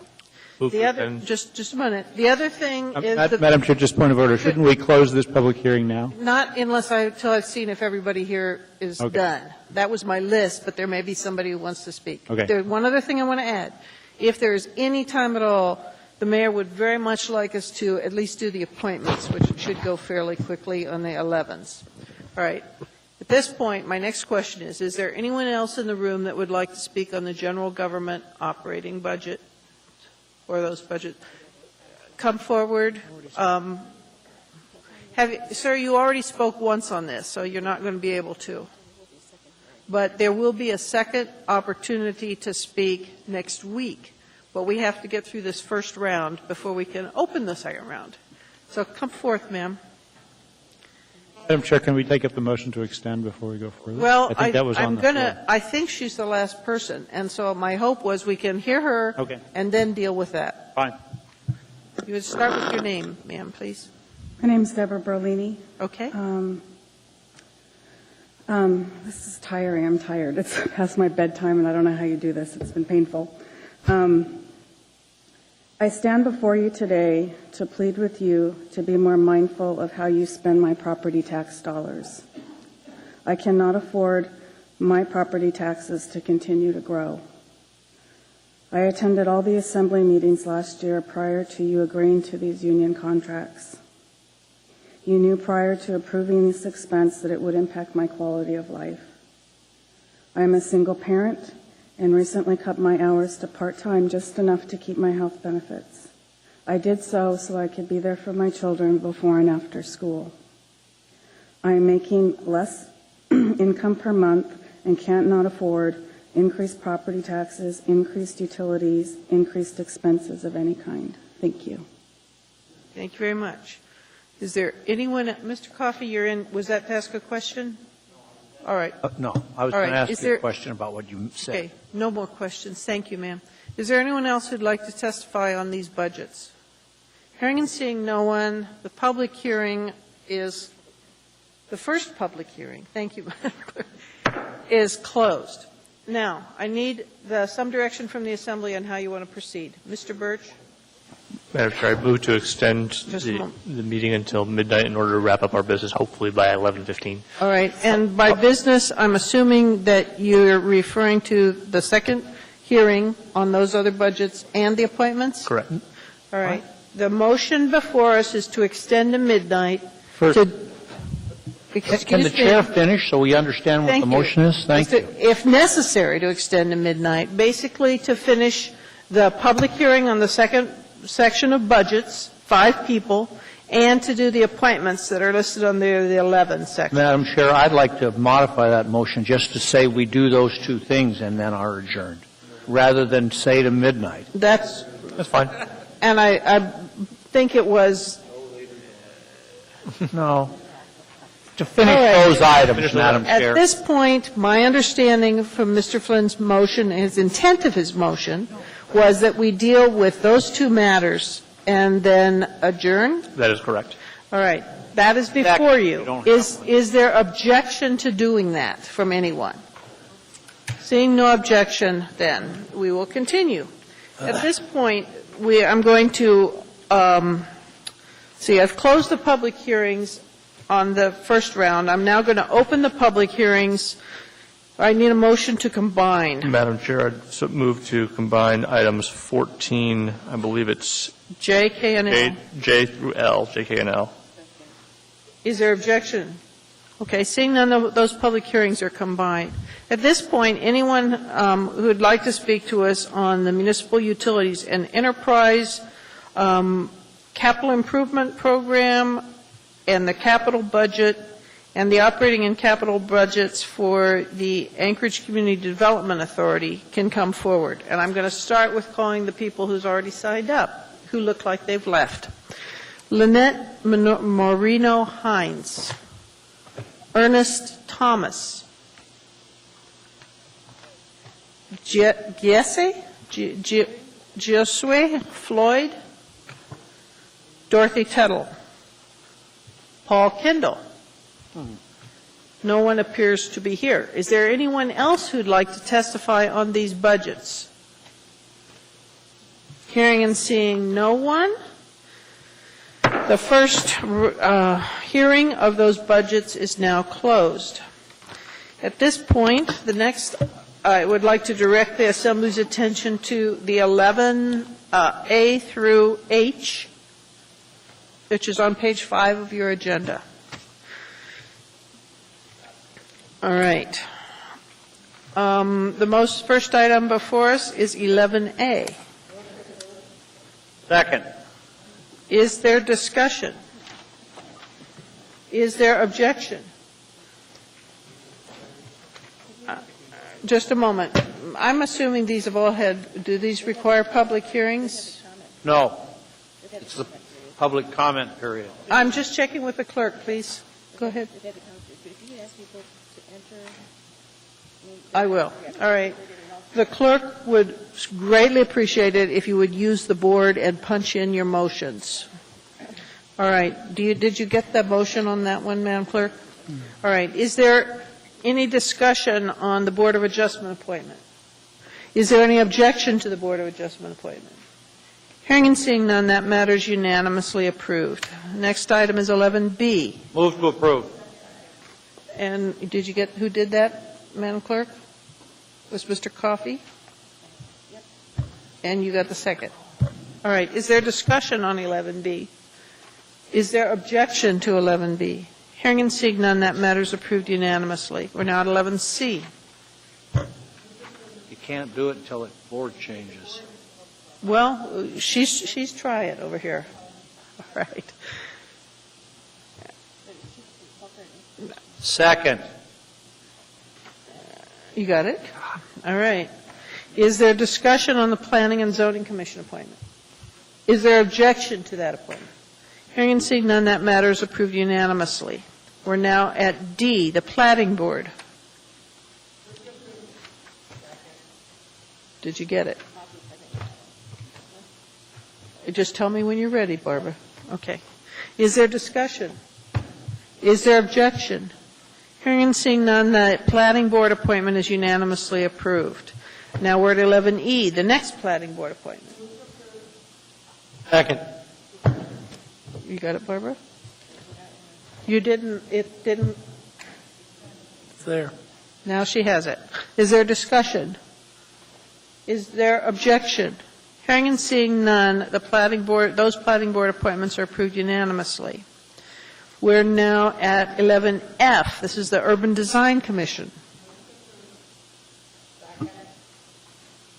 The other, just a minute. The other thing is Madam Chair, just point of order. Shouldn't we close this public hearing now? Not until I've seen if everybody here is done. That was my list, but there may be somebody who wants to speak. Okay. There's one other thing I want to add. If there's any time at all, the mayor would very much like us to at least do the appointments, which should go fairly quickly on the 11th. All right. At this point, my next question is there anyone else in the room that would like to speak on the general government operating budget or those budgets? Come forward. Sir, you already spoke once on this, so you're not going to be able to. But there will be a second opportunity to speak next week. But we have to get through this first round before we can open the second round. So come forth, ma'am. Madam Chair, can we take up the motion to extend before we go further? Well, I think that was on the floor. I think she's the last person, and so my hope was we can hear her and then deal with that. Fine. You would start with your name, ma'am, please. My name is Deborah Berlini. Okay. This is tiring. I'm tired. It's past my bedtime, and I don't know how you do this. It's been painful. I stand before you today to plead with you to be more mindful of how you spend my property tax dollars. I cannot afford my property taxes to continue to grow. I attended all the assembly meetings last year prior to you agreeing to these union contracts. You knew prior to approving this expense that it would impact my quality of life. I am a single parent and recently cut my hours to part-time just enough to keep my health benefits. I did so I could be there for my children before and after school. I am making less income per month and can't not afford increased property taxes, increased utilities, increased expenses of any kind. Thank you. Thank you very much. Is there anyone, Mr. Coffey, you're in, was that to ask a question? All right. No, I was All going to right. ask you a question about what you said. Okay, no more questions. Thank you, ma'am. Is there anyone else who'd like to testify on these budgets? Hearing and seeing no one, the public hearing is, the first public hearing, thank you, is closed. Now, I need some direction from the Assembly on how you want to proceed. Mr. Birch? Madam Chair, I move to extend the meeting until midnight in order to wrap up our business, hopefully by 11:15. All right. And by business, I'm assuming that you're referring to the second hearing on those other budgets and the appointments? Correct. All right. The motion before us is to extend to midnight. First, Excuse can the me. chair finish so we understand what Thank the you. motion is? Thank you. If necessary, to extend to midnight, basically to finish the public hearing on the second section of budgets, 5 people, and to do the appointments that are listed on the 11 section. Madam Chair, I'd like to modify that motion just to say we do those 2 things and then are adjourned, rather than say to midnight. That's fine. And I think it was. No. To finish All right. those items, Madam Chair. At this point, my understanding from Mr. Flynn's motion, his intent of his motion, was that we deal with those 2 matters and then adjourn? That is correct. All right. That is before you. Is there objection to doing that from anyone? Seeing no objection, then we will continue. At this point, I'm going to see, I've closed the public hearings on the first round. I'm now going to open the public hearings. I need a motion to combine. Madam Chair, I'd move to combine items 14, I believe it's J, K, and L. J through L, J, K, and L. Is there objection? Okay, seeing none of those public hearings are combined. At this point, anyone who would like to speak to us on the municipal utilities and enterprise capital improvement program and the capital budget and the operating and capital budgets for the Anchorage Community Development Authority can come forward. And I'm going to start with calling the people who's already signed up, who look like they've left. Lynette Moreno Hines, Ernest Thomas, Josue Floyd, Dorothy Tuttle, Paul Kendall. No one appears to be here. Is there anyone else who'd like to testify on these budgets? Hearing and seeing no one. The first hearing of those budgets is now closed. At this point, the next, I would like to direct the Assembly's attention to the 11A through H, which is on page 5 of your agenda. All right. The first item before us is 11A. Second. Is there discussion? Is there objection? Just a moment. I'm assuming these have all had, do these require public hearings? No. It's the public comment period. I'm just checking with the clerk, please. Go ahead. I will. All right. The clerk would greatly appreciate it if you would use the board and punch in your motions. All right. Did you get the motion on that one, Madam Clerk? All right. Is there Any discussion on the Board of Adjustment appointment? Is there any objection to the Board of Adjustment appointment? Hearing and seeing none, that matter is unanimously approved. Next item is 11B. Move to approve. And did you get, who did that, Madam Clerk? Was Mr. Coffey? And you got the second. All right. Is there discussion on 11B? Is there objection to 11B? Hearing and seeing none, that matter is approved unanimously. We're now at 11C. You can't do it until the board changes. Well, she's try it over here. All right. Second. You got it? All right. Is there discussion on the Planning and Zoning Commission appointment? Is there objection to that appointment? Hearing and seeing none, that matter is approved unanimously. We're now at D, the Plating Board. Did you get it? Just tell me when you're ready, Barbara. Okay. Is there discussion? Is there objection? Hearing and seeing none, the Plating Board appointment is unanimously approved. Now we're at 11E, the next Plating Board appointment. Second. You got it, Barbara? You didn't, it didn't. It's there. Now she has it. Is there discussion? Is there objection? Hearing and seeing none, the Plating Board, those Plating Board appointments are approved unanimously. We're now at 11F. This is the Urban Design Commission.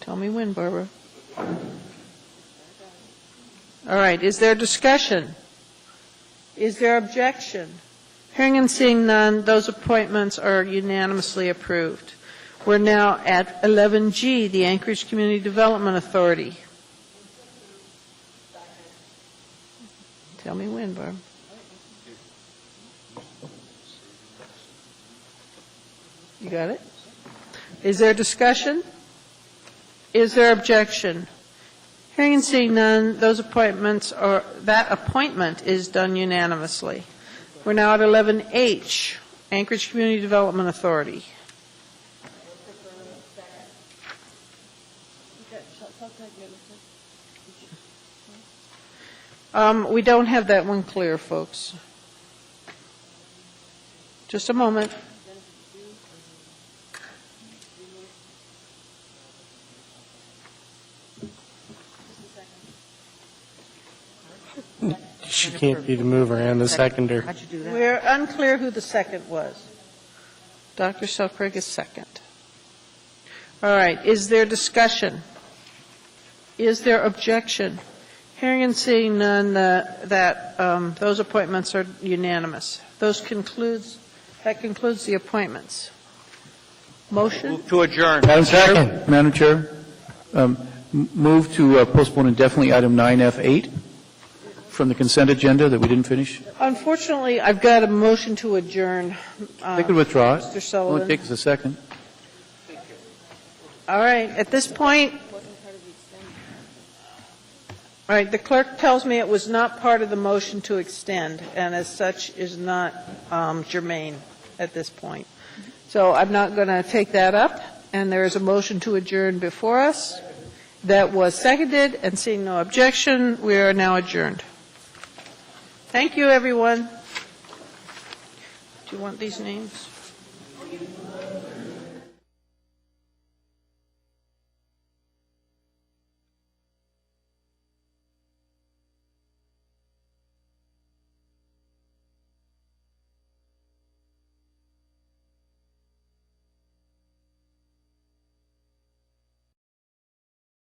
Tell me when, Barbara. All right. Is there discussion? Is there objection? Hearing and seeing none, those appointments are unanimously approved. We're now at 11G, the Anchorage Community Development Authority. Tell me when, Barb. You got it? Is there discussion? Is there objection? Hearing and seeing none, those appointments are, that appointment is done unanimously. We're now at 11H, Anchorage Community Development Authority. We don't have that one clear, folks. Just a moment. She can't be the mover and the seconder. We're unclear who the second was. Dr. Selkirk is second. All right. Is there discussion? Is there objection? Hearing and seeing none, those appointments are unanimous. That concludes the appointments. Motion? Move to adjourn. Madam Chair, move to postpone indefinitely item 9F8 from the consent agenda that we didn't finish. Unfortunately, I've got a motion to adjourn. They could withdraw it. Mr. It Sullivan. only take us a second. All right. At this point, all right, the clerk tells me it was not part of the motion to extend, and as such is not germane at this point. So I'm not going to take that up, and there is a motion to adjourn before us that was seconded, and seeing no objection, we are now adjourned. Thank you, everyone. Do you want these names?